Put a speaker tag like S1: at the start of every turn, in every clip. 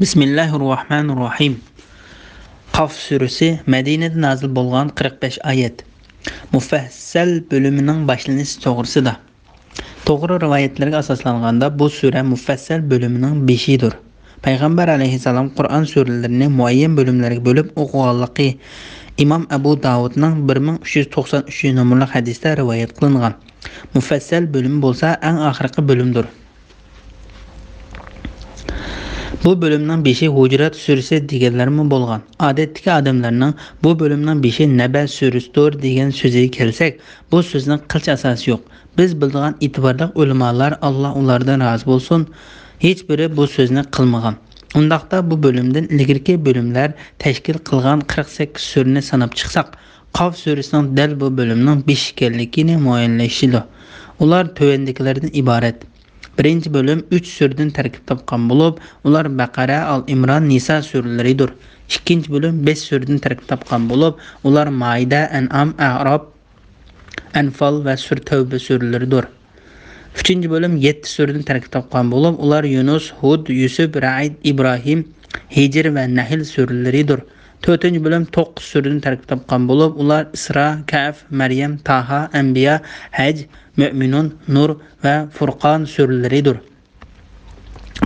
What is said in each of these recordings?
S1: Bismillahirrahmanirrahim. Qaf suresi Medine'de nazil bolğan 45 ayet. Mufassal bölümünün başlanışı toğrısıda. Toğru rivayetlerге asaslanganda bu sure mufassal bölümünün 5'idir. Peygamber aleyhisselam Kur'an surelerini muayyen bölümlerge bölüp okuganlığı İmam Ebu Davud'ның 1393 numaralı hadiste rivayet kılıngan. Mufassal bölümü bolsa en ahirki bölümdür. Bu bölümden 5'i Hucurat suresi deganlarmi bolgan. Odatdagi adamlarning bu bölümden 5'i Naba suresidir degan so'ziga kelsak, bu so'zning qilch asosi yo'q. Biz bildigan itibarli ulamolar Allah ulardan rozi bo'lsin, hech biri bu so'zni qilmagan. Undaqda bu bölümden ilgirki bölümler tashkil qilgan 48 surani sanab chiqsak, Qaf suresining dal bu bölümning 5 ekanligini muayyanlashdi. Ular tövendikilerden ibaret. Birinci bölüm 3 süreden terkip tapkan bulup, ular Bakara, Al-İmran, Nisa süreleridir. İkinci bölüm 5 süreden terkip tapkan bulup, ular Maide, En'am, A'rab, Enfal ve Tevbe süreleridir. Üçüncü bölüm 7 süreden terkip tapkan bulup, ular Yunus, Hud, Yusuf, Ra'id, İbrahim, Hicr ve Nahil süreleridir. Dördüncü bölüm 9 süreden terkip tapkan bulup, ular İsra, Kaf, Meryem, Taha, Enbiya, Hac, Mü'minun, Nur ve Furqan süreleridir.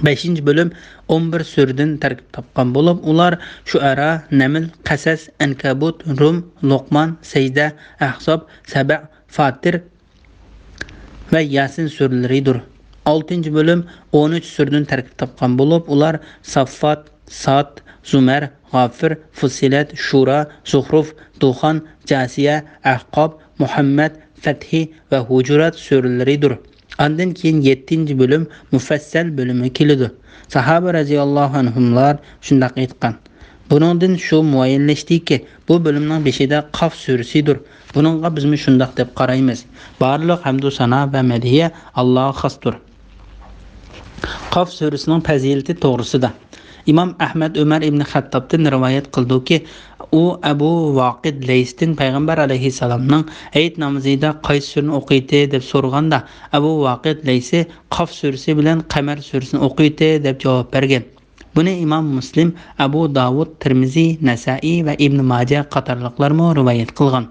S1: 5. bölüm 11 süreden terkip tapkan bulup, ular Şuara, Neml, Qasas, Ankabut, Rum, Luqman, Secde, Ahzab, Seba, Fatir ve Yasin süreleridir. 6. bölüm 13 süreden terkip tapkan bulup, ular Saffat, Sad, Zümer, Gafir, Fussilet, Şura, Zuhruf, Duhan, Casiye, Ahqab, Muhammed, Fethi ve Hucurat süreleridir. Ondan keyin 7. bölüm mufassal bölümü kelidir. Sahaba radhiyallohu anhumlar shundaq aytgan. Buningdan shu muayyanlashdiki, bu bölümning 5'ida Qaf suresidir. Buningga bizmi shundaq deb qaraymiz. Barliq hamdu sana ve mediye Allohga xosdir. Qaf suresining fazilati to'g'risida İmam Ahmed Ömer ibn Xattab'dan rivayet kıldı ki, o Ebu Vakid Leys'tin Peygamber aleyhisselamның Eid namazida qaysi sureni o'qiydi deb so'raganda, Ebu Vakid Leys'i Qaf suresi bilan Qamar suresini o'qiydi deb javob bergan. Buni İmam Muslim, Ebu Davud, Tirmizi, Nasai ve İbn Majah qatorliqlar rivayet qilgan.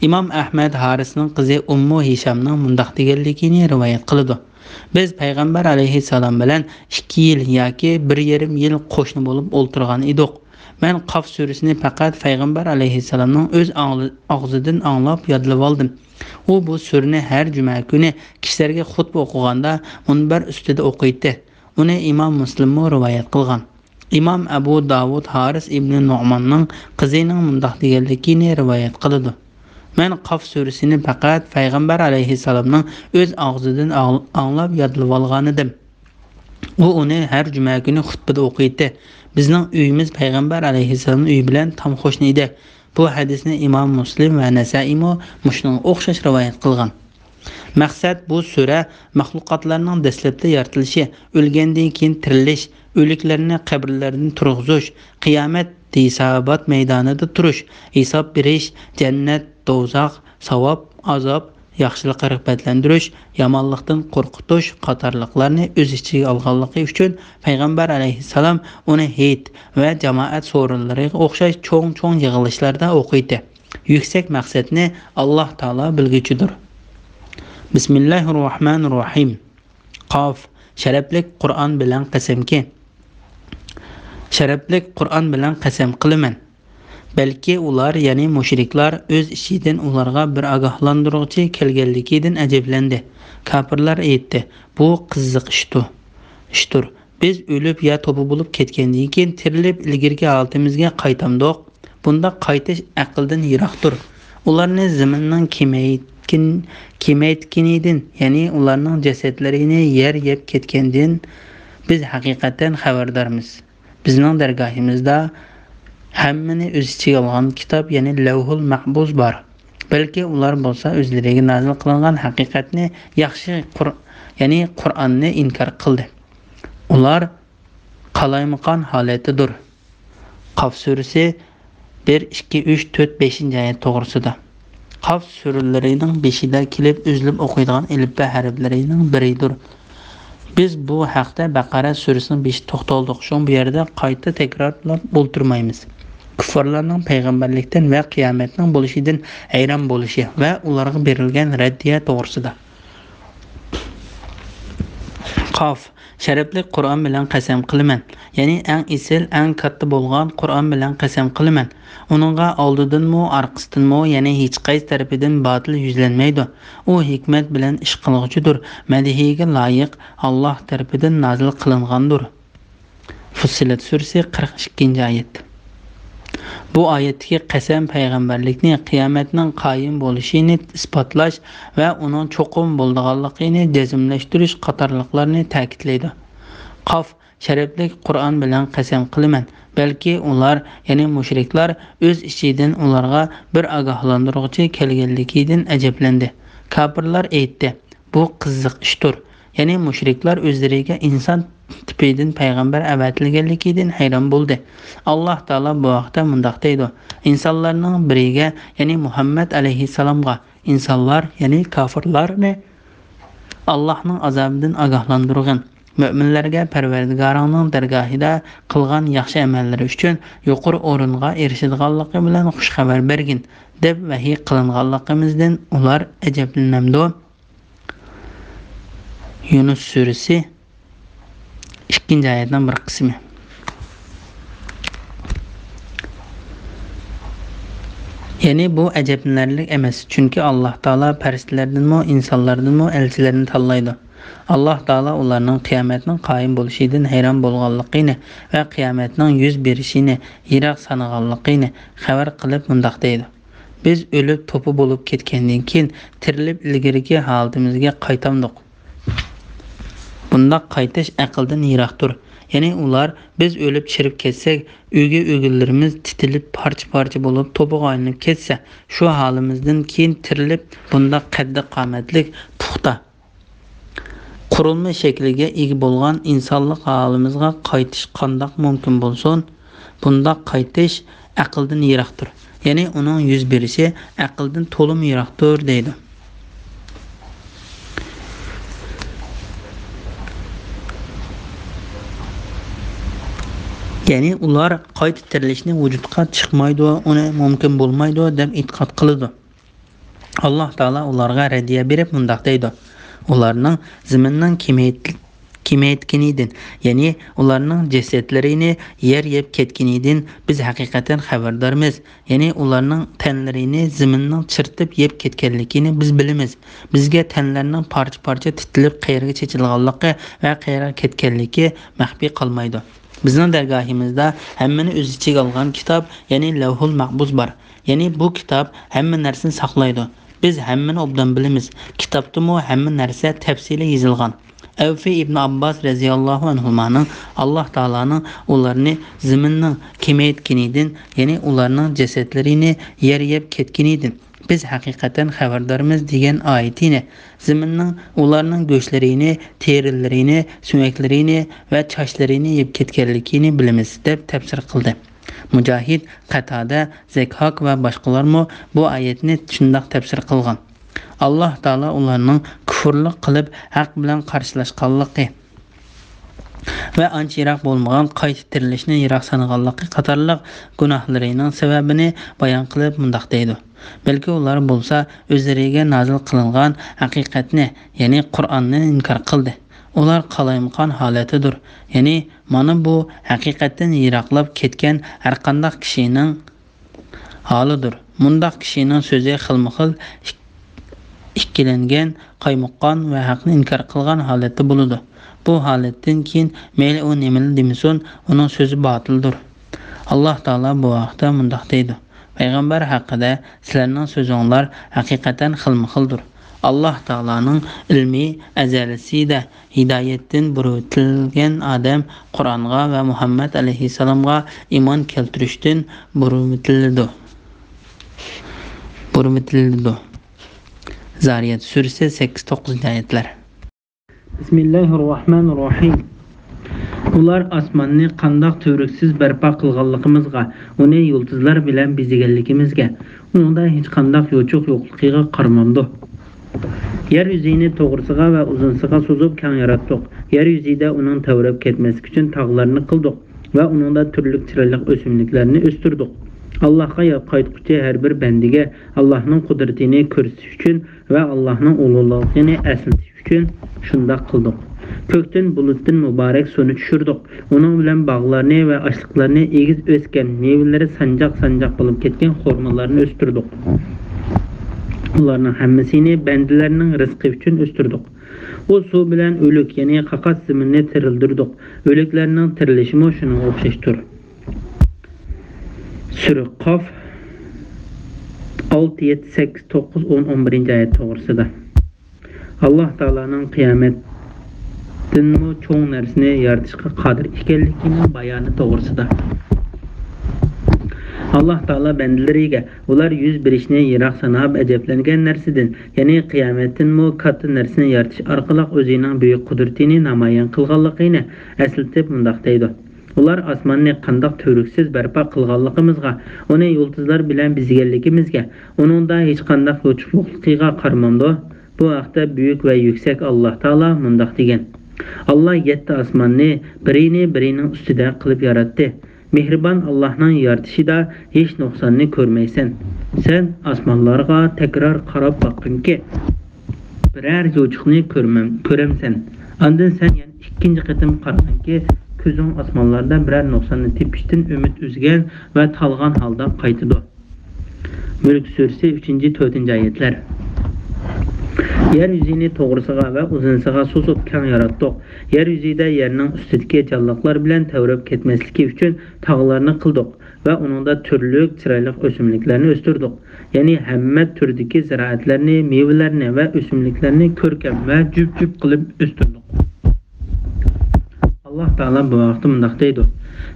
S1: İmam Ahmed Harisning qizi Ummu Hishamning mundaq deganligini rivayet qildi. Biz Peygamber aleyhisselam bilen 2 yıl yoki 1,5 yıl qo'shni bo'lib o'ltirgan edik. Men Qaf suresini faqat Peygamber aleyhisselamning o'z og'zidan anglab yodlab oldim. U bu surani har juma kuni kishilarga xutba o'qiganda munbar ustida o'qiydi. Uni Imom Muslim rivoyat qilgan. Imom Abu Davud Haris ibn Nu'manning qizining mundaq deganligini rivoyat qildi. Men Qaf suresini faqat Peygamber aleyhisselamның öz ağzıdan anlab yodlab olgan edim. U uni har juma kuni xutbada o'qiydi. Bizning uyimiz Peygamber aleyhisselamның uyi bilan tam qo'shni edi. Bu hadisni Imom Muslim va Nasai mushning o'xshash rivoyat qilgan. Maqsad bu sura mahluqotlarning dastlabda yaratilishi, o'lgandan keyin tirilish, o'liklarni qabrlardan turg'izish, qiyomat hisobot maydonida turish, hisob berish, jannat, dozaq, savob, azob, yaxshilik rag'batlantirish, yomonlikdan qo'rqitish qatorliqlarni o'z ichiga olganligi uchun Payg'ambar alayhissalom uni hayit va jamoat so'rinlariga o'xshash cho'ng yig'ilishlarda o'qiydi. Yuksak maqsadni Alloh taolo bilguchidir. Bismillahirrohmanirrohim. Qaf, sharaflik Qur'on bilan qasamki. Sharaflik Qur'on bilan qasam qilaman. Balki ular, ya'ni mushriklar o'z ishidan ularga bir ogohlantiruvchi kelganligidan ajablandi. Kafirlar aytdi: "Bu qiziq ishdir. Biz o'lib ya to'pi bo'lib ketgandan keyin tirilib ilgirki holatimizga qaytamdiq. Bunda qaytish aqldan yiroqdir." Ularni zaminning kemaytkinidan, ya'ni ularning jasadlarini yer yeb ketgandan biz haqiqatan xabardormiz. Bizning dargohimizda hammani o'z ichiga olgan kitob, ya'ni Lavhul Mahfuz bor. Balki ular bo'lsa o'zlariga nazil qilingan haqiqatni yaxshi ya'ni Qur'onni inkor qildi. Ular qalaymaqon holatidir. Qaf suresi 1, 2, 3, 4, 5 oyat to'g'risida. Qaf suralarining 5'ida kelib o'zlab o'qiydigan elifba harflarining biridir. Biz bu haqda Baqara surasining 5 to'xtaldik. Shu bu yerda qayta takrorlab o'ltirmaymiz. Kuffarlarning payg'ambarlikdan va qiyomatning bo'lishidan hayron bo'lishi va ularga berilgan raddiya to'g'risida. Qaf sharafli Qur'on bilan qasam qilaman. Ya'ni eng isil, eng katta bo'lgan Qur'on bilan qasam qilaman. Uningga oldidanmi, orqasidanmi, ya'ni hech qaysi tarafidan botil yuzlanmaydi. U hikmat bilan ish qilguchidir. Madihiga loyiq Alloh tarafidan nozil qilingandir. Fussilat surasi 42-oyat. Bu oyatdagi qasam payg'ambarlikni qiyomatning qoyim bo'lishini isbotlash va uning cho'qim bo'lganligini jazmlashtirish qatorliqlarni ta'kidlaydi. Qaf sharafli Qur'on bilan qasam qilaman. Balki ular, ya'ni mushriklar o'z ichidan ularga bir ogohlantiruvchi kelganligidan ajablandi. Kafirlar aytdi: "Bu qiziq ishdir." Ya'ni mushriklar o'zlariga inson tipidan payg'ambar avatilganligidan hayron bo'ldi. Alloh taolo bu vaqtda mundaq deydi: insonlarning biriga, ya'ni Muhammad alayhisalomga, insonlar, ya'ni kafirlarni Allohning azobidan ogohlantirgan. Müminlərə Pərverdigarının dərgahida qılğan yaxşı əməlləri üçün yuqur o'ringa erişidiganlığı bilan xush xəbər bergin deb vahiy qılınğanlığımızdan ular əcəblənəmdi. Yunus suresi 2-ayətdən bir qismi. Yani bu əcəblənərlik emas, çünki Allah Taala pəristlərdənmi, insanlardanmı elçilərini tanlaydı. Allah Taala ularning qiyomatning qoyim bo'lishidan hayron bo'lganligini va qiyomatning yuz berishini yiroq sanaganligini xabar qilib mundaq deydi: Biz o'lib to'pi bo'lib ketgandan keyin tirilib ilgirgi holatimizga qaytamdiq. Bundaq qaytish aqldan yiroqdir. Ya'ni ular biz o'lib chirib ketsak, o'gillarimiz titilib parcha-parcha bo'lib to'piga aylanib ketsa, shu holimizdan keyin tirilib bundaq qaddi qomatlik puxta qurilma shakliga ega bo'lgan insonlik holimizga qaytish qandoq mumkin bo'lsin? Bundaq qaytish aqldan yiroqdir. Ya'ni uning yuz berishi aqldan to'lim yiroqdir deydi. Ya'ni ular qayta tirilishni vujudga chiqmaydi, uni mumkin bo'lmaydi deb e'tiqod qiladi. Alloh taolo ularga radiya berib mundaq deydi: Ularning ziminning kemaytganidan, ya'ni ularning jasadlarini yer yeb ketganidan biz haqiqatan xabardormiz. Ya'ni ularning tanlarini ziminning chirtib yeb ketganligini biz bilamiz. Bizga tanlarning parcha-parcha titilib qayerga chechilganligi va qayerga ketganligi maxfiy qolmaydi. Bizning dargohimizda hammani o'z ichiga olgan kitob, ya'ni Lavhul Mahfuz bor. Ya'ni bu kitob hamma narsani saqlaydi. Biz hammani obdan bilamiz. Kitobda hamma narsa tafsili yozilgan. Avfi ibn Abbas radhiyallohu anhumaning Alloh taolaning ularni ziminning kemaytganidan, ya'ni ularning jasadlarini yer yeb ketganidan biz haqiqatan xabardormiz degan oyatini, ziminning ularning go'shtlarini, terilarini, suyaklarini va chochlarini yeb ketganligini bilamiz deb tafsir qildi. Mujohid, Qatada, Zakhok va boshqalarmi bu oyatni shunday tafsir qilgan. Alloh taolo ularning kufrlik qilib haq bilan qarshilashganligi va ancha yiroq bo'lmagan qayta tirilishni yiroq sanaganligi qatorliq gunohlarining sababini bayon qilib mundaq deydi: Balki ular bo'lsa o'zlariga nozil qilingan haqiqatni, ya'ni Qur'onni inkor qildi. Ular qalaymaqon holatidir. Ya'ni mana bu haqiqatdan yiroqlab ketgan har qanday kishining holidir. Mundaq kishining so'zi xilma-xil ikkilangan, qaymoqqan va haqni inkor qilgan holatda bo'ladi. Bu holatdan keyin mayli u nimani demasin, uning so'zi botildir. Alloh taolo bu vaqtda mundaq deydi: Payg'ambar haqida sizlarning so'zinglar haqiqatan xilma-xildir. Alloh taolaning ilmi azalisida hidoyatdan burutilgan odam Qur'onga va Muhammad alayhisalomga iymon keltirishdan burutildi. Zariyat surasi 8-9-oyatlar. Bismillahirrohmanirrohim. Ular osmonni qandoq to'riksiz barpo qilganligimizga, uni yulduzlar bilan bezaganligimizga, unda hech qanday yo'chuq yo'qligiga qaramamdi. Yeryüzünü to'g'risiga va uzunsiga suzib keng yaratdik. Yeryüzüde onun tevrab ketmesi için tağlarını kıldık ve onunda türlü chiroyli o'simliklarni o'stirdik. Allah'a qaytquchi her bir bendige Allah'ın kudretini ko'rsatish uchun ve Allah'ın ulug'ligini eslatish uchun shunday qildik. Kökten bulutdan mübarek suvni tushirdik. Onun bilan bog'larni ve açlıklarni egiz o'sgan, meyveleri sancak bo'lib ketgan xurmolarni o'stirdik. Ularning hammasini bandalarning rizqi uchun o'stirdik. O suv bilan o'lik, ya'ni qaqas zaminni tirildirdik. O'liklarning tirilishi mo shunga o'xshashdir. Sura Qaf 6, 7, 8, 9, 10, 11 ayet to'g'risida. Allah Taola'nın qiyomatdan cho'ng narsani yaratishga qodir ekanligining bayoni to'g'risida. Allah Taala bandalariga ular yuz berishni yiroq sanab ajablangan narsadan, ya'ni qiyomatdan katta narsani yaratish orqali o'zining buyuk qudratini namoyon qilganligini eslatib mundaq deydi. Ular osmonni qandoq to'riksiz barpo qilganligimizga, uni yulduzlar bilan bezganligimizga, uningda hech qanday yo'qligiga qaramamdi. Bu haqda buyuk va yuksak Alloh Taolo mundaq degan. Allah 7 osmonni birining ustida qilib yaratdi. Mehribon Allah'ın yaratışida hiç nuqsonni ko'rmaysan. Sen osmonlarga tekrar qarab baqin ki birer yo'chiqni ko'ramsan. Ondan sen yani ikkinchi qatim qaragin ki ko'zing osmonlarda birer nuqsonni tepishdan umid uzgan va talgan holda qaytidi. Mulk surasi 3-4 oyatlar. Yeryüzünü to'g'risiga ve uzunsiga suzib keng yaratdik. Yeryüzüde yerning ustidagi jonliqlar bilan tevrab ketmasligi uchun tog'larni qildik ve onunda turli chiroyli o'simliklarni o'stirdik. Ya'ni hamma turdagi ziroatlarni, mevalarni ve o'simliklarni ko'rkam ve jup qilib o'stirdik. Allah Taala bu vaqtda mundaq deydi: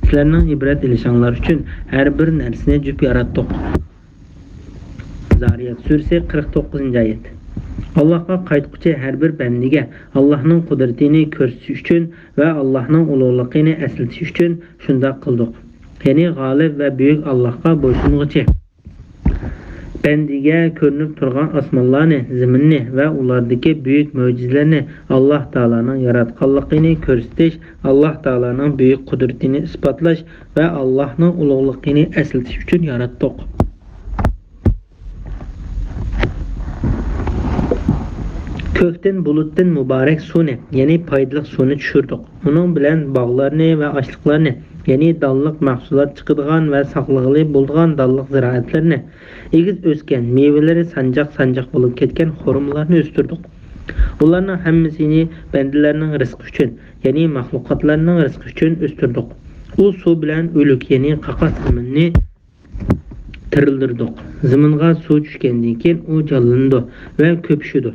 S1: "Sizlarning ibrat ilishinglar uchun har bir narsani jup yaratdik." Zariyat surasi 49-oyat. Allah'a qaytquchi her bir bandiga Allah'ın kudretini ko'rsatish uchun ve Allah'ın ulug'ligini eslatish uchun shunday qildik. Ya'ni g'olib ve büyük Allah'a bo'ysunguchi. Bandiga ko'rinib turgan osmonlarni, zaminni ve ulardagi büyük mo'jizalarni Allah Taola'nın yaratganligini ko'rsatish, Allah Taola'nın büyük kudretini isbotlash ve Allah'ın ulug'ligini eslatish uchun yaratdik. Kökten bulutdan mübarek suvni, ya'ni foydali suvni tushirdik. Uning bilan bog'larni va ochliqlarni, ya'ni dalliq mahsulot chiqadigan va saqlig'li bo'lgan dalliq ziroatlarni, egiz o'sgan, mevalari sanjaq bo'lib ketgan xurmolarni o'stirdik. Ularning hammasini bandalarning rizqi uchun, ya'ni mahluqotlarning rizqi uchun o'stirdik. U suv bilan o'lik, ya'ni qaqas zaminni tirildirdik. Zaminga suv tushgandan keyin u jonlandi va ko'pishdi.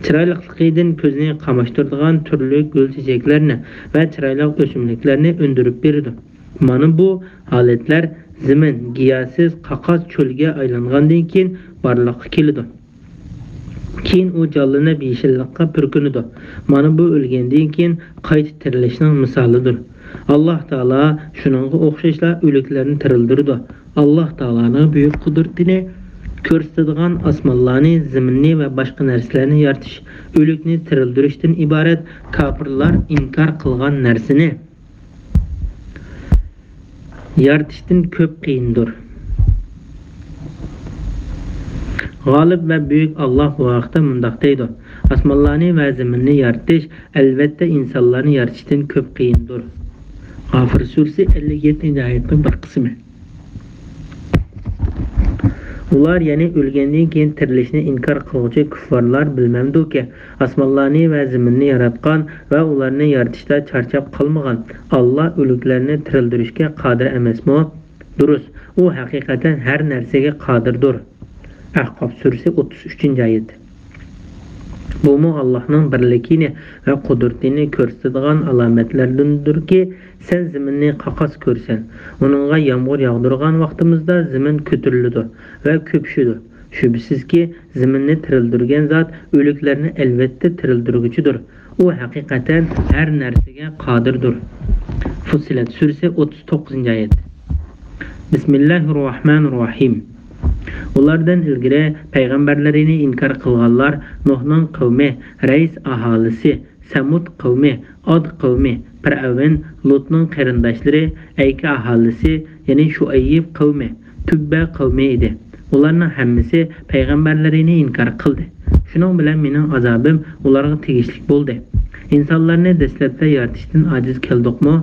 S1: Chiroyliqligidan ko'zni qamashtiradigan turli gul-chechaklarni va chiroyli o'simliklarni undirib berdi. Mana bu holatlar zamin giyosiz qaqas cho'lga aylangandan keyin borliqqa keladi. Keyin u jonlanib yeshillikqa purkinadi. Mana bu o'lgandan keyin qayta tirilishning misolidir. Alloh Taolo shuningga o'xshashla o'liklarni tirildirdi. Alloh Taoloning buyuk qudratini ko'rsatadigan osmonlarni, zaminni ve başka narsalarni yaratish, o'likni tirildirishdan iborat kofirlar inkor qilgan narsani yaratishdan ko'p qiyindir. G'olib ve büyük Allah bu haqda mundaq deydi: osmonlarni ve zaminni yaratish albatta insonlarni yaratishdan ko'p qiyindir. G'ofir surasi 57-oyatning bir qismi. Ular yani ölgenden keyin tirilishni inkar qiluvchi kuffarlar bilmamdi ki osmonlarni va zaminni yaratgan va ularni yaratishda charchab qolmagan Allah o'liklarni tirildirishga qodir emasmi? Durust, u haqiqatan har narsaga qodirdir. Ahqof surasi 33-oyat. Bu mu Allah'ın birligini ve kudretini ko'rsatadigan alomatlardandir ki sen zaminni qaqas ko'rsan, onunga yağmur yağdırgan vaqtimizda zamin ko'tariladi ve ko'pishadi. Shubsizki zaminni tirildirgan zot o'liklarni albatta tirildirguchidir. U haqiqatan har narsaga qodirdir. Fussilat surasi 39-oyat. Bismillahirrohmanirrohim. Ulardan ilgari payg'ambarlarini inkor qilganlar Nuhning qavmi, Rays aholisi, Samud qavmi, Od qavmi, Fir'avn, Lutning qarindoshlari, Ayka aholisi, ya'ni Shuayb qavmi, Tubba qavmi edi. Ularning hammasi payg'ambarlarini inkor qildi. Shuning bilan mening azobim ularga tegishli bo'ldi. İnsanlarni dastlabda yaratishdan ojiz keldikmi?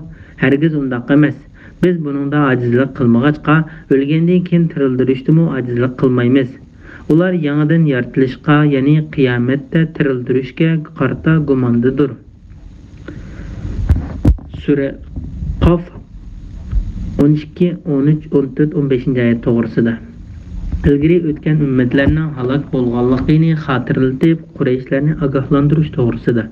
S1: Hargiz undaq emas. Biz buningda ojizlik qilmag'achqa, o'lgandan keyin tirildirishdimi ojizlik qilmaymiz. Ular yangidan yaratilishga, ya'ni qiyomatda tirildirishga qarta gumondadir. Sura Qaf 12, 13, 14, 15 oyat to'g'risida. Ilgari o'tgan ummatlarning halok bo'lganligini xotirlatib, Qurayshlarni ogohlantirish to'g'risida.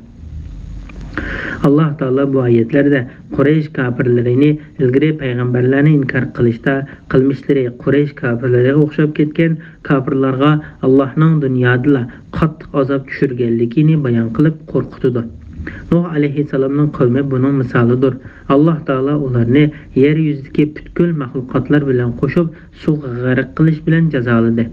S1: Allah Taala bu oyatlarda Quraysh kafirlarini ilgari payg'ambarlarni inkor qilishda qilmishlari Quraysh kafirlariga o'xshab ketgan kafirlarga Allohning dunyoda qattiq azob tushirganligini bayon qilib qo'rqitdi. Nuh alayhissalomning qavmi buning misolidir. Alloh taolo ularni yer yuzidagi butkul maxluqotlar bilan qo'shib suvga g'arq qilish bilan jazoladi.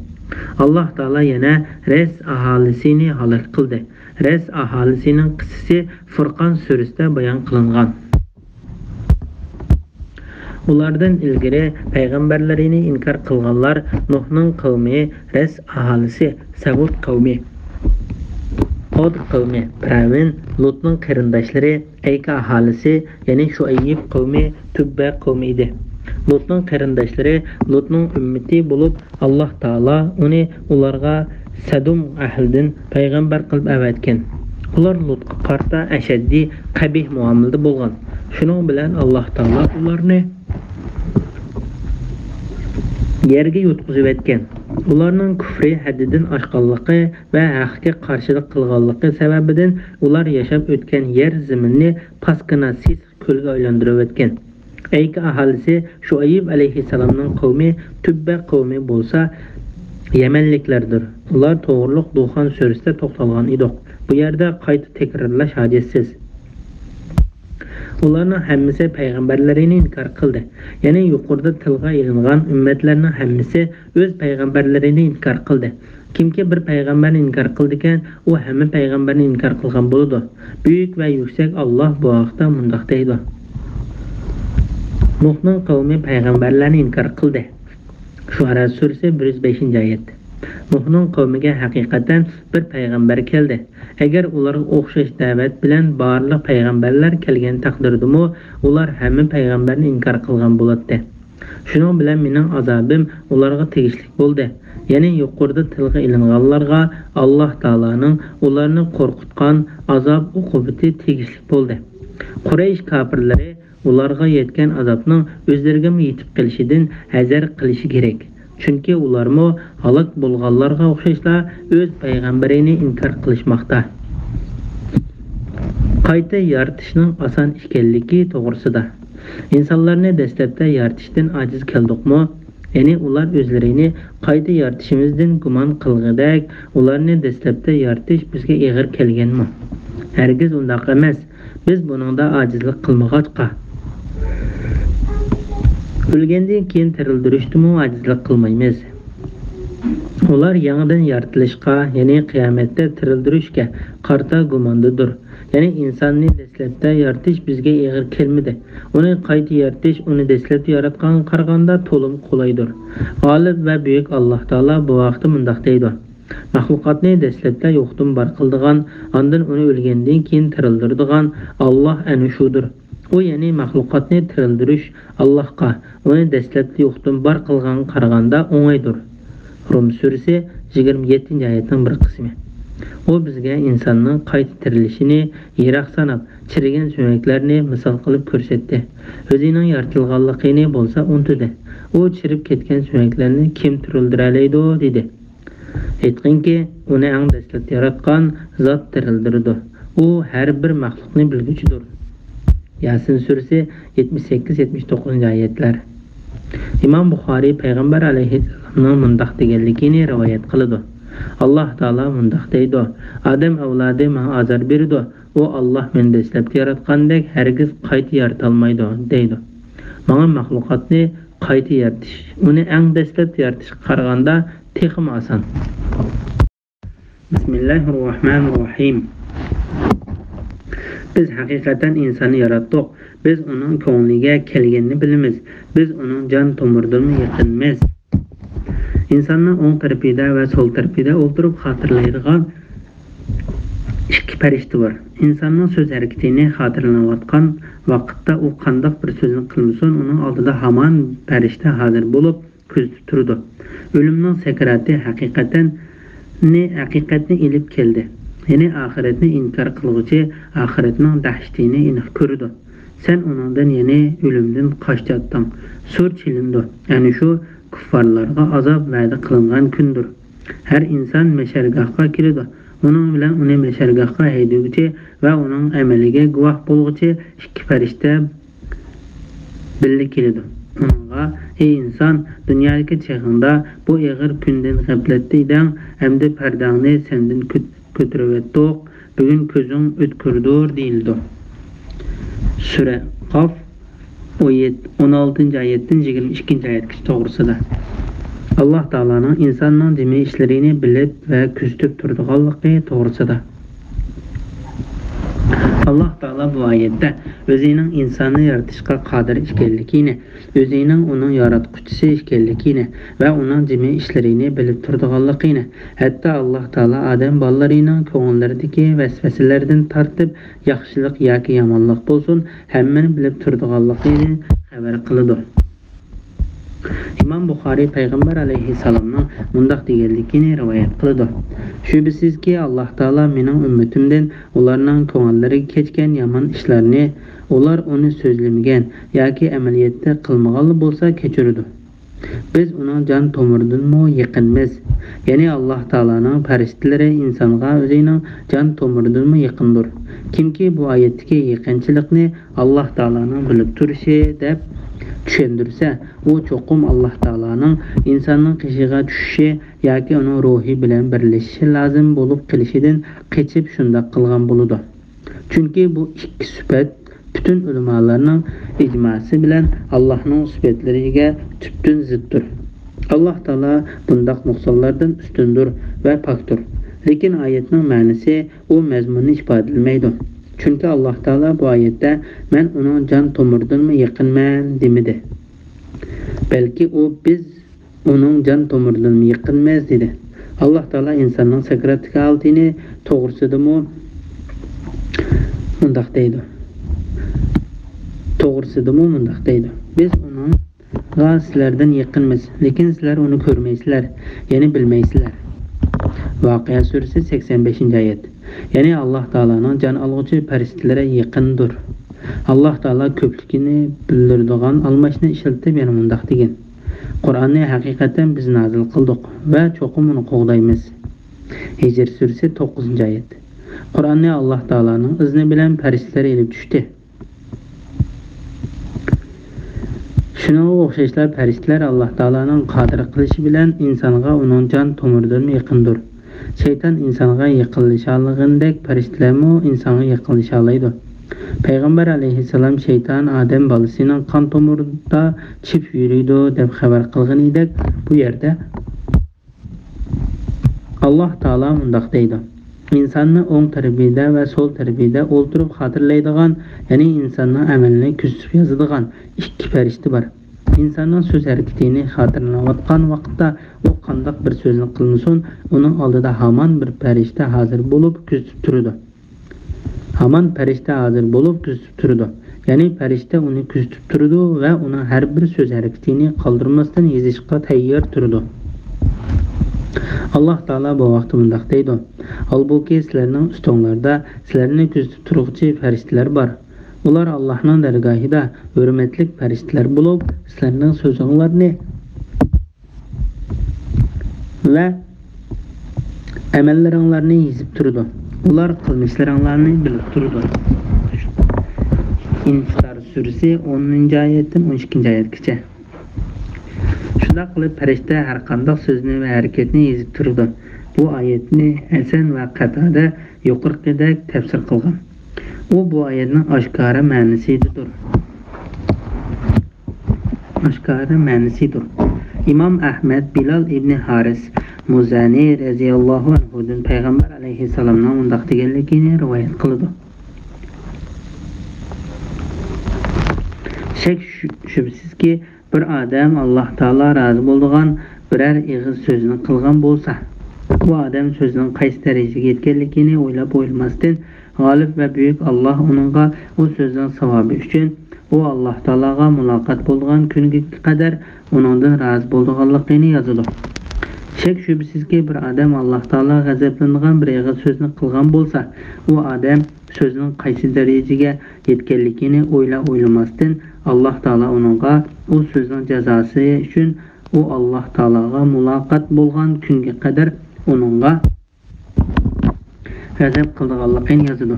S1: Alloh taolo yana Res aholisini halok qildi. Res aholisining qissasi Furqon surasida bayon qilingan. Ulardan ilgari payg'ambarlarini inkor qilganlar Nuhning qavmi, Res aholisi, Samud qavmi, Od qavmi, Fir'avn, Lutning qarindoshlari, Ayka aholisi, ya'ni Shuayb qavmi, Tubba qavmi edi. Lutning qarindoshlari Lutning ummati bo'lib, Alloh taolo uni ularga Sadum ahlidan payg'ambar qilib avatgan. Ular Lutga qarta ashaddiy, qabih muomalada bo'lgan. Shuning bilan Alloh taolo ularni yerga yutqizib etgan. Ularning kufri haddidan oshganligi va haqqa qarshilik qilganligi sababidan ular yashab o'tgan yer zaminni paskinasiz ko'lga aylantirib o'tgan. Ayka aholisi Shuayb alayhissalomning qavmi, Tubba qavmi bo'lsa Yamanliklardir. Ular to'g'riliq Duxon surasida to'xtalgan edi. Bu yerda qayta takrorlash hojatsiz. Ularning hammasi payg'ambarlarini inkor qildi. Ya'ni yuqorida tilga ilingan ummatlarning hammasi o'z payg'ambarlarini inkor qildi. Kimki bir payg'ambarni inkor qildigan, u hamma payg'ambarni inkor qilgan bo'ladi. Buyuk va yuksak Alloh bu haqda mundaq deydi. Nuhning qavmi payg'ambarlarni inkor qildi. Shuara surasi 105-oyat. Nuhning qavmiga haqiqatan bir payg'ambar keldi. Agar ularga o'xshash da'vat bilan barliq payg'ambarlar kelgan taqdirdami, ular hamma payg'ambarni inkor qilgan bo'ladi. Shuning bilan mening azobim ularga tegishli bo'ldi. Ya'ni yuqorida tilga ilinganlarga Alloh taolaning ularni qo'rqitgan azob uqubati tegishli bo'ldi. Quraysh kafirlari ularga yetgan azobning o'zlariga yetib kelishidan hazar qilishi kerak. Chunki ularmo halok bo'lganlarga o'xshashla o'z payg'ambarini inkor qilishmoqda. Qayta yaratishning oson ekanligi to'g'risida. İnsanlarni dastlabda yaratishdan ojiz keldikmi? Ya'ni ular o'zlarini qayta yaratishimizdan gumon qilg'idak, ularni dastlabda yaratish bizga og'ir kelganmi? Hargiz undaq emas. Biz buningda ojizlik qilmag'achqa. O'lgandan keyin tirildirishdimi ojizlik qilmaymiz. Ular yangidan yaratilishga, ya'ni qiyomatda tirildirishga qarta gumondadir. Ya'ni insonni dastlabda yaratish bizga og'ir kelmadi. Uni qayta yaratish uni dastlabda yaratgan qaraganda to'lim qulaydir. G'olib va buyuk Alloh taolo bu vaqtda mundaq deydi. Maxluqotni dastlabda yo'qdan bor qildigan, ondan uni o'lgandan keyin tirildiradigan Alloh ana shudir. U ya'ni maxluqotni tirildirish Allohga, uni dastlabda yo'qdan bor qilgan qaraganda o'ng'aydir. Rum surasi 27-oyatning bir qismi. O bizga insonning qayta tirilishini yiroq sanab, chirigan sumaklarni misol qilib ko'rsatdi. O'zining yaratilganligini bo'lsa untidi. U chirib ketgan sumaklarni kim tirildira oladi dedi. Aytqinki, uni eng dastlab yaratgan zot tirildirdi. U har bir maxluqni bilguchidir. Yasin surasi 78-79-oyatlar. Imom Buxoriy payg'ambar alayhissalomning mundaq deganligini rivoyat qiladi. Alloh taolo mundaq deydi: Adam avlodi menga azor berdi. U Alloh meni dastlab yaratgandek hargiz qayta yarata olmaydi deydi. Menga maxluqotni qayta yaratish, uni eng dastlab yaratishga qaraganda texmi oson. Bismillahirrohmanirrohim. Biz haqiqatan insonni yaratdik. Biz uning ko'ngliga kelganini bilamiz. Biz uning jon tomiridan yaqinmiz. İnsanın o'ng tarafida va so'l tarafida o'tirib xotirlaydigan ikki farishta bor. İnsanning so'z harakatini xotirlayotgan vaqtda u qanday bir so'zni qilmasin, uning oldida hamon farishta hozir bo'lib kuzatib turdi. O'limning sakrati haqiqatni ilib keldi. Ya'ni oxiratni inkor qiluvchi oxiratning dahshatini aniq ko'rdi. Sen onundan yeni ölümden qaçtın. Sur çilindi. Yani şu kuffarlarga azap va'da qilingan kundur. Her insan meşergahga kirdi. Onun bilan uni meşergahga haydovchi va uning amaliga guvoh bo'luvchi ikki farishta birga keldi. Unga: "Ey inson, dunyodagi cheg'ingda bu og'ir kundan g'aflatdan, hamda pardangni sendan ko'tarib bugun ko'zing o'tkirdir" deyildi. Sure Qaf 16. ayetdan 22. ayetgacha to'g'risida. Alloh taolaning insonning demi ishlarini bilib va kuzatib turadiganligi to'g'risida. Alloh taolo bu oyatda o'zining insonni yaratishga qodir ekanligini, o'zining uning yaratquchisi ekanligini va uning demi ishlarini bilib turadiganligini, hatto Alloh taolo odam bolalarining ko'ngillaridagi vasvasalardan tortib, yaxshilik yoki yomonlik bo'lsin, hammani bilib turadiganligini xabar qiladi. İmam Buxoriy Payg'ambar alayhissalomning mundaq deganligini rivoyat qiladi. Shubhisizki Alloh taolo mening ummatimdan ularning ko'ngillariga kechgan yomon ishlarni ular uni so'zlamagan yoki amaliyotda qilmagan bo'lsa kechiradi. Biz uning jon tomiridanmi yaqinmiz. Ya'ni Alloh taoloning faristalari insonga o'zining jon tomiridanmi yaqindir. Kimki bu oyatdagi yaqinchilikni Alloh taoloning bilib turishi deb tushundirsa, u cho'qim Alloh taoloning insonning qishiga tushishi yoki uning ruhi bilan birlashishi lozim bo'lib qilishidan qechib shunday qilgan bo'ladi. Chunki bu ikki sifat bütün ulamolarning ijmosi bilan Allohning sifatlariga tubdan ziddir. Alloh taolo bundaq nuqsonlardan ustundir va pokdir. Lekin oyatning ma'nosi u mazmunni ifodalaydi. Çünkü Allah Teala bu ayette men onun can tomiridanmi yaqinman demedi. Belki o biz onun can tomiridanmi yaqinmiz dedi. Allah Teala insanın sakratlik holatini to'g'risidami mundaq deydi. To'g'risidami mundaq deydi. Biz onun sizlardan yaqinmiz, lekin sizlar uni ko'rmaysizlar, ya'ni bilmaysizlar. Voqea surasi 85. ayet. Yani Allah Teala'nın can algıcı faristalari yaqindir. Allah Teala ko'pligini bildiradigan almashni ishlatib yana mundaq degan. Qur'onni haqiqatan biz nazil qildik va cho'qim uni qo'g'daymiz. Hijr surasi 9. ayet. Qur'onni Allah Teala'nın izni bilan faristalari elib tushdi. Shunga o'xshashlar farishtalar Allah Teala'nın qodir qilishi bilan insonga uning jon tomiridan yaqindir. Şeytan insonga yaqinlashalgandek farishtalarmi insonga yaqinlashalaydi. Payg'ambar alayhissalom shayton odam bolasining qon tomirida chip yuriydi deb xabar qilgan edi. Bu yerda Alloh taolo mundaq deydi: insonni o'ng tarafida va so'l tarafida o'ltirib xotirlaydigan, ya'ni insonning amalini kuzatib yozadigan ikki farishta bor. İnsanın söz hareketini hatırlayotgan vaqtda u qandaq bir so'zni qilmasin, uning oldida hamon bir farishta hozir bo'lib kuzatib turadi. Hamon farishta hozir bo'lib kuzatib turadi. Ya'ni farishta uni kuzatib turadi va uning har bir so'z hareketini qoldirmasdan yozishga tayyor turadi. Alloh taolo bu vaqtda mundaq deydi: "Halbuki sizlarning ustinglarda sizlarni kuzatib turuvchi farishtalar bor. Ular Allah'ın dergahida hürmetlik farishtalar bo'lib, sizlarning so'zinglarni va amallaringlarni yozib turadi. Ular qilmishlaringlarni bilib turadi." Infitar surasi 10-oyatdan 12 oyatgacha. Shunda qilib farishta har qanday so'zni va harakatni yozib turadi. Bu oyatni Hasan va Qatada yuqoridagidek tafsir qilgan. O bu ayetning oshkora ma'nosidir. Oshkora ma'nosidir. İmam Ahmed Bilal ibn Haris Muzani radhiyallohu anhudan payg'ambar alayhissalomning undaq deganligini rivoyat qildi. Shak shubsizki bir odam Alloh taolo rozi bo'ladigan biror ig'iz so'zni qilgan bo'lsa, bu odam so'zining qaysi darajaga yetganligini o'ylab o'ylamasdan g'olib va buyuk Alloh uningga u so'zning savobi uchun u Alloh taologa muloqot bo'lgan kunga qadar uningdan rozi bo'lganligini yozadi. Shak shubsizki bir odam Alloh taolo g'azablangan bir ig'iz so'zni qilgan bo'lsa, u odam so'zining qaysi darajaga yetganligini o'ylab o'ylamasdan Alloh taolo uningga u so'zning jazosi uchun u Alloh taologa muloqot bo'lgan kunga qadar uningga g'azab qilganligini yozadi.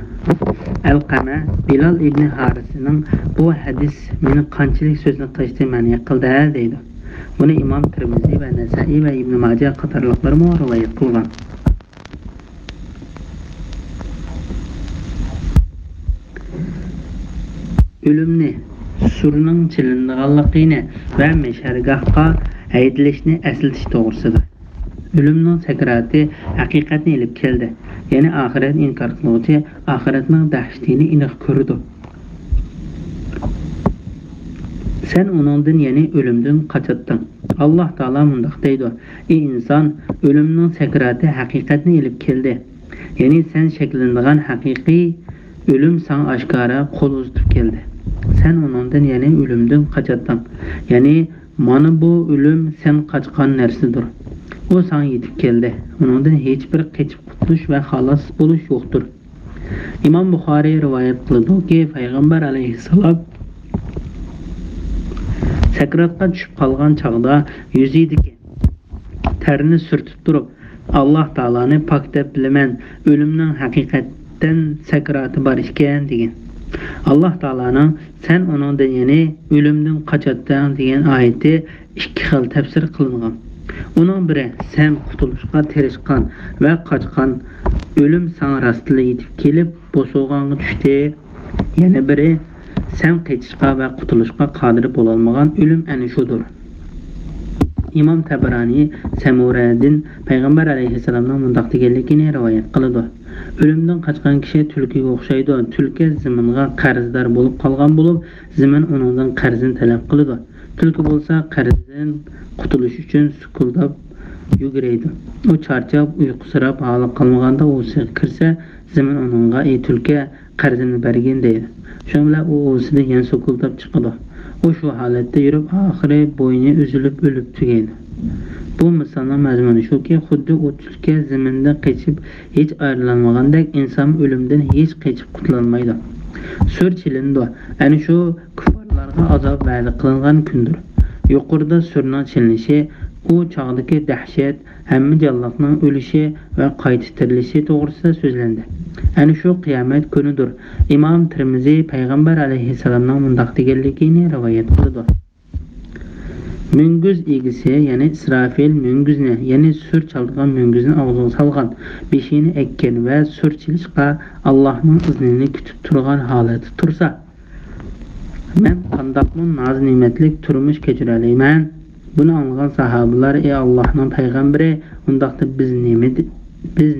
S1: Alqama Bilal ibn Harisning bu hadis meni qanchalik so'zni qilishni ma'ni qildi deydi. Buni Imom Tirmiziy va Nasa'iy va Ibn Majah qatorliqlar rivoyat qilgan. O'limni, surning chilinganligini va meshargohga haydalishni eslatish to'g'risida. O'limning sakrati haqiqatni ilib keldi. Ya'ni oxirat inkor qiluvchi oxiratning dahshatini aniq ko'rdi. Sen onundan ya'ni o'limdan qochatding. Alloh taolo mundaq deydi: "Ey inson, o'limning sakrati haqiqatni ilib keldi. Ya'ni sen shaklanadigan haqiqiy o'lim sana oshkora qo'l uzatib keldi. Sen onundan ya'ni o'limdan qochatding. Ya'ni mana bu o'lim sen qochgan narsadir. O sana yetib keldi. Onundan hech bir qechib qutulish va xalos bo'lish yo'qdir." Imom Buxoriy rivoyat qildi-ki, payg'ambar alayhissalom sakratga tushib qolgan chaqda yuzidagi terni surtib turib, Alloh taoloni pok deb bilaman, o'limning haqiqatdan sakrati bor ekan degan. Alloh taoloning sen uningdan ya'ni o'limdan qochatding degan oyati ikki xil tafsir qilingan. Uning biri sen qutulishga tirishgan va qochgan o'lim sana rastli yetib kelib bo'sog'onga tushdi. Yana biri sen qechishga va qutulishga qodir bo'lolmagan o'lim ana shudir. Imom Tabarani Samuradin payg'ambar alayhissalomning mundaq deganligini rivoyat qildi. O'limdan qochgan kishi tulkiga o'xshaydi. Tulki zaminga qarzdor bo'lib qolgan bo'lib, zamin uningdan qarzini talab qiladi. Tulki bo'lsa qarzdan qutulish uchun sukuldab yuguraydi. U charchab, uyqusirab holi qolmaganda o'zi kirsa, zamin uningga "Ey tulki, qarzini bergin" deydi. Shuningdek u o'zidan yana sukuldab chiqadi. U shu holatda yurib, oxiri bo'yni uzilib o'lib tugaydi. Bu misolning mazmuni shuki, xuddi u tulki zamindan qechib hech ayrilmagandek inson o'limdan hech qechib qutulolmaydi. Sur chilindi. Ana shu kuffarlarga azob va'da qilingan kundir. Yuqorida surning chilinishi, u chog'dagi dahshat, hamma jonliqning o'lishi va qayta tirilishi to'g'risida so'zlandi. Ana shu qiyomat kunidir. Imom Tirmiziy payg'ambar alayhissalomning mundaq deganligini rivoyat qildi. Munguz egisi, ya'ni Israfil munguzni, ya'ni sur chaldigan munguzni og'ziga solgan, beshini ekkan va sur chilishga Allohning iznini kutib turgan holati tursa, men qandoqmi noz ne'matlik turmush kechiralayman? Buni anglagan sahobalar: "Ey Allohning payg'ambari, undaqda biz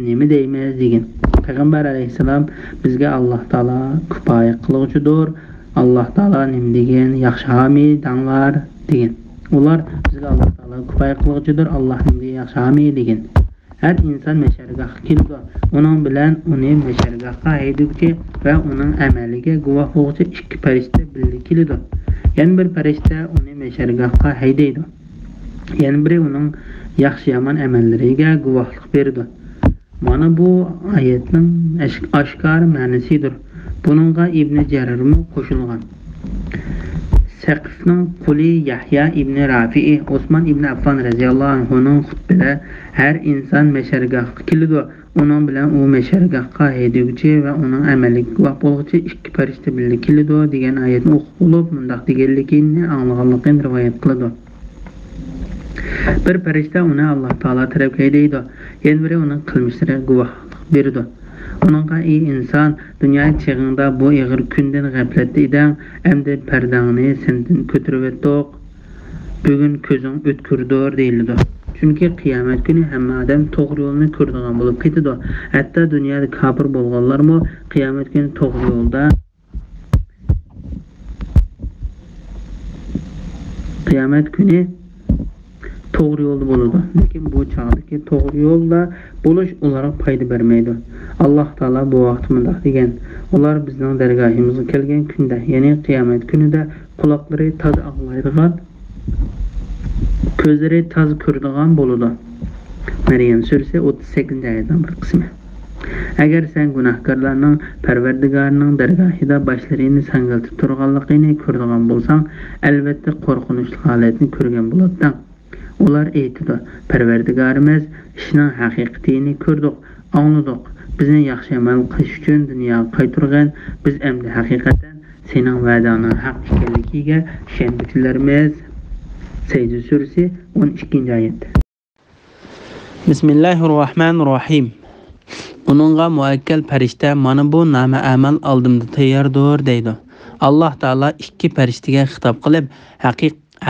S1: nima deymiz?" degan. Payg'ambar alayhissalom bizga Alloh taolo kifoya qiluvchidir. Alloh taolo nima degan? Yaxshi hamid danglar degan. Ular bizga Alloh taolo kifoya qiluvchidir. Alloh nima yaxshi hamid degan. Her inson meshargohga keldi. Uning bilan uni meshargohga haydovchi va uning amaliga guvoh bo'luvchi ikki farishta birga keldi. Yana bir farishta uni meshargohga haydaydi. Yana biri uning yaxshi yomon amallariga guvohlik berdi. Mana bu oyatning oshkor ma'nosidir. Buningga Ibn Jarirmi qo'shilgan. Saqifning quli Yahya ibn Rafi'i Osman ibn Affan radhiyallohu anhuning xutbada her inson meshargohga keladi. Uning bilan u meshargohga haydovchi va uning amaliga guvoh bo'luvchi ikki farishta birga keladi degan oyatni o'qib mundaq deganligini anglaganligini rivoyat qiladi. Bir farishta uni Alloh taolo tarafga haydaydi. Yana biri uning qilmishlariga guvohlik beradi. Onunğa ey insan, dünya çağında bu ağır günden gaflatda edin, endi perdangni senden kötürüp etdik. Bugün közün ötkürdür deyildi. Çünki qiyomat kuni hamma odam to'g'ri yo'lni ko'radigan bo'lib ketadi. Hatto dunyoda kafir bo'lganlarmi qiyomat kuni to'g'ri yo'lda qiyomat kuni to'g'ri yo'lda bo'ladi. Lekin bu chog'dagi to'g'ri yo'lda bo'lish ularga foyda bermaydi. Alloh taolo bu vaqtda degan: "Ular bizning dargohimizga kelgan kunda, ya'ni qiyomat kunida quloqlari toza anglaydigan, ko'zlari toza ko'radigan bo'ladi." Maryam surasi 38-oyatning bir qismi. Agar sen gunohkorlarning Parvardigorining dargohida boshlarini sangaltib turganligini ko'radigan bo'lsang, albatta qo'rqinchli holatni ko'rgan bo'larding. Ular aytdi: "Parvardigorimiz, ishning haqiqatini ko'rdik, angladik. Bizni yaxshi amal qilish uchun dunyoga qaytargan. Biz endi haqiqatan sening va'dangning haq ekanligiga ishonuvchilarmiz." Sajda surasi 12-oyat. Bismillahirrohmanirrohim. Uningga muakkal farishta mana bu nama amal oldimda tayyordir deydi. Alloh taolo ikki farishtaga xitob qilib,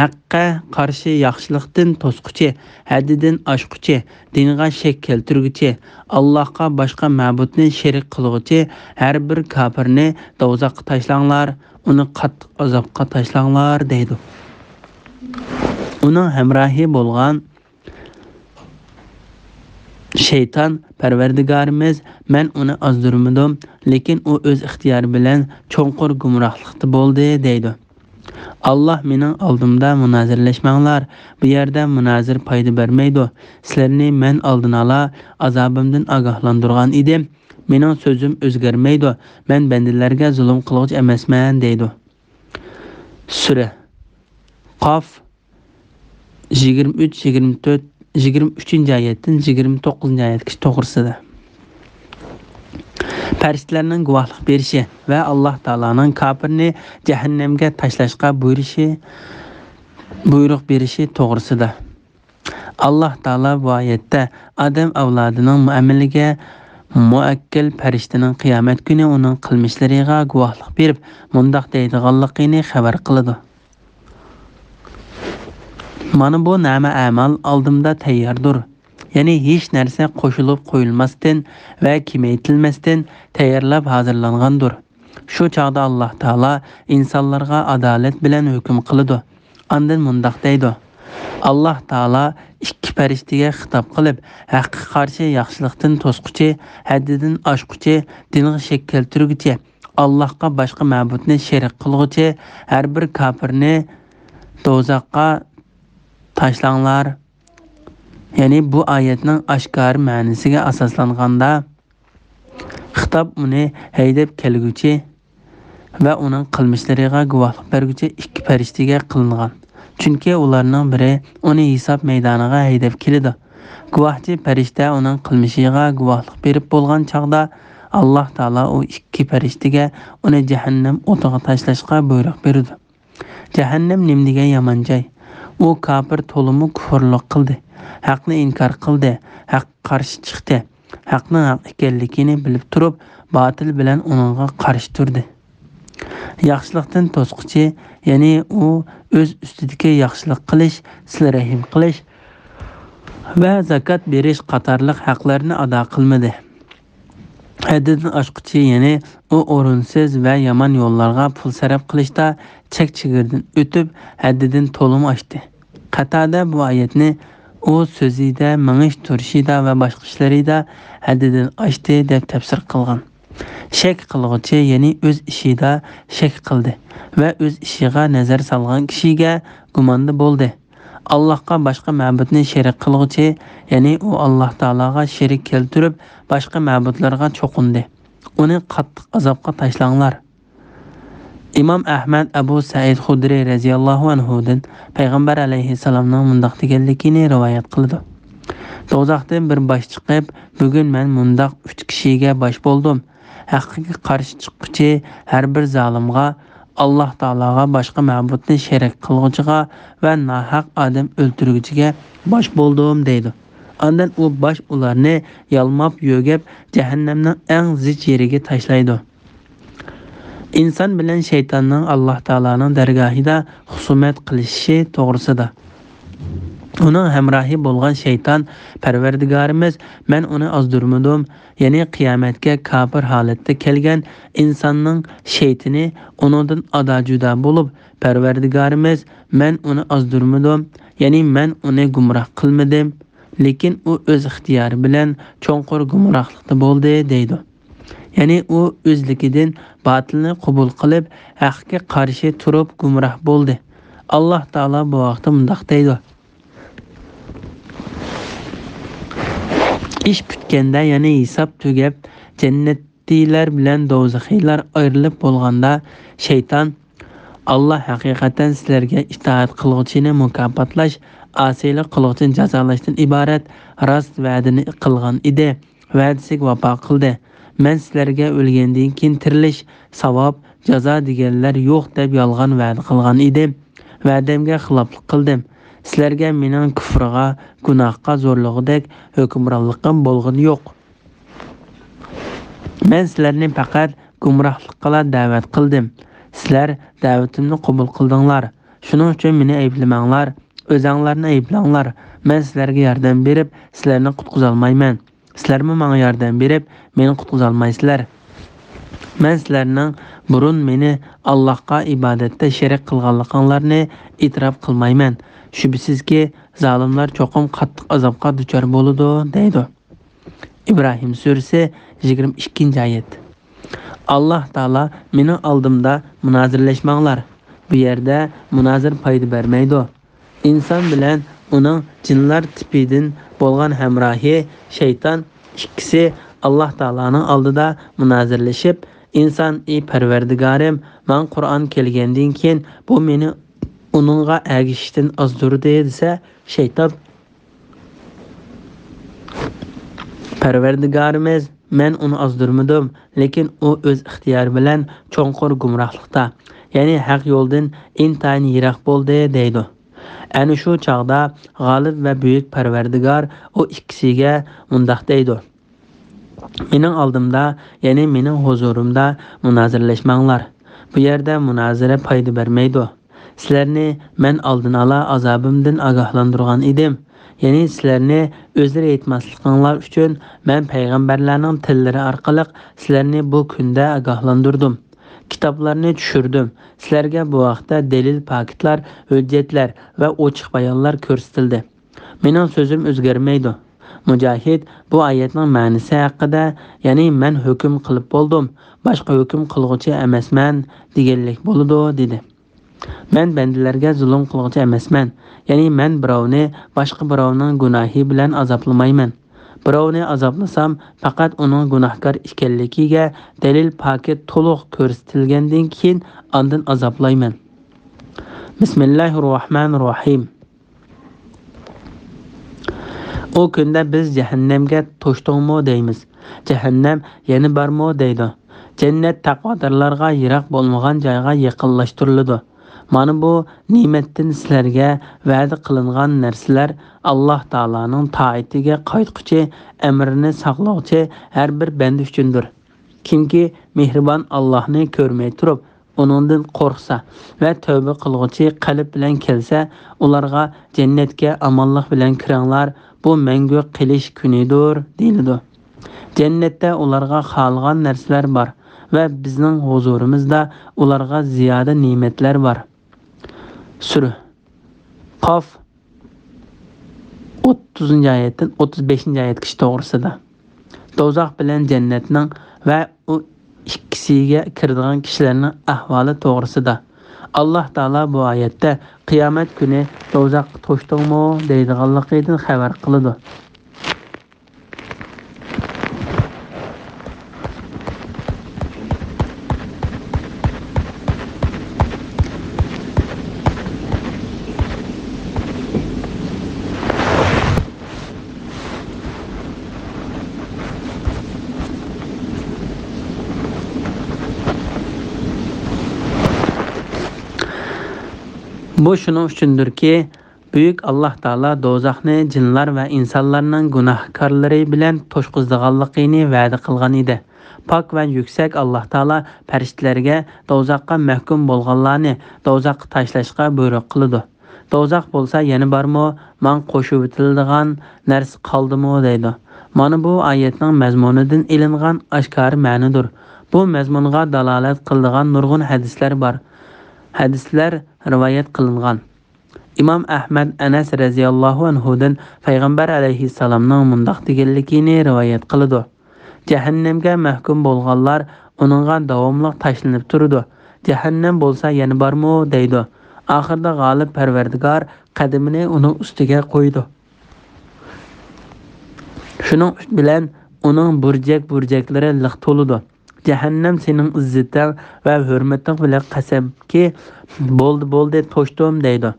S1: haqqa qarshi yaxshilikdan to'squchi, haddidan oshquchi, dinga shak keltirguchi, Allohga boshqa ma'budni sherik qilguchi har bir kofirni do'zaxga tashlanglar, uni qattiq azobga tashlanglar deydi. Uning hamrohi bo'lgan shayton: "Parvardigorimiz, men uni ozdirmadim, lekin u o'z ixtiyori bilan cho'nqur gumrohlikda bo'ldi" deydi. Alloh: "Mening oldimda munozirlashmanglar, bu yerda munozir foyda bermaydi. Sizlarni men oldin ola azobimdan ogohlantirgan edim. Mening so'zim o'zgarmaydi. Men bandalarga zulm qiluvchi emasman" deydi. Sura Qof 23-oyatdan 29-oyatgacha to'g'risida. Farishtalarning guvohlik berishi va Alloh taoloning kofirni jahannamga tashlashga buyruq berishi to'g'risida. Alloh taolo bu oyatda odam avlodining muomalaga muakkal farishtaning qiyomat kuni uning qilmishlariga guvohlik berib, mundaq deydiganligini xabar qiladi: "Mana bu nama amal oldimda tayyordir. Ya'ni hech narsa qo'shilib qo'yilmasdan va kemaytilmasdan tayyorlab hozirlangandir. Shu chog'da Alloh taolo insonlarga adolat bilan hukm qiladi. Ondan mundaq deydi: Alloh taolo ikki farishtaga xitob qilib, haqqa qarshi yaxshilikdan to'squchi, haddidan oshquchi, dinga shak keltirguchi, Allohga boshqa ma'budni sherik qilguchi har bir kofirni do'zaxga tashlanglar." Ya'ni bu oyatning oshkor ma'nosiga asoslanganda xitob uni haydab kelguchi va uning qilmishlariga guvohlik berguchi ikki farishtaga qilingan. Chunki ularning biri uni hisob maydoniga haydab keladi. Guvohchi farishta uning qilmishiga guvohlik berib bo'lgan chog'da Alloh taolo u ikki farishtaga uni jahannam o'tiga tashlashga buyruq berdi. Jahannam nimdiga yomon joy. U kofir to'limi kufrlik qildi. Haqni inkor qildi, haqqa qarshi chiqdi. Haqning haq ekanligini bilib turib, botil bilan uningga qarshi turdi. Yaxshilikdan to'squchi, ya'ni u o'z ustidagi yaxshilik qilish, sil rahim qilish va zakot berish qatorliq haqlarni ado qilmadi. Haddidan oshquchi, ya'ni u o'rinsiz va yomon yo'llarga pul sarf qilishda chek-chegirdan o'tib, haddidan to'lim oshdi. Qatada bu oyatni u so'zida, mingish turishida va boshqa ishlarida haddidan oshdi deb tafsir qilgan. Shak qilg'uchi, ya'ni o'z ishida shak qildi va o'z ishiga nazar solgan kishiga gumonda bo'ldi. Allohga boshqa ma'budni sherik qilg'uchi, ya'ni u Alloh taologa sherik keltirib boshqa ma'budlarga cho'qindi. Uni qattiq azobga tashlanglar. İmam Ahmad Abu Said Xudri radhiyallohu anhudan payg'ambar alayhissalomning mundaq deganligini rivoyat qildi. Do'zaxdan bir bosh chiqib, bugun men mundaq 3 kishiga bosh bo'ldim. Haqqiga qarshi chiqquchi har bir zolimga, Alloh taologa boshqa ma'budni sherik qilg'uchiga va nohaq odam o'ltirguchiga bosh bo'ldim deydi. Ondan u bosh ularni yalmab yo'gab jahannamning eng zich yeriga tashlaydi. İnsan bilan shaytonning Alloh taolaning dargohida husumat qilishi to'g'risida. Uning hamrohi bo'lgan shayton Parvardigorimiz men uni ozdirmadim, ya'ni qiyomatga kofir holatda kelgan insonning shaytoni uningdan ado juda bo'lib, Parvardigorimiz men uni ozdirmadim, ya'ni men uni gumroh qilmadim, lekin u o'z ixtiyori bilan cho'nqur gumrohlikda bo'ldi deydi. Ya'ni u o'zligidan batilni qabul qilib, haqqa qarshi turib gumroh bo'ldi. Alloh taolo bu vaqtda mundaq deydi: ish bitganda, ya'ni hisob tugab, jannatiylar bilan do'zaxiylar ayrilib bo'lganda, shayton Alloh haqiqatan sizlarga itoat qiluvchini mukofotlash, asiylik qiluvchini jazolashdan iborat rost va'dani qilgan edi. Va'dasiga vafo qildi. Men sizlarga o'lgandan keyin tirilish, savob, jazo deganlar yo'q deb yolg'on va'da qilgan edim. Va'damga xiloflik qildim. Sizlarga mening kufrga, gunohga zo'rlig'idek hukmronligim bo'lgan yo'q. Men sizlarni faqat gumrohlikqa da'vat qildim. Sizlar da'vatimni qabul qildinglar. Shuning uchun meni ayblamanglar, o'zinglarni ayblanglar. Men sizlarga yordam berib, sizlarni qutqiza olmayman. Sizlarmi menga yordam berib, meni qutqiza olmaysizlar. Men sizlarning burun meni Allohga ibodatda sherik qilganliklaringizni e'tirof qilmayman. Shubsizki, zolimlar cho'qim qattiq azobga duchor bo'ladi, deydi. İbrahim surasi 22-oyat. Alloh taolo meni oldimda munozirlashmanglar. Bu yerda munozir foyda bermaydi. İnson bilan uning jinlar tipidan bo'lgan hamrohi shayton ikkisi Alloh taolaning oldida munozirlashib, inson ey Parvardigorim, men Qur'on kelgandan keyin bu meni uningga agishishdan ozdirdi desa, shayton Parvardigorimiz men uni ozdirmadim, lekin u o'z ixtiyori bilan cho'nqur gumrohlikda, ya'ni haq yo'ldan intayin yiroq bo'ldi deydi. Ana shu chaqda g'olib va buyuk Parvardigor o ikkisiga mundaq deydi: mening oldimda, ya'ni mening huzurimda munozirlashmanglar. Bu yerda munozara foyda bermaydi. Sizlarni men oldin ola azobimdan ogohlantirgan edim. Ya'ni sizlarni o'zlari aytmasliklaringiz uchun men payg'ambarlarning tillari orqali sizlarni bu kunda ogohlantirdim. Kitoblarni tushirdim. Sizlarga bu vaqtda dalil, paketlar, hujjatlar va ochiq bayonlar ko'rsatildi. Mening so'zim o'zgarmaydi. Mujahid bu oyatning ma'nosi haqida, ya'ni men hukm qilib bo'ldim, boshqa hukm qilguvchi emasman deganlik bo'ladi, dedi. Men bandalarga zulm qilguvchi emasman, ya'ni men birovni boshqa birovning gunohi bilan azoblamayman. Birovni azoblasam, faqat uning gunohkor ekanligiga dalil paket to'liq ko'rsatilgandan keyin ondan azoblayman. Bismillahirrohmanirrohim. O kunda biz jahannamga to'shdingmi deymiz. Jahannam yana bormi deydi. Jannat taqvodorlarga yiroq bo'lmagan joyga yaqinlashtiriladi. Mana bu ne'matdan sizlarga va'da qilingan narsalar Alloh taolaning toatiga qaytquchi, amrini saqlovchi har bir banda uchundir. Kimki mehribon Allohni ko'rmay turib, uningdan qo'rqsa va tavba qilguvchi qalb bilan kelsa, ularga jannatga omonlik bilan kiringlar. Bu mangu qilish kunidir, deyiladi. Jannatda ularga xohlagan narsalar bor va bizning huzurimizda ularga ziyoda ne'matlar bor. Sura Qaf 30-oyatdan 35-oyatgacha to'g'risida. Do'zax bilan jannatning va u ikkisiga kiradigan kishilarning ahvoli to'g'risida. Alloh taolo bu oyatda qiyomat kuni do'zax to'shdingmi deydiganligidan xabar qiladi. Bu shuning uchundirki, buyuk Alloh taolo do'zaxni jinlar va insonlarning gunohkorlari bilan to'shqizdiganligini va'da qilgan edi. Pak ve yüksek Allah Taala periştlerge dozaqqa mahkum bolğanlarni dozaqqa tashlashga buyruq qiladi. Dozaq bolsa yana barmı, man qo'shib o'tiladigan narsa qoldimi deydi. Mana bu oyatning mazmunidan ilingan oshkor ma'nidir. Bu mazmunga dalolat qiladigan nurg'un hadislar bor. Hadislar rivoyat qilingan. İmam Ahmad Anas radhiyallohu anhudan payg'ambar alayhissalomning mundaq deganligini rivoyat qiladi. Jahannamga mahkum bo'lganlar uningga davomli tashlanib turdi. Jahannam bo'lsa yana bormi deydi. Oxirda g'olib Parvardigor qadamini uning ustiga qo'ydi. Shuning bilan uning burjak-burjaklari liq to'ldi. Jahannam sening izzating va hurmating bilan qasamki bo'ldi to'shdim deydi.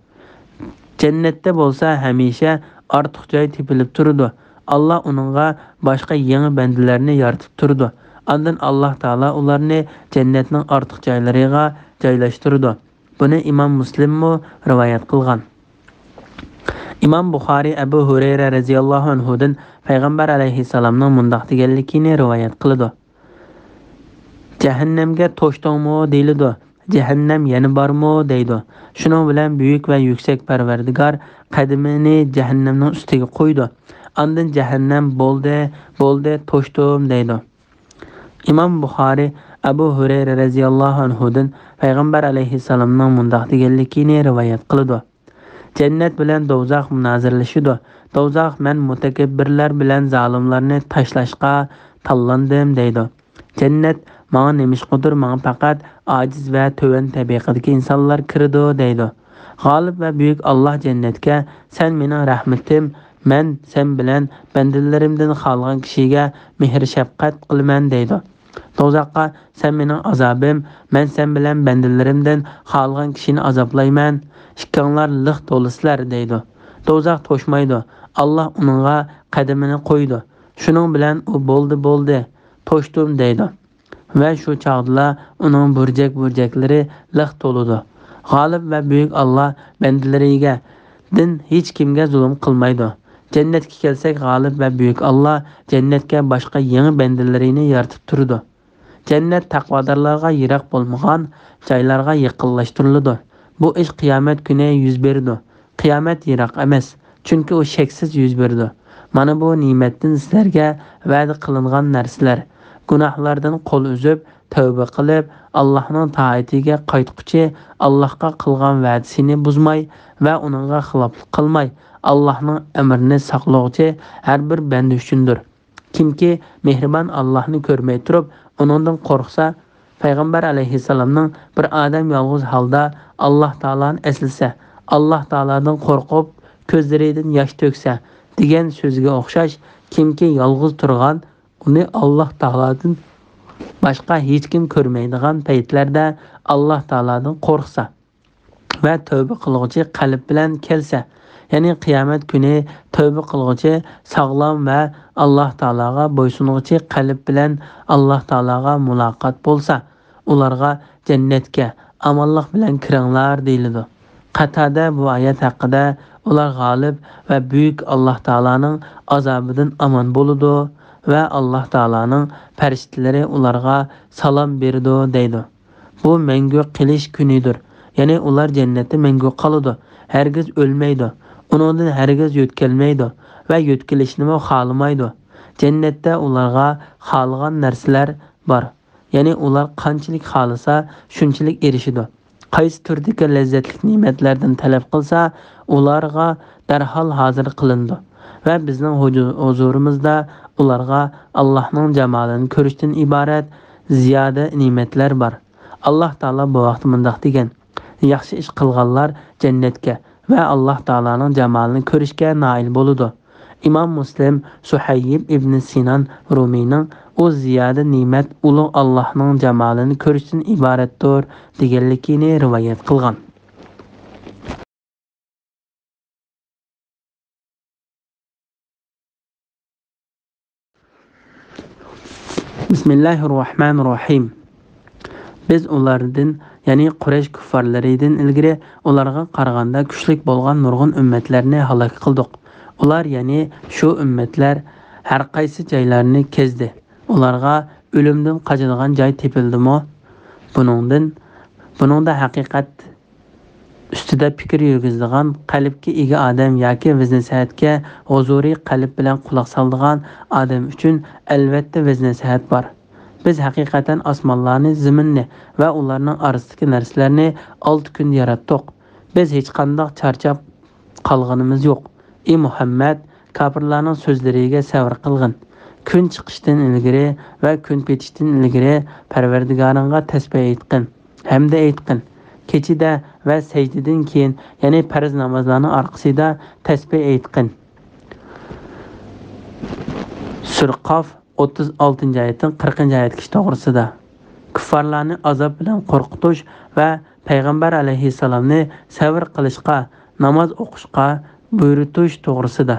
S1: Cennette bo'lsa hamisha ortiq joy tepilib turdi. Allah uningga boshqa yangi bandalarni yaratib turdi. Ondan Alloh taolo ularni jannatning ortiq joylariga joylashtirdi. Buni Imom Muslim rivoyat qilgan. Imom Buxoriy Abu Hurayra radhiyallohu anhudan payg'ambar alayhissalomning mundaq deganligini rivoyat qiladi. Jahannamga to'shdingmi deyiladi. Jahannam yana bormi deydi. Shuning bilan buyuk va yuksak Parvardigor qadamini jahannamning ustiga qo'ydi. Ondan jahannam bo'ldi to'shdim deydi. Imom Buxoriy Abu Hurayra radhiyallohu anhudan payg'ambar alayhissalomning mundaq deganligini rivoyat qiladi. Jannat bilan do'zax munozirlashidi. Do'zax men mutakabbirlar bilan zolimlarni tashlashga tanlandim deydi. Jannat Mağın nemişqudur, mağın faqat aciz ve töven tabiqadaki insanlar kirdi deydi. G'olib ve büyük Allah cennetke sen mening rahmetim, men sen bilen bandalarimdan xalgan kishiga mehr shafqat qilaman deydi. Do'zaxqa sen mening azabim, men sen bilen bandalarimdan xalgan kishini azoblayman. Ikkinglar liq to'lisizlar deydi. Do'zax to'shmaydi. Allah uningga qadamini qo'ydi. Shuning bilan u bo'ldi to'shdim deydi. Ve şu çağdala onun burjak-burjaklari liq to'ludi. G'olib ve büyük Allah bandalariga din hech kimga zulm qilmaydi. Jannatga kelsak, g'olib ve büyük Allah jannatga boshqa yangi bandalarini yaratib turdi. Jannat taqvodorlarga yiroq bo'lmagan joylarga yaqinlashtiriladi. Bu ish qiyomat kuni yuz berdi. Qiyomat yiroq emas, chunki u cheksiz yuz berdi. Mana bu ne'matdan sizlarga va'da qilingan narsalar. Günahlardan qo'l uzib, tövbe qilib, Allohning taatiga qaytquchi, Allohga qilgan va'dasini buzmay va uningga xiloflik qilmay, Allohning amrini saqlovchi har bir banda uchundir. Kimki mehribon Allohni ko'rmay turib, uningdan qo'rqsa, payg'ambar alayhissalomning bir odam yolg'iz holda Alloh taoloni eslasa, Alloh taoladan qo'rqib, ko'zlaridan yosh to'ksa degan so'zga o'xshash, kimki yolg'iz turgan uni Alloh taoladan boshqa hech kim ko'rmaydigan paytlarda Alloh taoladan qo'rqsa va tövbe qiluvchi qalb bilan kelsa, ya'ni qiyomat kuni tövbe qiluvchi sog'lom va Alloh taolaga bo'ysunuvchi qalb bilan Alloh taolaga muloqot bo'lsa, ularga jannatga amonlik bilan kiringlar deyiladi. Qatada bu oyat haqida ular g'olib va buyuk Alloh taolaning azobidan amon bo'ladi ve Allah Teala'nın periştleri ularga salam berdi deydi. Bu mengu qilish kunidir. Yani ular cennette mengu qalıdı. Hergiz ölmeydi. Onundan hergiz yötkelmeydi ve yötkilishni xalamaydi. Cennette ularga xalgan narsalar var. Yani ular qanchalik xalasa shunchalik erishidi. Qaysi turdagi lezzetli ne'matlardan talab qilsa, ularga darhol hozir qilindi. Ve bizning huzurimizda ularga Allohning jamolini ko'rishdan iborat ziyoda ne'matlar bor. Alloh taolo bu vaqt mundaq degan: yaxshi ish qilganlar jannatga va Alloh taolaning jamolini ko'rishga noil bo'ladi. Imom Muslim Suhayb ibn Sinan Rumiyning o ziyoda ne'mat ulug' Allohning jamolini ko'rishdan iboratdir deganligini rivoyat qilgan. Bismillahirrahmanirrahim. Biz ulardan, ya'ni Quraysh kuffarlaridan ilgari ularga qaraganda kuchlik bo'lgan nurg'un ummatlarni halok qildik. Ular, ya'ni shu ummatlar har qaysi joylarni kezdi. ularga o'limdan qochadigan joy tepildimi? Buningda haqiqat ustida fikr yurgizadigan qalbga ega odam yoki viz-nasihatga huzuriy qalb bilan quloq soladigan odam uchun albatta viz-nasihat bor. Biz haqiqatan osmonlarni, zaminni va ularning orasidagi narsalarni 6 kun yaratdik. Biz hech qanday charchab qolganimiz yo'q. Ey Muhammad, kofirlarning so'zlariga sabr qilgin. Kun chiqishdan ilgari va kun petishdan ilgari Parvardigoringga tasbih aytqin. Hamda aytqin. Kechida va sajdadan keyin, ya'ni farz namozlarning orqasida tasbih aytqin. Sura Qaf 36-oyatdan 40-oyatgacha to'g'risida. Kuffarlarni azob bilan qo'rqitish va payg'ambar alayhissalomni sabr qilishga, namoz o'qishga buyurtish to'g'risida.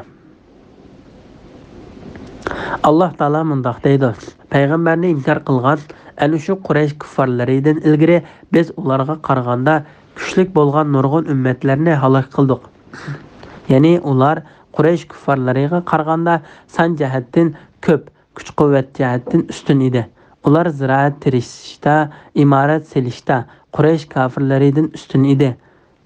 S1: Alloh taolo mundaq deydi: Payg'ambarni inkor qilgan ana shu Quraysh kuffarlaridan ilgari biz ularga qaraganda kuchlik bo'lgan nurg'un ummatlarni halok qildik. Ya'ni ular Quraysh kuffarlariga qaraganda son jihatdan ko'p, kuch-quvvat jihatdan ustun edi. Ular ziroat terishda, imorat selishda Quraysh kofirlaridan ustun edi.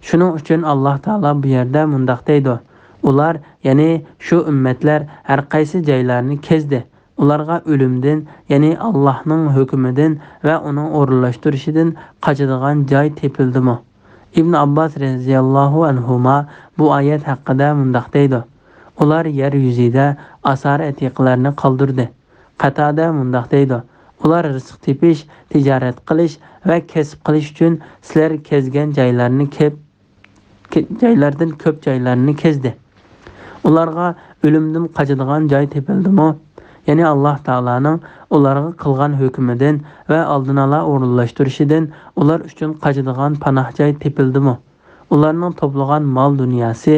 S1: Shuning uchun Alloh taolo bu yerda mundaq deydi: Ular, ya'ni shu ummatlar har qaysi joylarni kezdi. Ularga o'limdan, ya'ni Allohning hukmidan va uning o'rinlashtirishidan qochadigan joy tepildimi? Ibn Abbos radhiyallohu anhuma bu oyat haqida mundaq deydi: Ular yer yuzida asar atiqlarni qoldirdi. Qatada mundaq deydi: Ular rizq tepish, tijorat qilish va kasb qilish uchun sizlar kezgan joylardan ko'p joylarni kezdi. Ularga o'limdan qochadigan joy tepildimi? Ya'ni Alloh taolaning ularga qilgan hukmidan va oldin ola o'rinlashtirishidan ular uchun qochadigan panoh joy tepildimi? Ularning to'plagan mol dunyosi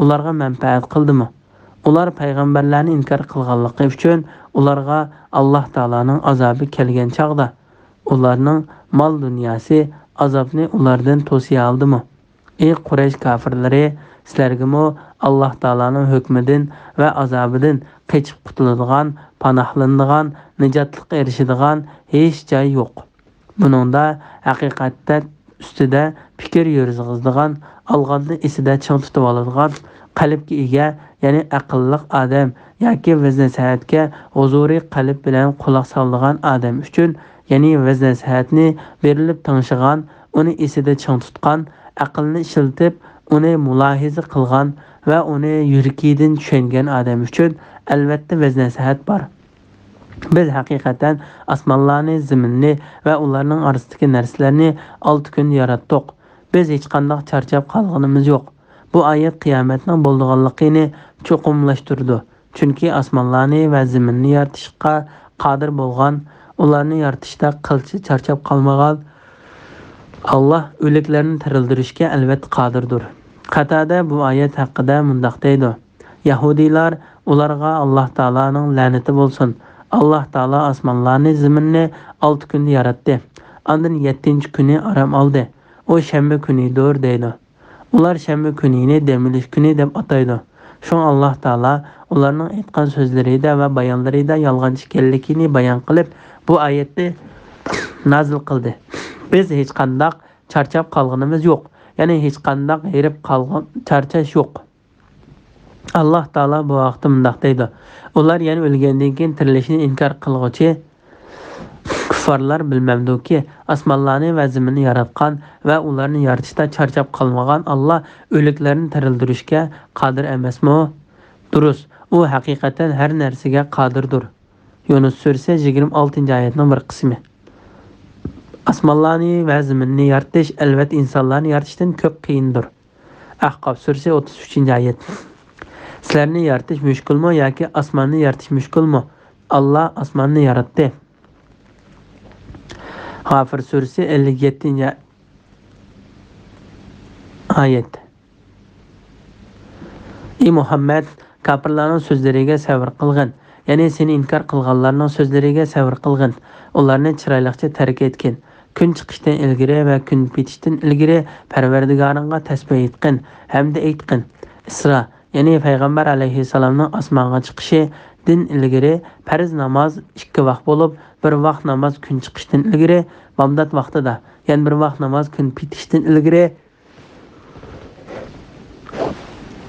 S1: ularga manfaat qildimi? Ular payg'ambarlarni inkor qilganligi uchun ularga Alloh taolaning azobi kelgan chaqda ularning mol dunyosi azobni ulardan to'siya oldimi? Ey Quraysh kofirlari, sizlarga Alloh taolaning hukmidan va azobidan qechib qutuladigan, panohlanadigan, nijotlikka erishadigan hech joy yo'q. Buningda haqiqatda ustida fikr yurizg'izadigan, alg'onni esida ching tutib oladigan, qalbga ega, ya'ni aqlli odam yoki viz-nasihatga huzuriy qalb bilan quloq soladigan odam uchun, ya'ni viz-nasihatni berilib ting'ishigan, uni esida ching tutgan, aqlni ishlatib uni mulohiza qilgan va uni yuragidan tushungan odam uchun albatta viz-nasihat bor. Biz haqiqatan osmonlarni, zaminni va ularning orasidagi narsalarni 6 kun yaratdik. Biz hech qanday charchab qolganimiz yo'q. Bu oyat qiyomatning bo'lganligini cho'qimlashtirdi. Chunki osmonlarni va zaminni yaratishga qodir bo'lgan, ularni yaratishda qilchi charchab qolmagan Allah o'liklarni tirildirishga albatta qodirdir. Qatada bu oyat haqida mundaq deydi: Yahudiylar ularga Alloh taolaning la'nati bo'lsin. Alloh taolo osmonlarni, zaminni 6 kunda yaratdi. Ondan 7-kuni aram oldi. O shanba kunidir deydi. Ular shanba kunini demilish kuni deb ataydi. Shun Alloh taolo ularning aytgan so'zlarida va bayonlarida yolg'onchi ekanligini bayon qilib, bu oyatni nazil qildi. Biz hech qanday charchab qolganimiz yo'q. Ya'ni hech qanday herib qolgan charchash yo'q. Alloh taolo bu vaqtda mundaq deydi: Ular yana o'lgandan keyin tirilishni inkor qilguvchi kuffarlar bilmamdiki, osmonlarni va zaminni yaratgan va ularni yaratishda charchab qolmagan Alloh o'liklarni tirildirishga qodir emasmi? Durust, u haqiqatan har narsaga qodirdir. Yunus surasi 26-oyatning bir qismi. Osmonlarni va zaminni yaratish albatta insonlarni yaratishdan ko'p qiyindir. Ahqof surasi 33-oyat. Sizlarni yaratish mushkulmi yoki osmonni yaratish mushkulmi? Alloh osmonni yaratdi. G'afir surasi 57-oyat. Ey Muhammad, kofirlarning so'zlariga sabr qilgin. Ya'ni seni inkor qilganlarning so'zlariga sabr qilgin. Ularni chiroyliqcha tark etgin. Kun chiqishdan ilgari va kun petishdan ilgari Parvardigoringga tasbih aytqin hamda aytqin. Isro, ya'ni payg'ambar alayhissalomning osmonga chiqishi din ilgari farz namoz 2 vaqt bo'lib, bir vaqt namoz kun chiqishdan ilgari bomdod vaqtida, yana bir vaqt namoz kun bitishdan ilgari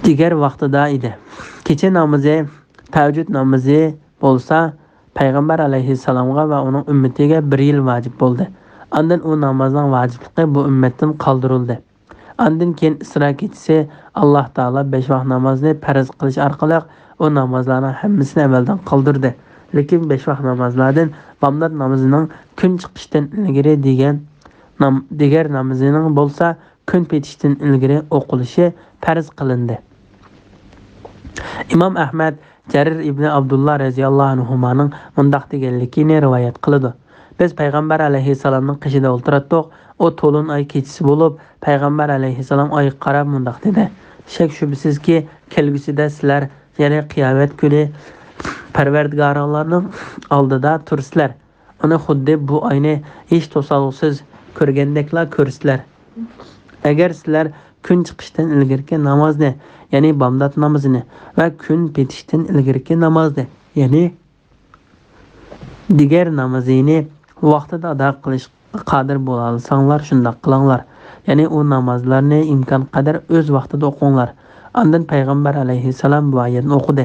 S1: diğer vaqtida edi. Kecha namozi, tahajjud namozi bo'lsa payg'ambar alayhissalomga va uning ummatiga 1 yil vojib bo'ldi. Ondan u namozning vojibligi bu ummatdan qoldirildi. Ondan keyin Isro kechasi Alloh taolo 5 vaqt namozni farz qilish orqali o namazlarning hammasini amaldan qoldirdi. Lekin 5 vaqt namozlardan bomdod namozining kun chiqishdan ilgari diğer namozining bo'lsa kun petishdan ilgari o'qilishi farz qilindi. İmam Ahmad Jarir ibn Abdullah radhiyallohu anhumaning mundaq deganligini rivoyat qiladi. Biz payg'ambar alayhissalomning qishida o'tirdik. O to'lin oy kechasi bo'lib, payg'ambar alayhissalom oyga qarab mundaq dedi: "Shak shubsizki, kelgusida sizlar, ya'ni qiyomat kuni Parvardigoringlarning oldida tursizlar. Uni xuddi bu oyni hech to'sqinsiz ko'rgandekla ko'rsizlar. Agar sizlar kun chiqishdan ilgari namozni, ya'ni bomdod namozini va kun bitishdan ilgari namozni, ya'ni diğer namozini vaqtida ado qilish qodir bo'la olsanglar, shunday qilinglar. Ya'ni u namozlarni imkon qadar o'z vaqtida o'qinglar." Ondan payg'ambar alayhissalom bu oyatni o'qidi.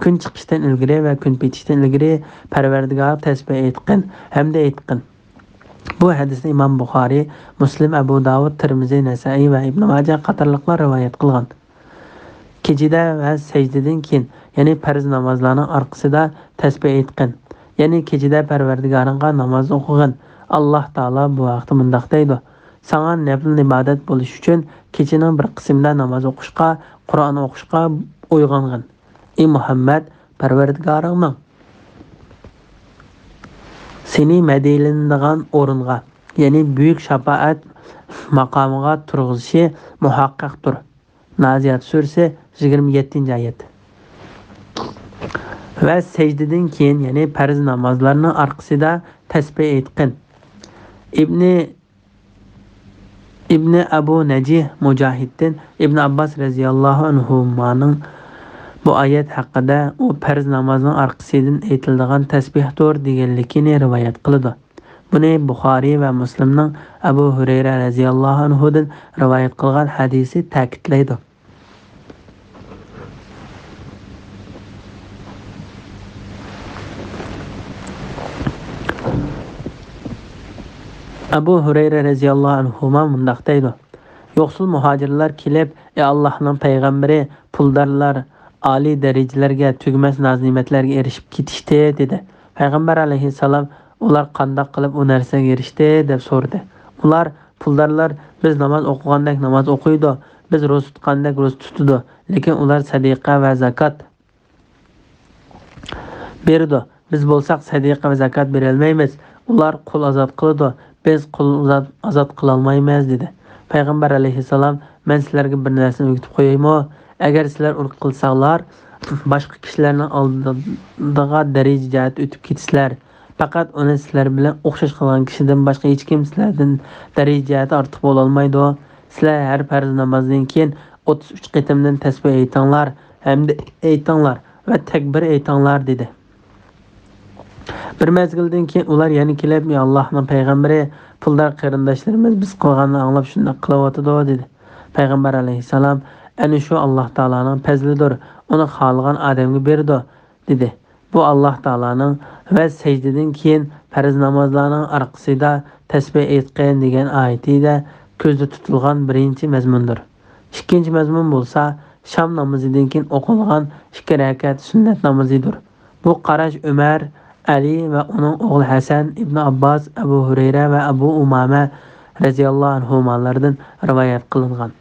S1: Kun chiqishdan ilgari va kun bitishdan ilgari Parvardigor tasbih aytqin hamda aytqin. Bu hadisni Imom Buxoriy, Muslim, Abu Davud, Tirmizi, Nasa'iy va Ibn Majah qatorliqlar rivoyat qilgan. Kechida va sajdadan keyin, ya'ni farz namozlarning orqasida tasbih aytqin. Ya'ni kechida Parvardigoringga namoz o'qigin. Alloh taolo bu vaqtda mundaq deydi: "Sana nafl ibodat bo'lish uchun kechining bir qismida namoz o'qishga, Qur'on o'qishga uyg'ongin. Ey Muhammad, Parvardigoringning seni madeylanadigan o'ringa, ya'ni buyuk shafaat maqomiga turg'izishi muhaqqaqdir." Naziyat surasi 27-oyat. Va sajdadan keyin, ya'ni farz namozlarning orqasida tasbih aytqin. İbn Abu Najih Mujahid'den İbn Abbas radhiyallohu anhumaning bu oyat haqida u farz namozning orqasidan aytiladigan tasbihdir deganligini rivoyat qiladi. Buni Buxoriy va Muslimning Abu Hurayra radhiyallohu anhudan rivoyat qilgan hadisi ta'kidlaydi. Abu Hurayra radhiyallohu anhuma mundaq deydi: "Yo'qsul muhojirlar kelib, ey Allohning payg'ambari, puldarlar oliy darajalarga, tugmas nazimatlarga erishib ketishdi" dedi. Payg'ambar alayhissalom ular qanday qilib u narsaga erishdi deb so'radi. Ular: "Puldarlar biz namoz o'qigandek namoz o'qiydi, biz ro'za tutgandek ro'za tutadi, lekin ular sadaqa va zakot berdi. Biz bo'lsak sadaqa va zakot bera olmaymiz. Ular qul ozod qiladi, biz qul ozod qila olmaymiz" dedi. Payg'ambar alayhissalom: "Men sizlarga bir narsani o'rgatib qo'yaymi? Agar sizlar uni qilsanglar, boshqa kishilarning oldiga daraja o'tib ketisizlar. Faqat uni sizlar bilan o'xshash qilgan kishidan boshqa hech kim sizlardan darajati ortiq bo'la olmaydi. Sizlar har farz namozdan keyin 33 qitimdan tasbih aytinglar, hamda aytinglar va takbir aytinglar" dedi. Bir mezgildan keyin ular yana kelib, "Ey Allohning payg'ambari, puldar qarindoshlarimiz biz qilganni anglab shunday qilyapti" dedi. Payg'ambar alayhissalom: "Ana shu Alloh taolaning fazlidir. Uni xohlagan odamga berdi" dedi. Bu Alloh taolaning va sajdadan keyin farz namozlarning orqasida tasbih aytgan degan oyatida ko'zda tutilgan birinchi mazmundir. Ikkinchi mazmun bo'lsa, sham namozidan keyin o'qilgan 2 rakat sunnat namozidir. Bu qarash Umar, Ali va uning o'g'li Hasan, Ibn Abbas, Abu Hurayra va Abu Umama radhiyallohu anhulardan rivoyat qilingan.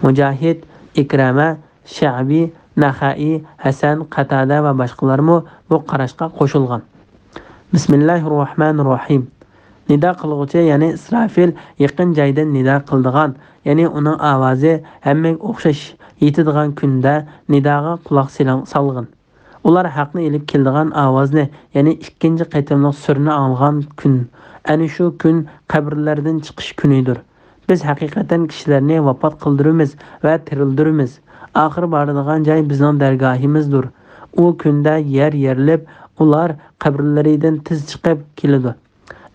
S1: Mujahid, Ikrama, Sha'bi, Naxai, Hasan, Qatada va boshqalarmi bu qarashga qo'shilgan. Bismillahirrohmanirrohim. Nida qilg'uchi, ya'ni Israfil yaqin joydan nida qildigan, ya'ni uning ovozi hammaga o'xshash yetadigan kunda nidoga quloq solg'in. Ular haqni ilib keldigan ovozni, ya'ni ikkinchi qaytimliq surni olgan kun, ana shu kun qabrlardan chiqish kunidir. Biz haqiqatan kishilarni vafot qildiramiz va tirildiramiz. Oxir boradigan joy bizning dargohimizdir. u kunda yer yerilib, ular qabrlaridan tiz chiqib keladi.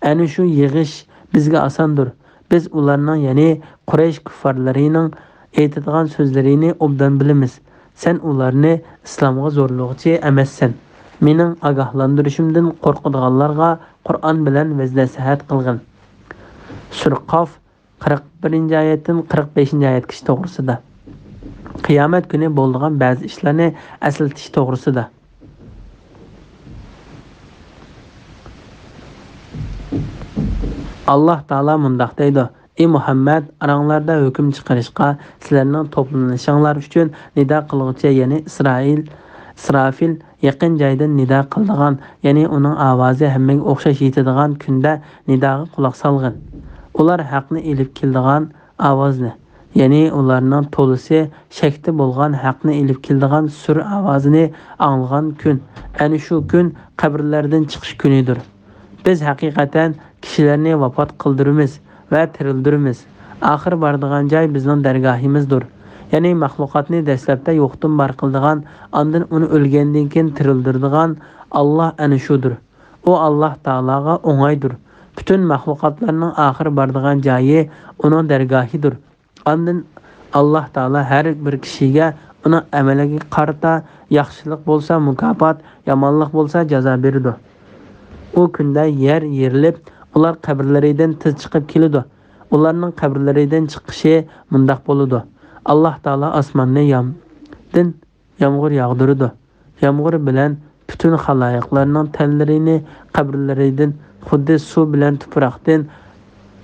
S1: Ana shu yig'ish bizga osondir. Biz ularning, ya'ni Quraysh kuffarlarining aytadigan so'zlarini obdan bilamiz. Sen ularni islomga zo'rlovchi emassan. Mening ogohlantirishimdan qo'rqadiganlarga Qur'on bilan vaz-nasihat qilgin. Sura Qaf 41-oyatdan 45-oyatgacha to'g'risida. Qiyomat kuni bo'ladigan ba'zi ishlarni eslatish to'g'risida. Allah Taala mundaq deydi: "Ey Muhammad, aranglarda hukm chiqarishqa sizlarning to'planishinglar uchun nido qilguvchi, ya'ni İsrafil yaqin joydan nido qiladigan, ya'ni uning ovozi hammaga o'xshash yetadigan kunda nidoga quloq solgin. Ular haqni elib keladigan ovozni, ya'ni ularning to'lisi shakti bo'lgan haqni elib keladigan sur ovozini anglagan kun, ana shu kun qabrlardan chiqish kunidir. Biz haqiqatan kishilarni vafot qildiramiz va tirildiramiz. Oxir boradigan joy bizning dargohimizdir. Ya'ni maxluqotni dastlabda yo'qdan bor qiladigan, ondan uni o'lgandan keyin tirildiradigan Alloh ana shudir. U Alloh taologa o'ng'aydir. Butun maxluqotlarning oxir boradigan joyi uning dargohidir. Ondan Alloh taolo har bir kishiga uni amaliga qarata yaxshilik bo'lsa mukofot, yomonlik bo'lsa jazo beradi. U kunda yer yerilib, ular qabrlaridan tiz chiqib keladi. Ularning qabrlaridan chiqishi mundaq bo'ladi. Alloh taolo osmonni yomg'ir yog'diradi. Yomg'ir bilan butun xaloyiqlarning tanlarini qabrlaridan xuddi suv bilan tuproqdan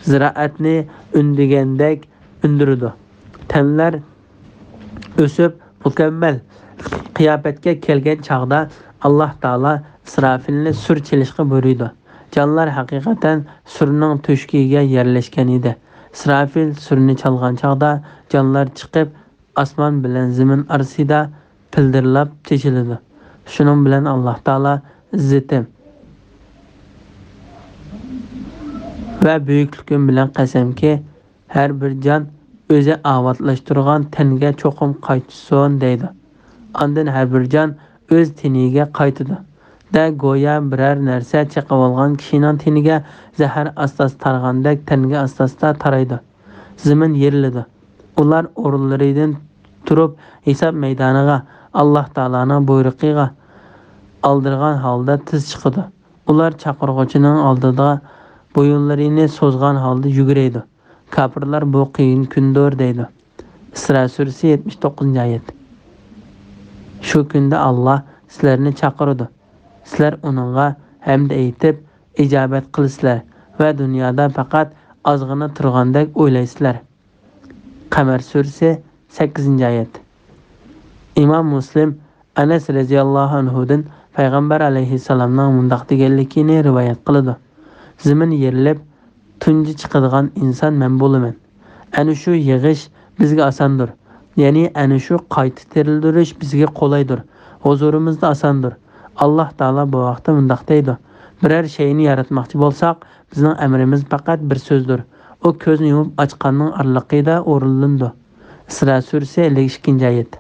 S1: ziroatni undigandek undiradi. Tanlar o'sib mukammal qiyofatga kelgan chog'da Alloh taolo İsrafilni sur chelishga buyurdi. Jonlar haqiqatan surning to'shkiga yerlashgan edi. İsrafil surni chalgan chog'da jonlar chiqib, osmon bilan zamin orasida pildirlab teshiladi. Shuning bilan Alloh taolo izzati va buyukligim bilan qasamki, har bir jon o'zi ovotlashtirgan tanga cho'qim qaytsin deydi. Ondan har bir jon o'z teniga qaytadi. Da go'yo biror narsa chaqib olgan kishining teniga zahar astas targandek tanga astasda taraydi. Zamin yeriladi. Ular o'rinlaridan turib hisob maydoniga Alloh taolaning buyrug'iga oldirgan holda tiz chiqadi. Ular chaqirg'uchining oldida bo'yinlarini so'zgan holda yuguradi. Kafirlar bu qiyin kundir deydi. Isro surasi 79-oyat. Shu kunda Alloh sizlarni chaqiradi. Sizlar uningga hamd aytib ijobat qilasizlar va dunyoda faqat ozg'ina turgandek o'ylaysizlar. Qamar surasi 8-oyat. Imom Muslim Anas radhiyallohu anhudan payg'ambar alayhissalomning mundaq deganligini rivoyat qiladi. Zamin yerilib tunji chiqadigan inson men bo'laman. Ana shu yig'ish bizga osondir. Ya'ni ana shu qayta terildirish bizga qolaydir. Huzurimizda osondir. Alloh taolo bu vaqtda mundaq deydi: biror shayni yaratmoqchi bo'lsak, bizning amrimiz faqat bir so'zdir. U ko'zni yumib ochganning orliqida o'rinlindi. Isro surasi 52-oyat.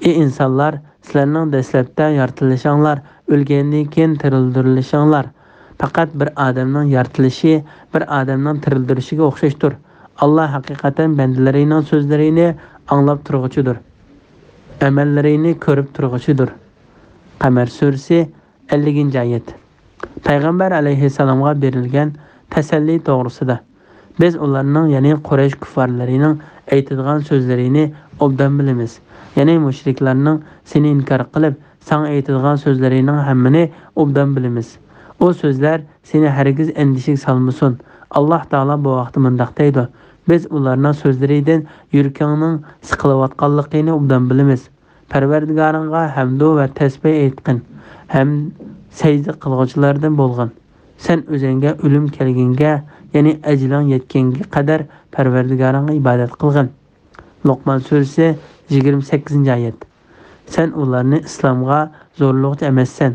S1: Ey insonlar, sizlarning dastlabda yaratilishinglar, o'lgandan keyin tirildirilishinglar faqat bir odamning yaratilishi, bir odamning tirildirishiga o'xshashdir. Alloh haqiqatan bandalarining so'zlarini anglab turg'uchidir. Amallarini ko'rib turg'uchidir. Qamar surasi 50-oyat. Payg'ambar alayhissalomga berilgan tasalli to'g'risida. Biz ularning, ya'ni Quraysh kuffarlarining aytadigan so'zlarini obdan bilamiz. Ya'ni mushriklarning seni inkor qilib, sen aytadigan so'zlarining hammani obdan bilamiz. O so'zlar seni hargiz endishik salmasin. Alloh taolo bu vaqtda mundaq deydi: biz ularning so'zlaridan yurkingning siqilayotganligini obdan bilamiz. Parvardigoringga hamdu va tasbih aytqin, ham sajda qilguvchilardan bo'lgin. Sen o'zingga o'lim kelganga, ya'ni ajling yetganga qadar Parvardigoringga ibodat qilgin. Luqman surasi 28-oyat. Sen ularni islomga zo'rlovchi emassan.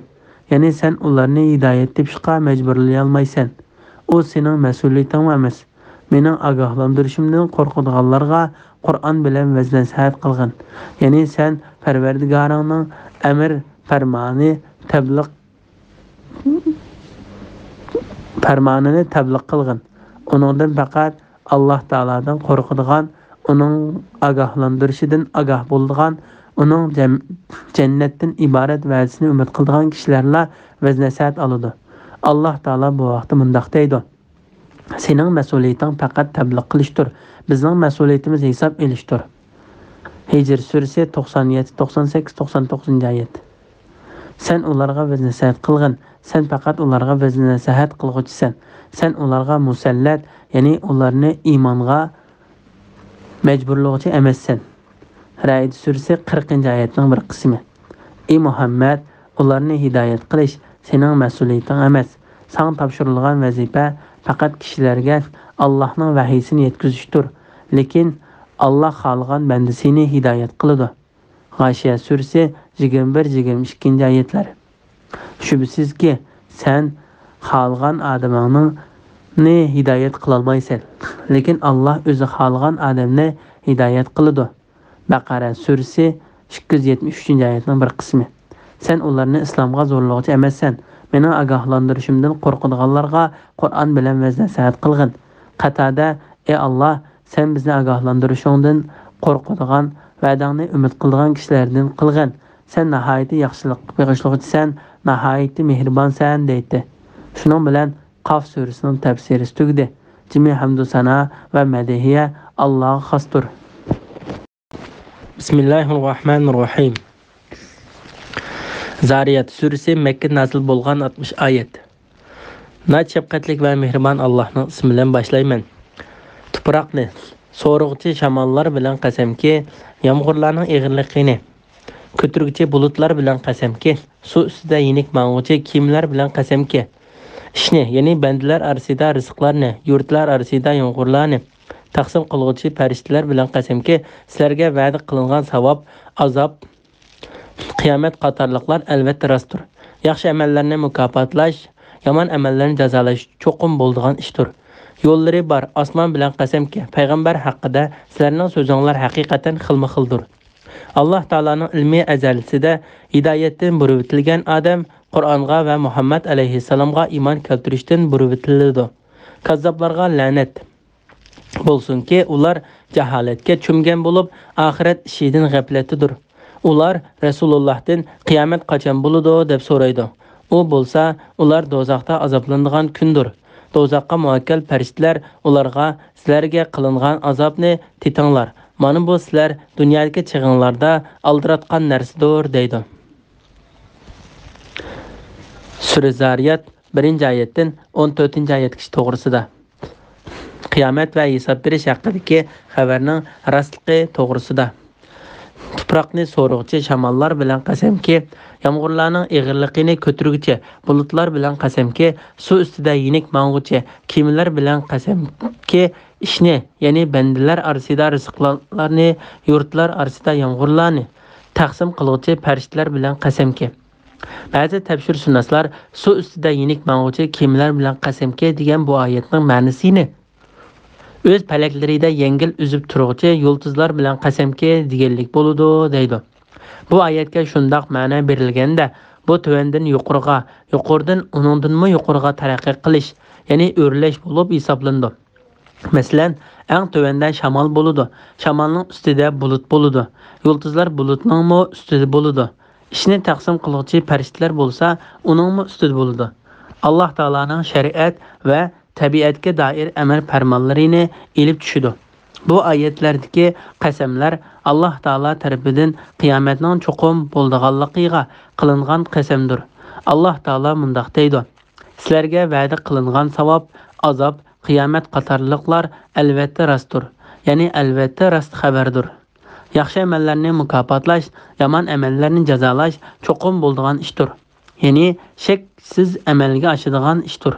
S1: Ya'ni sen ularni hidoyat tepishga majburlay olmaysan. U sening mas'uliyating emas. Mening ogohlantirishimdan qo'rqadiganlarga Qur'on bilan vaz-nasihat qilgin. Ya'ni sen Parvardigoringning amr farmonini tabliq qilgin. Uningdan faqat Alloh taoladan qo'rqadigan, uning ogohlantirishidan ogoh bo'ladigan, uning jannatdan iborat va'zasini umid qiladigan kishilarla vaz nasihat oladi. Alloh taolo bu vaqtda mundaq deydi: sening mas'uliyating faqat tabliq qilishdir. Bizning mas'uliyatimiz hisob elishdir. Hijr surasi 97, 98, 99-oyat. Sen ularga vaz nasihat qilgin. Sen faqat ularga vaz nasihat qilg'uchisan. Sen ularga musallat, ya'ni ularni iymonga majburlovchi emassan. Ra'd surasi 40-oyatning bir qismi. Ey Muhammad, ularni hidoyat qilish sening mas'uliyating emas. Sana topshirilgan vazifa faqat kishilarga Allohning vahiysini yetkazishdir. Lekin Alloh xohlagan bandasini hidoyat qiladi. G'oshiya surasi 21-22-oyatlar. Shubsizki sen xohlagan odamni hidoyat qila olmaysan, lekin Alloh o'zi xohlagan odamni hidoyat qiladi. Baqara surasi 273-oyatning bir qismi. Sen ularni islomga zo'rlovchi emassan. Mening ogohlantirishimdan qo'rqadiganlarga Qur'on bilan vaz nasihat qilgin. Qatada: ey Alloh, sen bizni ogohlantirishingdan qo'rqadigan, va'dangni umid qiladigan kishilardan qilgin. Sen nihoyatda yaxshilik beg'ishlovchisan, nihoyatda mehribonsan deydi. Shuning bilan Qaf surasining tafsiri tugdi. Jami hamdu sana va madihiya Allohga xosdir. Bismillahirrohmanirrohim. Zariyat surasi Makka nazil bo'lgan 60 oyat. Shafqatli va mehribon Allohning ismi bilan boshlayman. Tuproqni so'rg'uchi shamollar bilan qasamki, yomg'irlarning eg'irligini, ko'taruvchi bulutlar bilan qasamki, suv ustida yenik mang'uvchi kiyimlar bilan qasamki, ishni, ya'ni bandalar orasida rizqlarni, yurtlar orasida yomg'irlarni taqsim qiluvchi farishtalar bilan qasamki, sizlarga va'da qilingan savob, azob, qiyomat qatorliqlar albatta rostdir. Yaxshi amallarni mukofotlash, yomon amallarni jazolash cho'qim bo'ladigan ishdir. Yo'llari bor osmon bilan qasamki, payg'ambar haqida sizlarning so'zinglar haqiqatan xilma-xildir. Alloh taolaning ilmi azalisida hidoyatdan burvitilgan odam Qur'onga va Muhammad alayhissalomga iymon keltirishdan burvitiladi. Kazzoblarga la'nat bo'lsinki, ular jaholatga cho'mgan bo'lib, oxirat ishidan g'aflatlidir. Ular Rasulullohdan qiyomat qachon bo'ladi deb so'raydi. U bo'lsa, ular do'zaxda azoblanadigan kundir. Do'zaxga muvakkal farishtalar ularga sizlarga qilingan azobni tetinglar. Mana bu sizlar dunyodagi chig'inlarda aldiratgan narsadir deydi. Sura Zariyat 1-oyatdan 14-oyatgacha to'g'risida. Qiyomat va hisob berish haqidagi xabarning rostligi to'g'risida. Tuproqni so'rg'uchi shamollar bilan qasamki, yomg'irlarning eg'irligini ko'taruvchi bulutlar bilan qasamki, suv ustida yenik mang'uvchi kiyimlar bilan qasamki, ishni, ya'ni bandalar orasida rizqlarni, yurtlar orasida yomg'irlarni taqsim qiluvchi farishtalar bilan qasamki. Ba'zi tafsirshunaslar suv ustida yenik mang'uvchi kiyimlar bilan qasamki degan bu oyatning ma'nosini o'z palaklarida yengil uzib turuvchi yulduzlar bilan qasamki deganlik bo'ladi deydi. Bu oyatga shundoq ma'no berilganda, bu tuvandan yuqoriga, yuqoridan uningdanmi yuqoriga taraqqiy qilish, ya'ni o'rlash bo'lib hisoblandi. Masalan, eng tuvanda shamol bo'ladi. Shamolning ustida bulut bo'ladi. Yulduzlar bulutningmi ustida bo'ladi. Ishni taqsim qiluvchi farishtalar bo'lsa, uningmi ustida bo'ladi. Alloh taolaning shariat va tabiatga doir amr farmonlarini elib tushidi. Bu oyatlardagi qasamlar Alloh taolo tarafidan qiyomatning cho'qim bo'lganligiga qilingan qasamdir. Alloh taolo mundaq deydi: sizlarga va'da qilingan savob, azob, qiyomat qatorliqlar albatta rostdir. Ya'ni albatta rost xabardir. Yaxshi amallarni mukofotlash, yomon amallarni jazolash cho'qim bo'lgan ishdir. Ya'ni shaksiz amalga oshadigan ishdir.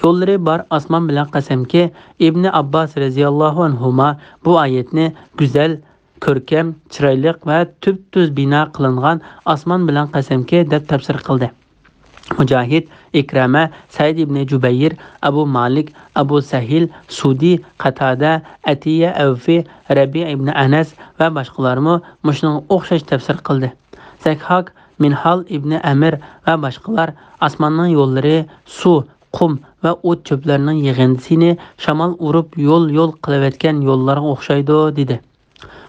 S1: Yo'llari bor osmon bilan qasamki, Ibn Abbos radhiyallohu anhuma bu oyatni go'zal, ko'rkam, chiroyli va tub-tuz bino qilingan osmon bilan qasamki deb tafsir qildi. Mujohid, Ikrama, Said ibn Jubayr, Abu Malik, Abu Sahil, Sudi, Qatada, Atiya, Avfi, Rabi ibn Anas va boshqalarmi mushning o'xshash tafsir qildi. Zakhok Minhal İbni Əmir və başqalar asmanın yolları, su, qum və o't çöplərinin yığıntısını şamal urub yol qılıvetken yollara oxşaydı dedi.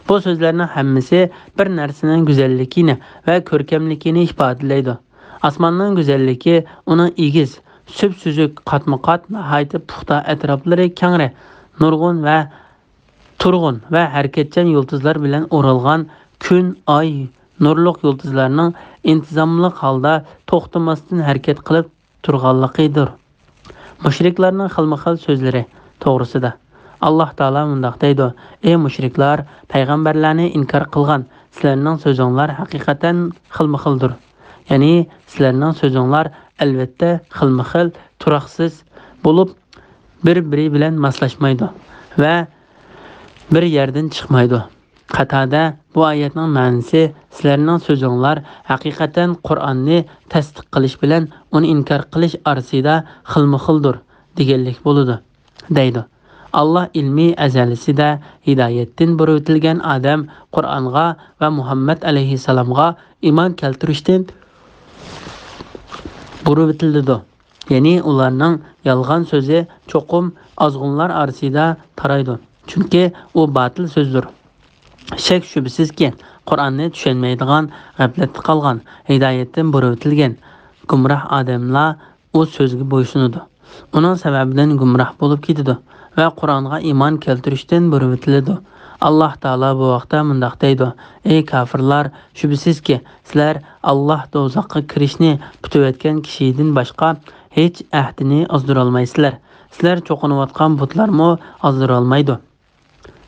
S1: Bu sözlərinin həmmisi bir nərsinin güzellikini və körkəmlikini ifadələydi. Asmanın güzelliyi onun igiz, süpsüzük, qatma-qat, nəhayət puxta ətrafları kəngri, nurgun və turgun və hərəkətçən yıldızlar bilan o'ralgan kun, ay, nurluq yıldızlarının intizamlıq halda toxtamasdan hərəkət qılıb turğanlığıdır. Müşriklərinin xilma-xil sözləri toğrusida Allah Taala mundaq deydi: "Ey müşriklar, peyğəmbərlərni inkar qılğan, sizlərning sözünglar haqiqatan xilma-xildir." Ya'ni sizlərning sözünglar əlbəttə xilma-xil, turaqsız bo'lib, bir-biri bilan maslashmaydi və bir yerdən çıxmaydı. Qatada bu ayetning ma'nosi sizlərning sözünglar haqiqatan Qur'onni tasdiq qilish bilan uni inkar qilish orasida xilma-xildir deganlik bo'ladi, deydi. Allah ilmi əzəlisida hidayətdən bürütülgən Adəm Qur'anğa və Muhammed aleyhisselamğa iman keltirishdən bürütüldü. Yani onlarning yalğan sözü çoxum azğınlar arasida taraydı. Çünki o batıl sözdür. Şək şübhəsiz ki, Qur'anni tushunmaydigan, g'aflatda qolgan, hidayətdən bürütülgən gumrah odamlar o sözgə bo'ysunudu. Onun səbəbindən gumrah bo'lib ketdi və Qur'anğa iman keltirishdən bürütüldü. Allah Taala bu vaqtda mundaq deydi: "Ey kafirlar, şübhəsiz ki, sizlər Allah dozaqqa kirishni kutayotgan kishidan boshqa hech ahdini azdıra olmaysizlar. Sizlər çoxunayotgan butlarmı azdıra olmaydi."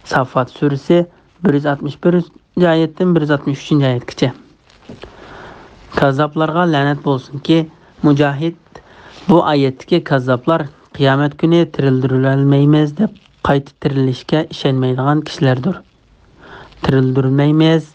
S1: Saffat suresi 161 ayetdən 163 ayetgacha. Kazzablarga la'nat bo'lsin ki, Mujahid bu ayetdagi kazzablar qiyomat kuni tirildirilmaymiz deb qayta tirilishga ishonmaydigan kishilardir. Tirildirilmaymiz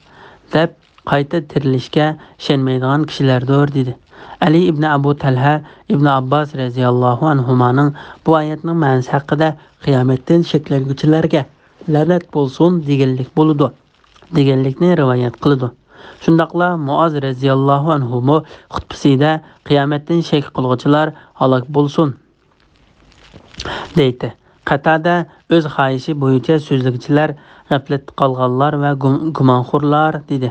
S1: deb qayta tirilishga ishonmaydigan kishilardir dedi. Ali ibn Abu Talha ibn Abbas radhiyallohu anhumaning bu oyatning ma'nosi haqida qiyomatdan shaklanguchilarga la'nat bo'lsin deganlik bo'ladi. Deganlikni rivoyat qiladi. Shundaqla Muaz radhiyallohu anhu xutbasida qiyomatdan shak qilguvchilar halok bo'lsin deydi. Qatada o'z xohishi bo'yicha so'zlaguvchilar, g'aflatda qolganlar va gumonxo'rlar dedi.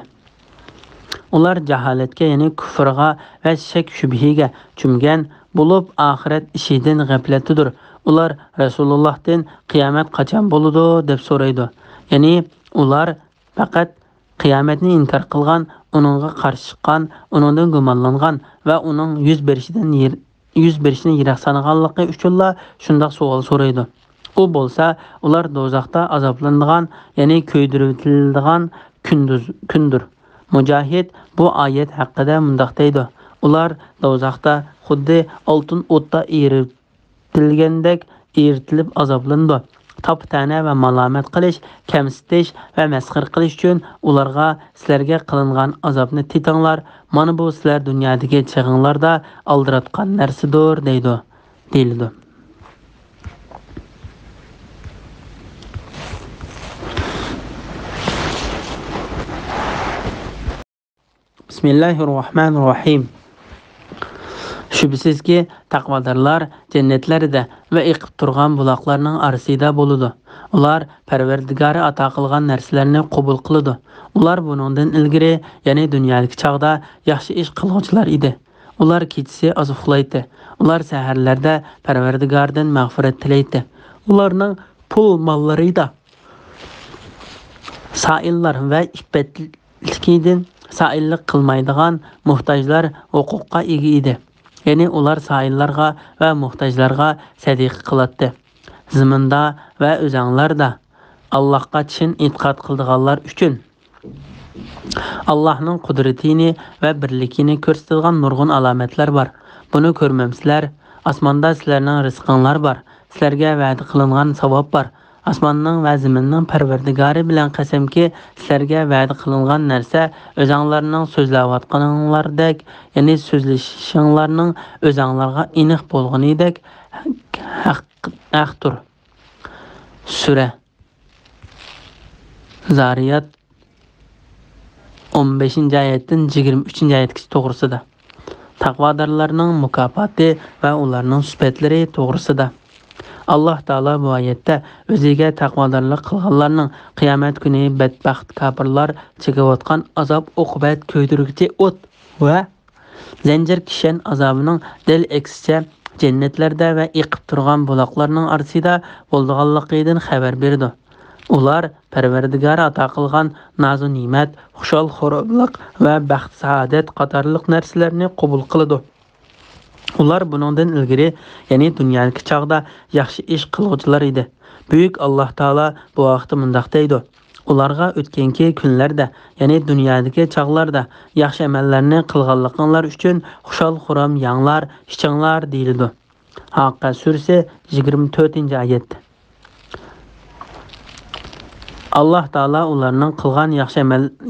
S1: Ular jaholatga, ya'ni kufrga va shak shubhiga cho'mgan bo'lib, oxirat ishidan g'aflatlidir. Ular Rasulullohdan qiyomat qachon bo'ladi deb so'raydi. Ya'ni ular faqat qiyomatni inkor qilgan, uningga qarshi chiqqan, uningdan gumonlangan va uning yuz berishini yiroq sanaganligi uchunla shunday savol so'raydi. U bo'lsa, ular do'zaxda azoblanadigan, ya'ni kuydiriladigan kundir. Mujahid bu oyat haqida mundaq deydi: Ular do'zaxda xuddi oltin o'tda eritilgandek eritilib azoblanadi. Taptana va malomat qilish, kamsitish va masxir qilish uchun ularga sizlarga qilingan azobni tetinglar. Mana bu sizlar dunyodagi chig'inglarda aldiratgan narsadir deydi. Deyildi. Bismillahirrahmanirrahim. Şübhəsiz ki, taqvadarlar cennetlərdə və iqib turğan bulaqlarının arasında boludu. Ular Pərverdigari ata qılğan nərsələrini qəbul qılıdı. Ular bunundan ilgiri, yəni dünyadakı çağda yaxşı iş qılğıçılar idi. Ular keçisi az uxlaydı. Ular səhərlərdə Pərverdigardan məğfirət tiləydi. Ularning pul malları da saillar və iffətlikidən saillik qılmaydigan muhtajlar hüquqqa ega idi. Yani ular saillarga və muhtajlarga sadiq qılatdı. Zimində və özənlərdə Allahqa çin etiqad qıldıqanlar üçün Allah'ın qudretini və birlikini göstərən nurgun alametlər var. Bunu görməmsizlər. Asmanda sizlərinin rizqinlar var. Sizlərə vəd qılınğan savab var. Asmanның və ziminin Pərverdigari bilən qəsəm ki, sizlərə vəd qılınğan нәрsə özənlərinin sözləvatqanlardak, yəni sözləşişinlərinin özənlərə iniq bolğanıdak haqdır. Surə Zariyat 15-oyatdan 23-oyatgacha to'g'risida. Taqvodorlarning mukofoti va ularning sifatlari to'g'risida. Alloh taolo bu oyatda o'ziga taqvodorlik qilganlarning qiyomat kuni badbaxt kofirlar chekayotgan azob oqibat ko'ydiruvchi o't va zanjir kishan azobining dil eksicha jannatlarda va iqib turgan buloqlarning orasida bo'lganligidan xabar berdi. Ular Parvardigor ato qilgan nazu ne'mat, xushol xuroblik va baxt saodat qatorliq narsalarni qabul qiladi. Ular buningdan ilgari, ya'ni dunyodagi chog'da yaxshi ish qiluvchilar edi. Buyuk Alloh taolo bu vaqtda mundaq deydi: ularga o'tganki kunlarda, ya'ni dunyodagi chog'larda yaxshi amallarni qilganliklarinlar uchun xushol xuram yanglar, ichinglar deyildi. Haqqa surasi 24-oyat. Alloh taolo ularning qilgan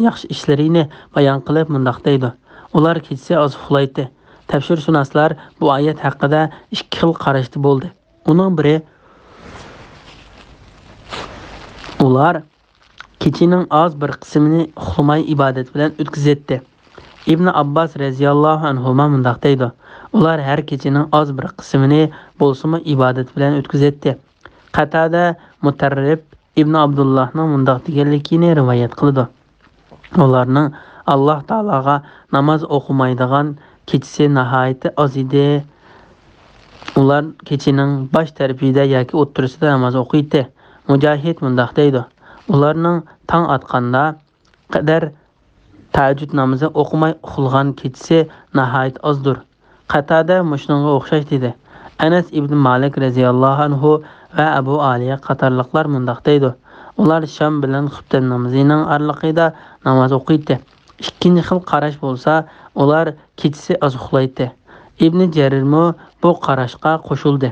S1: yaxshi ishlarini bayon qilib mundaq deydi: ular kechsa ozuqlaydi. Tafsirshunoslar bu oyat haqida ikki xil qarashda bo'ldi. Uning biri ular kechining oz bir qismini uxlamay ibodat bilan o'tkazadi. Ibn Abbos radhiyallohu anhu mundaq deydi: ular har kechining oz bir qismini bo'lsa-mu ibodat bilan o'tkazadi. Qatada Mutarrib Ibn Abdullohning mundaq deganligini rivoyat qildi. Ularning Alloh taologa namoz o'qimaydigan kechisi nihoyatda oz edi. Ular kechining bosh tarafida yoki o'ttirisida namoz o'qiydi. Mujohid mundaq deydi: ularning tong otganda qadar tahajjud namozi o'qimay uxlagan kechisi nihoyat ozdir. Qatada mushunga o'xshash dedi. Anas ibn Malik radhiyallohu anhu va Abu Aliya qatorliqlar mundaq deydi: ular sham bilan xuftan namozining araliqida namoz o'qiydi. Ikkinchi xil qarash bo'lsa, ular kechisi oz uxlaydi. Ibn Jarirmo bu qarashga qo'shildi.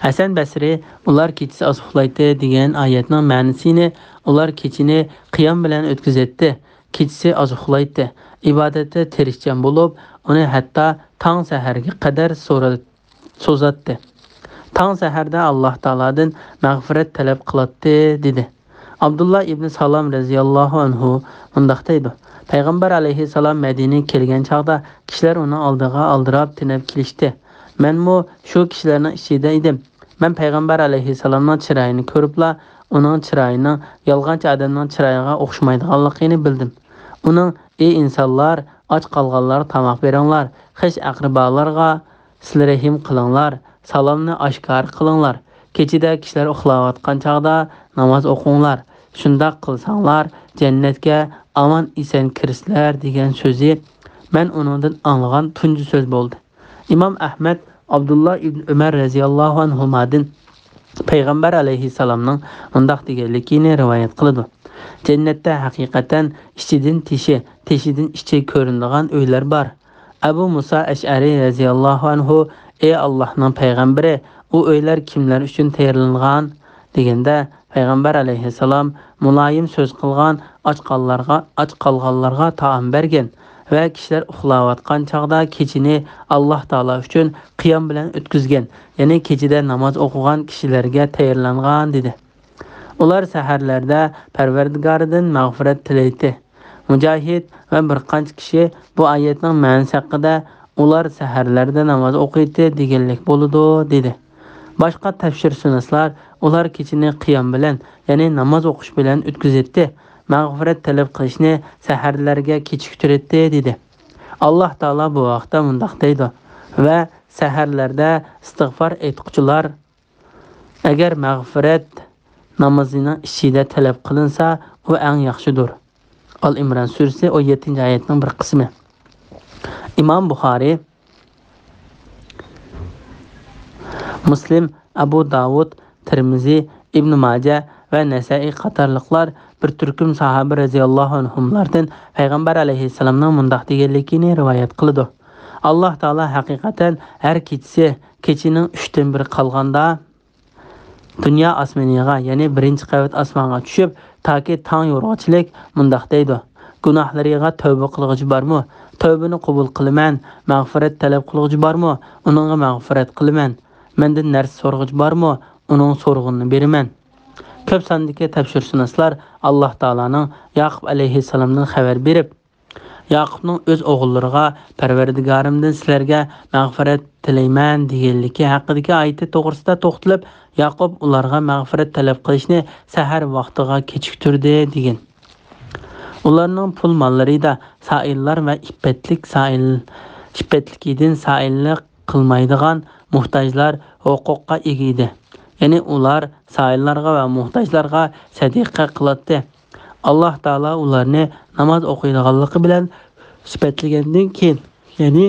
S1: Hasan Basri ular kechisi oz uxlaydi degan oyatning ma'nosini ular kechini qiyom bilan o'tkazadi. Kechisi oz uxlaydi. Ibodatda tirishchan bo'lib, uni hatto tong saharga qadar so'zatdi. Tong saharda Alloh taoladan mag'firat talab qiladi dedi. Abdullah ibn Salam radhiyallohu anhu mundaq deydi: Payg'ambar alayhissalom Madinaga kelgan chaqda kishilar uni oldiga aldirab tinib kelishdi. Menmu shu kishilarning ichida edim. Men Payg'ambar alayhissalomning chiroyini ko'ribla, uning chiroyining yolg'onchi odamning chiroyiga o'xshamaydiganligini bildim. Uning: "Ey insonlar, och qolganlar tomoq beringlar, xish aqribolarga silrahim qilinglar, salomni oshkor qilinglar. Kechida kishilar uxlayotgan chaqda namoz o'qinglar. Shundoq qilsanglar, jannatga aman eson kirsizlar" degan so'zi men uningdan anglagan tunji so'z bo'ldi. Imom Ahmad Abdullah ibn Umar radhiyallohu anhumadin Payg'ambar alayhissalomning undaq deganligini rivoyat qildi. Jannatda haqiqatan ichidan tishi, teshidan ichi ko'rinadigan uylar bor. Abu Musa Ash'ari radhiyallohu anhu: "Ey Allohning payg'ambari, u uylar kimlar uchun tayyorlangan?" deganda Payg'ambar alayhissalom muloyim so'z qilgan, och qolganlarga taom bergan va kishilar uxlayotgan chaqda kechini Alloh taolo uchun qiyom bilan o'tkazgan, ya'ni kechida namoz o'qigan kishilarga tayyorlangan dedi. Ular saharlarda Parvardigoridan mag'firat tilaydi. Mujohid va bir qancha kishi bu oyatning ma'nosi haqida ular saharlarda namoz o'qiydi deganlik bo'ladi dedi. Boshqa tafsirshunoslar ular kechini qiyom bilan, ya'ni namoz o'qish bilan o'tkazadi. Mag'firat talab qilishni saharlarga kechiktiradi dedi. Alloh taolo bu vaqtda mundaq deydi: va saharlarda istig'for aytquchilar agar mag'firat namozining ichida talab qilinsa, u eng yaxshidir. Al-Imron surasi 17-oyatning bir qismi. Imom Buxoriy, Muslim, Abu Davud, Tirmizi, Ibn Majah va Nasa'iy qatorliqlar bir turkum sahoba radhiyallohu anhumlardan Payg'ambar alayhissalomning mundaq deganligini rivoyat qildi: Alloh taolo haqiqatan har kechasi kechining 3/1 qolganda dunyo osmoniga, ya'ni birinchi qavat osmonga tushib, toki tong yorug'chilik mundaq deydi: gunohlariga tavba qilg'uchi bormi? Tavbani qabul qilaman. Mag'firat talab qilg'uchi bormi? Uningga mag'firat qilaman. Mendan narsa so'rg'uchi bormi? Uning so'rg'ini beraman. Ko'p sondagi tafsirshunoslar Alloh taolaning Yaqub alayhissalomdan xabar berib, Yaqubning o'z o'g'illariga Parvardigorimdan sizlarga mag'firat tilayman deganligi haqidagi oyati to'g'risida to'xtalib, Yaqub ularga mag'firat talab qilishni sahar vaqtiga kechiktirdi degan. Ularning pul mollarida saillar va ippatlikidan saillik qilmaydigan muhtojlar huquqqa ega edi. Ya'ni ular saillarga va muhtojlarga sadaqa qiladi. Alloh taolo ularni namoz o'qiydiganligi bilan sifatlagandan keyin, ya'ni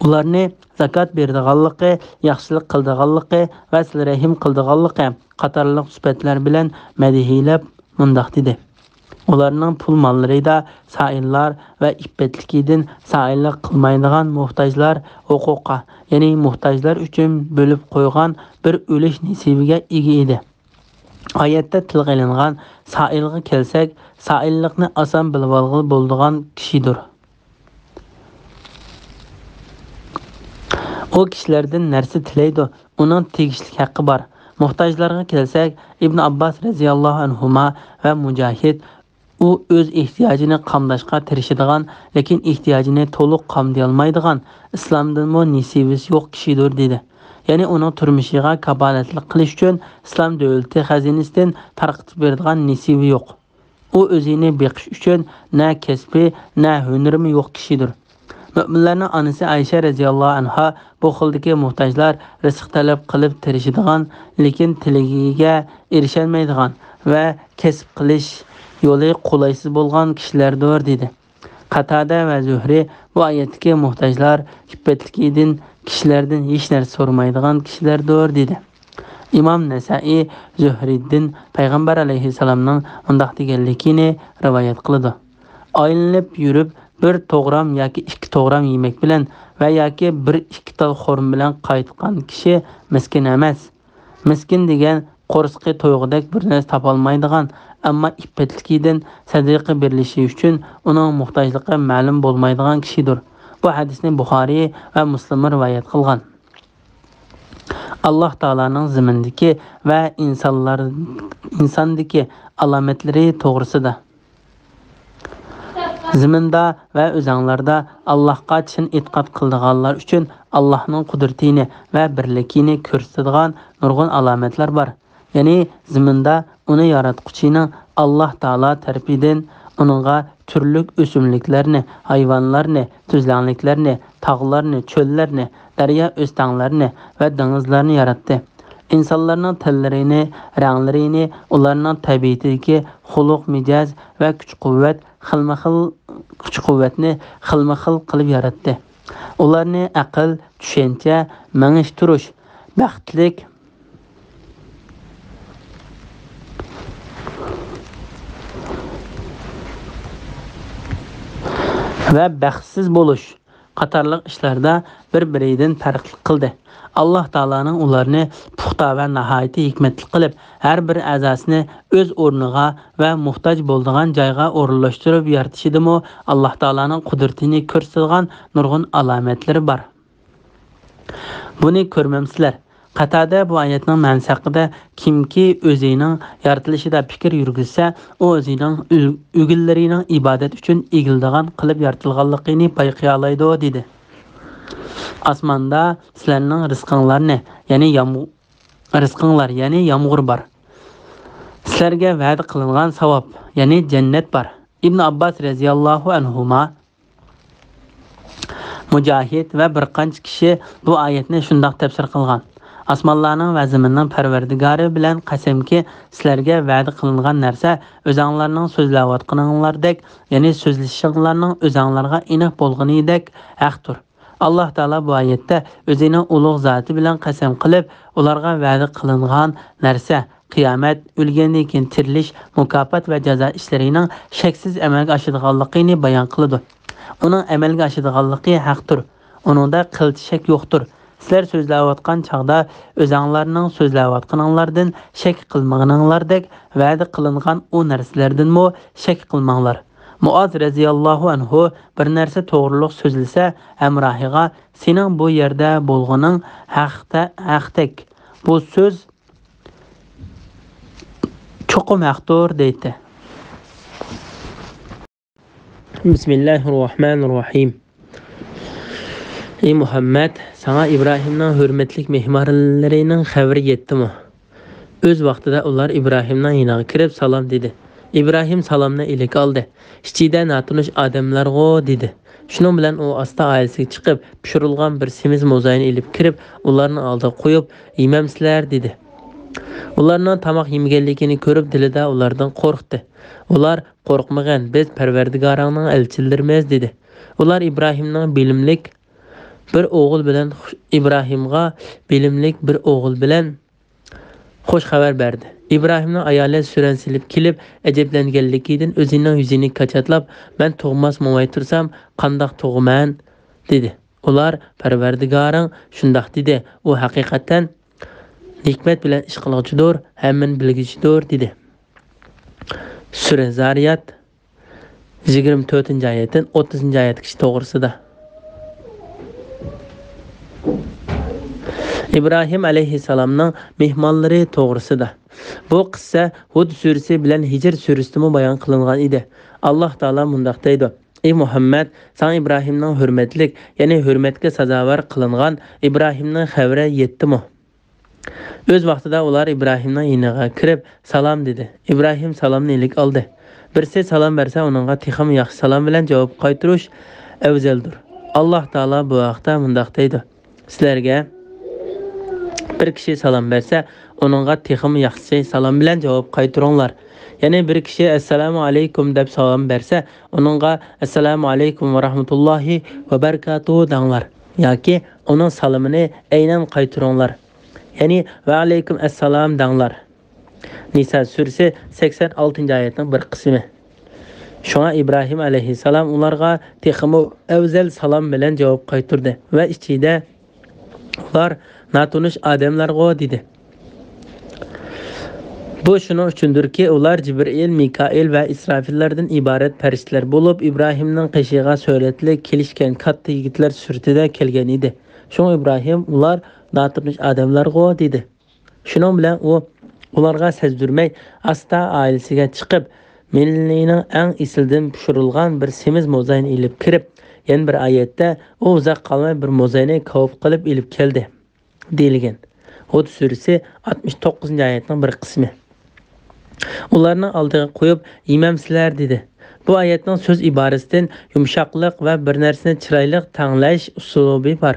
S1: ularni zakat berdiganligi, yaxshilik qildiganligi va sil-rahim qildiganligi qatorliq sifatlar bilan madhiyalab mundaq dedi. Ularning pul mollarida saillar va ippatlikidan saillik qilmaydigan muhtojlar huquqqa, ya'ni muhtojlar uchun bo'lib qo'ygan bir o'lish nasibiga ega edi. Oyatda tilga ilingan sailga kelsak, saillikni oson bilib olg'il bo'ladigan kishidir. O kishilardan narsa tilaydi, uning tegishli haqqi bor. Muhtojlarga kelsak, Ibn Abbas radhiyallohu anhuma va Mujahid u o'z ehtiyojini qamdashga tirishadigan, lekin ehtiyojini to'liq qamday olmaydigan, islomdan nasibasi yo'q kishidir dedi. Ya'ni uning turmushiga kafolatlik qilish uchun islom davlati xazinasidan tarqatib beradigan nasibi yo'q. U o'zini beqish uchun na kasbi, na hunari yo'q kishidir. Mu'minlarning onasi Aysha radhiyallohu anha bu xildagi muhtojlar rizq talab qilib tirishadigan, lekin tiligiga erisholmaydigan va kasb qilish yo'li qolaysiz bo'lgan kishilardir dedi. Qatada va Zuhri bu oyatdagi muhtojlar ippatlikidan kishilardan hech narsa so'ramaydigan kishilardir dedi. Imom Nasai Zuhriddin payg'ambar alayhissalomning undaq deganligini rivoyat qildi. Aylanib yurib bir to'g'ram yoki 2 to'g'ram yemak bilan va yoki 1-2 tal xorm bilan qaytgan kishi miskin emas. Miskin degan qo'rsqi to'yg'idek bir narsa topolmaydigan, ammo ippatlikidan sadaqa berilishi uchun uning muhtojligi ma'lum bo'lmaydigan kishidir. Bu hadisni Buxoriy va Muslim rivoyat qilgan. Alloh taolaning zimindagi va insondagi alomatlari to'g'risida. Ziminda va o'zanglarda Allohga chin e'tiqod qildiganlar uchun Allohning qudratini va birligini ko'rsatadigan nurg'un alomatlar bor. Ya'ni ziminda uni yaratquchining Alloh taolo tarafidan uningga turli o'simliklarni, hayvonlarni, tuzlanliklarni, tog'larni, cho'llarni, daryo o'stanglarni va dengizlarni yaratdi. İnsanlarning tillarini, ranglarini, ularning tabiatidagi xuluq mijoz va kuch-quvvatni xilma-xil qilib yaratdi. Ularni aql, tushuncha, mangish turish, baxtlik va baxtsiz bo'lish qatorliq ishlarda bir-biridan farqli qildi. Alloh taolaning ularni puxta va nihoyatda hikmatli qilib, har bir a'zosini o'z o'rniga va muhtoj bo'ladigan joyga o'rinlashtirib yaratishidimi Alloh taolaning qudratini ko'rsatadigan nurg'un alomatlari bor. Buni ko'rmamsizlar. Qatada bu oyatning ma'nosi haqida kimki o'zining yaratilishida fikr yurgizsa, u o'zining o'g'illarining ibodat uchun egildigan qilib yaratilganligini payqay oladi dedi. Osmonda sizlarning rizqinglarni, ya'ni yomg'ir bor. Sizlarga va'da qilingan savob, ya'ni jannat bor. Ibn Abbas radhiyallohu anhuma, Mujahid va bir qancha kishi bu oyatni shundoq tafsir qilgan. Osmonlarning va zaminning Parvardigori bilan qasamki, sizlarga va'da qilingan narsa o'zinglarning so'zlayotganinglardek, ya'ni so'zlashinglarning o'zinglarga aniq bo'lganidek haqdir. Alloh taolo bu oyatda o'zining ulug' zoti bilan qasam qilib, ularga va'da qilingan narsa qiyomat, o'lgandan keyin tirilish, mukofot va jazo ishlarining shaksiz amalga oshadiganligini bayon qildi. Uning amalga oshadiganligi haqdir. Uningda qilch shak yo'qdir. Sizlar so'zlayotgan chaqda o'zinglarning so'zlayotganinglardan shak qilmaganinglardek va'da qilingan o narsalardanmi shak qilmanglar. Muaz radhiyallohu anhu bir narsa to'g'riliq so'zlasa, hamrohiga sening bu yerda bo'lganing haqdek. Bu so'z Çoqum haqdır deydi. Bismillahirrahmanirrahim. Ey Muhammed, sana İbrahim'nin hürmetlik mehmanlarının xəbəri yetdimi? Öz vaqtida ular İbrahim'nin yinağa kirib salam dedi. İbrahim salamni ilik aldı. İçida natunish odamlarga dedi. Şunun bilan o asta ailesiga chiqib, pishirilgan bir semiz mo'zayini ilib kirib, ularni oldiga qo'yib, "Yemamsizlar" dedi. Ularning tamoq yemaganligini ko'rib, dilida ulardan qo'rqdi. Ular "Qo'rqmagan, biz Parvardigoringning elchilarimiz" dedi. Ular İbrahimning bilimlik bir o'g'il bilan xo'sh xabar berdi. İbrahimning ayoli suran silib kelib, ajablanganligidan o'zining yuzini kachatlab, "Men tug'mas mo'may tursam, qandoq tug'man?" dedi. Ular "Parvardigoring shundoq" dedi. U haqiqatan hikmat bilan ish qiluvchidir, hammani bilguchidir dedi. Sura Zariyat 24-oyatdan 30-oyatgacha to'g'risida. İbrahim aleyhisselamның mehmanları to'g'risida. Bu qissa Hud surasi bilan Hijr surasida bayon qilingan edi. Alloh taolo mundaq deydi: "Ey Muhammad, sen İbrahimning hurmatlik, ya'ni hurmatga sazovor qilingan İbrahimning xabari yetdimi?" Öz vaqtida ular İbrahimning yiniga kirib salom dedi. İbrahim salomni ilik oldi. Birisi salom bersa, uningga texim yaxshi salom bilan javob qaytarish afzaldir. Alloh taolo bu vaqtda mundaq deydi: "Sizlarga bir kishi salom bersa, uningga texim yaxshi salom bilan javob qaytaringlar. Ya'ni bir kishi assalomu alaykum deb salom bersa, uningga assalomu alaykum va rahmatullohi va barakatuh danglar. Yoki uning salomini aynan qaytaringlar. Ya'ni va alaykum assalom danglar." Nisa surasi 86-oyatning bir qismi. Şuna İbrahim aleyhisselam ularga texim afzal salom bilan javob qaytardi va ichida ular natunish odamlarga dedi. Bu shuning uchundirki, ular Jibril, Mikail va Israfillardan iborat farishtalar bo'lib, İbrahimning qishig'iga suratli kelishgan katta yigitlar suratida kelgan edi. Shung İbrahim ular natunish odamlarga dedi. Shuning bilan u ularga sezdirmay asta oilasiga chiqib, millining eng isildan pishirilgan bir semiz mo'zayini ilib kirib, yana bir oyatda u uzoq qolmay bir mo'zayini kavf qilib ilib keldi deyilgan. Hud surasi 69-oyatning bir qismi. Ularni oldiga qo'yib, "Yemamsizlar" dedi. Bu oyatning so'z iborasidan yumshoqlik va bir narsani chiroyli tanlash uslubi bor.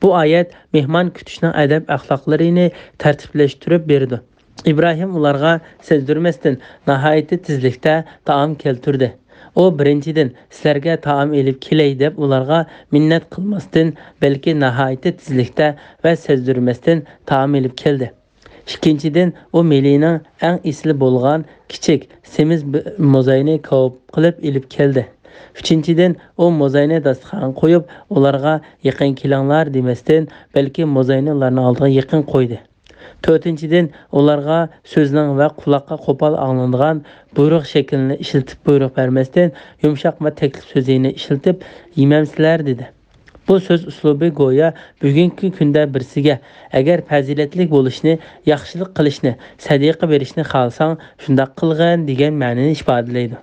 S1: Bu oyat mehmon kutishning adab axloqlarini tartiblashtirib berdi. İbrahim ularga sezdirmasdan nihoyatda tezlikda taom keltirdi. O birinchidan sizlarga taom elib kelay deb ularga minnat qilmasdan, balki nihoyatda tezlikda va sezdirmasdan taom elib keldi. Ikkinchidan u melining eng isli bo'lgan kichik semiz mo'zayini kavb qilib elib keldi. Uchinchidan u mo'zayini dasturxonga qo'yib, ularga yaqin kelinglar demasdan, balki mo'zayini ularning oldiga yaqin qo'ydi. To'rtinchidan ularga so'zning va quloqqa qo'pol anglanadigan buyruq shaklini ishlatib buyruq bermasdan, yumshoq va taklif so'zini ishlatib, "Yemamsizlar" dedi. Bu so'z uslubi go'yo bugungi kunda birsiga agar fazilatli bo'lishni, yaxshilik qilishni, sadaqa berishni xohlasang, shunday qilgin degan ma'noni ifodalaydi.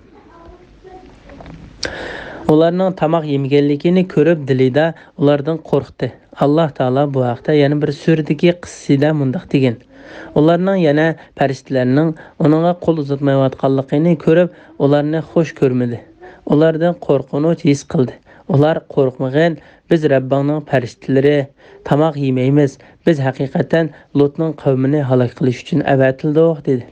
S1: Ularning tamoq yemaganligini ko'rib dilida ulardan qo'rqdi. Alloh taolo bu haqda yana bir suradagi qissada mundaq degan: Ularning yana farishtalarning uningga qo'l uzatmayotganligini ko'rib, ularni xush ko'rmadi. Ulardan qo'rqinch his qildi. Ular "Qo'rqmagin, biz Rabbingning farishtalari, tamoq yemaymiz. Biz haqiqatan Lotning qavmini halok qilish uchun avatildik" dedi.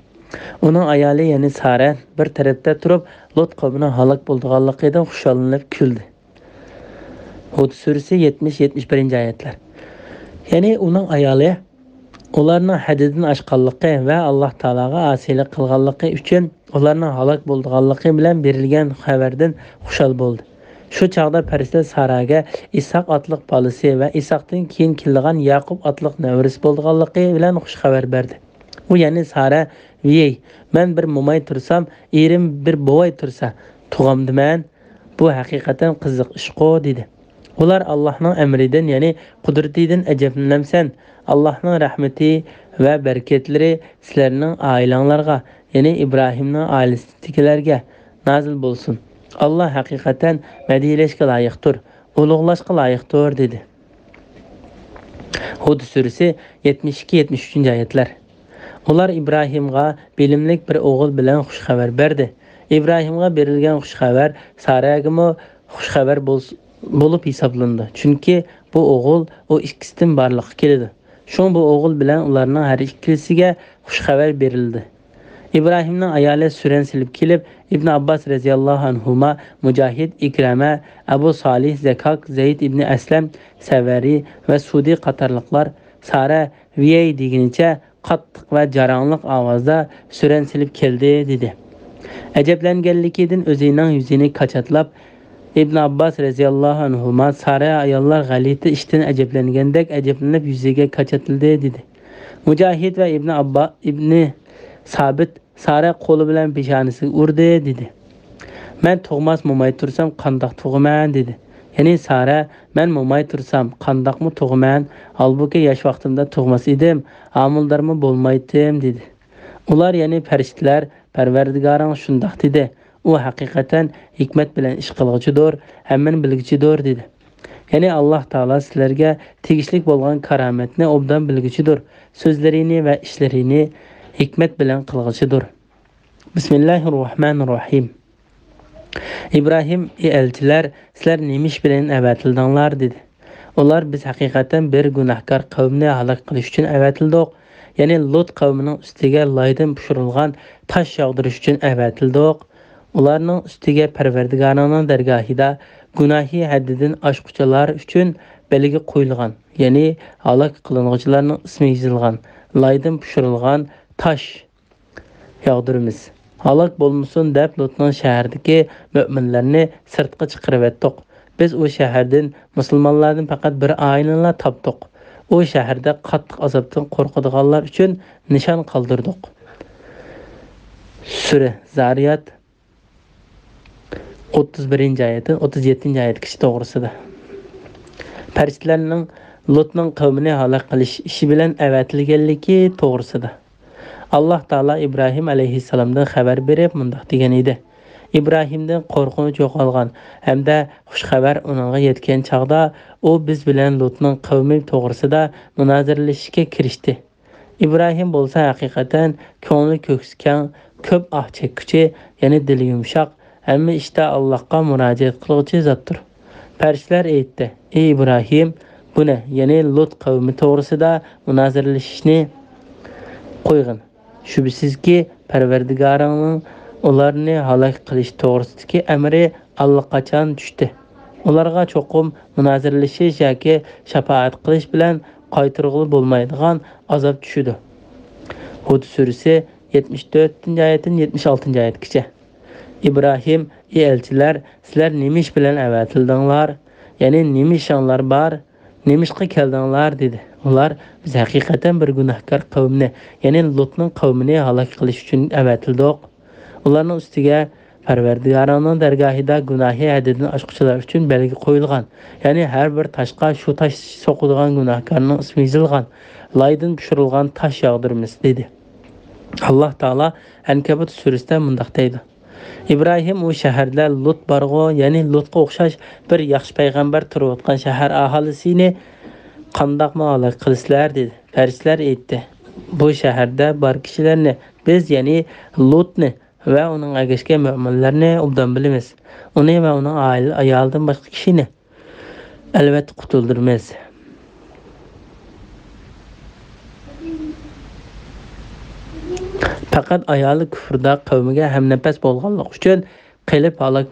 S1: Uning ayoli yani Sara bir tarafda turib, Lot qavmining halok bo'lganligidan xushallanib kuldi. Hud surasi 70-71-oyatlar. Ya'ni uning ayoli ularning haddidan oshganligi va Alloh taologa osiylik qilganligi uchun ularning halok bo'lganligi bilan berilgan xabardan xushal bo'ldi. Shu chaqda farishta Saraga Isoq otliq bolasi va Isoqdan keyin kelgan Yaqub otliq nevarasi bo'lganligi bilan xush xabar berdi. U yani Sara, "Vey, men bir mo'may tursam, erim bir bovay tursa, tug'amdiman. Bu haqiqatan qiziq ish-qo" dedi. Ular Allah'ның əmridən, yəni qudretidən əcəblənsən. Allah'ның rəhməti və bərəkətləri sizlərinin ailənlərə, yəni İbrahimnin ailəsindəkilərə nazil bolsun. Allah həqiqətən mədhiləşə layiqdir, uluğlaşqa layiqdir dedi. Hud surəsi 72-73 ayətlər. Ular İbrahimға bilimlik bir oğul bilən xuş xəbər berdi. İbrahimға berilgan xuş xəbər Sarayagımı xuş xəbər bulup hesablandı. Çünkü bu oğul o ikisinden barlıqqa keldi. Şun bu oğul bilen ularının her ikisiga xush xəbər berildi. İbrahim'nin ayali süren silip kelib İbn Abbas radiyallahu anhuma, Mücahid, İkrəmə, Əbu Salih, Zekak, Zeyd ibn Əsləm, Səvəri ve Sudi qatarlıqlar Sara viyey deginicə qattiq və caranlıq avazda süren silip keldi dedi. Əcəblənganligidən özünün yüzünü kaçatlab İbn Abbas radiyallahu anhuma Sara ayollar g'alati ishdan ajablangandek ajablанib yuziga kachatildi dedi. Mücahid ve İbn Sabit Sara qo'li bilan peshonasiga urdi dedi. Men tug'mas mo'may tursam qandoq tug'man dedi. Ya'ni Sara men mo'may tursam qandoqmi tug'man, halbuki yosh vaqtimda tug'mas edim, amildarmi bo'lmaydim dedi. Ular ya'ni farishtalar Parvardigoring shundoq dedi. O hakikaten hikmet bilen iş kılgıcıdır, hemen bilgicidir dedi. Yani Allah Teala sizlerge tegishlik bolgan karametini obdan bilgicidir. Sözlerini ve işlerini hikmet bilen kılgıcıdır. Bismillahirrahmanirrahim. İbrahim elçiler sizler neymiş bilen evetildanlar dedi. Onlar biz hakikaten bir günahkar kavmini halak kılış için evetildik. Yani Lut kavminin üstüge laydan pişirilgan taş yağdırış için evetildik. Ularning ustiga Parvardigoringning dargohida gunohi haddidan oshquchilar uchun belgi qo'yilgan, ya'ni halok qilinuvchilarning ismi yozilgan, laydan pishirilgan tosh yog'diramiz. Halok bo'lmasin deb Lutning shahridagi mo'minlarni sirtqa chiqarib etdik. Biz o shahardan musulmonlardan faqat bir oilani topdik. O shaharda qattiq azobdan qo'rqadiganlar uchun nishon qoldirdik. Sura Zariyat 31. ayetin 37. ayet kişi doğrusida. Farishtalarning Lutning qavmini halok qilish ishi bilan avatilganligi to'g'risida. Alloh taolo İbrahim alayhissalomdan xabar berib mundaq degan edi. İbrahimdan qo'rqinch yo'qolgan hamda xush xabar uningga yetgan chaqda u biz bilan Lutning qavmi to'g'risida munoziralashishga kirishdi. İbrahim bo'lsa haqiqatan ko'ngli ko'kskan, ko'p ah chekkuchi, ya'ni dili yumshoq, hamma ishda Allohga murojaat qiluvchi zotdir. Farishtalar aytdi: "Ey İbrahim, bu ne? Ya'ni Lut qavmi to'g'risida munoziralashishni qo'ygin. Shubsizki Parvardigoringning ularni halok qilish to'g'risidagi amri allaqachon tushdi. Ularga cho'qim munoziralashish yoki shafaat qilish bilan qaytarg'ili bo'lmaydigan azob tushdi." Hud surasi 74-ayetin 76-ayetgacha. İbrahim, ey elçiler, sizler nemish bilan avatildinglar, ya'ni nemishonlar bor, nemishqa keldinglar dedi. Ular biz haqiqatan bir gunohkor qavmni, ya'ni Lutning qavmini halok qilish uchun avatildik. Ularning ustiga Parvardigoringning dargohida gunohi haddidan oshquchilar uchun belgi qo'yilgan, ya'ni har bir toshqa shu tosh so'qadigan gunohkorning ismi yozilgan, laydan pishirilgan tosh yog'diramiz dedi. Alloh taolo Ankabut surasida mundaq deydi: İbrahim o şəhərdə Lut barğı, yəni Lutqa oxşaş bir yaxşı peyğəmbər turuyotqan şəhər ahalisini qandaqmı halak qilsizlar dedi. Farishtalar aytdi: Bu şəhərdə bar kişilərni biz, yəni Lutni və onun əgəşkə möminlərni obdan bilimiz. Onu və onun ayaldan başqa kişini əlbəttə qutuldurmaz. Faqat ayoli kufrda qavmiga hamnafas bo'lganlik uchun qilib halok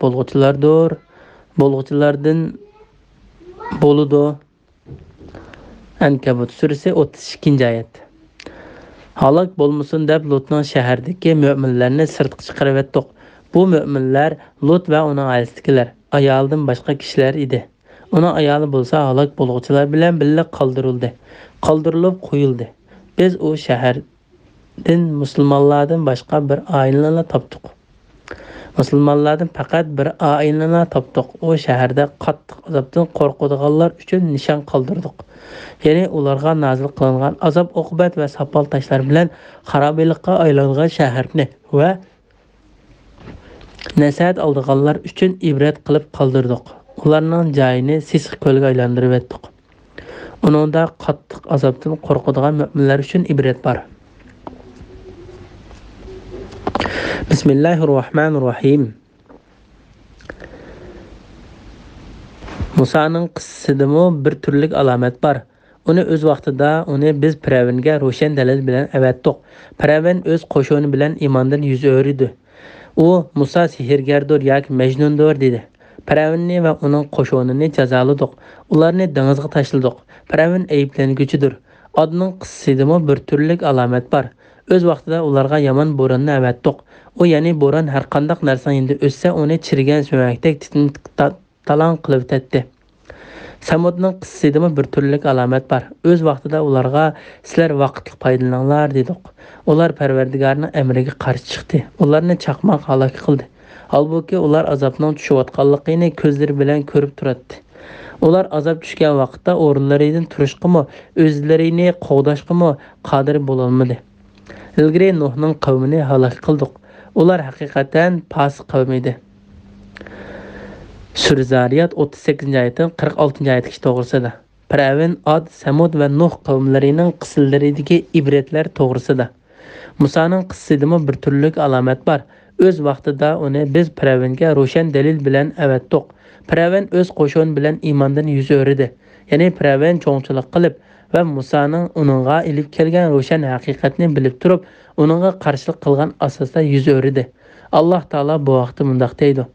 S1: bo'lg'uchilardan bo'ludi. Ankabut surasi 32-oyat. Halok bo'lmasin deb Lutning shahardagi mo'minlarni sirtqa chiqarib etdik. Bu mo'minlar Lut va uning oilasidagilar, ayoldan boshqa kishilar edi. Uning ayoli bo'lsa halok bo'lg'uchilar bilan birga qoldirilib qo'yildi. Biz o shahar din musulmonlardan boshqa bir oilani topdik. Musulmonlardan faqat bir oilani topdik. O shaharda qattiq azobdan qo'rqadiganlar uchun nishon qoldirdik. Ya'ni ularga nozil qilingan azob oqibat va sopol tashlar bilan xarobelikqa aylangan shaharni va nasihat oldiganlar uchun ibrat qilib qoldirdik. Ularning joyini sisiq ko'lga aylantirib etdik. Uningda qattiq azobdan qo'rqadigan mu'minlar uchun ibrat bor. Bismillahirrohmanirrohim. Musaning qissidimi bir turlik alomat bor. Uni o'z vaqtida biz Firavunga ro'shan dalil bilan avatdik. Firavun o'z qo'shoni bilan iymondan yuz o'ridi. U Musa sehrgardir yoki majnundir dedi. Firavunni va uning qo'shonini jazoladik. Ularni dengizga tashladik. Firavun ayblanguchidir. Odning qissidimi bir turlik alomat bor. O'z vaqtida ularga yomon bo'ronni avatdik. O ya'ni bo'ron har qanday narsani endi o'ssa uni chirigan sumakdek talon qilib tetdi. Samudning qissidimi bir turlik alomat bor. O'z vaqtida ularga sizlar vaqtli foydalaninglar dedik. Ular Parvardigorning amriga qarshi chiqdi. Ularni chaqmoq halok qildi. Halbuki ular azobning tushayotganligini ko'zlari bilan ko'rib turadi. Ular azob tushgan vaqtda o'rinlaridan turishqimi, o'zlarini qo'g'dashqimi qodir bo'la olmadi. Ilgari Nuhning qavmini halok qildik. Ular haqiqatan fasiq qavm edi. Sura Zariyat 38-oyatdan 46-oyatgacha to'g'risida. Firavun, Ad, Samud va Nuh qavmlarining qissalaridagi ibratlar to'g'risida. Musaning qissidimi bir turlik alomat bor. O'z vaqtida uni biz Firavunga ro'shan dalil bilan avatdik. Firavun o'z qo'shoni bilan iymondan yuz o'ridi. Ya'ni Firavun cho'ngchilik qilib va Musaning uningga ilib kelgan ro'shan haqiqatni bilib turib, uningga qarshilik qilgan asosda yuz o'ridi. Alloh taolo bu vaqtda mundaq deydi: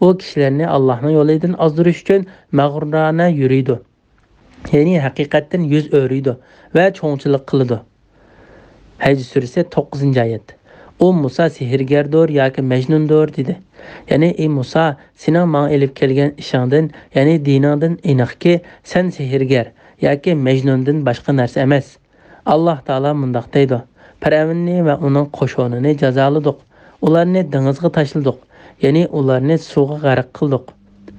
S1: u kishilarni Allohning yo'lidan ozdirish uchun mag'rurona yuriydi. Ya'ni haqiqatdan yuz o'riydi va cho'ngchilik qiladi. Haj surasi 9-oyat. U Musa sehrgardir yoki majnundir dedi. Ya'ni ey Musa, sening menga elib kelgan ishingdan, ya'ni diningdan aniqki, sen sehrgar yoki majnundan boshqa narsa emas. Alloh taolo mundaq deydi: Firavunni va uning qo'shonini jazoladik. Ularni dengizga tashladik. Ya'ni ularni suvga g'arq qildik.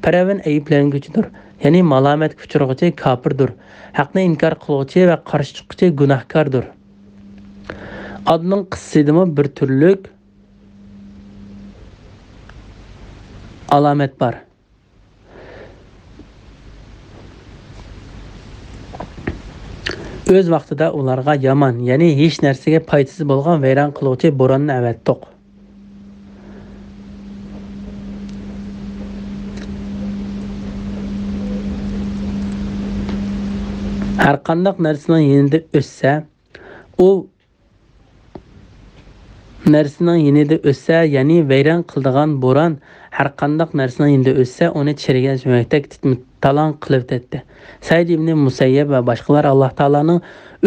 S1: Firavun ayblanguchidir. Ya'ni malomatga uchrag'uvchi kofirdir. Haqni inkor qiluvchi va qarshi chiquvchi gunohkordir. Adning qissidimi bir turlik alomat bor. O'z vaqtida ularga yomon, ya'ni hech narsaga foydasiz bo'lgan vayron qiluvchi bo'ronni avatdik. Har qanday narsaning yanida o'ssa, ya'ni vayron qiladigan bo'ron har qanday narsaning yanida o'ssa, uni chirigan sumakdek talon qilib tetdi. Said ibn Musayyab va boshqalar Alloh taolaning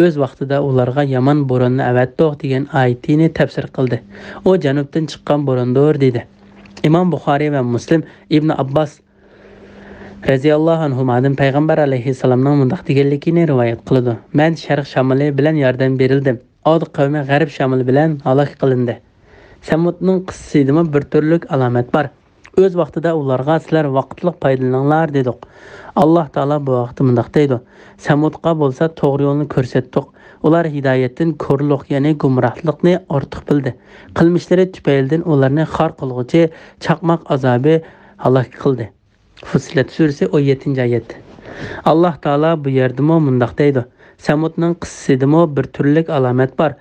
S1: o'z vaqtida ularga yomon bo'ronni avatdik degan oyatini tafsir qildi. U janubdan chiqqan bo'rondir dedi. Imom Buxoriy va Muslim Ibn Abbos raziyallohu anhudan payg'ambar alayhissalomning mundaq deganligini rivoyat qiladi. Men sharq shamoli bilan yordam berildim. Od qavmi g'arb shamoli bilan halok qilindi. Samudning qissidimi bir turlik alomat bor. O'z vaqtida ularga sizlar vaqtli foydalaninglar dedik. Alloh taolo bu vaqtda mundaq deydi: Samudga bo'lsa to'g'ri yo'lni ko'rsatdik. Ular hidoyatdan ko'rliq, ya'ni gumrohlikni ortiq bildi. Qilmishlari tufaylidan ularni xor qilguvchi chaqmoq azobi halok qildi. Fussilat surasi 17-oyat. Alloh taolo bu yerda mundaq deydi: Samudning qissidimi bir turlik alomat bor.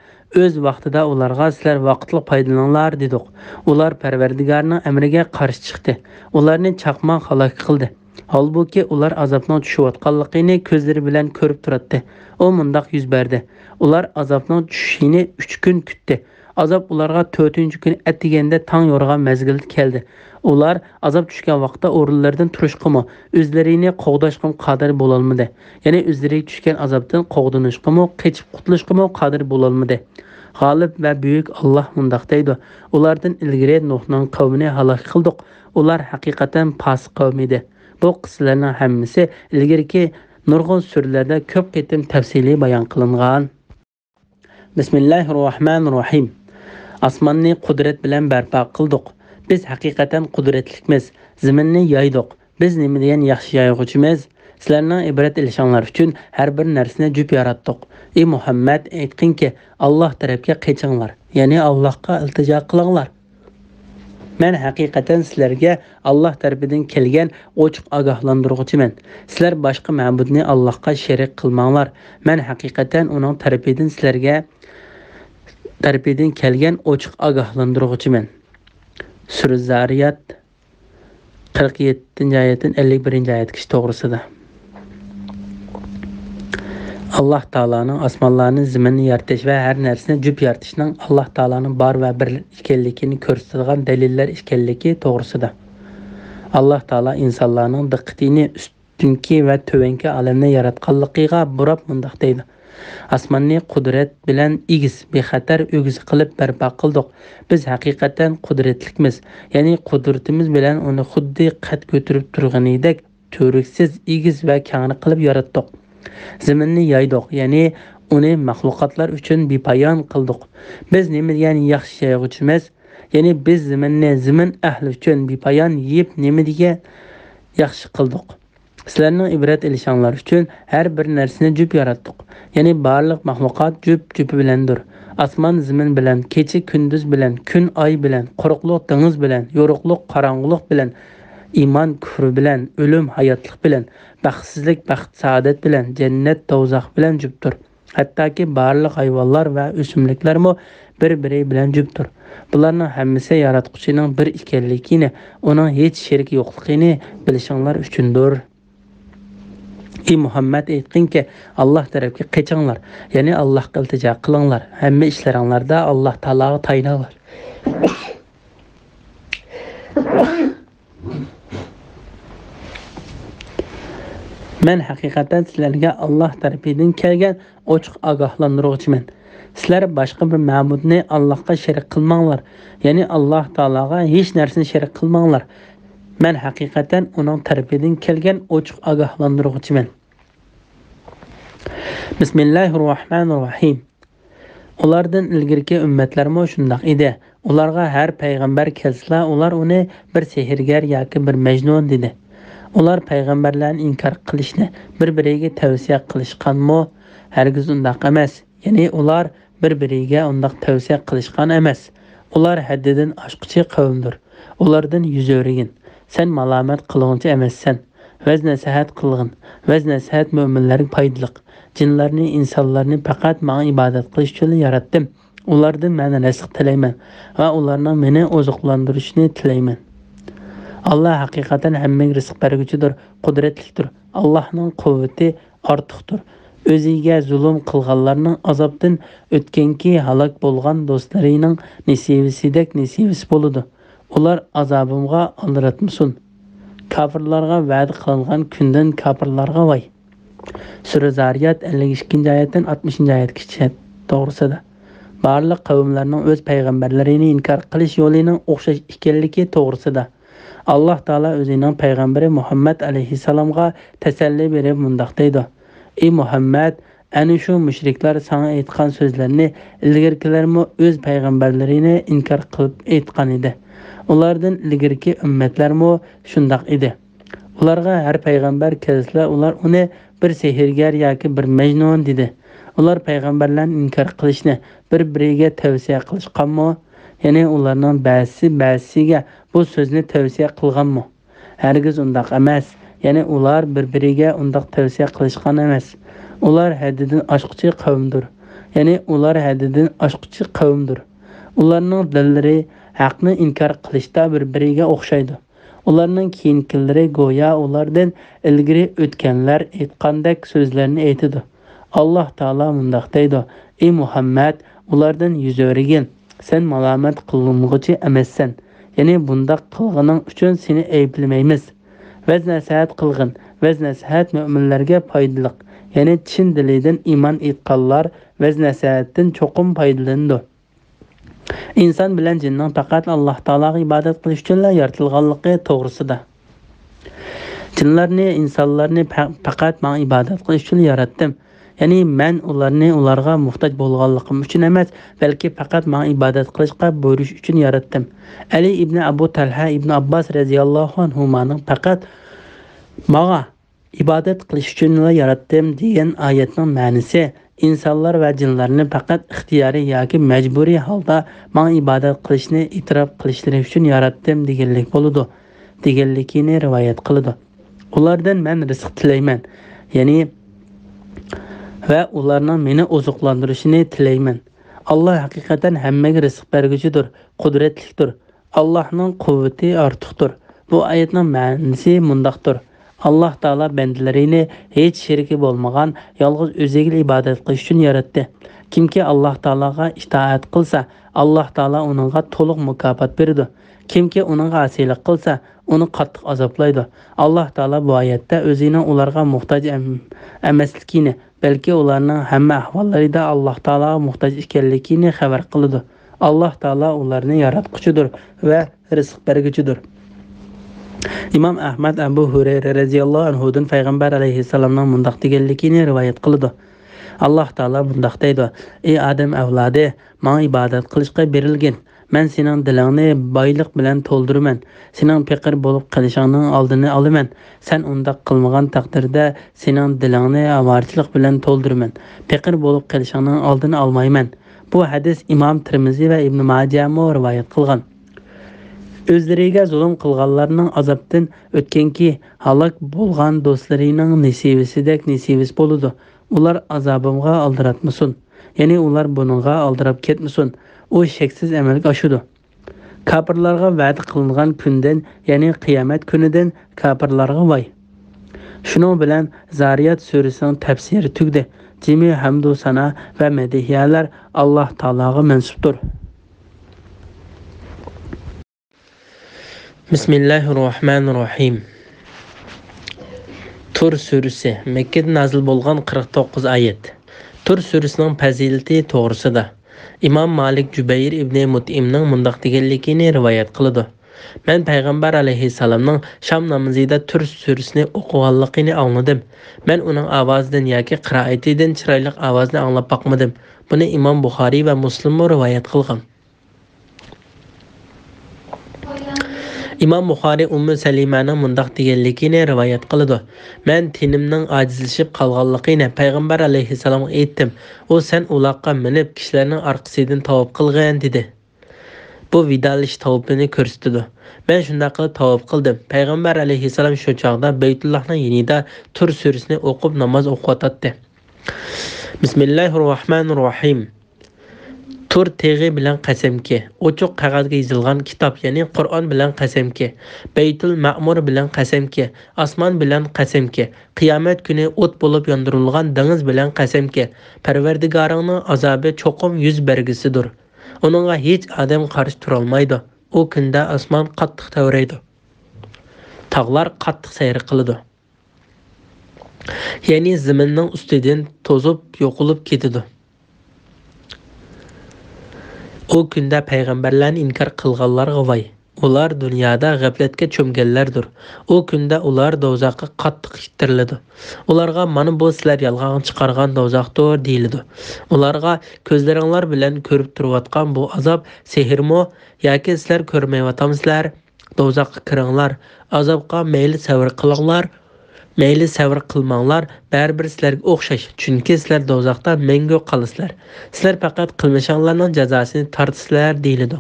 S1: O'z vaqtida ularga sizlar vaqtli foydalaninglar dedik. Ular Parvardigorning amriga qarshi chiqdi. Ularni chaqmoq halok qildi. Halbuki ular azobning tushayotganligini ko'zlari bilan ko'rib turadi. O mundaq yuz berdi. Ular azobning tushishini 3 kun kutdi. Azob ularga 4-kun atiganda tong yorgan mezgil keldi. Ular azob tushgan vaqtda o'rinlaridan turishqimi, o'zlarini qo'g'dashqimi qodir bo'la olmadi. Ya'ni o'zlariga tushgan azobdan qo'g'danishqimi, qechib qutulishqimi qodir bo'la olmadi. G'olib va buyuk Alloh mundaq deydi: Ulardan ilgari Nuhning qavmini halok qildik. Ular haqiqatan fasiq qavm edi. Bu qissalarning hammasi ilgariki nurg'un surlarda ko'p qitim tafsiliy bayon qilingan. Bismillahirrohmanirrohim. Osmonni qudrat bilan barpo qildik. Biz haqiqatan qudratlikmiz. Zaminni yaydiq. Biz nima degan yaxshi yayg'uchimiz? Sizlarning ibrat ilishinglar uchun har bir narsani jup yaratdik. Ey Muhammad, aytqinki, Alloh tarafga qechinglar, ya'ni Allohga iltijo qilinglar. Men haqiqatan sizlarga Alloh tarafidan kelgan ochiq ogohlantiruvchiman. Sizlar boshqa ma'budni Allohga sherik qilmanglar. Men haqiqatan uning tarafidan sizlarga kelgan ochiq ogohlantiruvchiman. Sura Zariyat 47-oyatdan 51-oyatgacha to'g'risida. Allah Taala'nın osmonlarni, zaminni yaratish va har narsani jup yaratishning Allah Taala'nın bor va bir ekanligini ko'rsatadigan dalillar ekanligi to'g'risida. Allah Taala insonlarning diqqatini ustunki va tuvanki olamni yaratganligiga burab mundaq deydi. Osmonni qudrat bilan egiz, bexatar o'giz qilib barpo qildik. Biz haqiqatan qudratlikmiz. Ya'ni qudratimiz bilan uni xuddi qad ko'tarib turganidek to'riksiz, egiz va kangni qilib yaratdik. Zaminni yaydiq, ya'ni uni maxluqotlar uchun bepoyon qildik. Biz nima degan yaxshi yayg'uchimiz? Ya'ni biz zamin ahli uchun bepoyon yeb nima degan yaxshi qildik. Sizlarning ibrat ilishinglar uchun har bir narsani jup yaratdik. Ya'ni barliq maxluqot jup bilandir. Osmon zamin bilan, kecha kunduz bilan, kun oy bilan, quruqlik dengiz bilan, yo'riqlik qorong'ulik bilan, iymon kufr bilan, o'lim hayotlik bilan, baxtsizlik baxt saodat bilan, jannat do'zax bilan jupdir. Hattoki barliq hayvonlar va o'simliklarmi bir-biri bilan jupdir. Bularning hammasi yaratquchining bir ekanligini, uning hech sherik yo'qligini bilishinglar uchundir. Ey Muhammad, aytqinki, Alloh tarafga qechinglar, ya'ni Allohga iltijo qilinglar. Hamma ishlaringlarda Alloh Taologa tayaninglar. Men haqiqatan sizlarga Alloh tarafidan kelgan ochiq ogohlantiruvchiman. Sizlar boshqa bir ma'budni Allohga sherik qilmanglar, ya'ni Alloh Taologa hech narsani sherik qilmanglar. Men haqiqatan uning tarafidan kelgan ochiq ogohlantiruvchiman. Bismillahirrohmanirrohim. Ulardan ilgirki ummatlarmo shundoq edi. Ularga har payg'ambar kelsa, ular uni bir sehrgar yoki bir majnun dedi. Ular payg'ambarlarni inkor qilishni bir-biriga tavsiya qilishganmi? Hargiz undaq emas. Ya'ni ular bir-biriga undaq tavsiya qilishgan emas. Ular haddidan oshquchi qavmdir. Ulardan yuz o'rgin. Sen malomat qilg'unchi emassan. Vaz nasihat qilg'in. Vaz nasihat mo'minlarga foydali. Jinlarni, insonlarni faqat menga ibodat qilish uchun yaratdim. Ulardan men rizq tilayman va ularning meni oziqlantirishini tilayman. Allah haqiqatan hammaga rizq berguchidir, qudratlidir. Allohning quvvati ortiqdir. O'ziga zulm qilganlarning azobdan o'tganki halok bo'lgan do'stlarining nasibisidek nasibisi bo'ladi. Ular azobimga aldatmasin. Kafirlarga va'da qilingan kundan kafirlarga voy. Sura Zariyat 52-oyatdan 60-oyatgacha to'g'risida. Barliq qavmlarning o'z payg'ambarlarini inkor qilish yo'lining o'xshash ekanligi to'g'risida. Allah Taala o'zining payg'ambari Muhammad alayhisalomga tasalli berib mundaq deydi: Ey Muhammad, ana shu mushriklar sana aytgan so'zlarni ilgirkilarmi o'z payg'ambarlarini inkor qilib aytgan edi. Ulardan ilgirki ummatlarmi shundoq edi. Ularga har payg'ambar kelsa, ular uni bir sehrgar yoki bir majnun dedi. Ular payg'ambarlarni inkor qilishni bir-biriga tavsiya qilishganmi? Ya'ni ularning ba'zisiga bu so'zni tavsiya qilganmi? Hargiz undaq emas. Ya'ni ular bir-biriga undaq tavsiya qilishgan emas. Ular haddidan oshquchi qavmdir. Ya'ni ular haddidan oshquchi qavmdir. Ularning dillari haqni inkor qilishda bir-biriga o'xshaydi. Ularning keyinchilari go'yo ulardan ilgari o'tganlar aytgandek so'zlarni aytadi. Alloh Taolo mundaq deydi: Ey Muhammad, ulardan yuz o'rgin. Sen malomat qilmoqchi emassan. Ya'ni bundaq qilganing uchun seni ayblamaymiz. Vaz nasihat qilgin. Vaz nasihat mo'minlarga foydali. Ya'ni chin dilidan iymon etganlar vaz nasihatdan cho'qim foydalanadi. İnsan bilan jinning faqat Alloh Taologa ibodat qilish uchun yaratilganligi to'g'risida. Jinlarni, insonlarni faqat menga ibodat qilish uchun yaratdim. Ya'ni men ularga muhtoj bo'lganligim uchun emas, balki faqat men ibodat qilishga buyurish uchun yaratdim. Ali ibn Abu Talha ibn Abbas radhiyallohu anhumaning faqat menga ibodat qilish uchun yaratdim degan oyatning ma'nosi insonlar va jinlarni faqat ixtiyoriy yoki majburiy holda menga ibodat qilishni e'tirof qilishlari uchun yaratdim deganlik bo'ladi. Deganligini rivoyat qiladi. Ulardan men rizq tilayman. Ya'ni va ularning meni oziqlantirishini tilayman. Alloh haqiqatan hammaga rizq berguchidir, qudratlidir. Allohning quvvati ortiqdir. Bu oyatning ma'nosi mundaqdir. Allah Taala bandalarini hech sheriki bo'lmagan yolg'iz o'ziga ibodat qilish uchun yaratdi. Kimki Alloh Taolaga itoat qilsa, Alloh Taolo uningga to'liq mukofot beradi. Kimki uningga asiylik qilsa, uni qattiq azoblaydi. Alloh Taolo bu oyatda o'zining ularga muhtoj emasligini, balki ularning hamma ahvollarida Alloh Taologa muhtoj ekanligini xabar qiladi. Alloh Taolo ularni yaratquchidir va rizq berguchidir. İmam Ahmad Abu Hurayra radhiyallohu anhudan payg'ambar alayhissalomning mundaq deganligini rivoyat qildi. Alloh taolo mundaq deydi: "Ey Adam avlodi, menga ibodat qilishga berilgan. Men sening dilingni boylik bilan to'ldiraman. Sening faqir bo'lib qolishingning oldini olaman. Sen undaq qilmagan taqdirda sening dilingni avorchilik bilan to'ldiraman. Faqir bo'lib qolishingning oldini olmayman." Bu hadis İmam Tirmizi va Ibn Majah rivoyat qilgan. Özleriga zulm qilganlarning azobdan o'tganki halok bo'lgan do'stlarining nasibisidek nasibis bo'ladi. Ular azobimga aldiratmasin. Ya'ni ular buningga aldirab ketmasin. U cheksiz amalga oshadi. Kafirlarga va'da qilingan kundan, ya'ni qiyomat kunidan kafirlarga voy. Shuning bilan Zariyat surasining tafsiri tugdi. Jami hamdu sana va madihiyalar Alloh taologa mansubdir. Bismillahirrahmanirrahim. Tur surasi Mekkada nazil bo'lgan 49 oyat. Tur surasining fazilati to'g'risida İmam Malik Jubayr ibn Mut'imning mundaq deganligini rivoyat qiladi. Men payg'ambar alayhissalomning sham namozida Tur surasini o'qiganligini angladim. Men uning ovozidan yoki qiroatidan chiroyli ovozni anglab boqmadim. Buni Imom Buxoriy va Muslim rivoyat qilgan. İmam Buxoriy Ummu Salimaning mundaq deganligini rivoyat qiladi. Men tinimning ojizlashib qolganligini payg'ambar alayhissalomga aytdim. U sen uloqqa minib kishilarning orqasidan tavob qilgan dedi. Bu vidalish tavobini ko'rsatdi. Men shunday qilib tavob qildim. Payg'ambar alayhissalom shu chaqda Baytullohning yonida Tur surasini o'qib namoz o'qiyotdi. Bismillahirrohmanirrohim. Tur teg'i bilan qasamki, ochiq qog'ozga yozilgan kitob, ya'ni Qur'on bilan qasamki, Baytul Ma'mur bilan qasamki, osmon bilan qasamki, qiyomat kuni o't bo'lib yondirilgan dengiz bilan qasamki, Parvardigoringning azobi cho'qim yuz bergisidir. Uningga hech odam qarshi tura olmaydi. U kunda osmon qattiq tavraydi. Tog'lar qattiq sayr qiladi. Ya'ni zaminning ustidan to'zib yo'qolib ketadi. O kunda payg'ambarlarni inkor qilganlarga voy. Ular dunyoda g'aflatga cho'mganlardir. O kunda ular do'zaxga qattiq yitiriladi. Ularga mana bu sizlar yolg'on chiqargan do'zaxdir deyiladi. Ularga ko'zlaringlar bilan ko'rib turayotgan bu azob sehrmi yoki sizlar ko'rmayotgansizlar? Do'zaxga kiringlar, azobga mayli sabr qilinglar. Mayli sabr qilmanglar, baribir sizlarga o'xshash. Chunki sizlar do'zaxda mangu qolasizlar. Sizlar faqat qilmishinglarning jazosini tortisizlar deyiladi.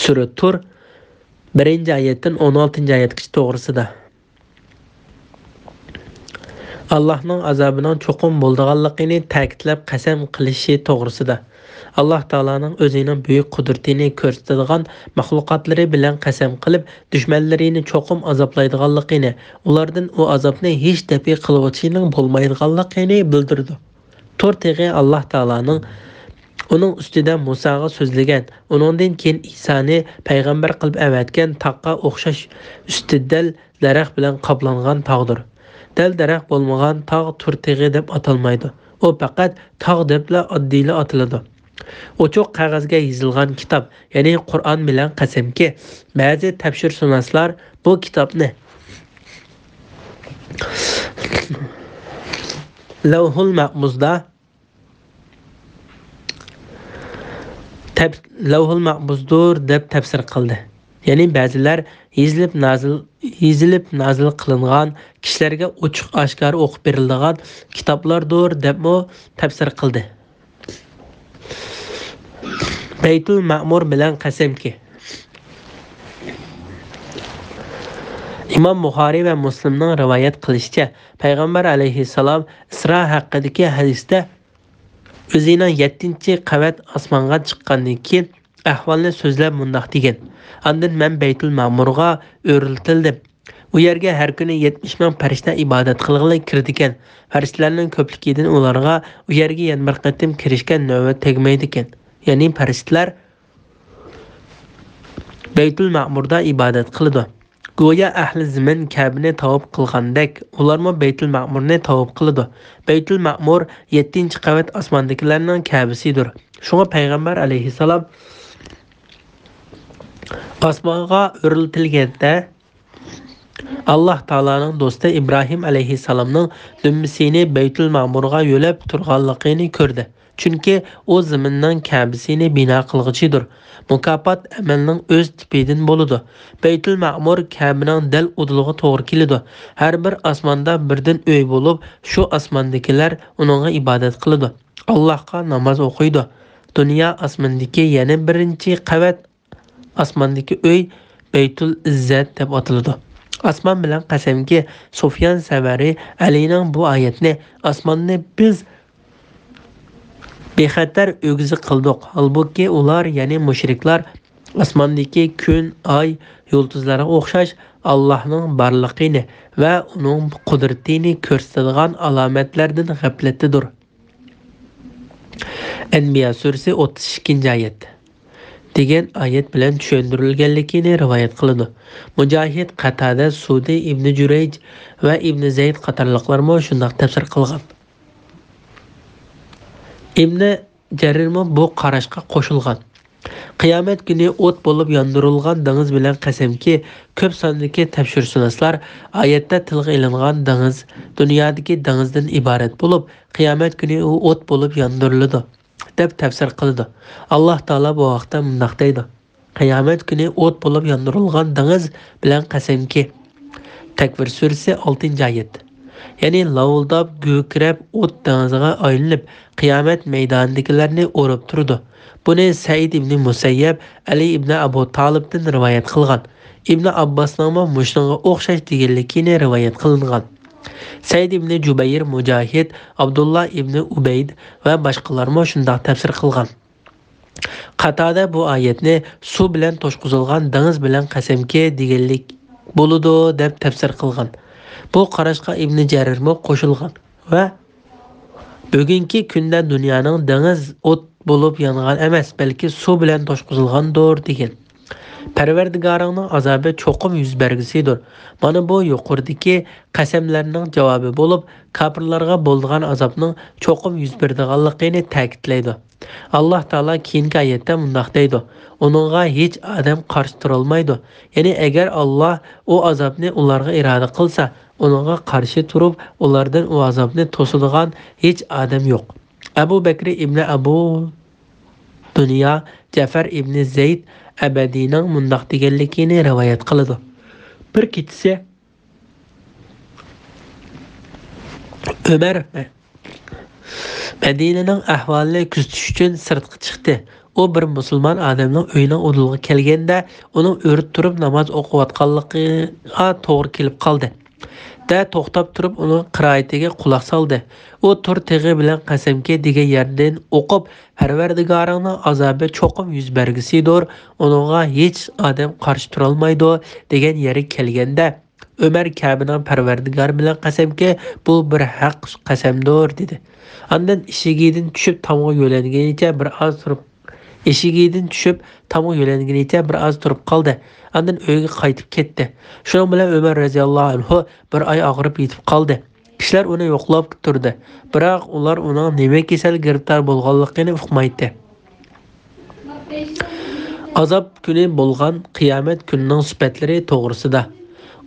S1: Sura Tur 1-oyatdan 16-oyatgacha to'g'risida. Allohning azobining cho'qim bo'lganligini ta'kidlab qasam qilishi to'g'risida. Alloh taolaning o'zining buyuk qudratini ko'rsatadigan maxluqotlari bilan qasam qilib, dushmanlarini cho'qim azoblaydiganligini, ulardan u azobni hech dafi qiluvchining bo'lmaydiganligini bildirdi. To'rtig'i Alloh taolaning uning ustida Musoga so'zlagan, uningdan keyin Isoni payg'ambar qilib avatgan taqqa o'xshash ustidal daraxt bilan qoplangan tog'dir. Dal daraxt bo'lmagan tog' to'rtig'i deb atalmaydi. U faqat tog' debla oddiyla atiladi. Ochiq qog'ozga yozilgan kitob, ya'ni Qur'on bilan qasamki, ba'zi tafsirshunaslar Lavhul Mahfuzda Lavhul Mahfuzdur deb tafsir qildi. Ya'ni ba'zilar yezilib nazil qilingan, kishilarga ochiq oshkor o'qib beriladigan kitoblardir deb tafsir qildi. Baytul Ma'mur bilan qasamki. İmam Buxoriy va Muslimning rivoyat qilishicha, payg'ambar alayhissalom Isro haqidagi hadisda o'zining 7-qavat osmonga chiqqandan keyin ahvolni so'zlab mundaq degan: "Ondan men Baytul Ma'murga o'riltildim. U yerga har kuni 70 ming farishta ibodat qilg'ili kirdi ekan. Farishtalarning ko'pligidan ularga u yerga yana bir qatim kirishga navbat tegmaydi ekan." Ya'ni farishtalar Baytul Ma'murda ibodat qiladi. Go'yo ahli zamin Ka'bani tavob qilgandek, ularmo Baytul Ma'murni tavob qiladi. Baytul Ma'mur 7-qavat osmondagilarning Ka'basidir. Shunga payg'ambar alayhissalom osmonga o'riltilganda Alloh taolaning do'sti Ibrohim alayhissalomning dummisini Baytul Ma'murga yo'lab turganligini ko'rdi. Chunki o zaminning Ka'basini bino qilg'ichidir. Mukofot amalning o'z tipidan bo'ladi. Baytul Ma'mur Ka'baning dal uduliga to'g'ri keladi. Har bir osmonda birdan uy bo'lib, shu osmondagilar uningga ibodat qiladi. Allohga namoz o'qiydi. Dunyo osmondagi yana birinchi qavat osmondagi uy Baytul Izzat deb ataladi. Osmon bilan qasamki, Sufyan Savari Alining bu oyatni osmonni biz bexatar o'g'zi qildik. Halbuki ular, ya'ni mushriklar, osmondagi kun, oy, yulduzlarga o'xshash Allohning borligini va uning qudratini ko'rsatadigan alomatlardan g'aflatdadir. Anbiya surasi 32-oyat degan oyat bilan tushuntirilganligini rivoyat qiladi. Mujohid, Qatada, Sudi, Ibn Jurayj va Ibn Zayd qatorliqlar shunday tafsir qilgan. Ibn Jarir bu qarashga qo'shilgan. Qiyomat kuni o't bo'lib yondirilgan dengiz bilan qasamki, ko'p sondagi tafsirshunoslar oyatda tilga ilingan dengiz dunyodagi dengizdan iborat bo'lib, qiyomat kuni u o't bo'lib yondiriladi deb tafsir qildi. Alloh taolo bu vaqtda mundaq deydi: qiyomat kuni o't bo'lib yondirilgan dengiz bilan qasamki. Takvir surasi 6-oyat. Ya'ni lavuldab go'krab o't dengiziga aylanib qiyomat maydonidagilarni o'rib turdi. Buni Said ibn Musayyab Ali ibn Abu Talibdan rivoyat qilgan. Ibn Abbosning mushunga o'xshash deganligini rivoyat qilingan. Said ibn Jubayr, Mujohid, Abdullah ibn Ubayd va boshqalar shunday tafsir qilgan. Qatada bu oyatni suv bilan to'shqizilgan dengiz bilan qasamki deganlik bo'ladi deb tafsir qilgan. Bu qarashga Ibn Jarir qo'shilgan va bugungi kunda dunyoning dengiz o't bo'lib yongan emas, balki suv bilan to'shqizilgandir degan. Parvardigoringning azobi cho'qim yuz bergisidir. Mana bu yuqoridagi qasamlarning javobi bo'lib, kofirlarga bo'lgan azobning cho'qim yuz berdiganligini ta'kidlaydi. Alloh taolo keyingi oyatda mundaq deydi: "Uningga hech odam qarshi tura olmaydi." Ya'ni agar Alloh u azobni ularga iroda qilsa, uningga qarshi turib, ulardan u azobni to'sadigan hech odam yo'q. Abu Bakr ibn Abu Dunya Jafar ibn Zayd Abadining mundaq deganligini rivoyat qiladi. Bir kechasi Umar Madinaning ahvolini kuzatish uchun sirtqa chiqdi. U bir musulmon odamning uyining uduliga kelganda, uning o'rib turib namoz o'qiyotganligiga to'g'ri kelib qoldi. To'xtab turib uning qiroatiga quloq soldi. U tur tig'i bilan qasamki degan yerdan o'qib, Parvardigoringning azobi cho'qim yuz bergisidir, uningga hech odam qarshi tura olmaydi degan yeri kelganda, Umar Ka'baning Parvardigor bilan qasamki, bu bir haq qasamdir dedi. Ondan eshigidan tushib tamoq yo'langunicha bir oz turib qoldi. Ondan uyga qaytib ketdi. Shuning bilan Umar roziyallohu anhu bir oy og'rib yetib qoldi. Kishilar uni yo'qlab turdi. Biroq ular uning nima kasal giribtor bo'lganligini uqmaydi. Azob kuni bo'lgan qiyomat kunining sifatlari to'g'risida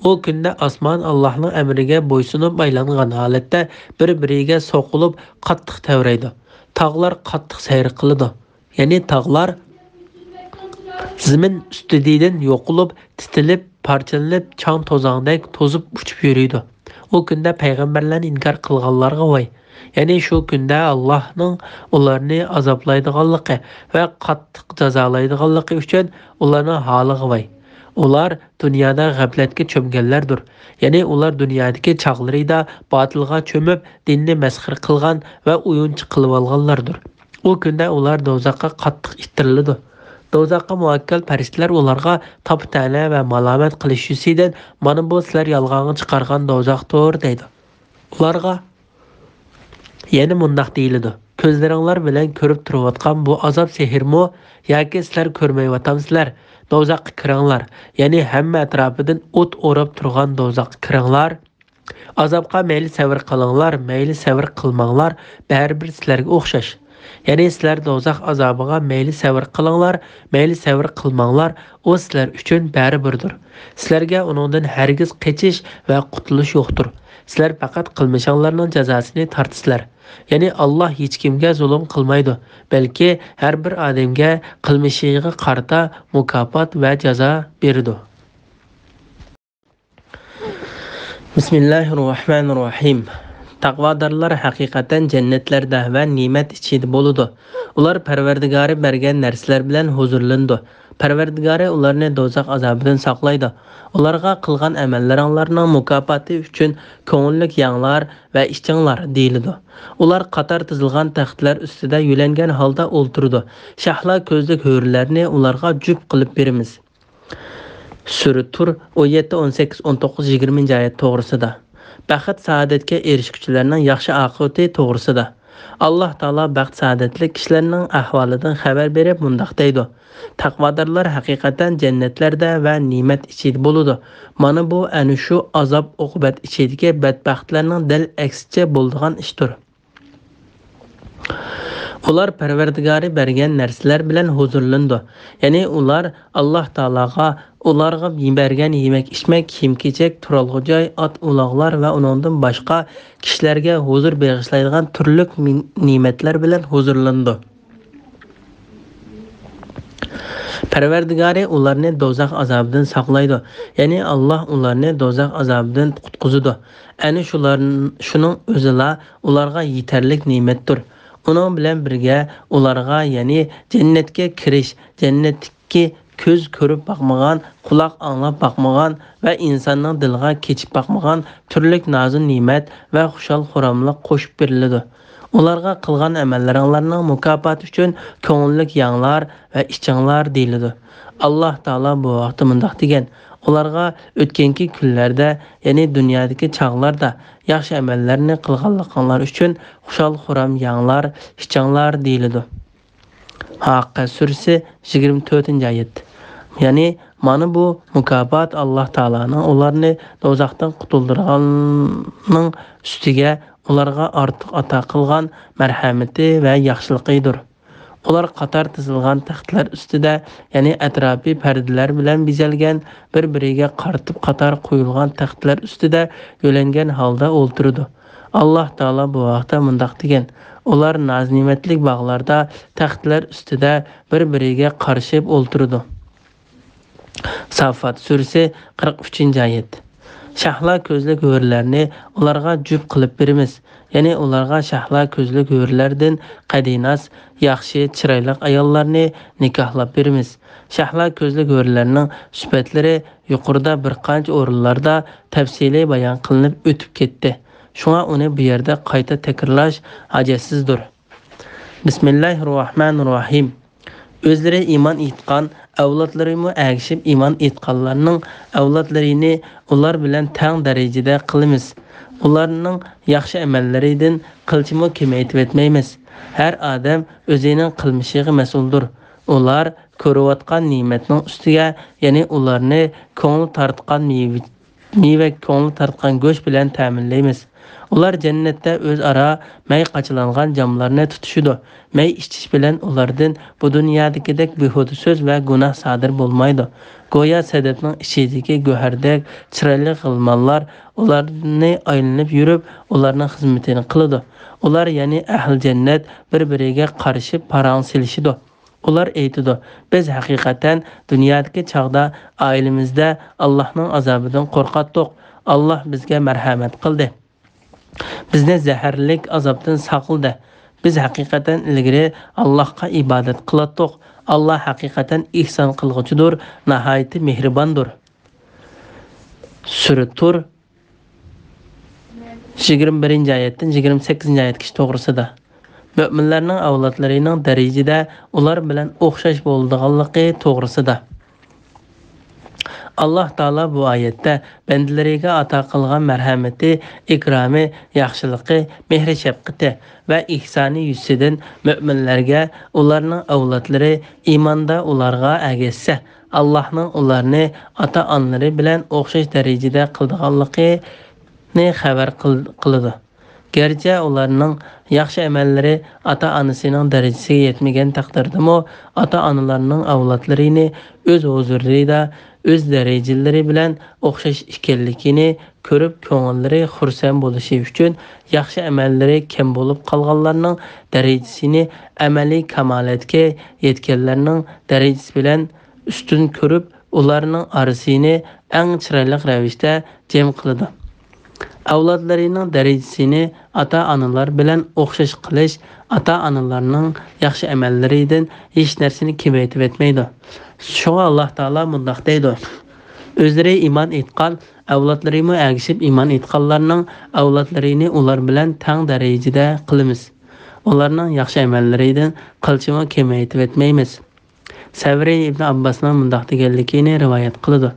S2: O kunda osmon Allohning amriga bo'ysunib aylangan holatda bir-biriga so'qilib qattiq tavraydi. Tog'lar qattiq sayr qiladi. Ya'ni tog'lar zimin ustidan yo'qolib, titilib, parchalanib, chang to'zongdek to'zib uchib yuriydi. O kunda payg'ambarlarni inkor qilganlarga voy. Ya'ni shu kunda Allohning ularni azoblaydiganligi va qattiq jazolaydiganligi uchun ularning holiga voy. Ular dunyoda g'aflatga cho'mganlardir. Ya'ni ular dunyodagi chaqlarida botilga cho'mib, dinni masxir qilgan va o'yinchi qilib olganlardir. O kunda ular do'zaxga qattiq ittiriladi. Do'zaxga muvakkal farishtalar ularga top-tana va malomat qilish yusidan mana bu sizlar yolg'onga chiqargan do'zaxdir deydi. Ularga yana mundaq deyiladi. Ko'zlaringlar bilan ko'rib turayotgan bu azob sehrmi yoki sizlar ko'rmayotgansizlar? Do'zaxga kiringlar. Ya'ni hamma atrofidan o't o'rab turgan do'zaxga kiringlar. Azobga mayli sabr qilinglar, mayli sabr qilmanglar, baribir sizlarga o'xshash. Ya'ni sizlar do'zax azobiga mayli sabr qilinglar, mayli sabr qilmanglar, o sizlar uchun baribirdir. Sizlarga uningdan hargiz qochish va qutulish yo'qdir. Sizlar faqat qilmishinglarning jazosini tortisizlar. Ya'ni Alloh hech kimga zulm qilmaydi, balki har bir odamga qilmishiga qarata mukofot va jazo beradi. Bismillahirrohmanirrohim. Taqvodorlar haqiqatan jannatlarda va ne'mat ichida bo'ladi. Ular Parvardigori bergan narsalar bilan huzurlandi. Parvardigori ularni do'zax azobidan saqlaydi. Ularga qilgan amallaringlarning mukofoti uchun ko'ngillik yanglar va ishchinglar deyiladi. Ular qator tizilgan taxtlar ustida yulangan holda o'ltirdi. Shahla ko'zlik hurlarni ularga jup qilib beramiz. Sura Tur 17, 18, 19, 20 oyat to'g'risida. Baxt saodatga erishuvchilarning yaxshi oqibati to'g'risida. Alloh taolo baxt saodatli kishilarning ahvolidan xabar berib mundaq deydi. Taqvodorlar haqiqatan jannatlarda va ne'mat ichida bo'ladi. Mana bu ana shu azob uqubat ichidagi badbaxtlarning dil aksicha bo'ladigan ishdir. Ular Parvardigori bergan narsalar bilan huzurlandi. Ya'ni ular Alloh taologa ularga bergan yemak-ichmak, kiyim-kechak, turalg'i joy, ot-uloqlar va uningdan boshqa kishilarga huzur bag'ishlaydigan turli ne'matlar bilan huzurlandi. Parvardigori ularni do'zax azobidan saqlaydi. Ya'ni Alloh ularni do'zax azobidan qutqizadi. Ana shuning o'zila ularga yetarlik ne'matdir. Onun bilan birga ularga, ya'ni jannatga kirish, jannatga ko'z ko'rib baqmagan, quloq anglab baqmagan va insonning diliga kechib baqmagan turli nozin ne'mat va xushal-xuramlik qo'shib beriladi. Ularga qilgan amallaringlarning mukofoti uchun ko'ngillik yanglar va ishchinglar deyiladi. Alloh taolo bu vaqtda mundaq degan: ularga o'tganki kunlarda, ya'ni dunyodagi chaqlarda yaxshi amallarni qilganliklarinlar uchun xushal-xuram yanglar, ishchinglar deyiladi. Haqqa surasi 24-oyat. Ya'ni mana bu mukofot Alloh taolaning ularni do'zaxdan qutuldirganning ustiga ularga ortiq ato qilgan marhamati va yaxshiligidir. Ular qator tizilgan taxtlar ustida, ya'ni atrofiy pardalar bilan bezalgan, bir-biriga qaratib qator qo'yilgan taxtlar ustida yo'langan holda o'ltirdi. Alloh taolo bu vaqtda mundaq degan: ular noz-ne'matlik bog'larda taxtlar ustida bir-biriga qarashib o'ltirdi. Safat surasi 43-oyat. Shahla ko'zlik hurlarni ularga jup qilib beramiz. Ya'ni ularga shahla ko'zlik hurlardan qadinas, yaxshi, chiroyli ayollarni nikohlab beramiz. Shahla ko'zlik hurlarning sifatlari yuqorida bir qancha o'rinlarda tafsiliy bayon qilinib o'tib ketdi. Shunga uni bu yerda qayta takrorlash hajatsizdir. Bismillahirrohmanirrohim. O'zlari iymon etgan avlodlarimi agishib iymon etganlarning avlodlarini ular bilan teng darajada qilamiz. Ularning yaxshi amallaridan qilchimi kamaytib etmaymiz. Har odam o'zining qilmishiga mas'uldir. Ular ko'rayotgan ne'matning ustiga, ya'ni ularni ko'ngli tortgan meva ko'ngli tortgan go'sht bilan ta'minlaymiz. Ular jannatda o'zaro may qachilangan jamlarni tutishidi. May ichish bilan ulardan bu dunyodagidek behuda so'z va gunoh sodir bo'lmaydi. Go'yo sadafning ichidagi go'hardek chiroyli g'ilmonlar ularni aylanib yurib, ularning xizmatini qiladi. Ular ya'ni ahli jannat bir-biriga qarshi parang silishidi. Ular aytadi: "Biz haqiqatan dunyodagi chaqda oilamizda Allohning azobidan qo'rqatdik. Alloh bizga marhamat qildi. Bizni zaharlik azobdan saqladi. Biz haqiqatan ilgari Allohga ibodat qilatdik. Alloh haqiqatan ihson qilg'uchidir, nihoyat mehribondir." Sura Tur 21-oyatdan 28-oyatgacha to'g'risida. Müminlərinin avladlarının dərəcədə ular bilan o'xshash bo'lganligi to'g'risida. Allah Taala bu oyatda bandalariga ato qilgan marhamati, ikromi, yaxshiligi, mehri shafqati va ihsoni yuzidan müminlərga ularning avlodlari iymonda ularga agashsa, Allohning ularni ota-onalari bilan o'xshash darajada qilganligini xabar qiladi. Gerçi ularning yaxshi amallari ota-onasining darajasiga yetmagan taqdirdami, ota-onalarning avlodlarini o'z huzurida o'z darajalari bilan o'xshash ekanligini ko'rib, ko'ngillari xursand bo'lishi uchun yaxshi amallari kam bo'lib qolganlarning darajasini amaliy kamolatga yetganlarning darajasi bilan ustun ko'rib, ularning orasini eng chiroyli ravishda jam qiladi. Avlodlarining darajasini ota-onalar bilan o'xshash qilish ota-onalarning yaxshi amallaridan hech narsani kamaytirib etmaydi. Shunga Alloh taolo mundaq deydi: "O'zlari iymon etgan avlodlarimi agishib iymon etganlarning avlodlarini ular bilan teng darajada qilamiz. Ularning yaxshi amallaridan qilchimi kamaytirib etmaymiz." Savri ibn Abbosning mundaq deganligini rivoyat qiladi: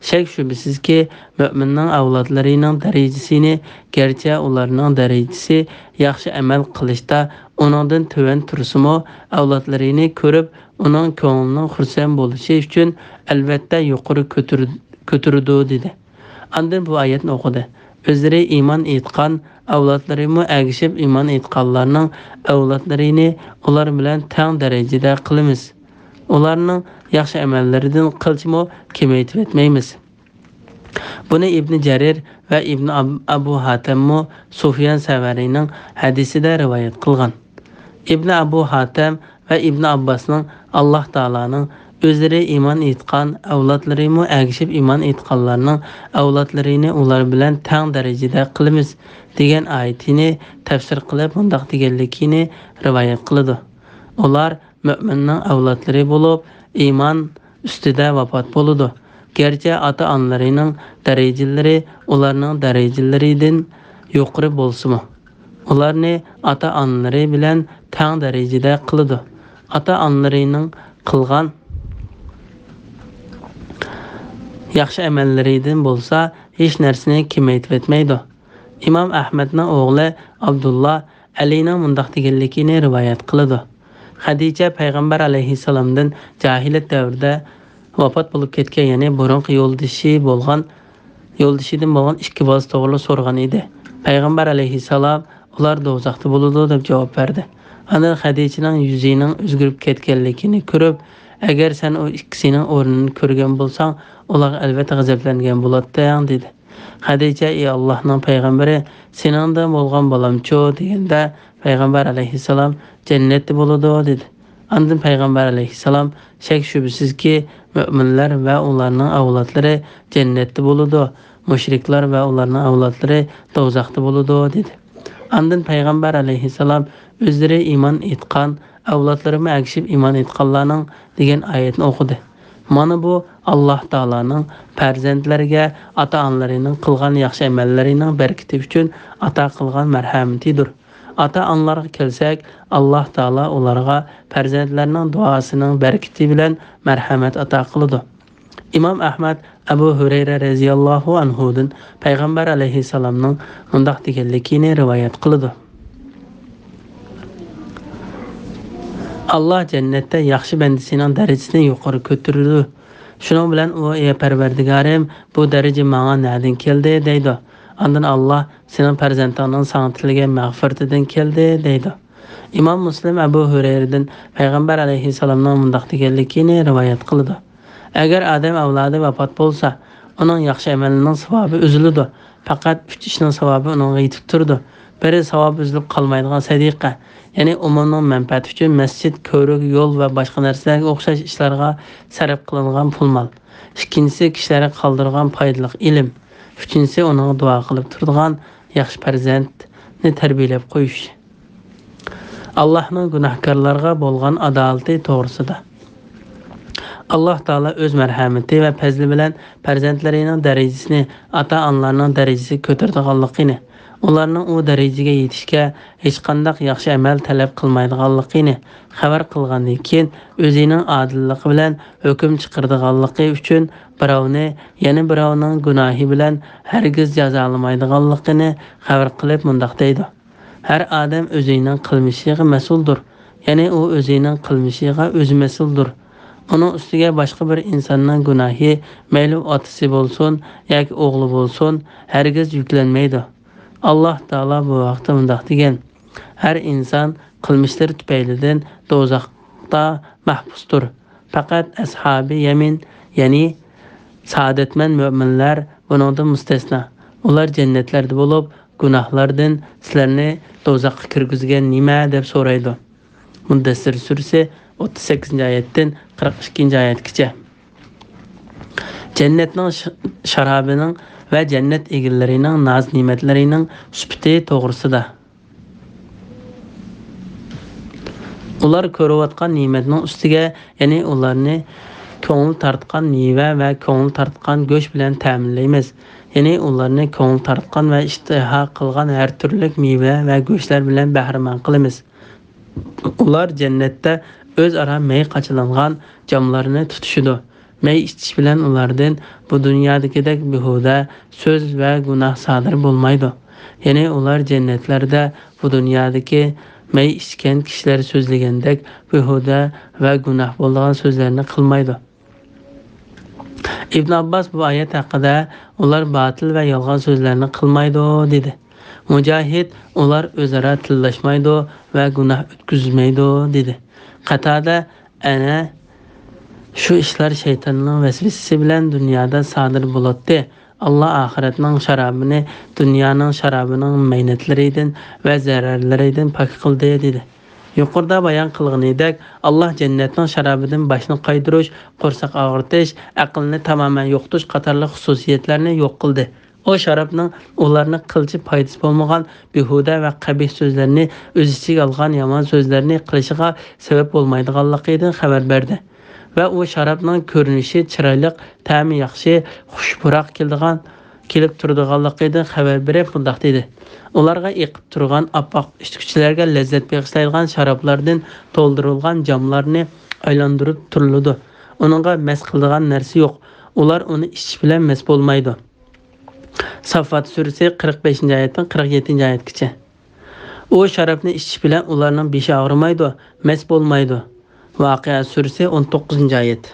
S2: "Shak shubsizki, mu'minning avlodlarining darajasini, garchi ularning darajasi yaxshi amal qilishda uningdan tuvan tursimi, avlodlarini ko'rib, uning ko'nglining xursand bo'lishi uchun albatta yuqori ko'tardi" dedi. Andan bu oyatni o'qidi. O'zlari iymon etgan avlodlarimi agishib iymon etganlarning avlodlarini ular bilan teng darajada qilamiz. Ularning yaxshi amallaridan qilchimi kamaytirib etmaymiz. Buni Ibn Jarir va Ibn Abu Hatim Sufyan Savarining hadisida rivoyat qilgan. Ibn Abu Hatim va Ibn Abbosning Alloh taolaning o'zlari iymon etgan avlodlarimi agishib iymon etganlarning avlodlarini ular bilan teng darajada qilamiz degan oyatini tafsir qilib bundaq deganligini rivoyat qiladi. Ular müminning avlodlari bo'lib, iymon ustida vafot bo'ladi. Gerçi ota-onalarining darajalari ularning darajalaridan yuqori bo'lsa-mu, ularni ota-onalari bilan teng darajada qiladi. Ota-onalarining qilgan yaxshi amallaridan bo'lsa, hech narsani kamaytirib etmaydi. Imom Ahmadning o'g'li Abdullah Alining mundaq deganligini rivoyat qiladi: Xadija payg'ambar alayhissalomdan jahiliyat davrida vafot bo'lib ketgan, ya'ni burunqi yo'ldishidan bo'lgan ikki bola to'g'ri so'rgan edi. Payg'ambar alayhissalom ular do'zaxda bo'ladi deb javob berdi. Ana Xadijaning yuzining o'zgarib ketganligini ko'rib, agar sen o ikkisining o'rnini ko'rgan bo'lsang, ular albatta g'azablangan bo'ladi dedi. Xadija: "Ey Allohning payg'ambari, seningdan bo'lgan bolamcho" deganda payg'ambar alayhissalom jannatda bo'ladi dedi. Andan payg'ambar alayhissalom: "Shak shubsizki, mu'minlar va ularning avlodlari jannatda bo'ladi, mushriklar va ularning avlodlari do'zaxda bo'ladi" dedi. Andan payg'ambar alayhissalom o'zlari iymon etgan avlodlarini agishib iymon etganlarning degan oyatni o'qidi. Mana bu Alloh taolaning farzandlariga ota-onalarining qilgan yaxshi amallarining barakati uchun ato qilgan marhamatidir. Ota-onalarga kelsak, Alloh taolo ularga farzandlarining duosining barakati bilan marhamat ato qiladi. Imom Ahmad Abu Hurayra radhiyallohu anhudan payg'ambar alayhissalomning mundaq deganligini rivoyat qiladi: Allah jannatda yaxshi bandasining darajasini yuqori ko'taradi. Shuning bilan u: "Ey Parvardigorim, bu daraja menga na'dan keldi" deydi. Ondan Allah sening farzandingning sana tilgan mag'firatidan keldi deydi. İmam Muslim Abu Hurayradan Payg'ambar alayhissalomning mundaq deganligini rivoyat qildi. Agar odam avlodi vafot bo'lsa, uning yaxshi amalining savobi uziladi. Faqat 3 ishning savobi uningga yetib turdi. Biri savob uzilib qolmaydigan sadiqa, ya'ni umumning manfaati uchun masjid, ko'rik, yo'l va boshqa narsalarga o'xshash ishlarga sarf qilingan pul mol. Ikkinchisi kishilarga qoldirgan foydali ilm. Uchinchisi uning duo qilib turadigan yaxshi farzandni tarbiyalab qo'yish. Allohning gunohkorlarga bo'lgan adolati to'g'risida. Allah Taala o'z marhamati va fazli bilan farzandlarining darajasini, ota-onalarning darajasini ko'targanligini, ularning u darajaga yetishga hech qanday yaxshi amal talab qilmaydiganligini xabar qilgandan keyin o'zining odilligi bilan hukm chiqardiganligi uchun birovni, yana birovning gunohi bilan hargiz jazolamaydiganligini xabar qilib mundaq deydi. Har odam o'zining qilmishiga mas'uldir. Ya'ni u o'zining qilmishiga o'zi mas'uldir. Onun ustiga boshqa bir insonning gunohi, mayli otasi bo'lsin yoki o'g'li bo'lsin, hargiz yuklanmaydi. Alloh taolo bu vaqtda mundaq degan: har inson qilmishlari tufaylidan do'zaxda mahbusdir. Faqat ashabi yamin, ya'ni saodatmand mo'minlar buningdan mustasno. Ular jannatlarda bo'lib, gunohlardan sizlarni do'zaxga kirgizgan nima deb so'raydi. Mudassir surasi 38-oyatdan 42-oyatgacha. Jannatning sharobining va jannat egillarining noz-ne'matlarining sifati to'g'risida. Ular ko'rayotgan ne'matning ustiga, ya'ni ularni ko'ngil tortgan meva va ko'ngil tortgan go'sht bilan ta'minlaymiz. Ya'ni ularni ko'ngil tortgan va ishtiha qilgan har turli meva va go'shtlar bilan bahramand qilamiz. Ular jannatda o'zaro may qachilangan jamlarni tutishidi. May ichish bilan ulardan bu dunyodagidek behuda so'z va gunoh sodir bo'lmaydi. Ya'ni ular jannatlarda bu dunyodagi may ichgan kishilar so'zlagandek behuda va gunoh bo'lgan so'zlarni qilmaydi. Ibn Abbas bu oyat haqida ular batil va yolg'on so'zlarni qilmaydi dedi. Mujahid ular o'zaro tillashmaydi va gunoh o'tkazmaydi dedi. Qatada ana shu ishlar shaytonning vasvasasi bilan dunyoda sodir bo'ladi. Allah oxiratning sharobini dunyoning sharobining maynatlaridan va zararlaridan pok qildi dedi. Yuqorida bayon qilganidek, Allah jannatning sharobidan boshni qaydirish, qo'rsoq og'ritish, aqlni tamoman yo'qotish qatorli xususiyatlarni yo'q qildi. O sharobning ularni qilchi foydasi bo'lmagan behuda va qabih so'zlarni o'z ichiga olgan yomon so'zlarni qilishiga sabab bo'lmaydiganligidan xabar berdi. Va u sharobning ko'rinishi chiroyli, ta'mi yaxshi, xushpuroq kelib turadiganligidan xabar berib bunday dedi. Ularga eqib turgan oppoq ichkichilarga lazzat bag'ishlaydigan sharoblardan to'ldirilgan jamlarni aylantirib turiladi. Uningga mas qiladigan narsa yo'q. Ular uni ichish bilan mas bo'lmaydi. Safat surasi 45-oyatdan 47-oyatgacha. O sharobni ichish bilan ularning beshi og'rimaydi, mas bo'lmaydi. Voqea surasi 19-oyat.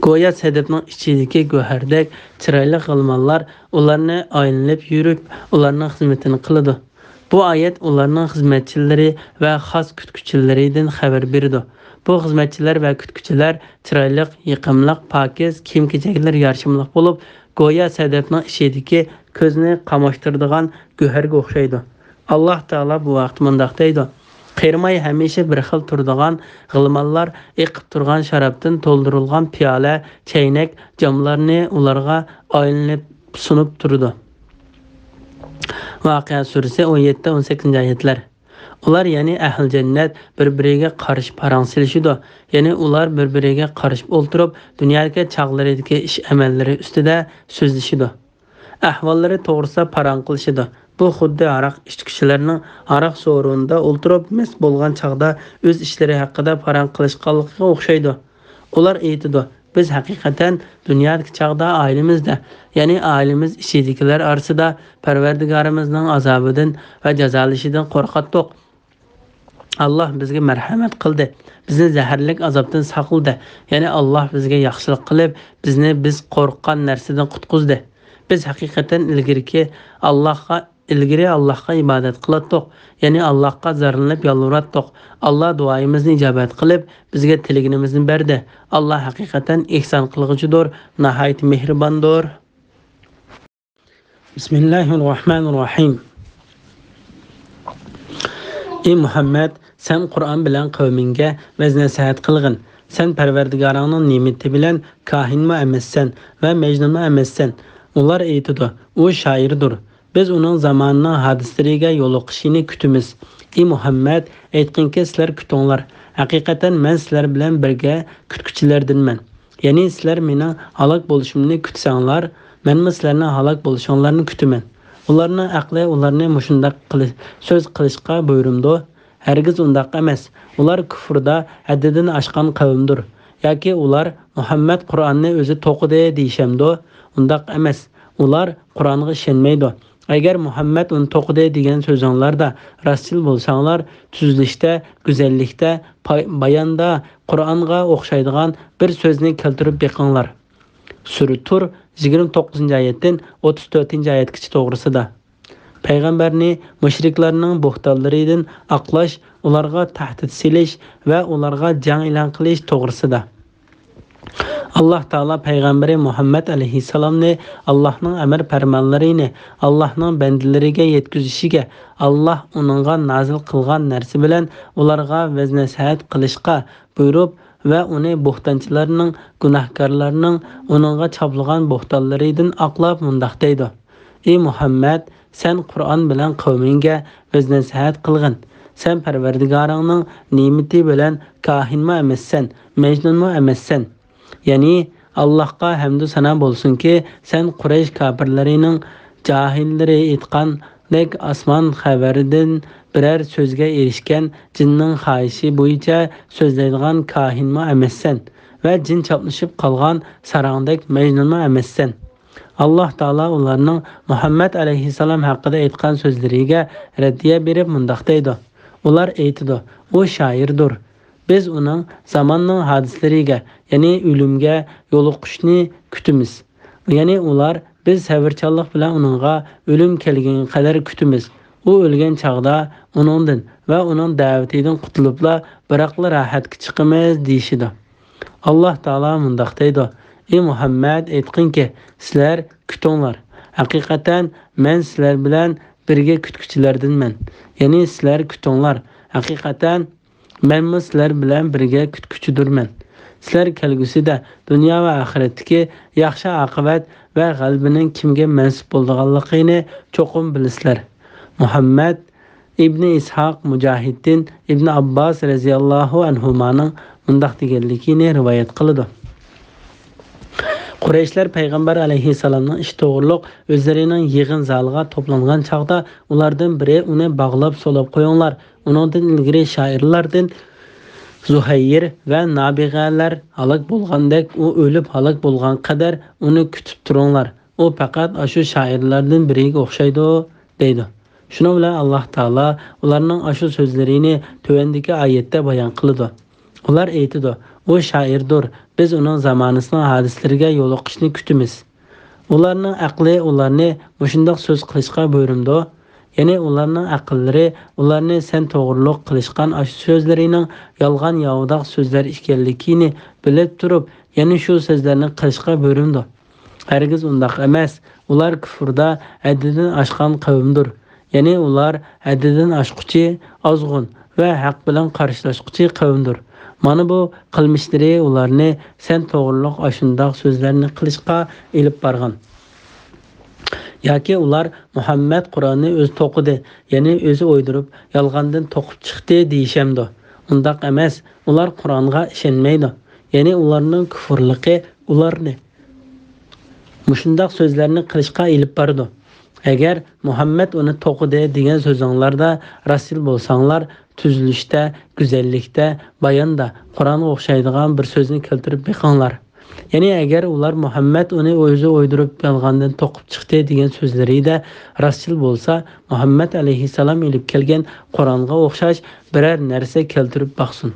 S2: Go'yo sadafning ichidagi go'hardek chiroyli g'ilmonlar ularni aylanib yurib, ularning xizmatini qiladi. Bu oyat ularning xizmatchilari va xos kutkuchilaridan xabar berdi. Bu xizmatchilar va kutkuchilar chiroyli, yiqimli, pokiz kiyim-kechaklar yarashimliq bo'lib, go'yo sadafning ichidagi ko'zni qamashtiradigan go'harga o'xshaydi. Alloh taolo bu vaqt mundaq deydi: Qirmay hamisha bir xil turadigan g'ilmonlar eqib turgan sharobdan to'ldirilgan piyola, chaynak, jamlarni ularga aylanib sunib turdi. Voqea surasi 17-18-oyatlar. Ular ya'ni ahli jannat bir-biriga qarshi parang silishidi. Ya'ni ular bir-biriga qarshi o'ltirib, dunyoga chaqlaridagi ish amallari ustida so'zlashidi. Ahvollari to'g'risida parang qilishidi. Bu xuddi aroq ichkichilarning aroq so'rinda o'ltirib mast bo'lgan chaqda o'z ishlari haqida parang qilishganligiga o'xshaydi. Ular aytidi: biz haqiqatan dunyodagi chaqda oilamizda, ya'ni oilamiz ichidagilar orasida Parvardigorimizning azobidan va jazolashidan qo'rqatdik. Allah bizga marhamat qildi. Bizni zaharlik azobdan saqladi. Ya'ni Allah bizga yaxshilik qilib, bizni biz qo'rqqan narsadan qutqizdi. Biz haqiqatan ilgari Allohga ibodat qilatdik, ya'ni Allohga zarrinib yolvuratdik. Alloh duoyimizni ijobat qilib, bizga tiligimizni berdi. Alloh haqiqatan ihson qilg'uchidir, nihoyat mehribondir. Bismillahirrohmanirrohim. Ey Muhammad, sen Qur'on bilan qavmingga vaz-nasihat qilgin. Sen Parvardigoringning ne'mati bilan kohinmi emassan va majnunmi emassan. Ular aytadi, u shoirdir. Biz uning zamonining hodislariga yo'liqishini kutamiz. Ey Muhammad, aytqinki sizlar kutinglar. Haqiqatan men sizlar bilan birga kutkuchilardanman. Ya'ni sizlar mening halok bo'lishimni kutsanglar, men sizlarning halok bo'lishinglarni kutaman. Ularning aqli ularni mushundaq so'z qilishga buyurumdi. Hargiz undaq emas. Ular kufrda haddidan oshgan qavmdir. Yoki ular Muhammad Qur'onni o'zi to'qidi deyishamdi. Undaq emas. Ular Qur'onga ishonmaydi. Agar Muhammad uni to'qidi degan so'zinglarda rostchil bo'lsanglar, tuzilishda, go'zallikda, bayonda Qur'onga o'xshaydigan bir so'zni keltirib beqinglar. Sura Tur 29-oyatdan 34-oyatgacha to'g'risida. Payg'ambarni mushriklarning bo'xtonlaridan aqlash, ularga tahdid silish va ularga jang e'lon qilish to'g'risida. Alloh taolo payg'ambari Muhammad alayhisalomni Allohning amr farmonlarini Allohning bandalariga yetkazishiga, Alloh uningga nozil qilgan narsa bilan ularga vaz-nasihat qilishga buyurib va uni bo'xtonchilarning, gunohkorlarning uningga chopilgan bo'xtonlaridan aqlab mundoq deydi. Ey Muhammad, sen Qur'on bilan qavmingga vaz-nasihat qilgin. Sen Parvardigoringning ne'mati bilan kohinmi emassan, majnunmi emassan. Ya'ni Allohga hamd va sano bo'lsinki, sen Quraysh kofirlarining jahillari aytgandek osmon xabaridan biror so'zga erishgan jinning xohishi bo'yicha so'zlaydigan kohinmi emassan va jin choplashib qolgan sarangdek majnunmi emassan. Alloh taolo ularning Muhammad alayhisalom haqida aytgan so'zlariga raddiya berib mundoq deydi. Ular aytadi, u shoirdir. Biz uning zamonning hodislariga, ya'ni o'limga yo'liqishni kutamiz. Ya'ni ular biz sabrchanlik bilan uningga o'lim kelgan qadar kutamiz. U o'lgan chaqda uningdan va uning da'vatidan qutulibla biroqla rohatga chiqamiz deyishidi. Alloh taolo mundoq deydi. Ey Muhammad, aytqinki, sizlar kutinglar. Haqiqatan men sizlar bilan birga kutkuchilardanman. Ya'ni sizlar kutinglar. Haqiqatan men sizlar bilan birga kutkuchidirman. Sizlar kelgusida dunyo va oxiratdagi yaxshi oqibat va g'albining kimga mansub bo'lganligini cho'qim bilasizlar. Muhammad ibn Ishoq Mujohiddin ibn Abbos radhiyallohu anhumaning mundoq deganligini rivoyat qiladi. Qurayshlar payg'ambar alayhisalomning ish to'g'riliq o'zlarining yig'in zaliga to'plangan chaqda ulardan biri uni bog'lab solib qo'yinglar. Uningdan ilgari shoirlardan Zuhayr va Nabig'alar halok bo'lgandek, u o'lib halok bo'lgan qadar uni kutib turinglar. U faqat shu shoirlardan biriga o'xshaydi deydi. Shuning bilan Alloh taolo ularning shu so'zlarini tövendagi oyatda bayon qildi. Ular aytadi, u shoirdir. Biz uning zamonasining hodislariga yo'liqishni kutamiz. Ularning aqli ularni mushundoq so'z qilishga buyurumdi. Ya'ni ularning aqllari ularni sen to'g'riliq qilishgan so'zlarining yolg'on yo'qdoq so'zlar ekanligini bilib turib, ya'ni shu so'zlarni qilishga buyurumdi. Hargiz undaq emas. Ular kufrda haddidan oshgan qavmdir. Ya'ni ular haddidan oshquchi, ozg'un va haq bilan qarshilashquchi qavmdir. Mana bu qilmishlari ularni sen to'g'riliq ashundoq so'zlarni qilishga elib borgan. Yoki ular Muhammad Qur'onni o'zi to'qidi, ya'ni o'zi o'ydirib, yolg'ondan to'qib chiqdi deyishamdi. Undaq emas. Ular Qur'onga ishonmaydi. Ya'ni ularning kufrligi ularni mushundoq so'zlarni qilishga elib bordi. Agar Muhammad uni to'qidi degan so'zinglarda rasul bo'lsanglar, tuzilishda, go'zallikda, bayonda Qur'onga o'xshaydigan bir so'zni keltirib beqinglar. Ya'ni agar ular Muhammad uni o'zi o'ydirib yolg'ondan to'qib chiqdi degan so'zlarida rasul bo'lsa, Muhammad alayhisalom ilib kelgan Qur'onga o'xshash biror narsa keltirib baqsin.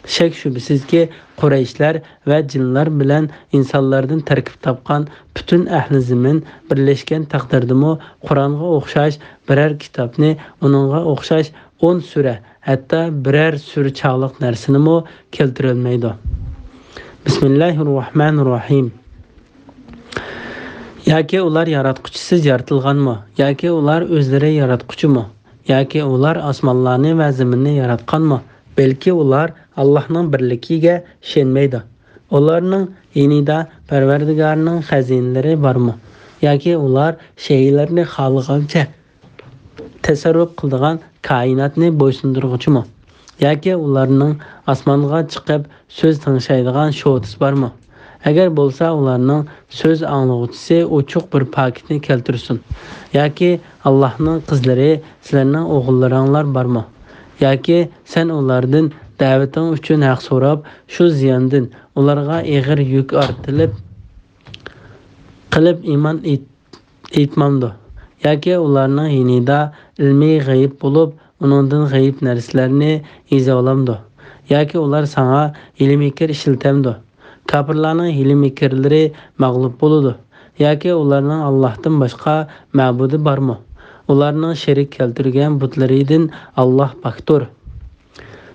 S2: Shak shubsizki Qurayshlar va jinlar bilan insonlardan tarkib topgan butun ahli zamin birlashgan taqdirdimi Qur'onga o'xshash biror kitobni, uningga o'xshash 10 sura, hatto biror surchaliq narsanimi keltirolmaydi. Bismillahirrohmanirrohim. Yoki ular yaratquchisiz yaratilganmi? Yoki ular o'zlari yaratquchimi? Yoki ular osmonlarni va zaminni yaratganmi? Balki ular Allohning birligiga ishonmaydi. Ularning inida Parvardigorning xazinalari bormi? Yoki ular shaylarni xohlagancha tasarruf qiladigan koinotni bo'ysundiruvchimi? Yoki ularning osmonga chiqib so'z tingshaydigan shotis bormi? Agar bo'lsa, ularning so'z anglag'uvchisi ochiq bir paketni keltirsin. Yoki Allohning qizlari, sizlarning o'g'illaringlar bormi? Yoki sen ulardan da'vating uchun haq so'rab, shu ziyondan ularga og'ir yuk ortilib qilib iymon etmamdi. Yoki ularning yinida ilmiy g'ayib bo'lib, uningdan g'ayib narsalarni izolamdi. Yoki ular sana ilm-fikr ishiltamdi. Kafirlarning ilm-fikrlari mag'lub bo'ladi. Yoki ularning Allohdan boshqa ma'budi bormi? Ularning sherik keltirgan butlaridan Alloh paktur.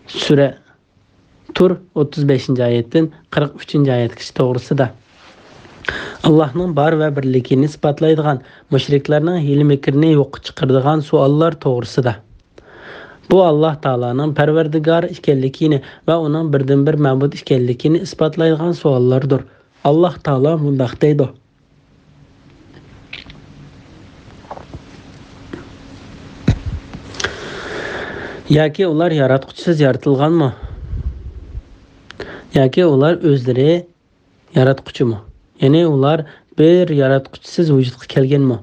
S2: Sura Tur 35-oyatdan 43-oyatgacha to'g'risida. Allohning bor va birligini isbotlaydigan mushriklarning ilm-fikrini yo'q chiqaradigan savollar to'g'risida. Bu Alloh taolaning Parvardigor ekanligini va uning birdan-bir ma'bud ekanligini isbotlaydigan savollardir. Alloh taolo bunday deydi: Yoki ular yaratquchisiz yaratilganmi? Yoki ular o'zlari yaratquchimi? Ya'ni ular bir yaratquchisiz vujudga kelganmi?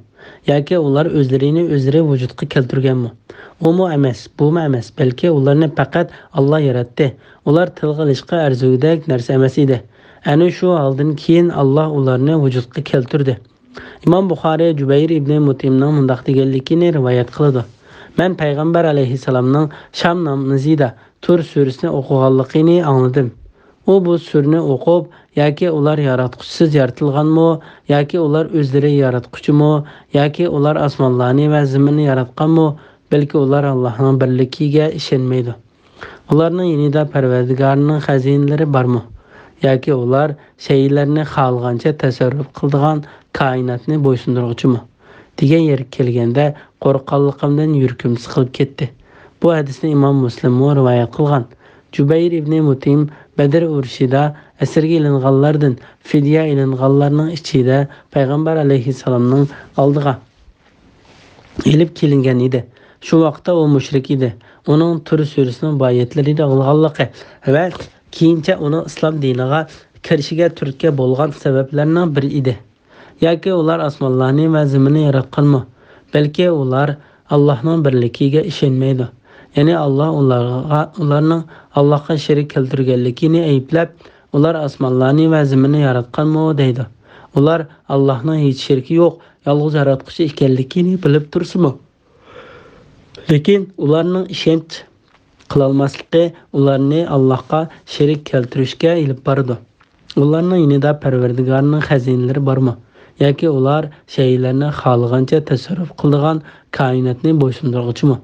S2: Yoki ular o'zlarini o'zlari vujudga keltirganmi? Umu emas, bu emas, balki ularni faqat Alloh yaratdi. Ular tilg'ilishga arzigudak narsa emas edi. Ana shu holdan keyin Alloh ularni vujudga keltirdi. Imom Buxoriy Jubayr ibn Mutimning mundaq deganligini rivoyat qiladi. Men payg'ambar alayhisalomning Sham namozida Tur surasini o'qiganligini angladim. U bu surani o'qib, yoki ular yaratquchisiz yaratilganmi, yoki ular o'zlari yaratquchimi, yoki ular osmonlarni va zaminni yaratganmi, balki ular Allohning birligiga ishonmaydi. Ularning yonida Parvardigorning xazinalari bormi? Yoki ular shaylarni xohlagancha tasarruf qiladigan koinotni bo'ysundiruvchimi? degan yerga kelganda qo'rqqanligimdan yurkim siqilib ketdi. Bu hadisni Imom Muslim rivoyat qilgan. Jubayr ibn Mutim Badr urushida asirga ilinganlardan fidya ilinganlarning ichida payg'ambar alayhisalomning oldiga elib kelingan edi. Shu vaqtda u mushrik edi. Uning Tur surasining oyatlarida olganligi va keyincha uni islom diniga kirishiga turtki bo'lgan sabablarning biri edi. Yoki ular osmonlarni va zaminni yaratganmi? Balki ular Allohning birligiga ishonmaydi. Ya'ni Alloh ularning Allohga sherik keltirganligini ayblab, ular osmonlarni va zaminni yaratganmi deydi. Ular Allohning hech sheriki yo'q, yolg'iz yaratquchi ekanligini bilib tursimi? Lekin ularning ishonch qilolmasligi ularni Allohga sherik keltirishga ilib bordi. Ularning yonida Parvardigorning xazinalari bormi? Yoki ular shaylarni xohlagancha tasarruf qiladigan koinotni bo'ysundiruvchimi?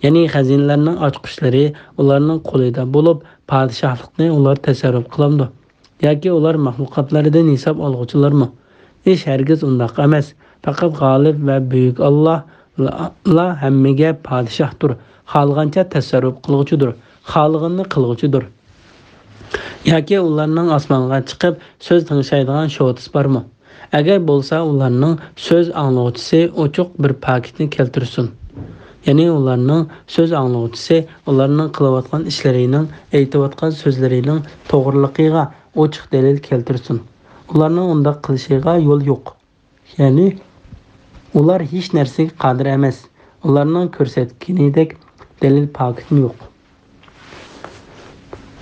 S2: Ya'ni xazinlarning ochqichlari ularning qo'lida bo'lib, podshohlikni ular tasarruf qiladi. Yoki ular mahluqotlaridan hisob olg'uvchilarmi? Ish hargiz undaq emas. Faqat g'olib va buyuk Alloh hammaga podshohdir. Xohlagancha tasarruf qiluvchidir. Xohlaganini qiluvchidir. Yoki ularning osmonga chiqib so'z tingshaydigan shotis bormi? Agar bo'lsa, ularning so'z anglovchisi ochiq bir paketni keltirsin. Ya'ni ularning so'z anglovchisi ularning qilayotgan ishlarining, aytayotgan so'zlarining to'g'riligiga ochiq dalil keltirsin. Ularning unda qilishiga yo'l yo'q. Ya'ni ular hech narsaga qodir emas. Ularning ko'rsatganidek dalil paketi yo'q.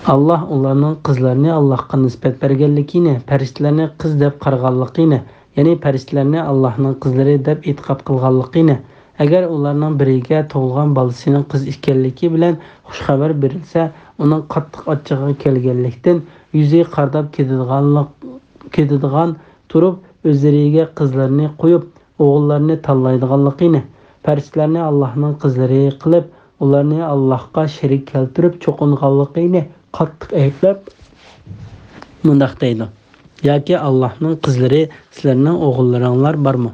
S2: Allah ularning qizlarini Allohga nisbat berganligini, farishtalarni qiz deb qaraganligini, ya'ni farishtalarni Allohning qizlari deb e'tiqod qilganligini Agar ularning biriga tug'ilgan bolasining qiz ekanligi bilan xush xabar berilsa, uning qattiq achchig'iga kelganlikdan yuzi qardab ketadigan turib o'zlariga qizlarni qo'yib, o'g'illarni tanlaydiganligini, farishtalarni Allohning qizlari qilib, ularni Allohga sherik keltirib cho'qinganligini qattiq ayblab mundaq deydi. Yoki Allohning qizlari sizlarning o'g'illaringlar bormi?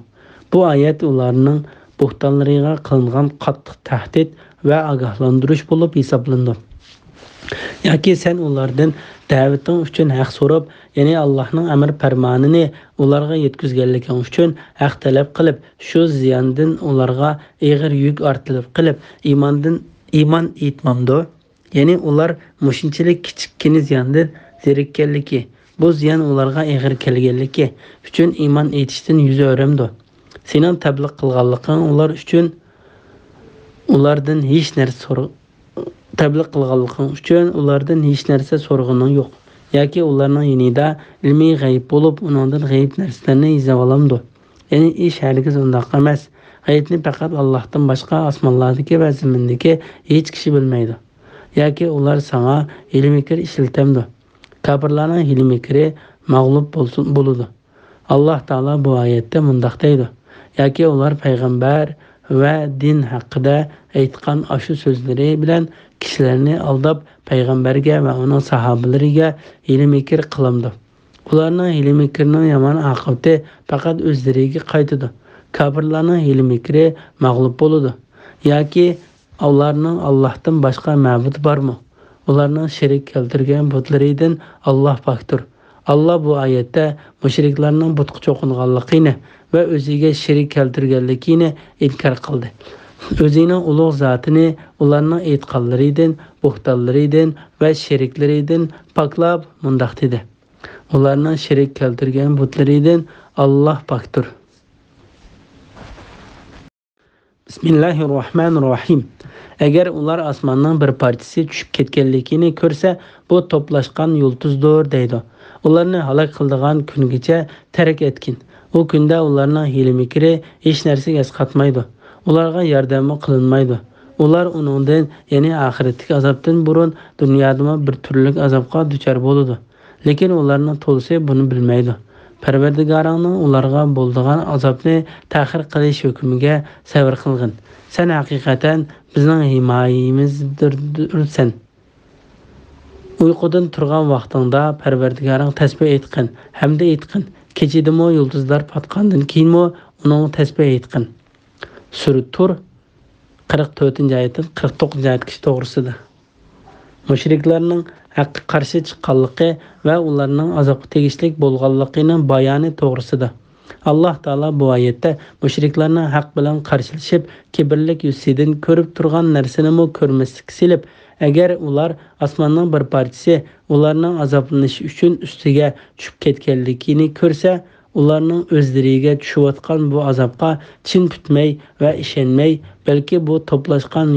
S2: Bu oyat ularning bo'xtonlariga qilingan qattiq tahdid va ogohlantirish bo'lib hisoblandi. Yoki sen ulardan da'vating uchun haq so'rab, ya'ni Allohning amr farmonini ularga yetkazganliging uchun haq talab qilib, shu ziyondan ularga og'ir yuk ortilib qilib, iymon etmamdi. Ya'ni ular mushunchalik kichikkina ziyondan zerikkanligi, bu ziyon ularga og'ir kelganligi uchun iymon etishdan yuz o'ramdi. Sening tabliq qilganliging ular uchun ulardan hech narsa so'rag'aning yo'q. Yoki ularning yonida ilmiy g'ayb bo'lib, uningdan g'ayb narsalarni izlab olamdi. Ya'ni ish hargiz undaq emas. G'aybni faqat Allohdan boshqa osmonlardagi va zamindagi hech kishi bilmaydi. Yoki ular sana ilmiy fikr ishlatamdi. Kafirlarning ilmiy fikri mag'lub bo'ladi. Alloh taolo bu oyatda mundaq deydi. Yoki ular payg'ambar va din haqida aytgan ashu so'zlari bilan kishilarni aldab payg'ambarga va uning sahobalariga ilmiy fikr qilamdi. Ularning ilmiy fikrining yomon oqibati faqat o'zlariga qaytadi. Kafirlarning ilmiy fikri mag'lub bo'ladi. Yoki ularning Allohdan boshqa ma'bud bormi? Ularning sherik keltirgan butlaridan Alloh pokdir. Allah bu oyatda mushriklarning butqa cho'qinganligini va o'ziga sherik keltirganligini inkor qildi. O'zining ulug' zotini ularning e'tiqodlaridan, bo'xtonlaridan va sheriklaridan poklab mundaq dedi. Ularning sherik keltirgan butlaridan Alloh pokdir. Bismillahirrohmanirrohim. Agar ular osmonning bir parchasi tushib ketganligini ko'rsa, bu to'plashgan yulduzdir deydi. Ularni halok qildigan kungacha tark etkin. U kunda ularning hiyla-mikri hech narsaga asqatmaydi. Ularga yordam qilinmaydi. Ular uningdan, ya'ni oxiratdagi azobdan burun dunyoda bir turlik azobga duchor bo'ladi. Lekin ularning to'lisi buni bilmaydi. Parvardigoringning ularga bo'ldigan azobni ta'xir qilish hukmiga sabr qilgin. Sen haqiqatan bizning himoyamizdirsan. Uyqudan turgan vaqtingda Parvardigoring tasbih aytqin, hamda aytqin. Kechidimi yulduzlar patqandan keyinmi uning tasbih aytqin. Sura Tur 44-oyatdan 49-oyatgacha to'g'risida. Mushriklarning haqqa qarshi chiqqanligi va ularning azobga tegishlik bo'lganligining bayoni to'g'risida. Alloh taolo bu oyatda mushriklarning haq bilan qarshilashib, kibrlik yuzidan ko'rib turgan narsani ko'rmaslik silib, agar ular osmonning bir parchasi ularning azoblanishi uchun ustiga tushib ketganligini ko'rsa, ularning o'zlariga tushayotgan bu azobga chin tutmay va ishonmay, balki bu to'plashgan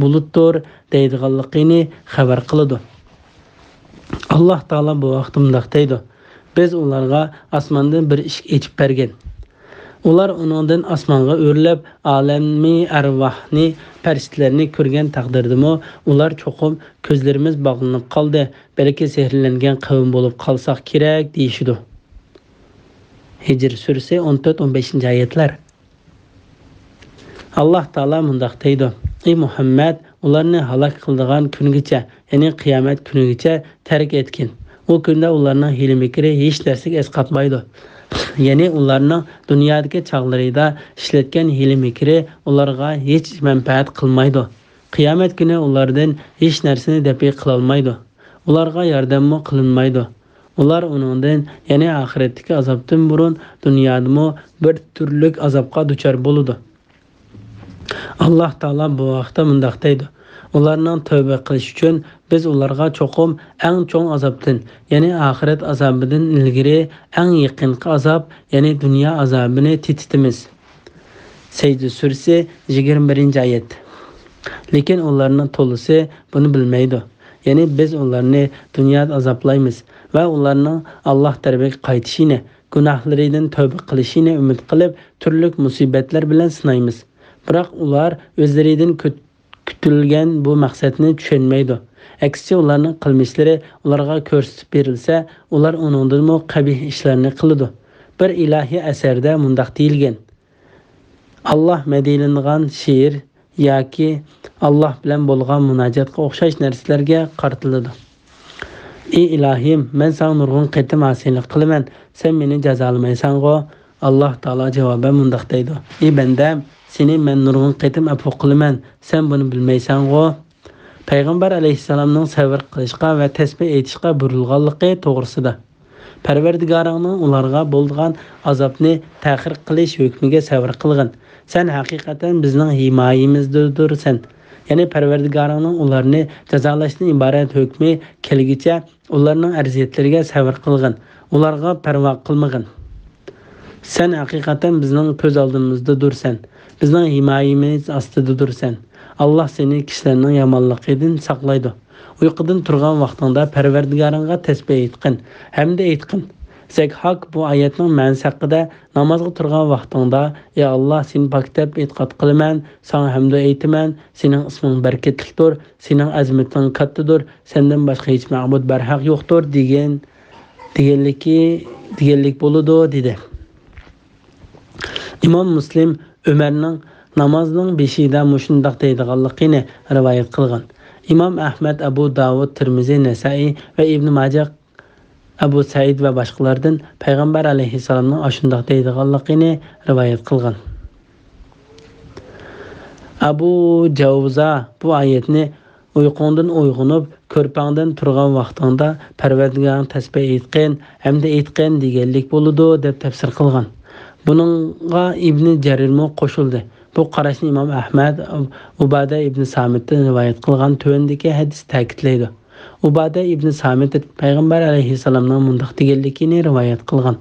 S2: bulutdir deydiganligini xabar qiladi. Alloh taolo bu vaqtda mundaq deydi. Biz ularga osmondan bir eshik ochib bergan. Ular uningdan osmonga o'rlab, olamni arvohni, farishtalarni ko'rgan taqdirdami, ular cho'qim ko'zlarimiz bog'lanib qoldi, balki sehrlangan qavm bo'lib qolsak kerak deyishdi. Hijr surasi 14-15-oyatlar. Alloh taolo mundaq deydi. Ey Muhammad, ularni halok qildigan kungacha, ya'ni qiyomat kunigacha tark etkin. U kunda ularning hiyla-mikri hech narsaga asqatmaydi. Ya'ni ularning dunyodagi chog'larida ishlatgan hiyla-mikri ularga hech manfaat qilmaydi. Qiyomat kuni ulardan hech narsani dafi qila olmaydi. Ularga yordam qilinmaydi. Ular uningdan, ya'ni oxiratdagi azobdan burun dunyoda bir turlik azobga duchor bo'ladi. Alloh taolo bu vaqtda mundaq deydi. Ularning tövbe qilish uchun biz ularga cho'qim eng cho'ng azobdan, ya'ni oxirat azobidan ilgari eng yaqinqi azob, ya'ni dunyo azobini tetitimiz. Sajda surasi 21-oyat. Lekin ularning to'lisi buni bilmaydi. Ya'ni biz ularni dunyoda azoblaymiz va ularning Alloh tarafiga qaytishini, gunohlaridan tövbe qilishini umid qilib, turli musibatlar bilan sinaymiz. Biroq ular o'zlaridan kutilgan bu maqsadni tushunmaydi. Aksicha ularning qilmishlari ularga ko'rsatib berilsa, ular uningdanmi qabih ishlarni qiladi. Bir ilahiy asarda mundaq deyilgan: Allah mədəyilinğan şiir yoki Allah bilan bo'lgan munojatga o'xshash narsalarga qartiladi. Ey ilohim, men sana nurg'un qitim asinlik qilaman, sen meni jazolamaysan-g'o. Allah Taala javoban mundaq deydi: Ey bandam, seni men nurg'un qitim afv qilaman, sen buni bilmaysan-g'o. Payg'ambar alayhissalomning sabr qilishga va tasbih aytishga burilganligi to'g'risida. Parvardigoringning ularga bo'lgan azobni ta'xir qilish hukmiga sabr qilgin. Sen haqiqatan bizning himoyamizdadirsan. Ya'ni Parvardigoringning ularni jazolashdan iborat hukmi kelgicha ularning arziyatlariga sabr qilgin. Ularga parvo qilmagin. Sen haqiqatan bizning ko'z oldimizdadirsan. Bizning himoyamiz ostidadirsan. Allah seni kishilarning yomonligidan saqlaydi. Uyqudan turgan vaqtingda Parvardigoringga tasbih aytqin, hamda aytqin. Haq bu oyatning ma'nosi haqida namozga turgan vaqtingda: "Ey Alloh, seni pokdab e'tiqod qilaman, sana hamd aytaman, sening isming barakatlidir, sening azmating kattadir, sendan boshqa hech ma'bud barhaq yo'qdir" deganlik bo'ladi dedi. Imom Muslim Umarning namozning beshida mushundaq deydiganligini rivoyat qilgan. Imom Ahmad, Abu Davud, Tirmizi, Nasai va Ibn Majah, Abu Said va boshqalardan Payg'ambar alayhissalomning ashundaq deydiganligini rivoyat qilgan. Abu Javza bu oyatni uyqungdan uyg'onib, ko'rpangdan turgan vaqtingda Parvardigoring tasbih aytqin, hamda aytqin deganlik bo'ladi deb tafsir qilgan. Buningga Ibn Jarirmo qo'shildi. Bu qarashni Imom Ahmad Ubada ibn Samitdan rivoyat qilgan tövendagi hadis ta'kidlaydi. Ubada ibn Samit Payg'ambar alayhissalomning mundaq deganligini rivoyat qilgan: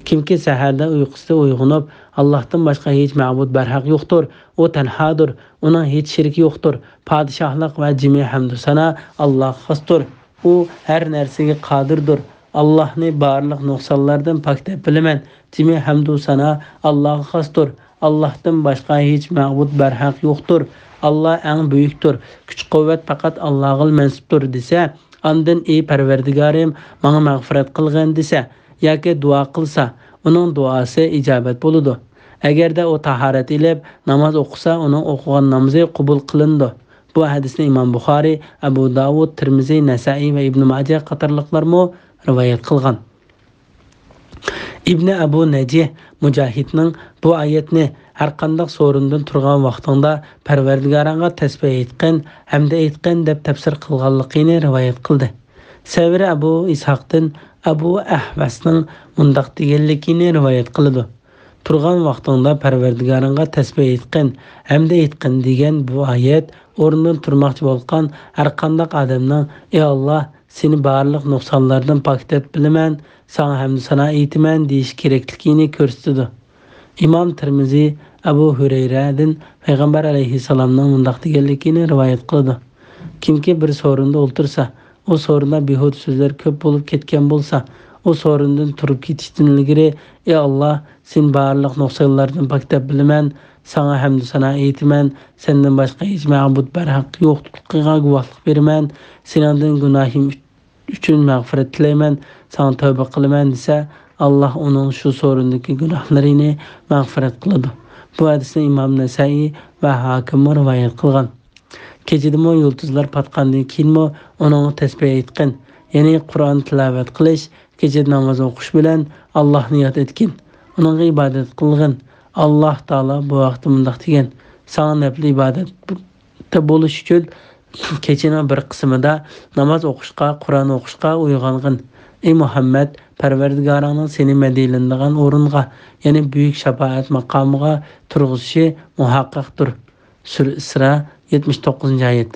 S2: Kimki saharda uyqusida uyg'onib, Allohdan boshqa hech ma'bud barhaq yo'qdir, u tanhodir, uning hech sheriki yo'qdir, podshohlik va jami hamd sana Allohga xosdir, u har narsaga qodirdir. Allohni barliq nuqsonlardan pok deb bilaman, jami hamd sana Allohga xosdir. Allah'tan başqa hech ma'bud barhaq yo'qdir. Allah eng buyukdir. Kuch-quvvat faqat Allohga mansubdir desa, ondan ey Parvardigorim, menga mag'firat qilgin desa, yoki duo qilsa, uning duosi ijobat bo'ladi. Agarda u tahorat ilib namoz o'qisa, uning o'qigan namozi qabul qilindi. Bu hadisni Imom Buxoriy, Abu Davud, Tirmizi, Nasai va Ibn Majah qatorliqlarmo rivoyat qilgan. İbn Abu Najih Mujahidning bu oyatni har qanday so'rindan turgan vaqtingda Parvardigoringga tasbih aytqin, hamda aytqin deb tafsir qilganligini rivoyat qildi. Savri Abu Ishoqdan Abu Ahvasning mundaq deganligini rivoyat qildi. Turgan vaqtingda Parvardigoringga tasbih aytqin, hamda aytqin degan bu oyat o'rnidan turmoqchi bo'lgan har qanday odamning: "Ey Alloh, seni barliq nuqsonlardan pok deb bilaman, sana hamd sana aytaman" deyish kerakligini ko'rsatdi. Imom Tirmizi Abu Hurayradan Payg'ambar alayhissalomning mundaq deganligini rivoyat qildi: Kimki bir so'rinda o'ltirsa, u so'rinda behud so'zlar ko'p bo'lib ketgan bo'lsa, u so'rindan turib ketishdan ilgari: "Ey Alloh, sen barliq nuqsonlardan pok deb bilaman, sana hamd sana aytaman, sendan boshqa hech ma'bud barhaq yo'qligiga guvohlik beraman, sendan gunohim uchun mag'firat tilayman, sana tavba qilaman" desa, Allah uning shu so'rindagi gunohlarini mag'firat qiladi. Bu hadisni Imom Nasai va Hakim rivoyat qilgan. Kechidimi yulduzlar patqandan keyinmi uning tasbih aytqin, ya'ni Qur'on tilovat qilish, kecha namoz o'qish bilan Allohni yod etgin, uningga ibodat qilgin. Allah Taala bu vaqtda mundaq degan: "Sana nafl ibodatda bo'lish uchun kechining bir qismida namoz o'qishga, Qur'on o'qishga uyg'ongin. Ey Muhammad, Parvardigoringning seni madilindigan o'ringa, ya'ni buyuk shafaat maqomiga turg'izishi muhaqqaqdir." Sura Isra 79-oyat.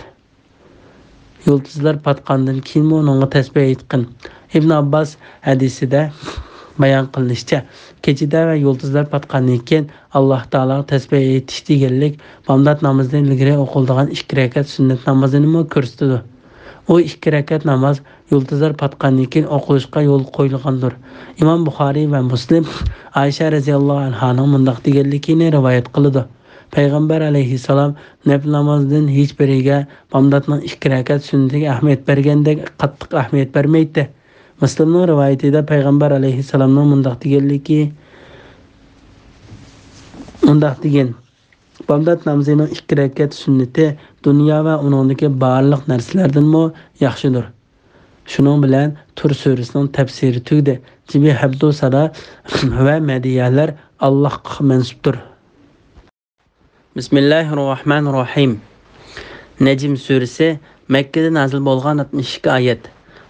S2: Yulduzlar patqandan keyin uningga tasbih aytqin. Ibn Abbas hadisida bayon qilinishicha, kechida va yulduzlar patqandan keyin Alloh Taolo tasbih aytish deganlik bomdod namozidan ilgari o'qiladigan 2 rakat sunnat namozini ko'rsatdi. O 2 rakat namoz yulduzlar patqandan keyin o'qilishga yo'l qo'yilgandir. Imom Buxoriy va Muslim Aisha radhiyallohu anhaning mundaq deganligini rivoyat qildi: Payg'ambar alayhissalom nafl namozdan hech biriga bomdodning 2 rakat sunnatiga ahamiyat bergandek qattiq ahamiyat bermaydi. Muslimning rivoyatida Payg'ambar alayhissalomning mundaq degan bomdod namozining 2 rakat sunnati dunyo va uningdagi barliq narsalardanmi yaxshidir. Shuning bilan Tur surasining tafsiri tugdi. Jibi habdu sada va madiyalar Allohga mansubdir. Bismillahirrohmanirrohim. Najm surasi Makkada nazil bo'lgan 62 oyat.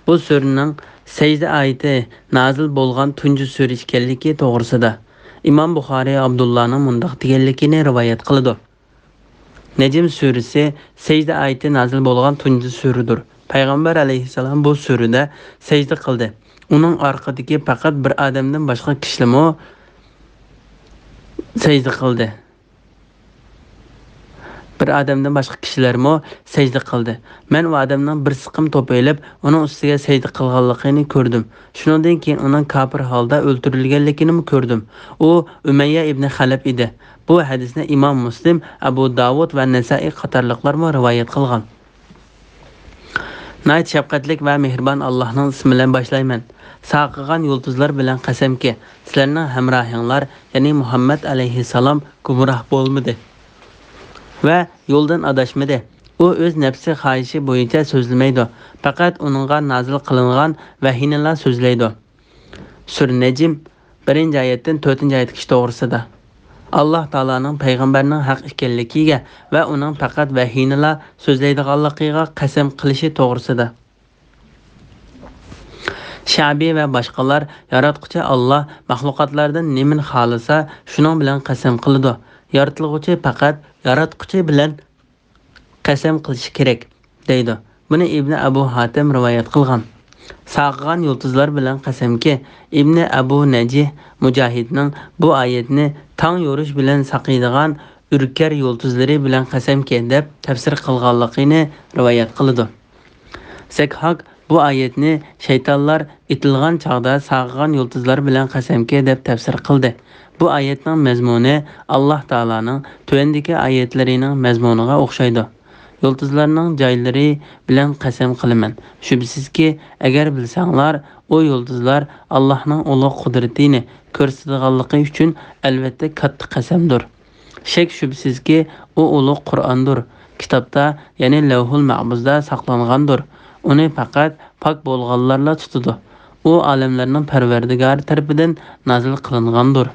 S2: Bu suraning Sajda oyati nazil bo'lgan tunji sura ekanligi to'g'risida Imom Buxoriy Abdullohning mundaq deganligini rivoyat qiladi. Najm surasi Sajda oyati nazil bo'lgan tunji suradir. Payg'ambar alayhissalom bu surada sajda qildi. Uning orqadagi faqat bir odamdan boshqa kishilar sajda qildi. Men u odamning bir siqim to'payib, uning ustiga sajda qilganligini ko'rdim. Shundan keyin uning kafir holda o'ldirilganligini ko'rdim. U Umayya ibn Xalaf edi. Bu hadisni Imom Muslim, Abu Davud va Nasa'iy qatorliqlar rivoyat qilgan. Nayt shafqatlik va mehribon Allohning ismi bilan boshlayman. Saqig'an yulduzlar bilan qasamki, sizlarning hamrohinglar, ya'ni Muhammad alayhissalom gumroh bo'lmadi va yo'ldan adashmadi. U o'z nafsi xohishi bo'yicha so'zlamaydi, faqat uningga nazil qilingan vahiynilar so'zlaydi. Sura Najm 1-oyatdan 4-oyatgacha to'g'risida Alloh taolaning payg'ambarning haq ekanligiga va uning faqat vahiynilar so'zlaydiganligiga qasam qilishi to'g'risida. Shabi va boshqalar yaratquchi Alloh mahluqotlardan nimani xolisa, shuning bilan qasam qiladi. Yaratilguvchi faqat yaratquchi bilan qasam qilishi kerak, deydi. Buni Ibn Abu Hatim rivoyat qilgan. Saqig'an yulduzlar bilan qasamki, Ibn Abu Najih Mujahidning bu oyatni tong yo'rish bilan saqiydigan urkar yulduzlari bilan qasamki deb tafsir qilganligini rivoyat qiladi. Zakhok bu oyatni shaytonlar itilgan chog'da saqig'an yulduzlar bilan qasamki deb tafsir qildi. Bu oyatning mazmuni Alloh taolaning tuvandagi oyatlarining mazmuniga o'xshaydi. Yulduzlarning joylari bilan qasam qilaman. Shubsizki, agar bilsanglar, o yulduzlar Allohning ulug' qudratini ko'rsatganligi uchun albatta katta qasamdir. Shak shubsizki, u ulug' Qur'ondir. Kitobda, ya'ni Lavhul Mahfuzda saqlangandir. Uni faqat pok bo'lganlarla tutadi. U olamlarning Parvardigori tarafidan nazil qilingandir.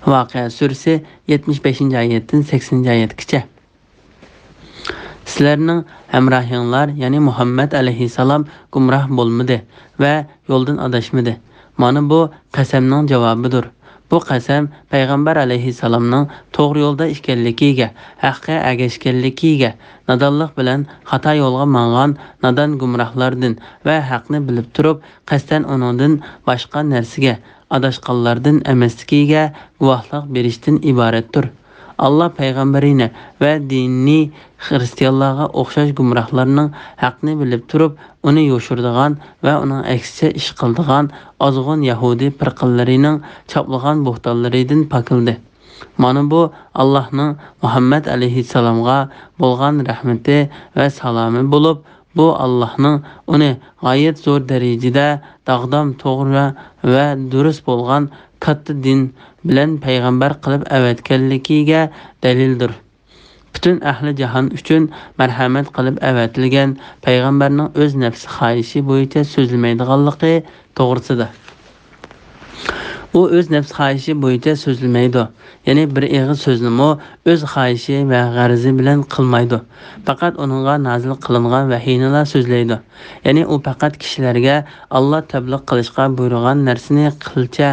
S2: Voqea surasi 75-oyatdan 80-oyatgacha. Sizlarning hamrohinglar, ya'ni Muhammad alayhissalom gumroh bo'lmadi va yo'ldan adashmadi. Mana bu qasamning javobidir. Bu qasam payg'ambar alayhissalomning to'g'ri yo'lda ekanligiga, haqqa agashganligiga, nadonlik bilan xato yo'lga mangan nadon gumrohlardan va haqni bilib turib, qasdan uningdan boshqa narsaga adashganlardan emasligiga guvohlik berishdan iboratdir. Allah payg'ambarini va diniy xristianlarga o'xshash gumrohlarning haqni bilib turib, uni yo'shirdigan va uning aksicha ish qildigan ozg'un yahudi firqalarining choplagan bo'xtonlaridan pakildi. Mana bu Allohning Muhammad alayhissalomga bo'lgan rahmati va salomi bo'lib, bu Allohning uni g'oyat zo'r darajada taqdom to'g'ri va durust bo'lgan katta din bilan payg'ambar qilib avatganligiga dalildir. Butun ahli jahon uchun marhamat qilib avatilgan payg'ambarning o'z nafsi xohishi bo'yicha so'zlamaydiganligi to'g'risida. U o'z nafsi xohishi bo'yicha so'zlamaydi. Ya'ni bir eg'iz so'zni o'z xohishi va g'arzi bilan qilmaydi. Faqat uningga nazil qilingan vahiynilar so'zlaydi. Ya'ni u faqat kishilarga Alloh tabliq qilishga buyurgan narsani qilcha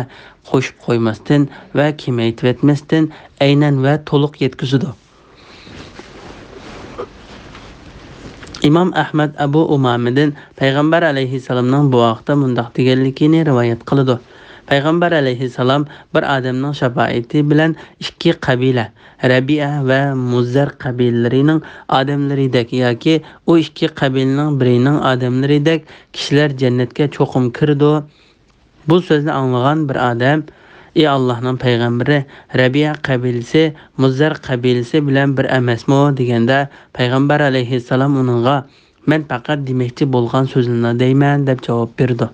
S2: qo'shib qo'ymasdan va kemaytib etmasdan aynan va to'liq yetkazadi. Imom Ahmad Abu Umamadan payg'ambar alayhissalomning bu vaqtda mundaq deganligini rivoyat qiladi. Payg'ambar alayhissalom bir odamning shafoati bilan ikki qabila, Rabi'a va Muzzar qabilalarining odamlaridek yoki u ikki qabilaning birining odamlaridek kishilar jannatga cho'qim kirdi. Bu so'zni anglagan bir odam
S1: Ey Allah'ның payg'ambari, Rabi'a qabilasi Muzzar qabilasi bilan bir emasmi deganda payg'ambar alayhissalom uningga men faqat demoqchi bo'lgan so'zimni deyman deb javob berdi.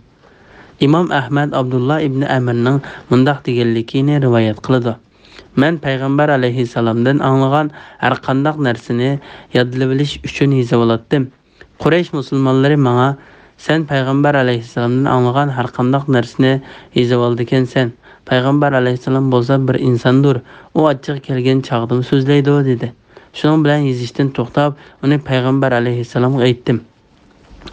S1: İmam Ahmad Abdullah ibn Amirning mundaq deganligini rivoyat qiladi. Men payg'ambar alayhissalomdan anglagan har qanday narsani yodlab olish uchun yozib olatdim. Quraysh musulmonlari menga sen payg'ambar alayhissalomdan anglagan har qanday narsani yozib oldikansan. Payg'ambar alayhissalom bo'lsa bir insondir. U achchiq kelgan chaqdim so'zlaydi dedi. Shuning bilan yozishdan to'xtab, uni payg'ambar alayhissalomga aytdim.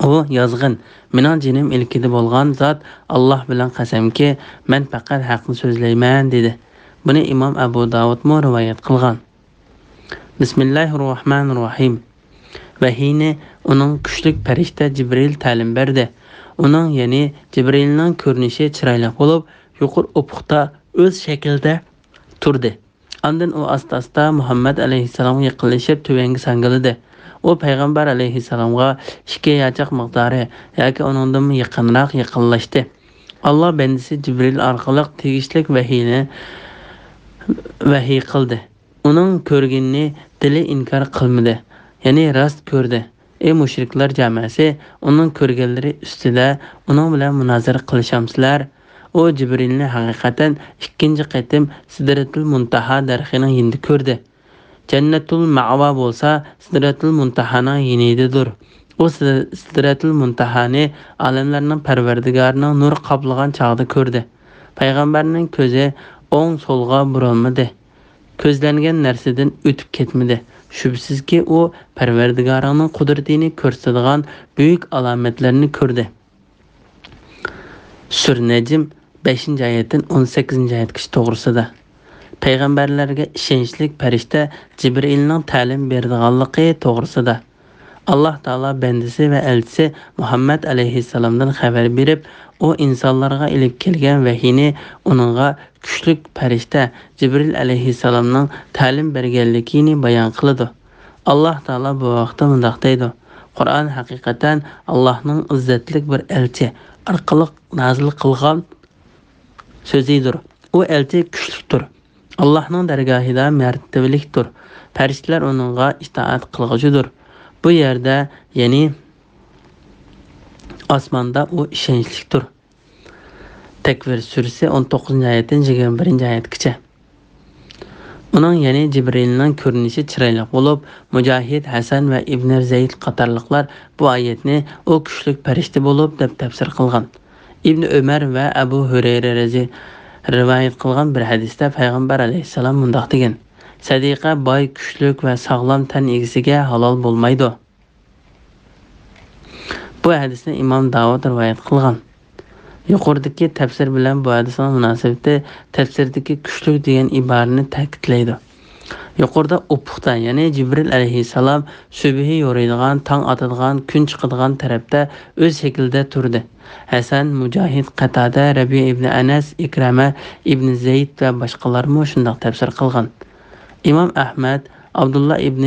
S1: U yozg'in, mening jinim ilkida bo'lgan zot Alloh bilan qasamki, men faqat haqni so'zlayman dedi. Buni Imom Abu Davud mo rivoyat qilgan. Bismillahirrohmanirrohim. Vahiyni uning kuchli farishta Jibril ta'lim berdi. Uning, ya'ni Jibrilning ko'rinishi chiroyli bo'lib, yuqori ufuqda o'z shaklida turdi. Ondan u asta-asta Muhammad alayhissalomga yaqinlashib tuvanga sangildi. U payg'ambar alayhissalomga 2 yochoq miqdori yoki uningdan yaqinroq yaqinlashdi. Alloh bandasi Jibril orqali tegishli vahiy qildi. Uning ko'rganini dili inkor qilmadi, ya'ni rost ko'rdi. Ey mushriklar jamoasi, uning ko'rganlari ustida uning bilan munozara qilishamsizlar? O Jibrilni haqiqatan 2-chi qatim Sidratul Muntaha darxining yindi ko'rdi. Jannatul Ma'va bo'lsa, Sidratul Muntahaning yinididir. O Sidratul Muntahani alamlarning Parvardigorining nur qoplagan chog'da ko'rdi. Payg'ambarning ko'zi o'ng so'lga burilmadi. Ko'zlangan narsadan o'tib ketmadi. Shubsizki u Parvardigorining qudratini ko'rsatadigan buyuk alomatlarni ko'rdi. Sur Najm 5-oyatdan 18-oyatgacha to'g'risida. Payg'ambarlarga ishonchli farishta Jibrilning ta'lim berdiganligi to'g'risida. Alloh taolo bandasi va elchisi Muhammad alayhissalomdan xabar berib, u insonlarga ilib kelgan vahiyni uningga kuchli farishta Jibril alayhissalomning ta'lim berganligini bayon qildi. Alloh taolo bu vaqtda mundaq deydi: Qur'on haqiqatan Allohning izzatli bir elchi orqali nazil qilgan so'zidir. U elchi kuchlidir. Allohning dargohida martabalikdir. Farishtalar uningga itoat qilguchidir. Bu yerda, ya'ni osmonda u ishonchlidir. Takvir surasi 19-oyatdan 21-oyatgacha. Uning, ya'ni Jibrilning ko'rinishi chiroyli bo'lib, Mujohid, Hasan va Ibn Zayd qatorliqlar bu oyatni u kuchli farishta bo'lib deb tafsir qilgan. Ibn Umar va Abu Hurayra rivoyat qilgan bir hadisda payg'ambar alayhissalom mundaq degan: Sadiqa boy, kuchli va sog'lom tan egasiga halol bo'lmaydi. Bu hadisni Imom Davud rivoyat qilgan. Yuqoridagi tafsir bilan bu hadisning munosabati tafsirdagi kuchli degan iborani ta'kidlaydi. Yuqorida ufuqda, ya'ni Jibril alayhissalom subhi yoriydigan, tong otadigan, kun chiqadigan tarafda o'z shaklida turdi. Hasan, Mujohid, Qatada, Rabi ibn Anas, Ikrama ibn Zayd va boshqalar mo shunday tafsir qilgan. Imom Ahmad Abdullah ibn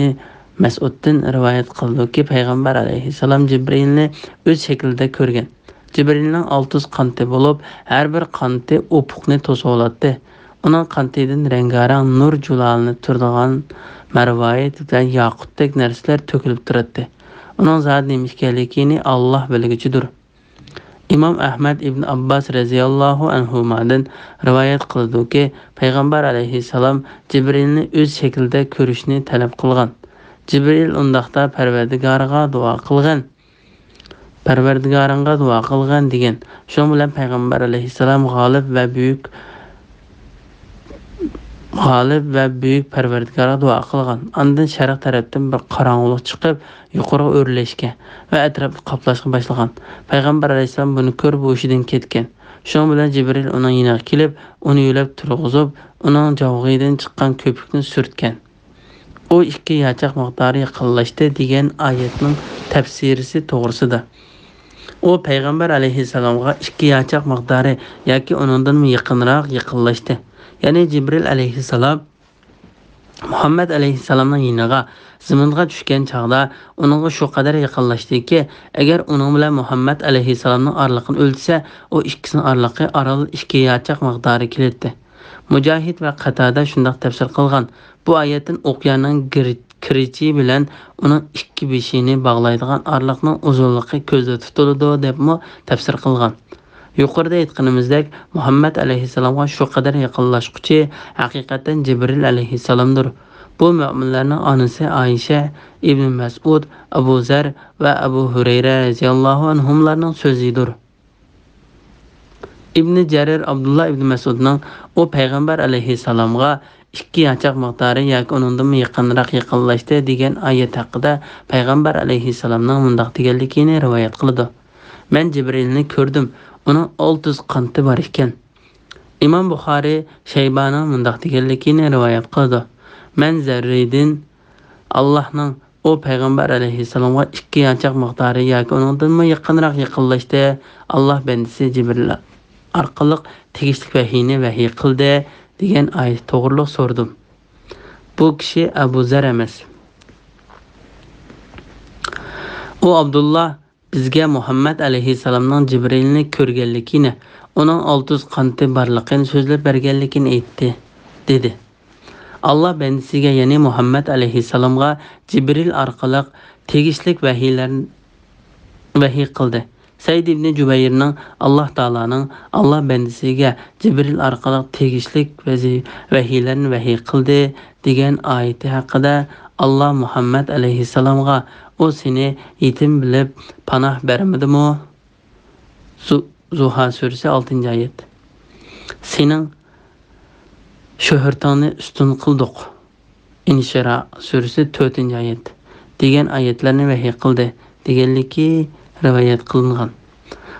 S1: Mas'uddan rivoyat qildiki, payg'ambar alayhissalom Jibrilni o'z shaklida ko'rgan. Jibrilning 6 qanti bo'lib, har bir qanti ufuqni to'sib oladi. Uning qantidan rangarang nur julalini turadigan marvoyat va yoqutdek narsalar to'kilib turadi. Uning zot nima ekanligini Alloh bilguchidir. Imom Ahmad ibn Abbas radhiyallohu anhumadan rivoyat qildiki, payg'ambar alayhissalom Jibrilni o'z shaklida ko'rishni talab qilgan. Jibril undaqda Parvardigoringga duo qilgan degan. Shuning bilan payg'ambar alayhissalom g'olib va buyuk Parvardigorga duo qilgan. Ondan sharq tarafdan bir qorong'ulik chiqib, yuqoriga o'rlashgan va atrofni qoplashga boshlagan. Payg'ambar alayhissalom buni ko'rib o'shidan ketgan. Shuning bilan Jibril uning yoniga kelib, uni yo'lab turg'izib, uning javg'idan chiqqan ko'pikni surtgan. U 2 yochoq miqdori yaqinlashdi degan oyatning tafsirisi to'g'risida. U payg'ambar alayhissalomga 2 yochoq miqdori yoki uningdan yaqinroq yaqinlashdi. Ya'ni Jibril alayhissalom Muhammad alayhissalomning yoniga zaminga tushgan chaqda uningga shu qadar yaqinlashdiki, agar uning bilan Muhammad alayhissalomning orliqini o'lsa, u ikkisining orliqi 2 yochoq miqdori keladi.
S2: Mujahid va Qatada shunday tafsir qilgan. Bu oyatdan o'qiyanning kirichi bilan uning ikki beshini bog'laydigan orliqning uzunligi ko'zda tutiladi deb tafsir qilgan. Yuqorida aytganimizdek, Muhammad alayhissalomga shu qadar yaqinlashquchi haqiqatan Jibril alayhissalomdir. Bu mu'minlarning onasi Aisha, Ibn Mas'ud, Abu Zar va Abu Hurayra radhiyallohu anhumlarning so'zidir. Ibn Jarir Abdullah ibn Mas'udning o payg'ambar alayhissalomga ikki yanchaq miqdori yoki undan yaqinroq yaqinlashdi degan oyat haqida payg'ambar alayhissalomning mundaq deganligini rivoyat qildi. Men Jibrilni ko'rdim. Uning 600 qanti bor ekan. Imom Buxoriy Shaybaning mundaq deganligini rivoyat qildi. Men Zarriydin Allohning o payg'ambar alayhissalomga ikki yanchaq miqdori yoki undan yaqinroq yaqinlashdi. Alloh bandasi Jibril orqali tegishli vahiy qildi degan oyat to'g'riliq so'rdim. Bu kishi Abu Zar emas. U Abdullah bizga Muhammad alayhissalomning Jibrilni ko'rganligini, uning 600 qanti borligini so'zlab berganligini aytdi, dedi. Allah bandasiga, ya'ni Muhammad alayhissalomga Jibril orqali tegishli vahiy qildi. Said ibn Jubayrning Allah Taolaning Allah bandasiga Jibril orqali tegishli vahiy qildi degan oyati haqida Allah Muhammad alayhissalomga o seni yetim bilib panoh bermadimi? Zuha surasi 6-oyat. Sening shuhratini ustun qildik. Inshira surasi 4-oyat degan oyatlarni vahiy qildi deganligi rivoyat qilingan.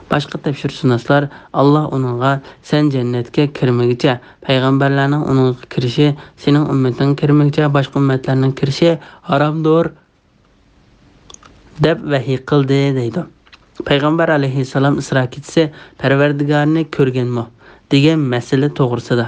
S2: Boshqa tafsirshunaslar Allah uningga sen jannatga kirmaguncha payg'ambarlarning uningga kirishi, sening ummating kirmaguncha boshqa ummatlarning kirishi haromdir deb vahiy qildi deydi. Payg'ambar alayhissalom Isro ketsa Parvardigarni ko'rganmi degan masala to'g'risida.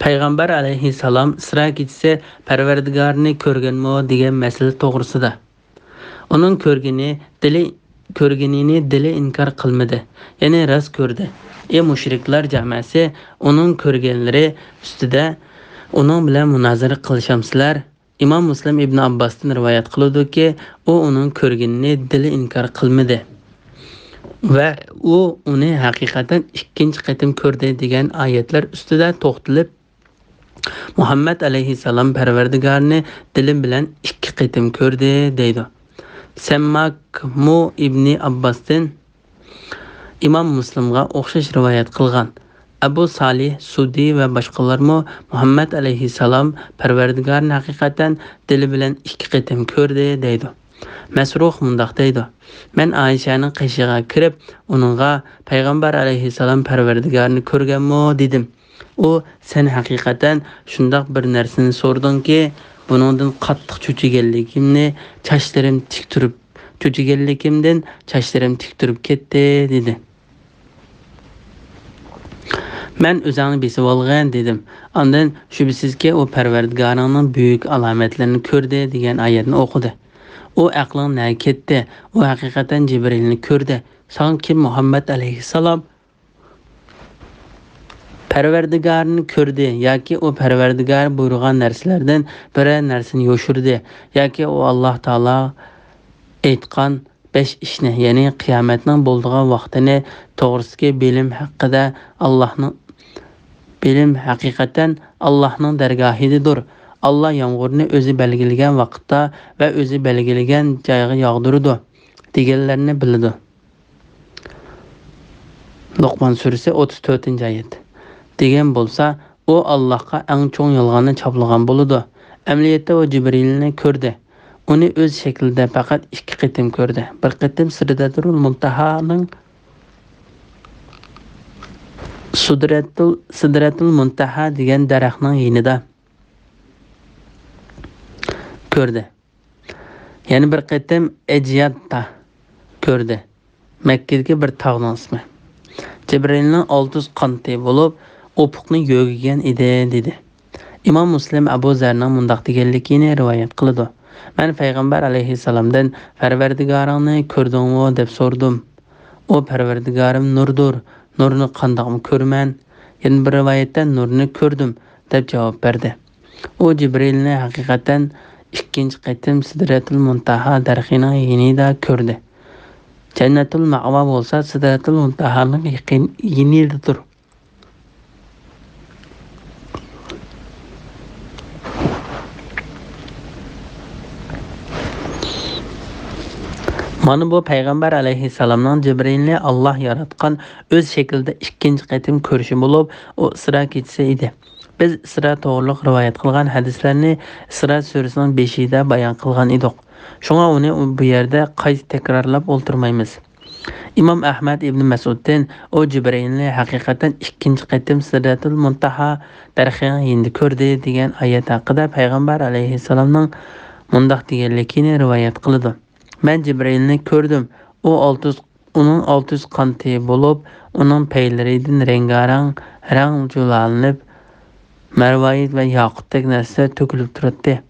S2: Payg'ambar alayhissalom Isro ketsa Parvardigarni ko'rganmi degan masala to'g'risida. Uning ko'rganini dili inkor qilmadi, ya'ni rost ko'rdi. Mushriklar jamoasi uning ko'rganlari ustida uning bilan munozara qilishamsizlar. Imom Muslim ibn Abbosdan rivoyat qiladi-ki, u uning ko'rganini dili inkor qilmadi va u uni haqiqatan ikkinchi qatim ko'rdi degan oyatlar ustida to'xtalib, Muhammad alayhissalom Parvardigarni dilim bilan 2 qatim ko'rdi deydi. Sammak ibn Abbosdan Imom Muslimga o'xshash rivoyat qilgan. Abu Salih Sudi va boshqalarmo Muhammad alayhissalom Parvardigarni haqiqatan dili bilan 2 qatim ko'rdi deydi. Masruh mundaq deydi. Men Aishaning qishig'iga kirib, uningga payg'ambar alayhissalom Parvardigarni ko'rganmi dedim. U sen haqiqatan shundoq bir narsani so'rdingki, buningdan qattiq cho'chiganligimni chachlarim tik turib ketdi dedi. Men o'zingni besib olgan dedim. Ondan shubsizki u Parvardigarning buyuk alomatlarini ko'rdi degan oyatni o'qidi. U aqling na ketdi. U haqiqatan Jibrilni ko'rdi. Sanki Muhammad alayhissalom Parvardigarni ko'rdi yoki u Parvardigar buyurgan narsalardan bir narsani yo'shirdi yoki u Alloh taolo aytgan 5 ishni, ya'ni qiyomatning bo'ldigan vaqtini to'g'risidagi bilim haqiqatan Allohning dargohidadir. Allah yomg'irni o'zi belgilagan vaqtda va o'zi belgilagan joyga yog'diradi deganlarni biladi. Luqman surasi 34-oyat. Degan bo'lsa, u Allohga eng cho'ng yolg'onni choplagan bo'ladi. Amaliyotda u Jibrilni ko'rdi. Uni o'z shaklida faqat 2 qatim ko'rdi. Bir qatim Sidratul Muntaha degan daraxtning yonida ko'rdi. Yana bir qatim Ejiyatda ko'rdi. Makkadagi bir tog'ning ismi. Jibrilning 600 qanti bo'lib, opuqni yo'gigan edi dedi. Imom Muslim Abu Zarning mundaq deganligini rivoyat qiladi. Men Peygamber aleyhisselamdan Perverdigarını kördüңmü dep sordum. O Perverdigarım nurdur. Nurunu qandaqmı körmen? Yen bir rivayetten nurunu kördüm dep cevap berdi. O Cibrilni haqiqatan ikkinchi qaytim Sidratul Muntaha darxining yinida ko'rdi. Jannatul Ma'va bo'lsa Sidratul Muntahaning yinidadir. Mana bu Peygamber aleyhisselamdan Cibrilni Allah yaratgan öz şekilde ikkinchi qaytim ko'rishi bo'lib, o Isra kechisi edi. Biz Isra to'g'riliq rivoyat qilgan hadislarni Isra surasining 5-ida bayon qilgan edik. Shunga uni bu yerda qayta takrorlab o'ltirmaymiz. İmam Ahmad ibn Mas'uddan o Cibrilni haqiqatan ikkinchi qaytim Sidratul Muntaha darxiga endi ko'rdi degan oyat haqida Payg'ambar alayhissalomning mundaq deganligini rivoyat qildi. Men Cibrilni ko'rdim. Onun 600 qanti bo'lib, uning peylaridan rengarang rang julalanib, marvayit va yoqutdek narsa to'kilib turibdi.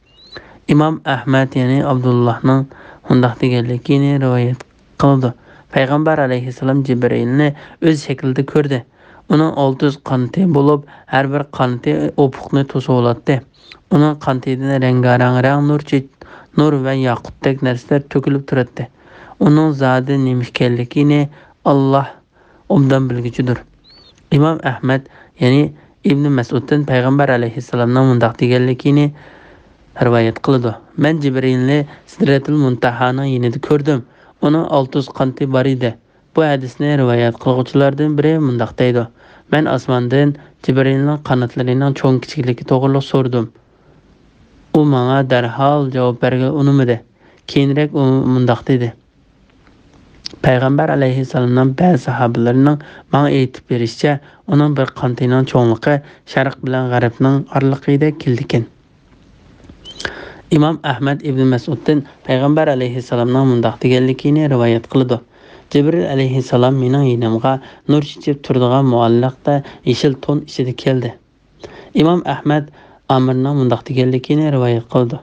S2: İmam Ahmad ya'ni Abdullahning mundaq deganligini rivoyat qildi. Payg'ambar alayhissalom Cibrilni o'z shaklida ko'rdi. Uning 600 qanti bo'lib, har bir qanti opuqni to'sib oladi. Uning qantidan rengarang rang nur va yoqutdek narsalar to'kilib turadi. Uning zodi nima ekanligini Alloh obdan bilguchidir. İmam Ahmad ya'ni Ibn Mas'uddan Payg'ambar alayhissalomning mundaq deganligini rivoyat qildi. Men Cibrilni Sidratul Muntahaning yinida ko'rdim. Uning 600 qanti bor edi. Bu hadisni rivoyat qiluvchilardan biri mundaq deydi. Men osmondan Cibrilning qanotlarining cho'ng kichikligi to'g'riliq so'rdim. U menga darhol javob bergan unumidi. Keyinroq u mundaq dedi. Payg'ambar alayhissalomning ba'zi sahobalarining menga aytib berishicha, uning bir qantining cho'ngligi sharq bilan g'arbning oraliqida keldikan. İmam Ahmad ibn Mas'uddan Payg'ambar alayhissalomning mundaq deganligini rivoyat qildi. Cibril alayhissalom mening yonimga nur chechib turadigan muallaqda yeshil to'n ichida keldi. İmam Ahmad Amirning mundaq deganligini rivoyat qildi.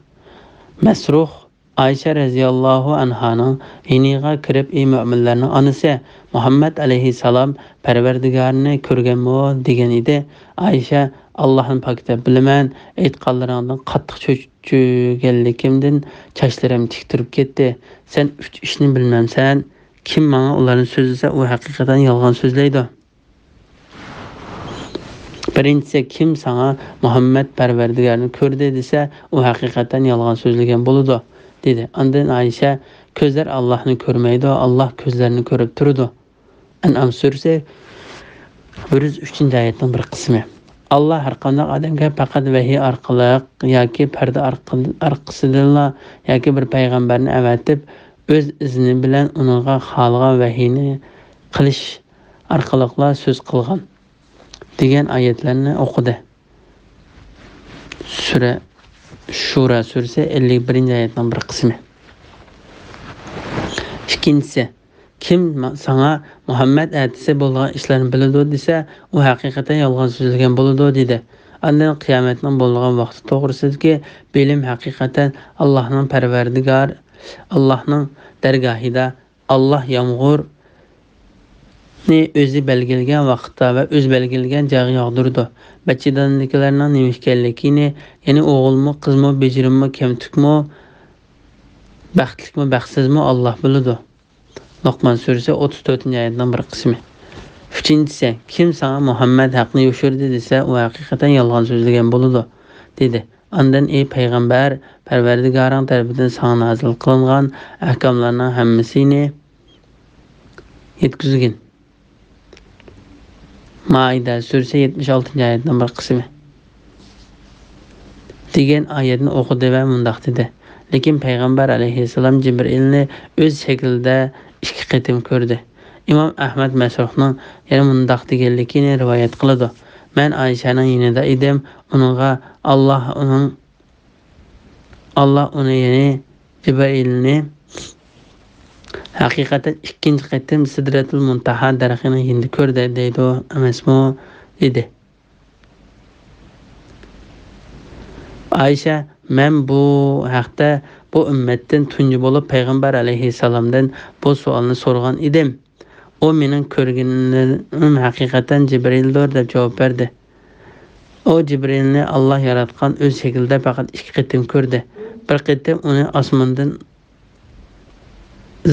S2: Masruh Ayşe radhiyallohu anhaning yiniga kirib, ey mu'minlarning onasi, Muhammad alayhissalom Parvardigarni ko'rganmi degan edi. Ayşe Allohning pokida bilaman, aytganlaringdan qattiq cho'chiganligimdan chachlarim tiktirib ketdi. Sen 3 ishni bilmamsan. Kim menga ularni so'zlasa, u haqiqatan yolg'on so'zlaydi. Birinchisi, kim sana Muhammed Parvardigarni ko'rdi desa, u haqiqatan yolg'on so'zlagan bo'ladi, dedi. Ondan Ayşe, ko'zlar Allohni ko'rmaydi, Alloh ko'zlarini ko'rib turadi. An'am surasi 103-oyatning bir qismi. Allah har qanday odamga faqat vahiy orqali yoki parda orqasidan yoki bir payg'ambarni avatib, o'z izni bilan uningga xohlagan vahiyni qilish orqali so'z qilgan degan oyatlarni o'qidi. Shura surasi 51-oyatning bir qismi. Ikkinchisi, kim sana Muhammed atisi bo'lgan ishlarni biladi desa, u haqiqatan yolg'on so'zlagan bo'ladi dedi. Ondan qiyomatning bo'lgan vaqti to'g'risidagi bilim haqiqatan Allohning Parvardigar, Allohning dargohida Alloh yomg'ir o'zi belgilgan vaqtda va o'z belgilgan joyga yog'dirdi. Bachidonliklarning nima ekanligini, ya'ni o'g'ilmi, qizmi, bejirimmi, kamtukmi, baxtlikmi, baxtsizmi Alloh biladi. Luqman surasi 34-oyatning bir qismi. Uchinchisi, kim sana Muhammed haqni yoshirdi desa, u haqiqatan yolg'on so'zlagan bo'ladi, dedi. Ondan ey payg'ambar, Parvardigoring tarafidan sana nazil qilingan ahkomlarning hammasini yetkazgin. Maida surasi 76-oyatning bir qismi. degan oyatni o'qidi va mundaq dedi. Lekin payg'ambar alayhissalom Cibrilni o'z shaklida 2 qatim ko'rdi. İmam Ahmad Masruhning yana mundaq deganligini rivoyat qiladi. Men Ayshaning yonida edim. Uningga Alloh uni ya'ni Cibrilni haqiqatan 2 qatim Sidratul Muntaha daraxining yonida ko'rdi deydi emasmi dedi. Ayşe,
S1: Men bu haqda bu ummatdan tunji bo'lib payg'ambar alayhissalomdan bu savolni so'ragan edim. O mening ko'rganim haqiqatan Jibrildir deb javob berdi. O Jibrilni Alloh yaratgan o'z shaklida faqat 2 qatim ko'rdi. Bir qatim uni osmondan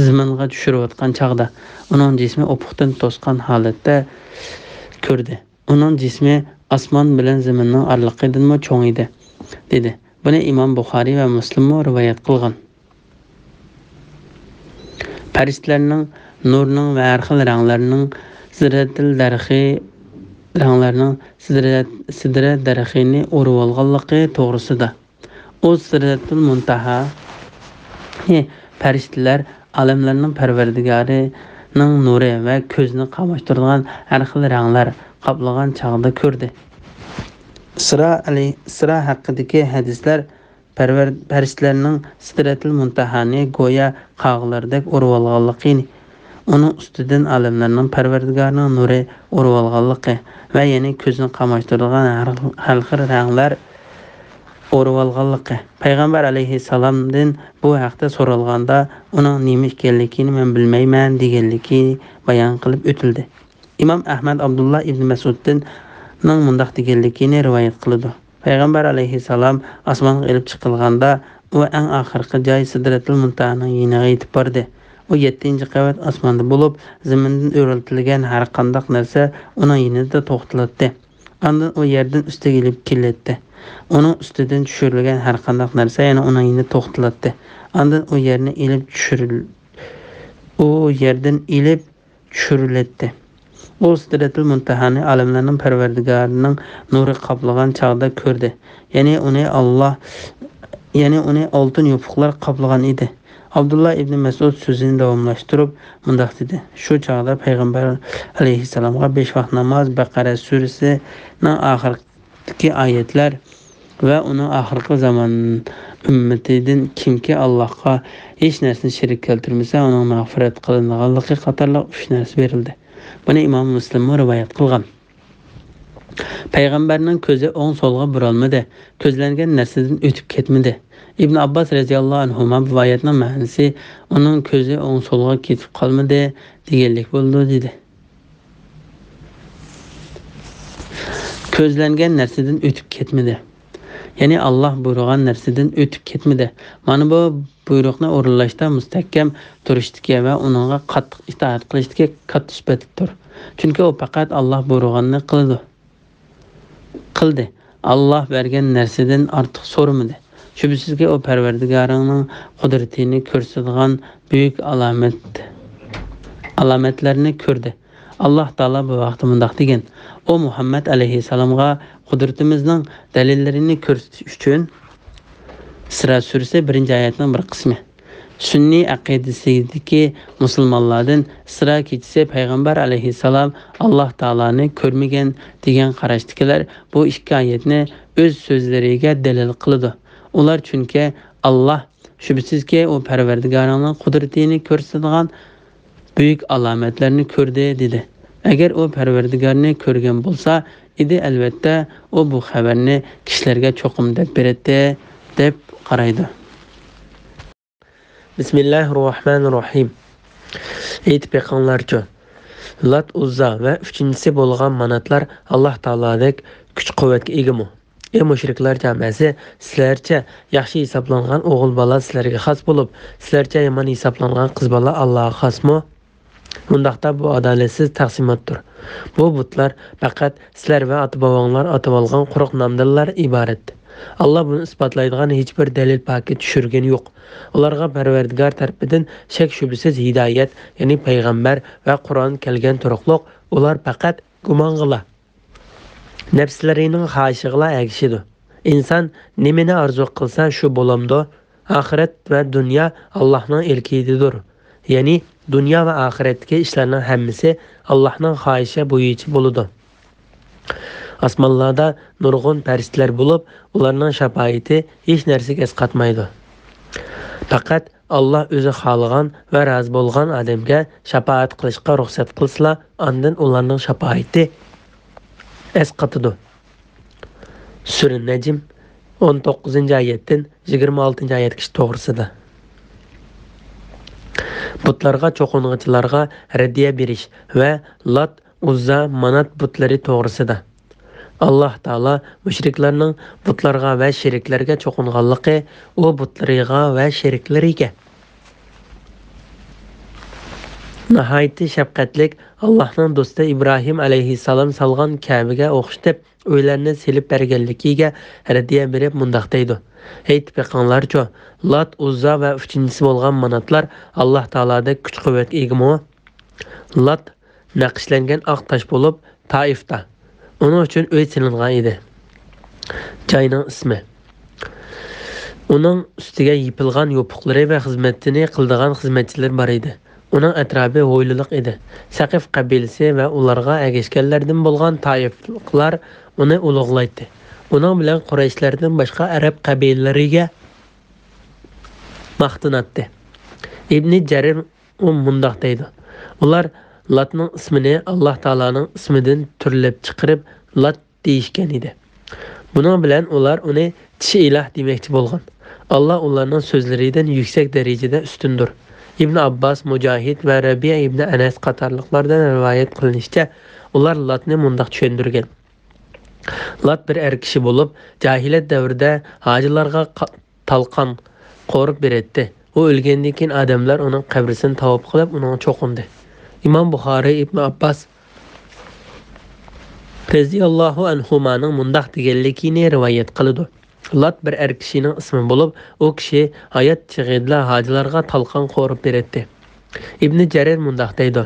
S1: zaminga tushirayotgan chaqda uning jismi ufuqdan to'sgan holatda ko'rdi. Uning jismi osmon bilan zaminning oraliqidan cho'ng edi, dedi. Buni Imom Buxoriy va Muslim rivoyat qilgan. Farishtalarning nurning va har xil ranglarning sidra darxini o'rib olganligi to'g'risida. O Sidratul Muntaha farishtalar alamlarning parvardigorining nuri va ko'zni qamashtirgan har xil ranglar qoplagan chaqda ko'rdi. Isra haqidagi hadislar farishtalarning Sidratul Muntahani go'yo qog'lardek o'rib olganligini, uning ustidan alamlarning parvardigorining nuri o'rib olganligi va yana ko'zni qamashtirgan har xil ranglar o'rib olganligi. Payg'ambar alayhissalomdan bu haqda so'ralganda uning nima ekanligini men bilmayman deganligi bayon qilib o'tildi. Imom Ahmad Abdullah ibn Mas'uddan mundaq deganligini rivoyat qildi. Payg'ambar alayhissalom osmonga olib chiqilganda u eng oxirgi joy Sidratul Muntahaning yoniga yetib bordi. O 7-qavat osmonda bo'lib, zamindan o'raltilgan har qanday narsa uning yonida to'xtaldi. Ondan o yerdan ustiga ilib keldi. Uning ustidan tushirilgan har qanday narsa yana uning yonida to'xtaldi. Ondan o yerdan ilib tushirildi. O Sidratul Muntahani alamlarning parvardigorining nuri qoplagan chaqda ko'rdi. Ya'ni uni oltin yupuqlar qoplagan edi. Abdullah ibn Mas'ud so'zini davomlashtirib mundaq dedi. Shu chaqda payg'ambar alayhissalomga 5 vaqt namoz, Baqara surasining oxirgi oyatlar va uning oxirgi zamon ummatidan kimki Allohga hech narsani shirik keltirmasa, uning mag'firat qilinganligi qatorli 3 narsa berildi. Buni Imom Muslim rivoyat qilgan. Payg'ambarning ko'zi o'ng so'lga buralmadi, ko'zlangan narsadan o'tib ketmadi. Ibn Abbas radhiyallohu anhu rivoyatning ma'nosi uning ko'zi o'ng so'lga ketib qolmadi deganlik bo'ldi dedi. Ko'zlangan narsadan o'tib ketmadi. Ya'ni Alloh buyurgan narsadan o'tib ketmadi. Mana bu buyruqni o'rinlashda mustahkam turishga va uningga qattiq itoat qilishga katta sifatdir. Chunki u faqat Alloh buyurganini qildi. Alloh bergan narsadan ortiq so'ramadi. Shubsizki o Parvardigorining qudratini ko'rsatadigan buyuk alomatlarni ko'rdi. Alloh taolo bu vaqtda mundaq degan: "O Muhammad alayhissalomga qudratimizning dalillarini ko'rsatish uchun Isra surasi 1-oyatning bir qismi. Sunniy aqidasidagi musulmonlardan Isra kechasi payg'ambar alayhissalom Alloh taoloni ko'rmagan degan qarashdagilar bu 2 oyatni o'z so'zlariga dalil qiladi. Ular chunki Alloh shubsizki o Parvardigorining qudratini ko'rsatadigan buyuk alomatlarni ko'rdi dedi. Agar o Parvardigorni ko'rgan bo'lsa edi, albatta o bu xabarni kishilarga cho'qim deb beradi deb qaraydi. Bismillahirrohmanirrohim. Aytib beqonlarcha, Lat, Uzza va 3-chisi bo'lgan manatlar Alloh taolodek kuch-quvvatga egami? Ey mushriklar jamasi, sizlarcha yaxshi hisoblangan o'g'il bola sizlarga xos bo'lib, sizlarcha yomon hisoblangan qiz bola Allohga xosmi? Bundaqda bu adolatsiz taqsimotdir. Bu butlar faqat sizlar va ota-bobonglar atib olgan quruq nomdorlar iborat. Allah buni isbotlaydigan hech bir dalil paket tushirgani yo'q. Ularga Parvardigor tarafidan shak shubhasiz hidoyat, ya'ni payg'ambar va Qur'on kelgan turuqliq, ular faqat gumong'ila. Nafslarining xohishiga agishidir. Inson nimani orzu qilsa shu bo'lamdi. Oxirat va dunyo Allohning ilkiidir. Ya'ni dunyo va oxiratdagi ishlarning hammasi Allohning xohishi bo'yicha bo'ladi. Osmonlarda nurg'un farishtalar bo'lib, ularning shafoati hech narsaga esqatmaydi. Faqat Alloh o'zi xohlagan va rozi bo'lgan odamga shafoat qilishga ruxsat qilsa, ondan ularning shafoati esqatadi. Sura Najm
S2: 19-oyatdan 26-oyatgacha to'g'risida. Butlarga cho'qing'ichilarga radiya berish va Lat, Uzza, Manat butlari to'g'risida. Allah Taala mushriklarning butlarga va sheriklarga cho'qinganligi u butlariga va sheriklariga nihoyatda shafqatlik Allohning do'sti Ibrohim alayhissalom salgan Ka'baga o'xshatib uylarni silib berganligiga radiya berib mundaq deydi. Aytib beqinglarcha, Lat, Uzza va uchinchisi bo'lgan manatlar Alloh taolada kuch-quvvat egimi? Lat naqshlangan oq tosh bo'lib Taifda. Uning uchun uy silingan edi. Joyning ismi. Uning ustiga yipilgan yopiqlari va xizmatini qildigan xizmatchilar bor edi. Uning atrofi ho'yliliq edi. Saqif qabilasi va ularga agashganlardan bo'lgan Taifliklar uni ulug'laydi. Uning bilan Qurayshlardan boshqa arab qabilalariga maqtanatdi. Ibn Jarir mundaq deydi. Ular Latning ismini Alloh taolaning ismidan turlab chiqarib Lat deyishgan edi. Buning bilan ular uni tishi iloh demoqchi bo'lgan. Alloh ularning so'zlaridan yuksak darajada ustundir. Ibn Abbas, Mujahid va Rabi'a ibn Anas qatorliqlardan rivoyat qilinishicha, ular Latni mundaq tushundirgan. Lat bir kishi bo'lib, jahiliyat davrida hojilarga talqon qo'rib berdi. U o'lgandan keyin odamlar uning qabrisini tavob qilib, uni cho'qindi. Imom Buxoriy Ibn Abbas radhiyallohu anhumaning mundaq deganligini rivoyat qiladi. Lat bir kishining ismi bo'lib, u kishi hayot chig'ida hojilarga talqon qo'rib berdi. Ibn Jarir mundaq deydi.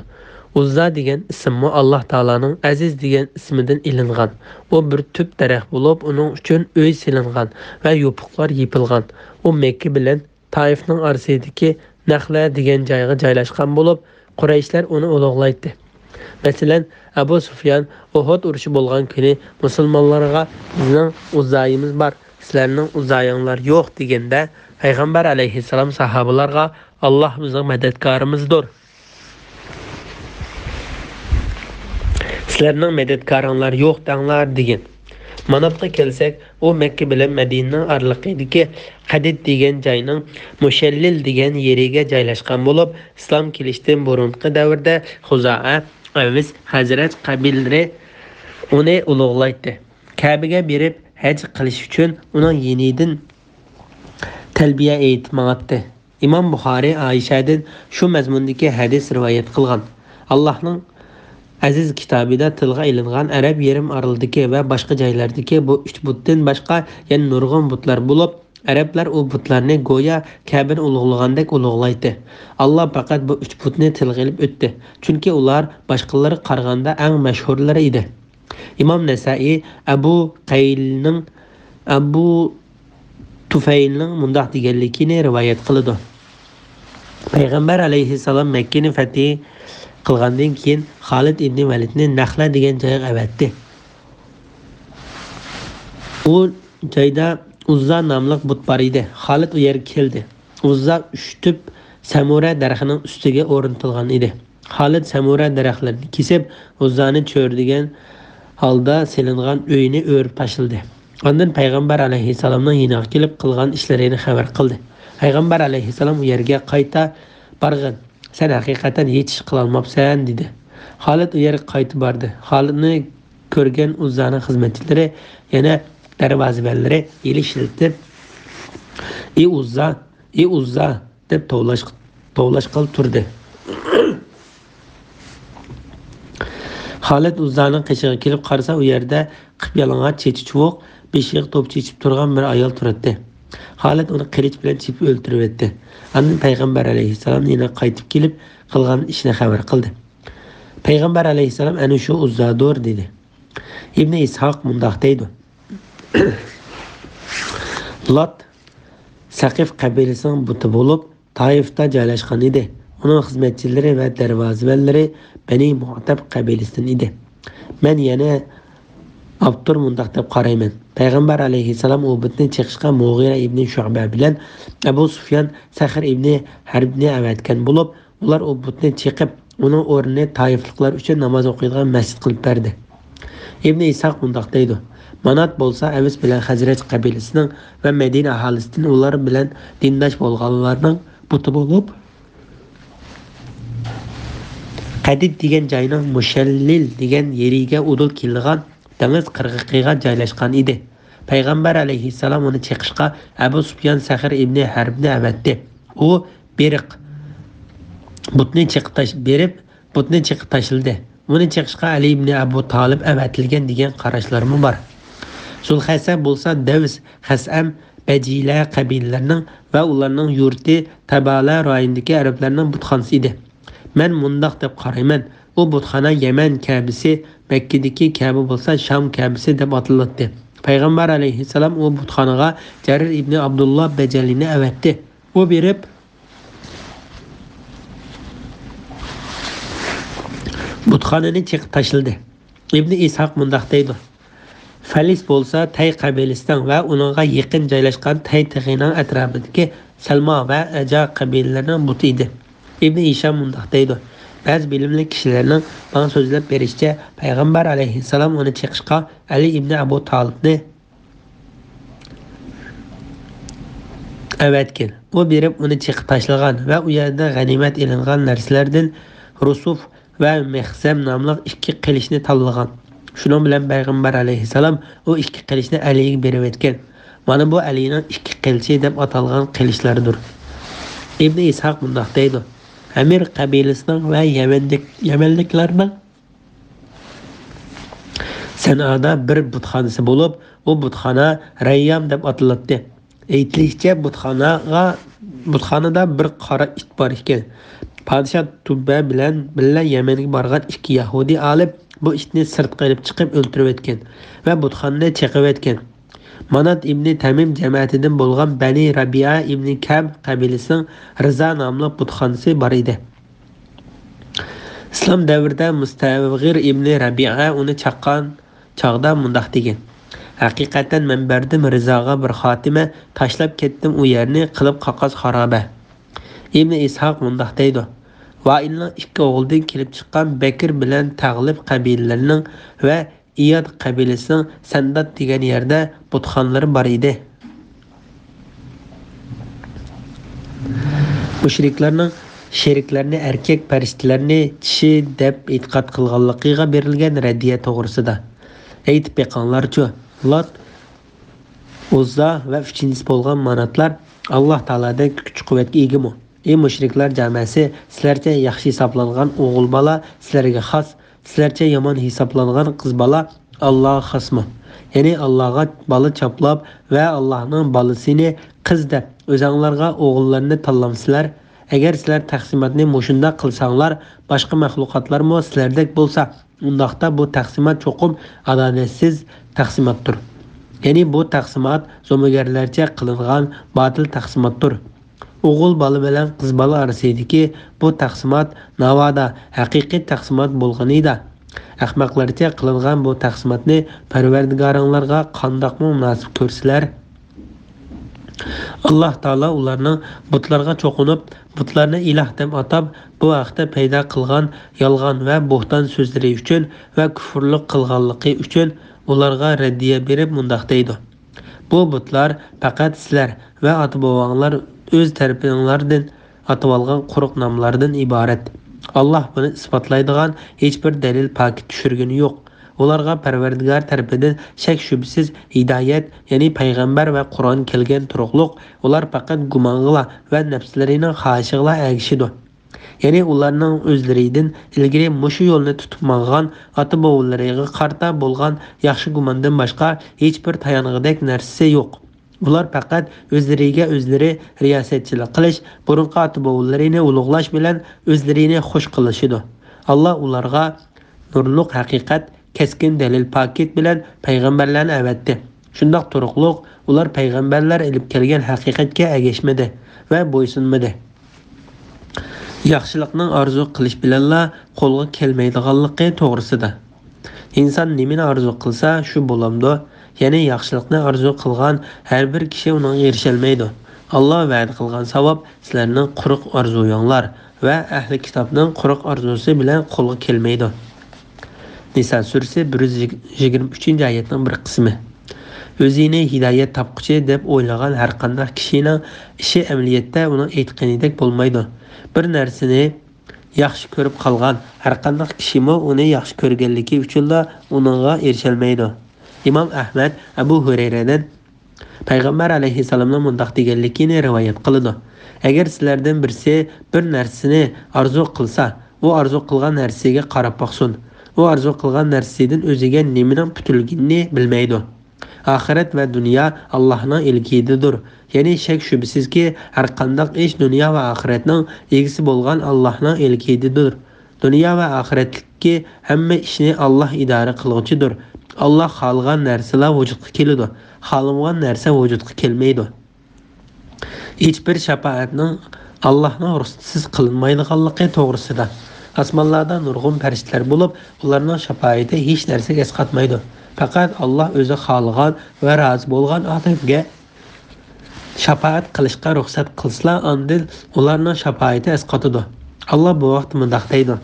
S2: Uzza degan ismi Alloh taolaning Aziz degan ismidan ilingan. U bir tub daraxt bo'lib, uning uchun uy silingan va yopiqlar yipilgan. U Makka bilan Taifning orasidagi Naxla degan joyga joylashgan bo'lib, Qurayshlar uni ulug'laydi. Masalan, Abu Sufyan Uhud urushi bo'lgan kuni musulmonlarga bizning Uzzayimiz bor, sizlarning Uzzayinglar yo'q deganda, Payg'ambar alayhissalom sahobalarga Alloh bizning madadkorimizdir. Sizlarning madadkoringlar yo'q danglar degan. Manatga kelsak, u Makka bilan Madinaning oraliqidagi Qadid degan joyning Mushallil degan yeriga joylashgan bo'lib, islom kelishdan burungi davrda Xuzoa, Aviz, Hazrat qabilalari uni ulug'laydi. Ka'baga berib haj qilish uchun uning yenidan talbiya aytmoqda. Imom Buxoriy Oyshadan shu mazmundagi hadis rivoyat qilgan. Allohning aziz kitobida tilga ilingan arab yerim oralidagi va boshqa joylardagi bu uch butdan boshqa yana nurg'un butlar bo'lib, arablar u butlarni go'yo Ka'bani ulug'lagandek ulug'laydi. Alloh faqat bu uch butni tilga ilib o'tdi, chunki ular boshqalari qaraganda eng mashhurlari edi. Imom Nasa'iy Abu Tufaylning mundaq deganligini rivoyat qiladi. Payg'ambar alayhissalom Makkani fath qilgandan keyin Xolid ibn Validni Naxla degan joyga avatdi. U joyda Uzza nomli but bor edi. Xolid u yerga keldi. Uzza 3 tub samura daraxining ustiga o'rnatilgan edi. Xolid samura daraxtlarini kesib, Uzzani cho'rdigan holda silingan uyini o'rib tashildi. Ondan Payg'ambar alayhissalomning yiniga kelib qilgan ishlarini xabar qildi. Payg'ambar alayhissalom u yerga qayta borgan. Sen haqiqatan hech ish qila olmabsan dedi. Xolid u yerga qaytib bordi. Xolidni ko'rgan Uzzaning xizmatchilari yana darvozabonlari elishiltib, "Ey Uzza" deb tovlash qilib turdi. Xolid Uzzaning qishig'iga kelib qarasa, u yerda qip-yalang'och chechi chuvoq, beshiq to'p chechib turgan bir ayol turibdi. Xolid uni qilich bilan chepib o'ldirib etdi. Andan Payg'ambar alayhissalom yana qaytib kelib qilgan ishni xabar qildi. Payg'ambar alayhissalom ana shu Uzzadur dedi. Ibn Ishoq mundaq deydi. Lat Saqif qabilasining buti bo'lib, Taifda joylashgan edi. Uning xizmatchilari va darvozabonlari Bani Mu'tab qabilasidan edi. Men yana Abdur mundaq deb qarayman. Payg'ambar alayhissalom u butni chiqishga Mughira ibn Shu'ba bilan Abu Sufyan Saxr ibn Harbni avatgan bo'lib, ular u butni chiqib, uning o'rnini Taifliklar uchun namoz o'qiydigan masjid qilib berdi. Ibn Ishoq mundaq deydi. Manat bo'lsa Avis bilan Hazraj qabilasining va Madina aholisining ular bilan dindosh bo'lganlarning buti bo'lib, Qadid degan joyning Mushallil degan yeriga udul kelgan dengiz qirg'iqiga joylashgan edi. Payg'ambar alayhissalom uni chiqishga Abu Sufyan Saxir ibn Harbni avatdi. U beriq butni chiqib tashildi. Uni chiqishga Ali ibn Abu Talib avatilgan degan qarashlarmi bor. Zulhaysa bo'lsa Davs, Hasam, Bajila qabilalarining va ularning yurti Tabala rayonidagi arablarning butxonasi edi. Men mundaq deb qarayman, u butxona Yaman Ka'basi, Makkadagi Ka'ba bo'lsa Sham Ka'basi deb ataladi. Payg'ambar alayhissalom u butxonaga Jarir ibn Abdullah Bajalini avatdi. U berib butxonani chiqib tashildi. Ibn Ishaq mundaq deydi. Falis bo'lsa Tay qabilasidan va uningga yaqin joylashgan Tay tig'ining atrofidagi Salma va Aja qabilalarining buti edi. Ibn Isham mundaq deydi. Ba'zi bilimli kishilarning bana so'zlab berishicha, Payg'ambar alayhissalom uni chiqishga Ali ibn Abu Talibni avatgan. U berib uni chiqib tashlagan va u yerda g'animat ilingan narsalardan Rusuf va Mehzam nomli ikki qilishni tanlagan. Shuning bilan Payg'ambar alayhissalom u ikki qilishni Aliga berib etgan. Mana bu Alining ikki qilishi deb atalgan qilishlardir. Ibn Ishaq mundaq deydi. Amir qabilasining va Yamanliklarning Sanada bir butxonasi bo'lib, u butxona Rayyam deb ataladi. Aytilishicha butxonada bir qora it bor ekan. Podshoh Tubba bilan billa Yamanga borgan ikki Yahudi olib bu itni sirtqa olib chiqib o'ldirib etgan va butxonni chiqib etgan. Manat ibn Tamim jamoatidan bo'lgan Bani Rabi'a ibn Kab qabilasining Riza nomli butxonasi bor edi. Islom davrida Mustavg'ir ibn Rabi'a uni chaqqan chog'da mundaq degan. Haqiqatan men berdim Rizoga bir xotima, tashlab ketdim u yerni qilib qaqos xaroba. Ibn Ishaq mundaq deydi. Vailning ikki o'g'lidan kelib chiqqan Bakr bilan Tag'lib qabilalarining va Iyad qabilasining Sandat degan yerda butxonlari bor edi. Mushriklarning sheriklarni erkak farishtalarni kishi deb e'tiqod qilganligiga berilgan raddiya to'g'risida aytib beqonlarcha Lat, Uzza va uchinchisi bo'lgan manatlar Alloh taoladan kuch-quvvatga egami. Ey mushriklar jamoasi, sizlarcha yaxshi hisoblangan o'g'il bola sizlarga xos, sizlarcha yomon hisoblangan qiz bola Allohga xosmi? Ya'ni Allohga bola chaplab va Allohning bolasini qiz deb o'zinglarga o'g'illarni tanlamsizlar. Agar sizlar taqsimotni mushunda qilsanglar, boshqa maxluqotlarmi sizlardek bo'lsa, undaqda bu taqsimot cho'qim adolatsiz taqsimotdir. Ya'ni bu taqsimot zo'magarlarcha qilingan botil taqsimotdir. O'g'il bola bilan qiz bola orasidagi bu taqsimot navoda haqiqiy taqsimot bo'lganida, ahmoqlarcha qilingan bu taqsimotni Parvardigoringlarga qandoqmi munosib ko'rsalar, Alloh taolo ularning butlarga cho'qinib, butlarni iloh deb atab, bu haqda paydo qilgan yolg'on va bo'xton so'zlari uchun va kufrlik qilganligi uchun ularga raddiya berib mundaq deydi. Bu butlar faqat sizlar va ota-bobonglar o'z tarafinglardan atib olgan quruq nomlardan iborat. Alloh buni isbotlaydigan hech bir dalil pokit tushirgani yo'q. Ularga Parvardigor tarafidan shak shubsiz hidoyat, ya'ni payg'ambar va Qur'on kelgan turuqliq, ular faqat gumong'ila va nafslarining xohishiga ergishidi. Ya'ni ularning o'zlaridan ilgari mushu yo'lni tutib mangan ota-bobolariga qarta bo'lgan yaxshi gumondan boshqa hech bir tayanig'idek narsasi yo'q. Ular faqat o'zlariga o'zlari riyosatchilik qilish, burunqi ota-bobolarini ulug'lash bilan o'zlarini xush qilishidi. Alloh ularga nurliq haqiqat, keskin dalil pokit bilan payg'ambarlarni avatdi. Shundoq turuqliq ular payg'ambarlar ilib kelgan haqiqatga ergashmadi va bo'ysunmadi. Yaxshilikning orzu qilish bilanla qo'lga kelmaydiganligi to'g'risida. Inson nimani orzu qilsa, shu bo'lamdi. Ya'ni yaxshilikni orzu qilgan har bir kishi unga erisha olmaydi. Alloh va'da qilgan savob sizlarning quruq orzuyinglar va ahli kitobning quruq orzusi bilan qo'lga kelmaydi. Nisa surasi 123-oyatning bir qismi. o'zini hidoyat topquchi deb o'ylagan har qanday kishining ishi amaliyotda uning aytganidek bo'lmaydi. Bir narsani yaxshi ko'rib qolgan har qanday kishimi uni yaxshi ko'rganligi uchunla uningga erisholmaydi. Imom Ahmad Abu Hurayradan Payg'ambar alayhissalomning mundaq deganligini rivoyat qiladi. Agar sizlardan birisi bir narsani arzu qilsa, u arzu qilgan narsaga qarab boqsin. U arzu qilgan narsadan o'ziga nimaning putilganini bilmaydi. Ahiret ve dünya Allah'ın ilkididir. Yani şek şüphesizki her kandak iş dünya ve ahiretinin ilgisi bolgan Allah'ın ilkididir. Dünya ve ahiretlikki hemme işini Allah idare kılgıcıdır. Allah halgan nerseler vücudka kelidi. Halıngan nerse vücudka kelmeydi. Hiçbir şefaatinin Allah'ın ruhsatisiz kılınmaydiganlığı toğrusida. Asmanlarda nurgun periştler bulup, onların şefaati hiç nerse esqatmaydı. Fakat Allah o'zi xohlagan va rozi bo'lgan odamga shafaat qilishga ruxsat qilsa, andil ularning shafaati esqatadi. Allah bu vaqt mundaq deydi: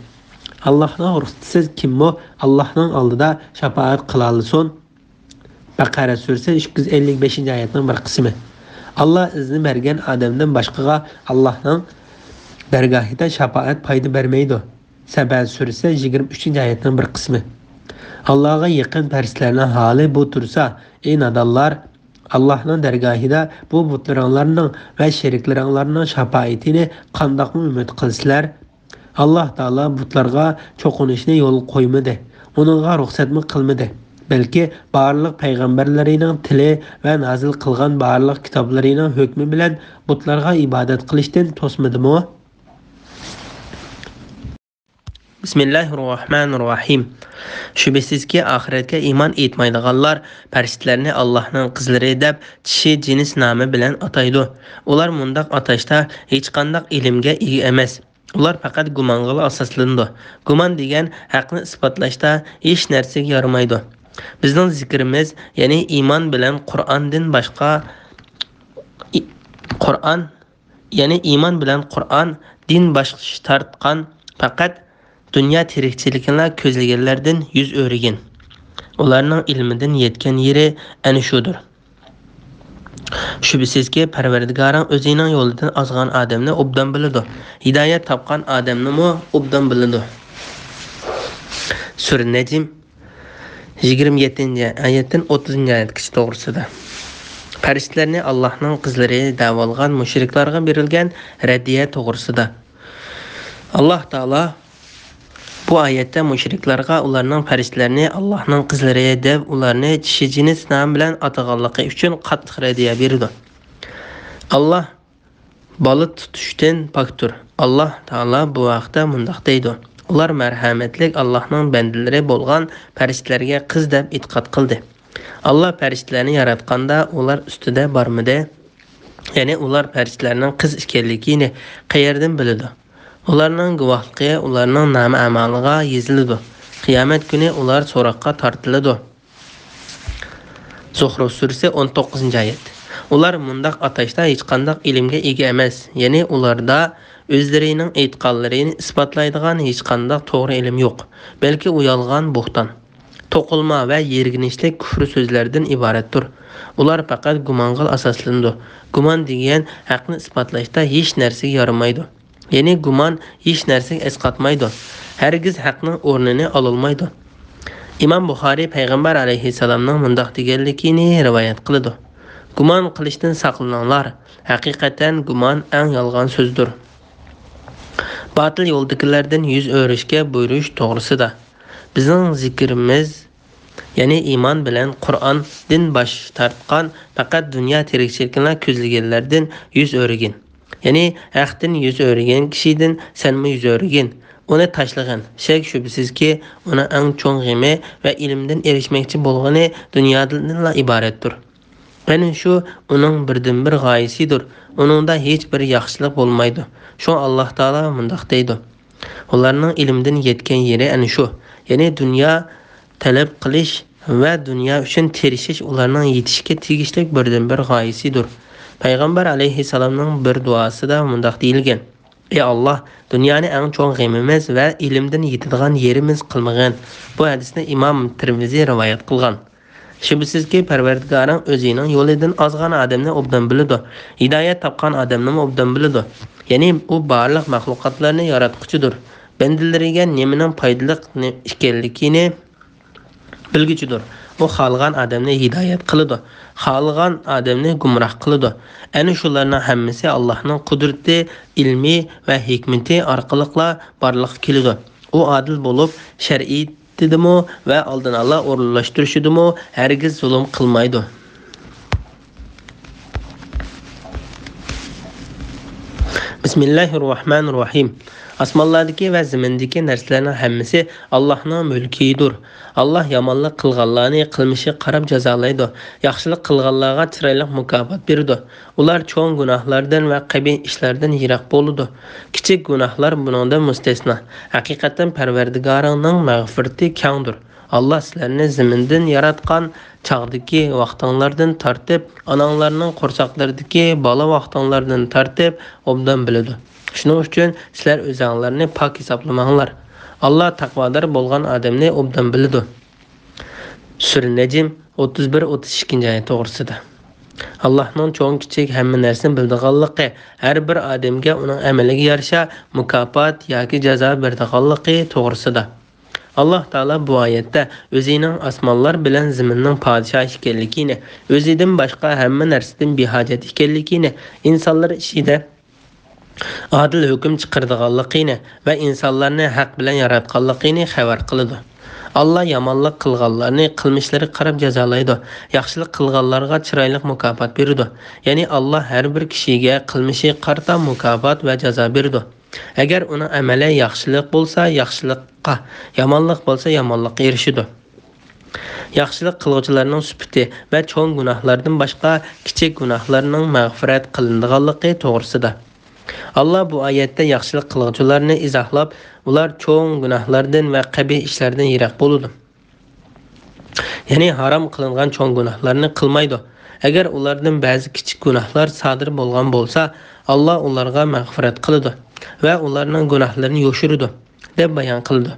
S2: Allohning ruxsatisiz kimmo Allohning oldida shafaat qila olsin. Baqara surasi 255-oyatning bir qismi. Allah izni bergan odamdan boshqaga Allohning dargohida shafaat foyda bermaydi. Saba surasi 23-oyatning bir qismi. Allah'a yakın peristlerinin hali bu tursa, ey nadallar, Allah'ın dergahida bu butlaranlarının ve şerikleranlarının şafaatini qandaqmı ümit qilsizlar? Allah Taala butlarga çoqunishni yo'l qo'ymadi. Onunğa ruxsatmı qilmadi. Belki barliq payg'ambarlarining tili ve nazil qilgan barliq kitoblarining hukmi bilan butlarga ibodat qilishdan to'smadimi? Bismillahirrahmanirrahim. Şübhesizki ahiretke iman etmaydiganlar periştlerini Allah'ın qizlari deb kishi cinis nomi bilan ataydi. Ular mundaq atashda hech qanday ilmga ega emas. Ular faqat gumonga asoslandi. Gumon degan haqni isbotlashda hech narsaga yaramaydi. Bizning zikrimiz, ya'ni iman bilan Qur'ondan boshqa Qur'on din boshqa tartgan faqat dünya tirikçilikine közlegenlerden yüz öğregin. Onlarning ilmidan yetken yeri ana şudur. Şüphesizki Parvardigarın o'zining yo'lidan ozgan odamni obdan biladi. Hidoyat topgan odamni mu obdan biladi. Sura Najm 27-oyatdan 30-oyatgacha to'g'risida. Farishtalarni Allohning qizlari deb olgan mushriklarga berilgan raddiya to'g'risida. Allah Taala bu ayette müşriklarga ularning farishtalarni Allohning qizlari deb ularni kishi cinis nom bilan atag'anligi uchun qattiq raddiya berdi. Allah bola tutishdan pokdir. Allah Taala bu vaqtda mundaq deydi: Ular marhamatlik Allohning bandalari bo'lgan farishtalarga qiz deb e'tiqod qildi. Allah farishtalarni yaratganda ular ustida bormidi? Ya'ni ular farishtalarning qiz ekanligini qayerdan biladi? Ularning guvohligi ularning nomi amaliga yeziladi. Qiyomat kuni ular so'roqqa tortiladi. Zuhruf surasi 19-oyat. Ular mundaq atashda hech qanday ilmga ega emas. Ya'ni ularda o'zlarining aytganlarini isbotlaydigan hech qanday to'g'ri ilm yo'q. Balki u yolg'on, bo'xton, to'qilma va yerginishlik kufr so'zlardan iboratdir. Ular faqat gumonga asoslandi. Gumon degan haqni isbotlashda hech narsaga yaramaydi. Ya'ni gumon hech narsaga esqatmaydi. Hargiz haqning o'rnini ololmaydi. Imom Buxoriy Payg'ambar alayhissalomning mundaq deganligini rivoyat qiladi: Gumon qilishdan saqlaninglar. Haqiqatan gumon eng yolg'on so'zdir. Batil yo'ldagilardan yuz o'rishga buyurish to'g'risida. Bizning zikrimiz, ya'ni iman bilan Qur'on din bosh tortgan faqat dunyo tirikchilikni ko'zlaganlardan yuz o'rgin. Ya'ni haqdan yuz o'rgan kishidan senmi yuz o'rgin. Uni tashlag'in. Shak shubsizki uni eng cho'ng g'imi va ilmdan erishmoqchi bo'lgani dunyodan iboratdir. Mana shu uning birdan bir g'oyasidir. Uningda hech bir yaxshilik bo'lmaydi. Shu Alloh taolo mundaq deydi: Ularning ilmdan yetgan yeri ana shu. Ya'ni dunyo talab qilish va dunyo uchun tirishish ularning yetishga tegishli birdan bir g'oyasidir. Payg'ambar alayhissalomning bir duosida mundaq deyilgan: Ey Allah, dünyani eng cho'ng g'emimiz va ilmdan yetadigan yerimiz qilmagan. Bu hadisni Imom Tirmiziy rivoyat qilgan. Şübhəsizki Pərverdigarın özünün yoludan azğan adamını obdan bilidi. Hidayət tapqan adamını obdan bilidi. Yani o barlıq məxluqatlarını yaratqıcıdır. Bendileriga nemenin paydalıq ekanligini bilgichidir. O xalqan adamni hidayat qiladi. Xalqan adamni gumroh qiladi. Ana shularning hammasi Allohning qudrati, ilmi va hikmati orqali barliqqa keladi. U adil bo'lib, shar'iy dedimi va oldin Allah o'rinlashtirishidimi, hargiz zulm qilmaydi. Bismillahirrahmanirrahim. Asmanlardaki ve zimindeki narsalarning hammasi Allohning mulkidir. Allah yomonlik qilganlarni qilmishi qarab jazolaydi. Yaxshilik qilganlarga chiroyli mukofot beradi. Ular cho'ng gunohlardan va qabih ishlardan yiroq bo'ladi. Kichik gunohlar bundan mustasno. Haqiqatan Parvardigoringning mag'firati kengdir. Allah sizlarni zimindan yaratgan chaqdagi vaqtinglardan tartib, onanglarning qo'rsoqlaridagi bola vaqtinglardan tartib obdan biladi. Shuning uchun sizlar o'zingizlarni pok hisoblamanglar. Allah taqvodor bo'lgan odamni obdan biladi. Sura Najm 31-32 oyat to'g'risida. Allohning cho'ng kichik hamma narsani bildiganligi, har bir odamga uning amaliga yarasha mukofot yoki jazo berdiganligi to'g'risida. Allah Taala bu oyatda o'zining osmonlar bilan zaminning podshohi ekanligini, o'zidan boshqa hamma narsadan behojat ekanligini, insonlar ishida adil hukm chiqardiganligini va insonlarni haq bilan yaratganligini xabar qiladi. Allah yomonlik qilganlarni qilmishlari qarab jazolaydi. Yaxshilik qilganlarga chiroyli mukofot beradi. Ya'ni Allah har bir kishiga qilmishi qarta mukofot va jazo beradi. Agar uning amali yaxshilik bo'lsa, yaxshilikqa, yomonlik bo'lsa, yomonlikqa erishadi. Yaxshilik qiluvchilarning sifati va cho'ng gunohlardan boshqa kichik gunohlarning mag'firat qilinganligi to'g'risida. Allah bu oyatda yaxshilik qiluvchilarni izohlab, ular cho'ng gunohlardan va qabih ishlardan yiroq bo'ladi. Ya'ni harom qilingan cho'ng gunohlarni qilmaydi. Agar ulardan ba'zi kichik gunohlar sodir bo'lgan bo'lsa, Allah ularga mag'firat qiladi va ularning gunohlarini yo'shiradi deb bayon qildi.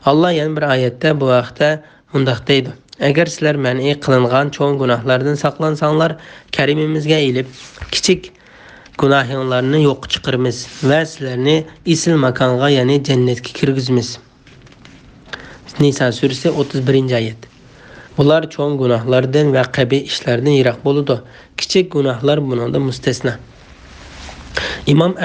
S2: Allah yana bir oyatda bu vaqtda mundaq deydi: Agar sizlar man'iy qilingan cho'ng gunohlardan saqlansanglar, Karimimizga elib, kichik gunohinglarni yo'q chiqaramiz va sizlarni isil makonga, ya'ni jannatga kirgizamiz. Nisa surasi 31-oyat. Ular cho'ng gunohlardan va qabih ishlardan yiroq bo'ladi. Kichik gunohlar bundan mustasno. İmam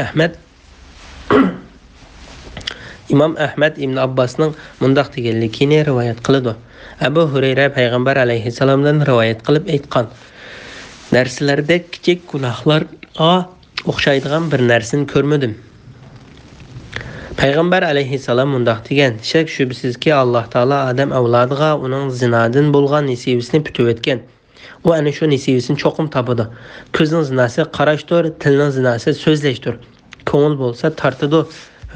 S2: Ahmed İbn Abbas'ның mundaq deganligini rivoyat qiladi. Abu Hurayra payg'ambar alayhissalomdan rivoyat qilib aytgan: Narsalarda kichik gunohlarga o'xshaydigan bir narsani ko'rmadim. Payg'ambar alayhissalom mundaq degan: Shak shubsizki Alloh taolo odam avlodiga uning zinodan bo'lgan nisibasini putib etgan. O ana shu nisibasini cho'qim topadi. Ko'zning zinosi qarashdir, tilning zinosi so'zlashdir. Ko'ngil bo'lsa tartidi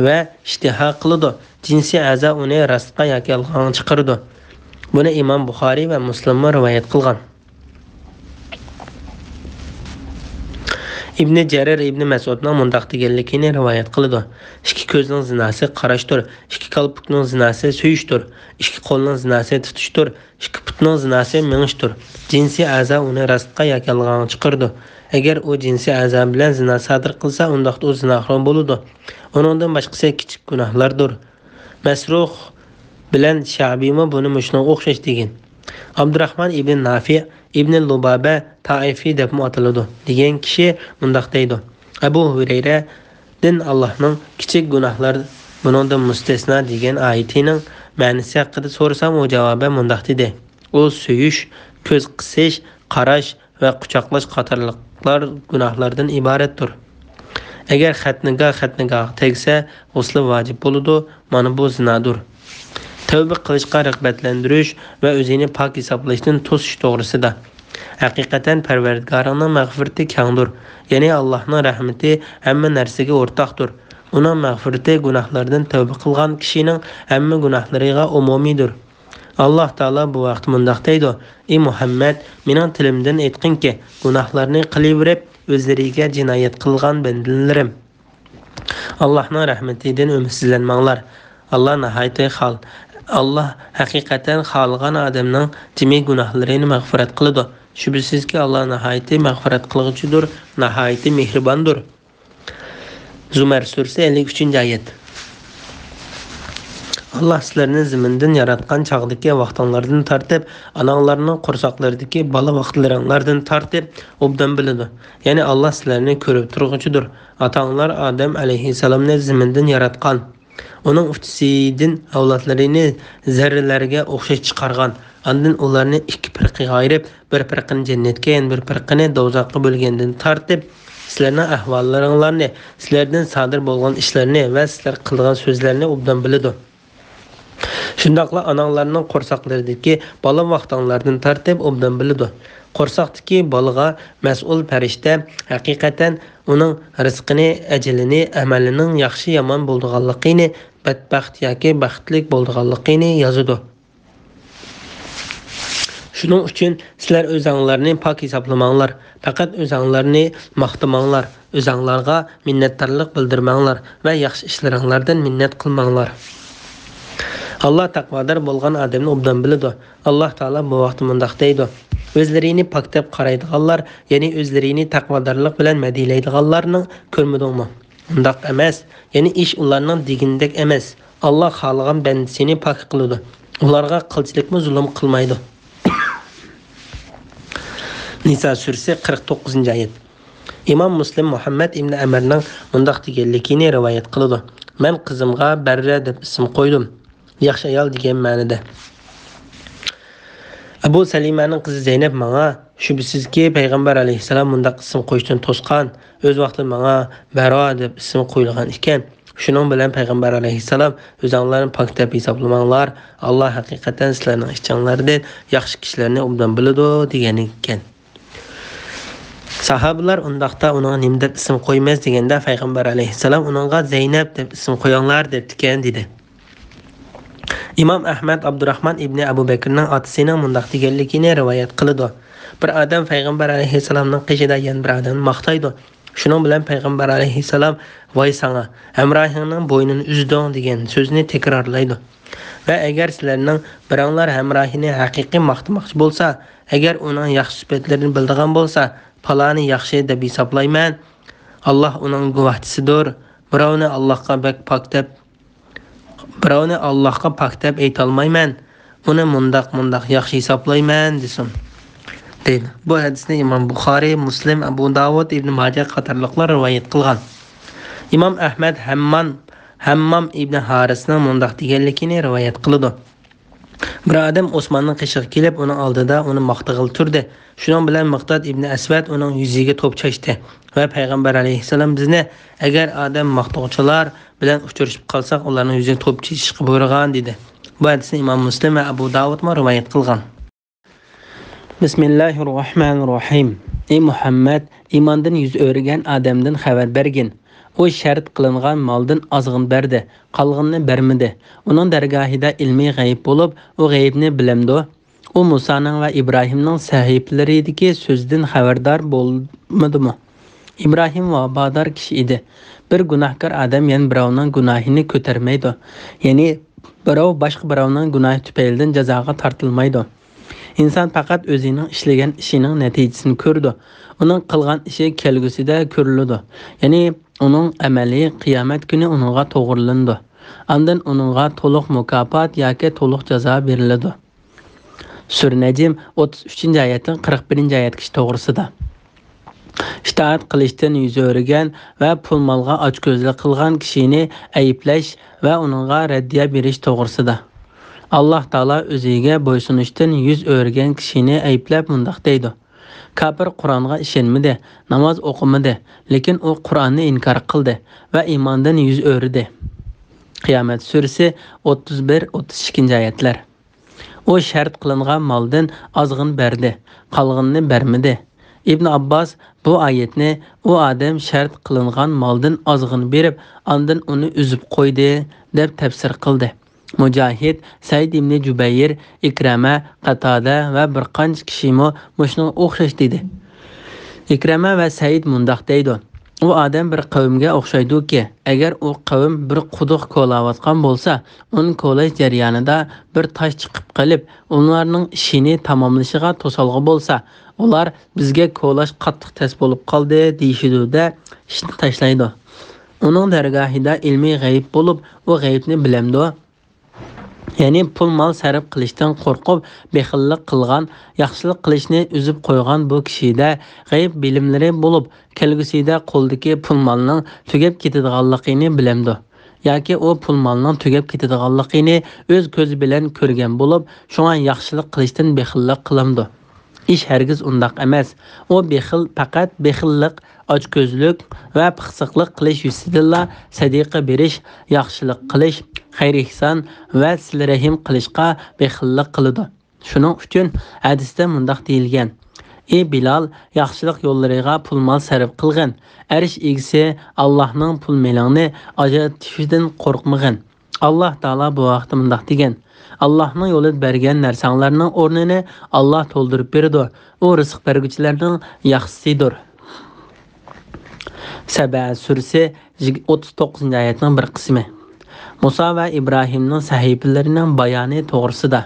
S2: va ishtiha qiladi. Jinsiy a'zo uni rastqa yoki yolg'on chiqaradi. Buni Imom Buxoriy va Muslim rivoyat qilgan. Ibn Jarir Ibn Mas'udning mundaq deganligini rivoyat qiladi. Ikki ko'zning zinosi qarashdir, ikki qalbning zinosi suyishdir, ikki qo'lning zinosi tutishdir, ikki putning zinosi minishdir. Jinsiy a'zo uni rastqa yoki yolg'on chiqaradi. Agar u jinsiy a'zo bilan zino sodir qilsa, undaqda u zinoxo'r bo'ladi. Uningdan boshqasi kichik gunohlardir. Masruh bilan Sha'biymi buni mushunga o'xshash degan. Abdurrahman ibn Nafi ibn Lubaba Taifi deb ataladi degan kishi mundaq deydi: Abu Hurayra din Allohning kichik gunohlar bundan mustasno degan oyatining ma'nosi haqida so'rasam, u javoban mundaq dedi: U suyish, ko'z qisish, qarash va quchoqlash qatorliqlar gunohlardan iboratdir. Agar xatniga tegsa, g'usl vojib bo'ladi. Mana bu zinodir. Tövbe qilishga rag'batlantirish va o'zini pok hisoblashdan to'sish to'g'risida. Haqiqatan Parvardigoringning mag'firati kengdir. Ya'ni Allohning rahmati hamma narsaga o'rtaqdir. Uning mag'firati gunohlardan tövbe qilgan kishining hamma gunohlariga umumiydir. Alloh taolo bu vaqt mundaq deydi: Ey Muhammad, mening tilimdan aytqinki, gunohlarni qilaverib, o'zlariga jinoyat qilgan bandalarim, Allohning rahmatidan umidsizlanmanglar. Allah nihoyatda Allah haqiqatan xohlagan odamning jimi gunohlarini mag'firat qiladi. Shubhisizki Allah nihoyatda mag'firat qiluvchidir, nihoyatda mehribondir. Zumar surasi 53-oyat. Allah sizlarni zamindan yaratgan chaqdagi vaqtinglardan tartib, ananglarning qo'rsaqlaridagi bola vaqtlaringlardan tartib obdan biladi. Ya'ni Allah sizlarni ko'rib turg'uchidir. Atanglar Adam alayhissalomni zamindan yaratgan. Onun uchtisidan avlodlarini zarralarga o'xshash chiqargan. Ondan ularni ikki firqaga ayirib, bir firqani jannatga, bir firqani do'zaxga bo'lgandan tartib sizlarning ahvollaringlarni, sizlardan sodir bo'lgan ishlarni va sizlar qilgan so'zlarni obdan biladi. Shundaqla ananglarning qo'rsaqlaridagi bola vaqtinglardan tartib obdan biladi. Qo'rsaqdagi bolaga mas'ul farishta haqiqatan uning rizqini, ajalini, amalining yaxshi yomon bo'lganligini, badbaxt yoki baxtli bo'lganligini yozadi. Shuning uchun sizlar o'zinglarni pok hisoblamanglar, faqat o'zinglarni maqtamanglar, o'zinglarga minnatdorlik bildirmanglar va yaxshi ishlaringlardan minnat qilmanglar. Allah taqvodor bo'lgan odamni obdan biladi. Alloh taolo bu vaqtda mundaq deydi: o'zlarini paklab qaraydiganlar, ya'ni o'zlarini taqvodorlik bilan madhilaydiganlarning ko'rmadingmi? Undaq emas, ya'ni ish ularning degindek emas. Alloh xohlagan bandasini pok qiladi. Ularga qilchilikmi zulm qilmaydi. Nisa surasi 49-oyat. Imom Muslim Muhammad ibn Amarning mundaq deganligini rivoyat qiladi. Men qizimga Barra deb ism qo'ydim. Yaxshi ayol degan ma'noda. Abu Salimaning qizi Zaynab menga shubhisizki payg'ambar alayhisalom mundaq ism qo'yishdan to'sqan, o'z vaqtida menga Baro deb ism qo'yilgan ekan. Shuning bilan payg'ambar alayhisalom o'zinglarni pok deb hisoblamanglar, Alloh haqiqatan sizlarning ichinglardan yaxshi kishilarni obdan biladi degan ekan. Sahabalar undaqda uning nim deb ism qo'ymas deganda payg'ambar alayhisalom uningga Zaynab deb ism qo'yinglar deb ekan dedi. İmam Ahmad Abdurrahman ibn Abu Bakrning otasining mundaq deganligini rivoyat qiladi. Bir odam payg'ambar alayhisalomning qishida yana bir odamni maqtaydi. Shuning bilan payg'ambar alayhisalom voy sana, hamrohingning bo'ynini uzding degan so'zni takrorlaydi. Va agar sizlarning biringlar hamrohini haqiqiy maqtamoqchi bo'lsa, agar uning yaxshi sifatlarini bildigan bo'lsa, faloni yaxshi deb hisoblayman. Alloh uning guvohchisidir. Birovni Allohga birovni Allohga pok deb aytolmayman. Uni mundaq yaxshi hisoblayman desin. Deydi. Bu hadisni Imom Buxoriy, Muslim, Abu Davud, Ibn Majah qatorliqlar rivoyat qilgan. Imom Ahmad Hammam ibn Harisning mundaq deganligini rivoyat qiladi. Bir odam Osmonning qishig'i kelib, uning oldida uni maqtag'il turdi. Shuning bilan Miqdod ibn Aswad uning yuziga to'p chashdi. Va payg'ambar alayhisalom bizni agar odam maqtovchilar bilan uchrashib qolsak, ularning yuziga to'p chashishga buyurgan dedi. Bu hadisni Imom Muslim va Abu Davud rivoyat qilgan. Bismillahirrohmanirrohim. Ey Muhammad, iymondan yuz o'rgan odamdan xabar bergin. O shart qilingan moldan ozg'in berdi, qolganini bermadi. Uning dargohida ilmiy g'ayb bo'lib, u g'aybni bilamdi. U Musaning va Ibrohimning sahiplaridagi so'zdan xabardor bo'lmadimi? Ibrohim vafodor kishi edi. Bir gunohkor odam yana birovning gunohini ko'tarmaydi. Ya'ni birov boshqa birovning gunohi tufaylidan jazoga tortilmaydi. İnsan faqat o'zining ishlagan ishining natijasini ko'rdi. Uning qilgan ishi kelgusida ko'riladi. Ya'ni uning amali qiyomat kuni uningga to'g'rilandi. Ondan uningga to'liq mukofot yoki to'liq jazo beriladi. Sura Najm 33-oyatdan 41-oyatgacha to'g'risida. İtaat qilishdan yuz o'rgan va pul molga ochko'zlik qilgan kishini ayblash va uningga raddiya berish to'g'risida. Allah Taala o'ziga bo'ysunishdan yuz o'rgan kishini ayblab mundaq deydi. Kafir Qur'onga ishonmadi, namoz o'qimadi, lekin u Qur'onni inkor qildi va iymondan yuz o'rdi. Qiyomat surasi 31-32-oyatlar. O shart qilingan moldan ozg'in berdi, qolganini bermadi. İbn Abbas bu oyatni u odam shart qilingan moldan ozg'in berib, ondan uni uzib qo'ydi deb tafsir qildi. Mujahid, Said ibn Jubayr, Ikrama, Qatada va bir qancha kishimi mushunga o'xshash dedi. Ikrama va Said mundaq deydi. u odam bir qavmga o'xshaydi-ki, agar u qavm bir quduq ko'layotgan bo'lsa, uni ko'lash jarayonida bir tosh chiqib qolib, ularning ishini tamomlashiga to'salg'i bo'lsa, ular bizga ko'lash qattiq tez bo'lib qoldi deyishidi-da, ishni tashlaydi. Uning dargohida ilmiy g'ayb bo'lib, u g'aybni bilamdi. Ya'ni pul mol sarf qilishdan qo'rqib, bexillik qilgan, yaxshilik qilishni uzib qo'ygan bu kishida g'ayb bilimlari bo'lib, kelgusida qo'ldagi pul molning tugab ketadiganligini bilamdi. Yoki u pul molning tugab ketadiganligini o'z ko'zi bilan ko'rgan bo'lib, shunga yaxshilik qilishdan bexillik qilamdi. Ish hargiz undaq emas. U bexil faqat bexillik, ochko'zlik va pixsiqlik qilish yusidilla sadiqa berish, yaxshilik qilish, xayr-ihson va sil-rahim qilishga bexillik qiladi. Shuning uchun hadisda mundaq deyilgan: "Ey Bilal, yaxshilik yo'llariga pul mol sarf qilgin. Arish egisi Allohning pul melingni ajratishidan qo'rqmagin." Alloh taolo bu vaqtda mundaq degan: Allohning yo'lida bergan narsalarning o'rnini Alloh to'ldirib beradi. U rizq beruvchilarning yaxshisidir. Saba surasi 39-oyatning bir qismi. Musa va Ibrohimning sahifalarining bayoni to'g'risida.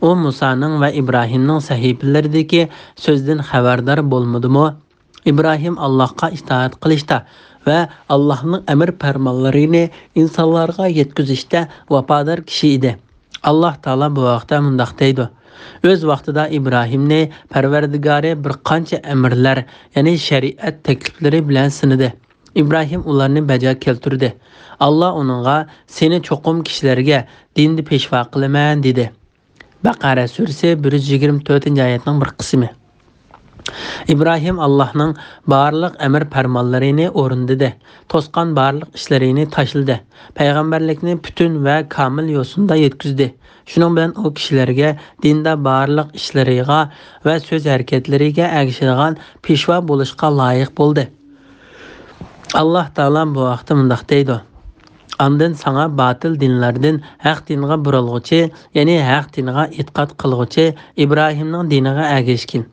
S2: U Musaning va Ibrohimning sahifalaridagi so'zdan xabardor bo'lmadimi? Ibrohim Allohga itoat qilishda va Allohning amr farmonlarini insonlarga yetkazishda vafodor kishi edi. Alloh taolo bu vaqtda mundaq deydi: O'z vaqtida Ibrohimni Parvardigori bir qancha amrlar, ya'ni shariat takliflari bilan sinadi. Ibrohim ularni bajo keltirdi. Alloh uningga seni cho'qim kishilarga dinni peshvo qilaman dedi. Baqara surasi 124-oyatning bir qismi. İbrahim Allah'ның barlıq əmr farmonlarini o'rindadi. To'sqan barlıq ishlarini tashladi. Payg'ambarlikni bütün va kamil yo'sinda yetkazdi. Shuning bilan u kishilarga dinda barlıq ishlariga va so'z harakatlariga ergashadigan peshvo bo'lishga loyiq bo'ldi. Alloh taolo bu vaqtda mundaq deydi: Ondan sana batil dinlardan haq dinga buralg'uchi, ya'ni haq dinga e'tiqod qilg'uchi İbrahimning diniga ergashgin.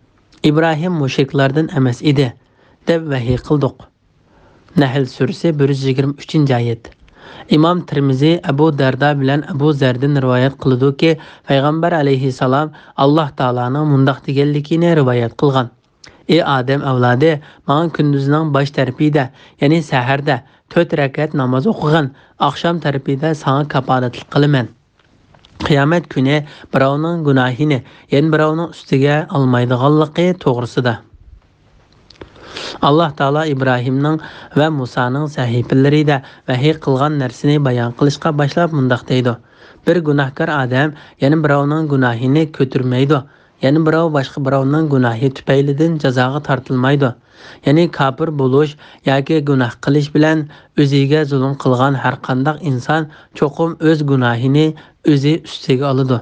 S2: İbrahim mushriklardan emas edi, deb vahiy qildik. Nahl surasi 123-oyat. İmam Tirmizi Abu Darda bilan Abu Zardan rivoyat qildi-ki, payg'ambar alayhissalom Alloh taolaning mundaq deganligini rivoyat qilgan: Ey Adem avlodi, men kunduzning bosh tarafida, ya'ni saharda 4 rakat namoz o'qigan, oqshom tarafida sana kafolatlik qilaman. Qiyomat kuni birovning gunohini, ya'ni birovning ustiga olmaydiganligi to'g'risida. Alloh taolo Ibrohimning va Musaning sahifalarida vahiy qilgan narsani bayon qilishga boshlab mundaq deydi: Bir gunohkor odam, ya'ni birovning gunohini ko'tarmaydi, ya'ni birov boshqa birovning gunohi tufaylidan jazoga tortilmaydi. Ya'ni kafir bo'lish yoki gunoh qilish bilan o'ziga zulm qilgan har qanday inson cho'qim o'z gunohini o'zi ustiga oladi.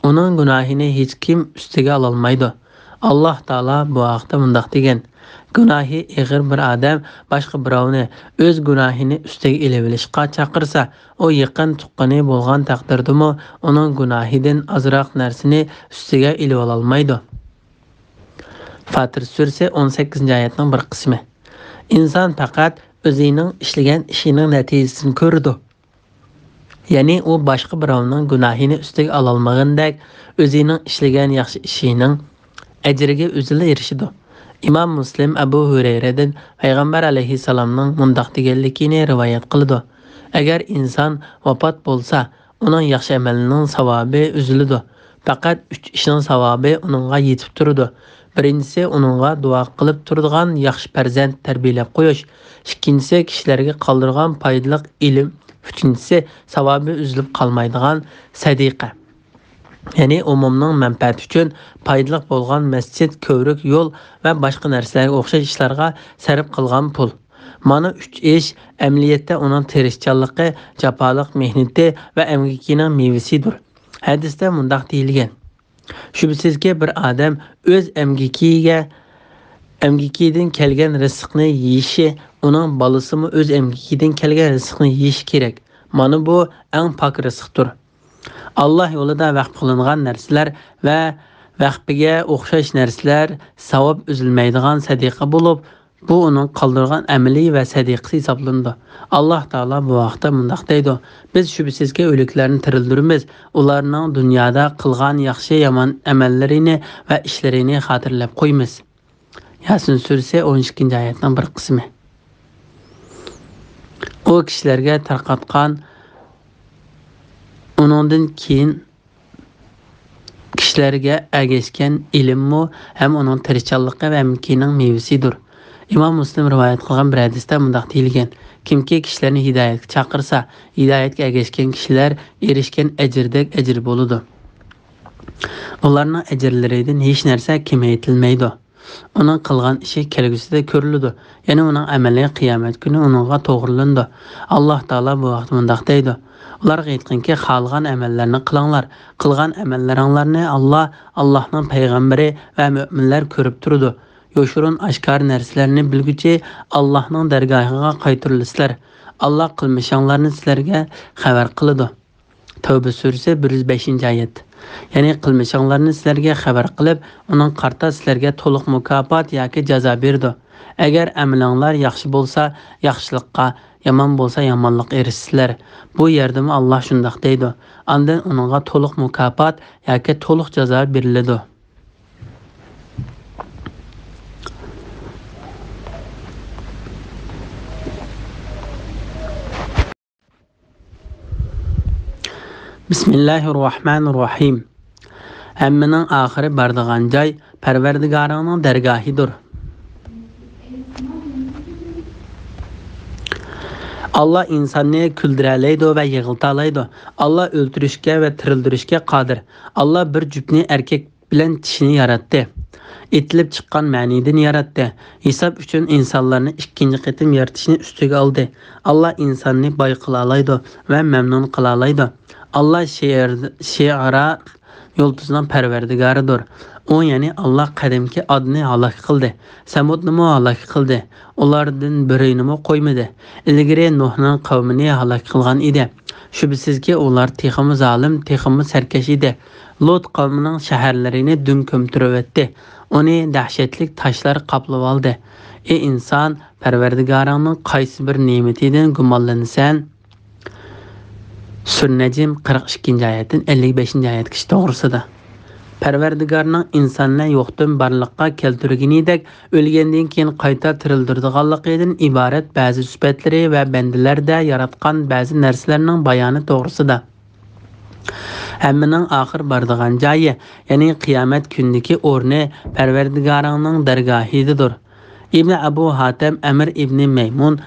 S2: Uning gunohini hech kim ustiga ola olmaydi. Alloh taolo bu vaqtda mundaq degan: Gunohi ig'ir bir odam boshqa birovni o'z gunohini ustiga ilib-ilishga chaqirsa, u yaqin tuqqani bo'lgan taqdirdami uning gunohidan ozroq narsani ustiga ilib ola olmaydi. Fatir surasi 18-oyatning bir qismi. Inson faqat o'zining ishlagan ishining natijasini ko'rdi. Ya'ni u boshqa birovning gunohini ustiga ola olmagandek, o'zining ishlagan yaxshi ishining ajriga o'zila erishadi. İmam Muslim Abu Hurayradan payg'ambar alayhissalomning mundaq deganligini rivoyat qildi: Agar inson vafot bo'lsa, uning yaxshi amalining savobi uziladi. Faqat 3 ishning savobi uningga yetib turadi. Birinchisi uningga duo qilib turadigan yaxshi farzand tarbiyalab qo'yish. Ikkinchisi kishilarga qoldirgan foydali ilm. Uchinchisi savobi uzilib qolmaydigan sadiqa. Ya'ni umumning manfaati uchun foydali bo'lgan masjid, ko'vrik, yo'l va boshqa narsalarga o'xshash ishlarga sarf qilgan pul. Mana 3 ish amaliyotda uning tirishchanligi, jafoliq mehnati va emgikining mevasidir. Hadisda mundaq deyilgan: Shubsizki bir odam o'z emgikidan kelgan rizqni yeyishi, uning bolasimi o'z emgikidan kelgan rizqni yeyishi kerak. Mana bu eng pok rizqdir. Allah yo'lida vaqf qilingan narsalar va vaqfiga o'xshash narsalar savob uzilmaydigan sadiqa bo'lib, Bu onun qaldırğan əməli və sədaqəsi hesablandı. Allah Taala bu vaxtda mundaq deydi: Biz şübhəsizki ölüklərini tirildirimiz. Onlarning dünyada qılğan yaxşı yaman əməllərini və işlərini xatırlab qoymiz. Yasin surəsi 12-ci ayətning bir qismi. O kişilərə tarqatqan onundan keyin kişilərə əgəşkən ilmmi həm onun tirikçanlığı və əmkinin meyvəsidir. İmam Müslim rivayet qilgan bir hadisda mundaq deyilgan: Kimki kişilərni hidayətə çağırsa, hidayətə əgəşkən kişilər erişkən əcrdək əcr boludu. Onlarning əcrlərindən heç narsa keməytilməydi. Onun qılğan işi kelgüsüdə görülüdü. Yəni onun əməli qiyamət günü onunğa toğrulundu. Allah Taala bu vaxt mundaq deydi: Ularga aytqanki, xalğan əməllərini qılanglar. Qılğan əməlləringlarni Allahның peyğəmbəri və möminlər görüb turdu. Yoşurun aşkar nərsələrini bilgücə Allahның dərgahına qaytırılısılar. Allah qılmışanlarını sizlərə xəbər qılıdı. Tövbə surəsi 105-ci ayət. Yəni qılmışanlarını sizlərə xəbər qılıb, onun qarta sizlərə toluq mükafat yoki cəza berdi. Əgər əməlinglar yaxşı bolsa, yaxşılıqqa, yaman bolsa yamanlıq erişsizlər. Bu yerdəmi Allah şundaq deydi: Ondan onunğa toluq mükafat yoki toluq cəza beriladi. Bismillahirrahmanirrahim. Həmminin axırı bardığan joy Pərverdigarının dərgahıdır. Allah insanı küldürələydi və yığıltalaydı. Allah öldürüşkə və tirildirişkə qadir. Allah bir cübni erkek bilen dişini yarattı. Etilib çıqqan mənidin yarattı. Hesab üçün insanlarını ikinci qitim yaratışını üstüge aldı. Allah insanı bay qılalaydı və məmnun qılalaydı. Allah şiara yıldızdan pərverdigarıdır. O yani Allah qədimki adını halak qıldı. Səmudnumu halak qıldı. Onlardan birini qoymadı. İlgiri Nuh'nun qavmini halak qılğan idi. Şübhəsiz ki onlar teximi zalim, teximi sərkeş idi. Lot qavminin şəhərlərini dün kömtürüb etdi. Onu dəhşətlik taşlar qaplıb aldı. Ey insan, Pərverdigarının qaysı bir nimetidən gumanlanırsan? Sür-Necm 42-ci ayətin 55-ci ayət kişi doğrusudur. Pərverdigarının insanla yoxdan barlıqqa keltirginidək ölgəndən keyin qayta tirildirdiğanlıqdan ibarət bəzi sübətləri və bəndələrdə yaratqan bəzi nərsələrinin bayanı doğrusudur. Həmminin axır bardığan cayı, yəni qiyamət gündəki orni Pərverdigarının dərgahıdır. İbn Əbu Hatem Əmir İbn Meymun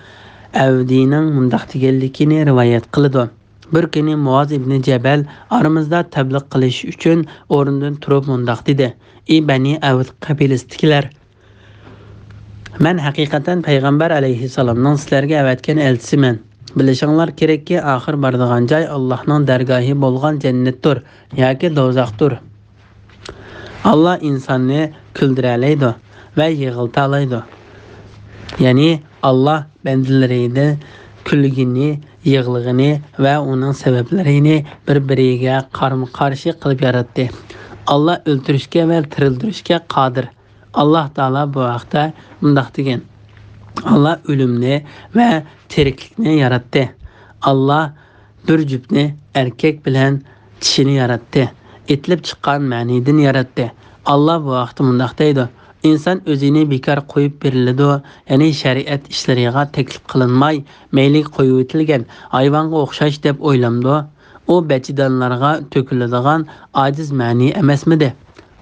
S2: Əvdinin mundaq digənlikini rivayət qılıdı. Bir günü Muaz ibn Cebel aramızda təbliğ qilish üçün o'rnidan turib mundaq dedi: Ey bani Əvd qabilasidagilar, men haqiqatan payg'ambar alayhissalomning sizlarga avatgan elchisiman. Bilishinglar kerakki, axir boradigan joy Allohning dargohi bo'lgan jannatdir yoki do'zaxdir. Allah insonni kuldiraydi va yig'iltalaydi. Ya'ni Allah bandalarini kulgini, yığılığını və onun səbəblərini bir-biriga qarşı qılıb yaratdı. Allah öldürüşkə və tirildirişkə qadir. Allah Taala bu vaxtda mundaq degan: Allah ölümni və tiriklikni yaratdı. Allah bir cübni erkek bilen dişini yaratdı. Etilib çıqqan mənidin yaratdı. Allah bu vaxtda mundaq deydi: İnsan özünü bekar qoyub berildi, yəni şəriət işləriga təklif qılınmay, meylik qoyub etilgan hayvanga oxşaş deb oylamdı. O bəcidanlarga töküladigan aciz məni emasmidi?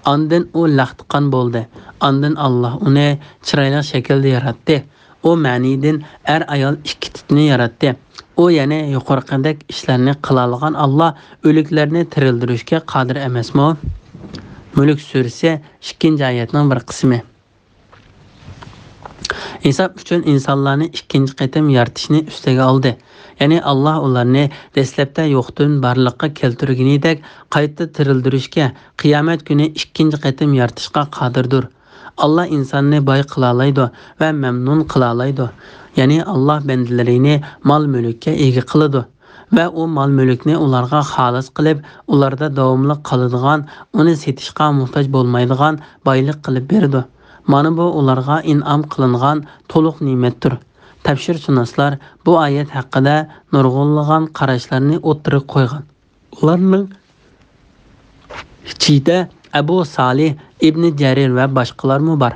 S2: Ondan o laxtiqan bo'ldi. Ondan Allah uni chiroyli shaklda yaratdi. O mənidin ayol ikki tipni yaratdi. O yəni yuqorqidek ishlarni qila olgan Allah o'liklarni tirildirishga qodir emasmi? Mülk surəsi 2-ci ayətin bir qismi. Hesab üçün insanlarını ikinci qitim yaratışını üstəgə aldı. Yəni Allah onlarını dəstəbdə yoxdan barlıqqa keltirginidək qayta tirildirishkə, qiyamət günü ikinci qitim yaratışqa qadirdir. Allah insanını bay qılalaydı və məmnun qılalaydı. Yəni Allah bəndələrini mal mülkə ega qılıdı. Və o mal mülkni ularga xalis qilib, ularda davomli qaladigan, uni setishqa muhtoj bo'lmaydigan boylik qilib berdi. Mana bu ularga in'am qilingan to'liq ne'matdir. Tafsirşünaslar bu oyat haqida nurg'unlagan qarashlarni o'ttirib qo'ygan. Ularning ichida Abu Salih ibn Jarir va boshqalar bor.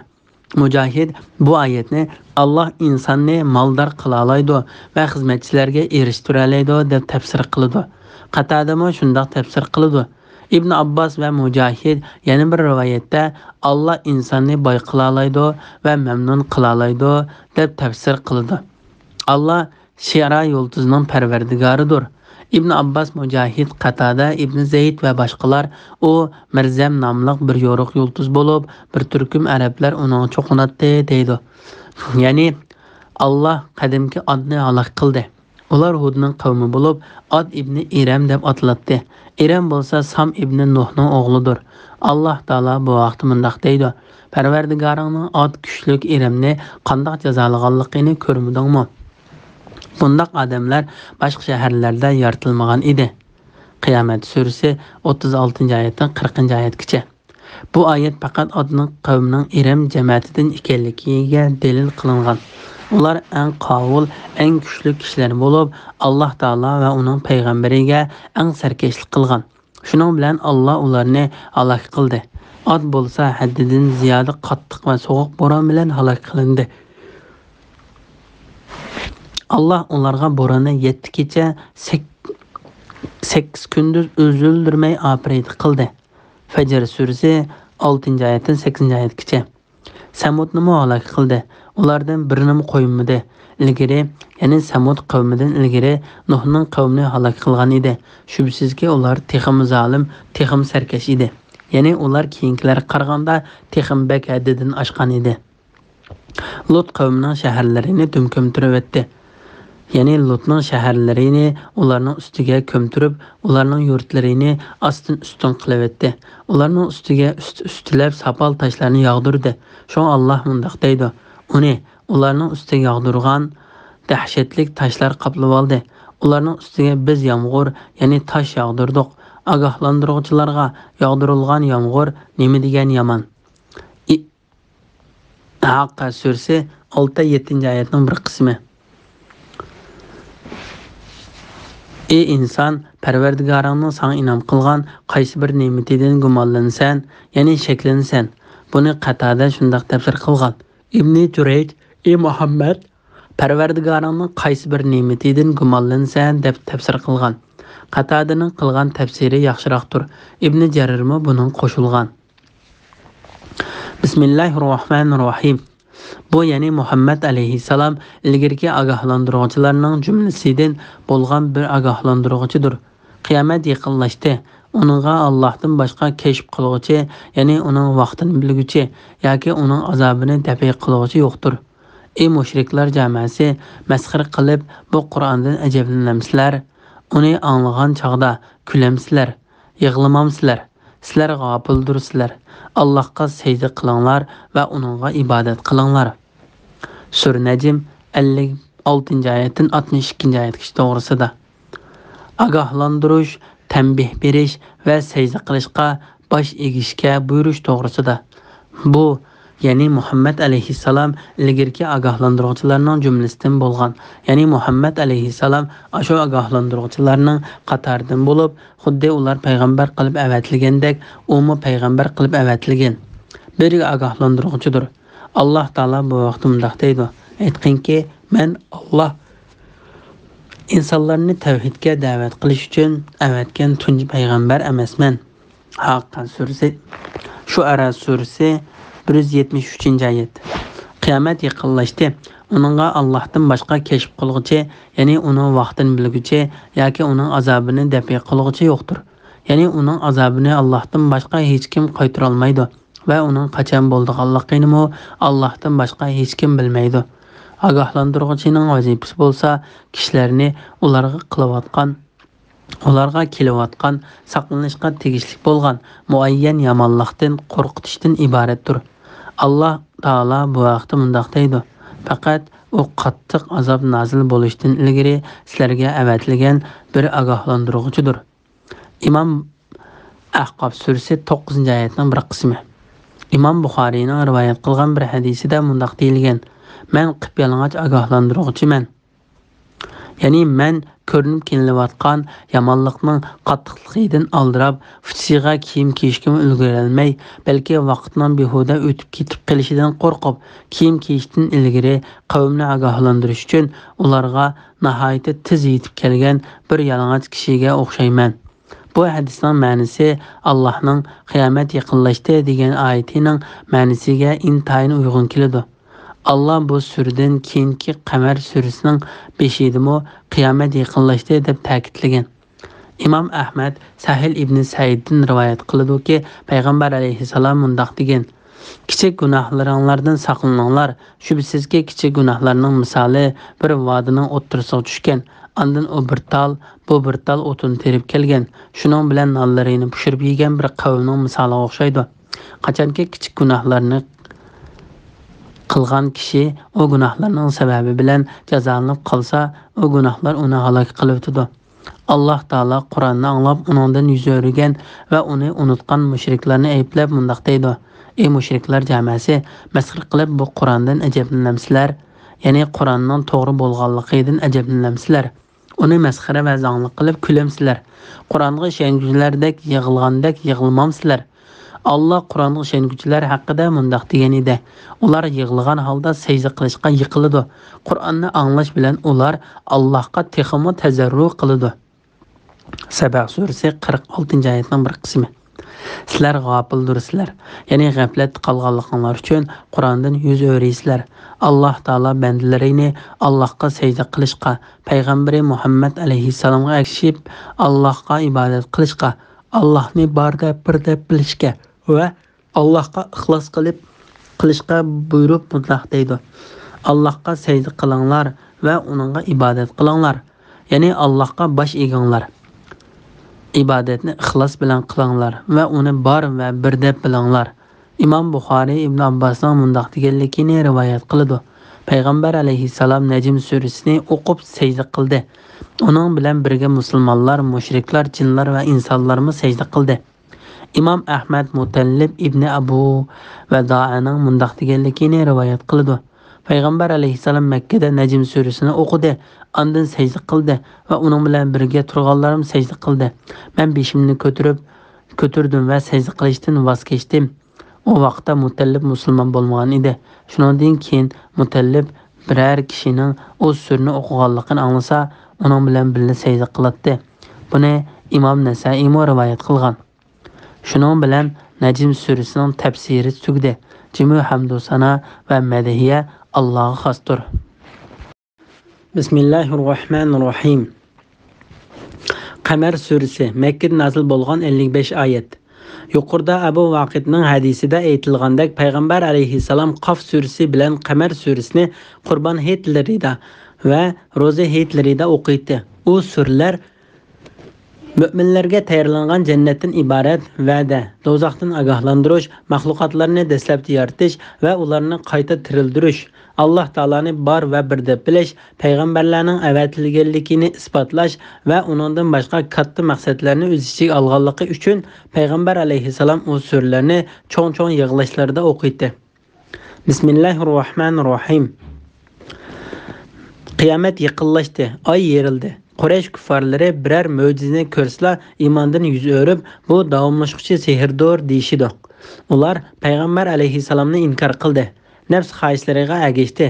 S2: Mujahid bu oyatni Alloh insonni maldor qila oladi va xizmatchilarga erishtirib oladi deb tafsir qiladi. Qatadami shundoq tafsir qiladi. Ibn Abbas va Mujahid yana bir rivoyatda Alloh insonni boy qila oladi va mamnun qila oladi deb tafsir qiladi. Alloh Shira yulduzining parvardigoridir. Ibn Abbas, Mujahid, Qatada, Ibn Zayd va boshqalar u Mirzam nomli bir yorug' yulduz bo'lib, bir turkum arablar uning cho'qinatdi deydi. Ya'ni Alloh qadimki Adni halok qildi. Ular Hudning qavmi bo'lib, Ad ibn Iram deb atiladi. Iram bo'lsa Sam ibn Nuhning o'g'lidir. Alloh taolo bu vaqtda mundaq deydi: Parvardigoringning Ad kuchlik Iramni qandoq jazolaganligini ko'rmadingmi? Bundaq odamlar boshqa shaharlarda yaratilmagan edi. Qiyomat surasi 36-oyatdan 40-oyatgacha. Bu oyat faqat Adning qavmining Iram jamoatidan ekanligiga dalil qilingan. Ular eng qovul, eng kuchli kishilar bo'lib, Alloh taolo va uning payg'ambariga eng sarkashlik qilgan. Shuning bilan Alloh ularni halok qildi. Ad bo'lsa haddidan ziyoda qattiq va sovuq bo'ron bilan halok qilindi. Allah onlarga bo'ronni 7 kecha 8 kunduz o'zildirmay operat qildi. Fajr surasi 6-oyatdan 8-oyatgacha. Samudni halok qildi. Ulardan birini qo'ymadi. Ilgari, ya'ni Samud qavmidan ilgari Nuhning qavmini halok qilgan edi. Shubsizki ular texim zolim, texim sarkash edi. Ya'ni ular keyingilar qaraganda texim bak haddidan oshgan edi. Lut qavmining shaharlarini dumko'mtirib o'tdi. Ya'ni Lutning shaharlarini ularning ustiga ko'mtirib, ularning yurtlarini ostin-ustun qilib o'tdi. Ularning ustiga ustilab sapal toshlarni yog'dirdi. Shu Alloh mundaq deydi: Uni ularning ustiga yog'dirgan dahshatli toshlar qoplab oldi. Ularning ustiga biz yomg'ir, ya'ni tosh yog'dirdik. Ogohlantiruvchilarga yog'dirilgan yomg'ir nima degan yomon. Haqqa surasi 6-7-oyatning bir qismi. Ey inson, Parvardigoringning sana inom qilgan qaysi bir ne'matidan gumonlansan, ya'ni shaklansan. Buni Qatada shundoq tafsir qilgan. Ibn Jurayj: Ey Muhammad, Parvardigoringning qaysi bir ne'matidan gumonlansan deb tafsir qilgan. Qatadaning qilgan tafsiri yaxshiroqdir. Ibn Jarirmi buning qo'shilgan. Bismillahirrohmanirrohim. Bu ya'ni Muhammad alayhissalom ilgirki ogohlantiruvchilarning jumlasidan bo'lgan bir ogohlantiruvchidir. Qiyomat yaqinlashdi. Uningga Allohdan boshqa kashf qiluvchi, ya'ni uning vaqtini bilguchi yoki uning azobini dafi qiluvchi yo'qdir. Ey mushriklar jamoasi, masxir qilib bu Qur'ondan ajablanamsizlar? Uni anglagan chaqda kulamsizlar, yig'lamamsizlar. Sizlar g'ofildirsizlar. Allohga sajda qilinglar va uningga ibodat qilinglar. Sura Najm 56-oyatdan 62-oyatgacha to'g'risida. Ogohlantirish, tanbih berish va sajda qilishga bosh egishga buyurish to'g'risida. Bu ya'ni Muhammad alayhissalom ilgirki ogohlantiruvchilarning jumlasidan bo'lgan. Ya'ni Muhammad alayhissalom ashu ogohlantiruvchilarning qatoridan bo'lib, xuddi ular payg'ambar qilib avatilgandek, u payg'ambar qilib avatilgan. Bir ogohlantiruvchidir. Alloh taolo bu vaqtda mundaq deydi: Aytqinki, men Alloh insonlarni tavhidga da'vat qilish uchun avatgan tunji payg'ambar emasman. Haqqa surasi, Shuara surasi 173-oyat. Qiyomat yaqinlashdi. Uningga Allohdan boshqa kashf qilguchi, ya'ni uning vaqtini bilguchi yoki uning azobini dafi qilguchi yo'qdir. Ya'ni uning azobini Allohdan boshqa hech kim qaytara olmaydi va uning qachon bo'lganligini Allohdan boshqa hech kim bilmaydi. Ogohlantiruvchining vazifasi bo'lsa, kishilarni ularga kelayotgan saqlanishga tegishli bo'lgan muayyan yomonlikdan qo'rqitishdan iboratdir. Alloh taolo bu vaqtda mundaq deydi: Faqat u qattiq azob nozil bo'lishdan ilgari sizlarga avatilgan bir ogohlantiruvchidir. Imom Ahqof surasi 9-oyatning bir qismi. İmam Buxariyning rivoyat qilgan bir hadisida mundaq deyilgan: "Men qip-yalang'och ogohlantiruvchiman." Ya'ni men ko'rinib kelilayotgan yomonlikning qattiqligidan aldirab, fuchsiga kiyim kiyishga ulgurolmay, balki vaqtning behuda o'tib ketib qolishidan qo'rqib, kiyim kiyishdan ilgari qavmni ogohlantirish uchun ularga nihoyat tez yetib kelgan bir yalang'och kishiga o'xshayman. Bu hadisning ma'nosi Allohning qiyomat yaqinlashdi degan oyatining ma'nosiga intayin uyg'un keladi. Allah bu suradan keyingi Qamar surasining 5-idimi qiyomat yaqinlashdi deb ta'kidlagan. İmam Ahmad Sahil ibn Saiddan rivoyat qiladi-ki, payg'ambar alayhissalom mundaq degan: "Kichik gunohlaringlardan saqlaninglar. Shubsizki kichik gunohlarning misoli bir vodining o'ttirisiga tushgan. Ondan u bir tal, bu bir tal o'tin terib kelgan. Shuning bilan nonlarini pishirib yegan bir qavmning misoliga o'xshaydi. Qachonki kichik gunohlarni qilgan kishi o gunohlarning sababi bilan jazolanib qolsa, o gunohlar uni halok qilib o'tadi." Alloh taolo Qur'onni anglab, uningdan yuz o'rgan va uni unutgan mushriklarni ayblab mundaq deydi: "Ey mushriklar jamoasi, masxir qilib bu Qur'ondan ajablanamsizlar? Ya'ni Qur'onning to'g'ri bo'lganligidan ajablanamsizlar? Uni masxira va zanglik qilib kulamsizlar? Qur'onga ishonguchilardek yig'ilgandek yig'ilmamsizlar?" Allah Qur'onga ishonguchilar haqida mundaq degan edi: "Ular yig'ilgan holda sajda qilishga yiqiladi. Qur'onni anglash bilan ular Allohga texmo tazarru qiladi." Saba surasi 46-oyatning bir qismi. Sizlar g'ofildirsizlar, ya'ni g'aflat qilganliklaringiz uchun Qur'ondan yuz o'raysizlar. Alloh taolo bandalarini Allohga sajda qilishga, payg'ambari Muhammad alayhissalomga ergashib, Allohga ibodat qilishga, Allohni bor deb bir deb bilishga va Allohga ixlos qilishga buyurib mutlaq deydi: "Allohga sajda qilinglar va uningga ibodat qilinglar." Ya'ni Allohga bosh eginglar. İbadetni ixlos bilan qilinglar va uni bor va bir deb bilinglar. İmam Buxoriy Ibn Abbosning mundaq deganligini rivoyat qiladi: Payg'ambar alayhissalom Najm surasini o'qib sajda qildi. Uning bilan birga musulmonlar, mushriklar, jinlar va insonlarmi sajda qildi. İmam Ahmad Mutallib ibn Abu Vada'ning mundaq deganligini rivoyat qiladi: Payg'ambar alayhissalom Makkada Najm surasini o'qidi, ondan sajda qildi va uning bilan birga turganlarim sajda qildi. Men beshimni ko'tardim va sajda qilishdan voz kechdim. O vaqtda Mutallib musulmon bo'lmagan edi. Shundan keyin Mutallib biror kishining o'z surni o'qiganligini anglasa, uning bilan birga sajda qiladi. Buni Imom Nasa'iy rivoyat qilgan. Shuning bilan Najm surasining tafsiri tugdi. Jami hamdu sana va madhiya Allohga xosdir. Bismillahirrohmanirrohim. Qamar surasi Makka nazil bo'lgan 55 oyat. Yuqorida Abu Vaqidning hadisida aytilgandek, payg'ambar alayhissalom Qaf surasi bilan Qamar surasini Qurbon hayitlarida va ro'za hayitlarida o'qiydi. U surlar Müminlərə tayyorlangan jannatdan iborat va'da, do'zaxdan ogohlantirish, maxluqotlarni dastlabki yaratish va ularni qayta tirildirish, Alloh taolani bor va bir deb bilish, payg'ambarlarning avatilganligini isbotlash va uningdan boshqa katta maqsadlarni o'z ichiga olganligi uchun payg'ambar alayhissalom o'z surlarni cho'ng-cho'ng yig'ilishlarda o'qiydi. Bismillahirrohmanirrohim. Qiyomat yaqinlashdi, oy yerildi. Quraysh kuffarlari biror mo'jizani ko'rsala iymondan yuz o'rib, bu davomlashuvchi sehrdir deyishdi. Ular payg'ambar alayhissalomni inkor qildi. Nafs xohishlariga ergashdi.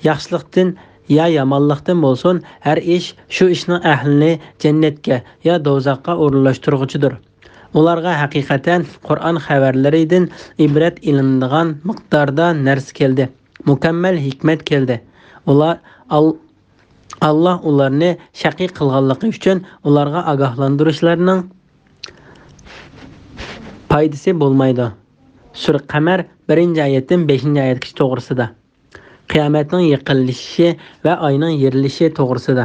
S2: Yaxshilikdan ya yomonlikdan bo'lsin, har ish shu ishning ahlini jannatga ya do'zaxga o'rinlashtiruvchidir. Ularga haqiqatan Qur'on xabarlaridan ibrat ilinadigan miqdorda narsa keldi. Mukammal hikmat keldi. Allah ularni shaqiy qilganligi uchun ularga ogohlantirishlarning foydasi bo'lmaydi. Sura Qamar 1-oyatdan 5-oyatgacha to'g'risida. Qiyomatning yaqinlashishi va oyning yerilishi to'g'risida.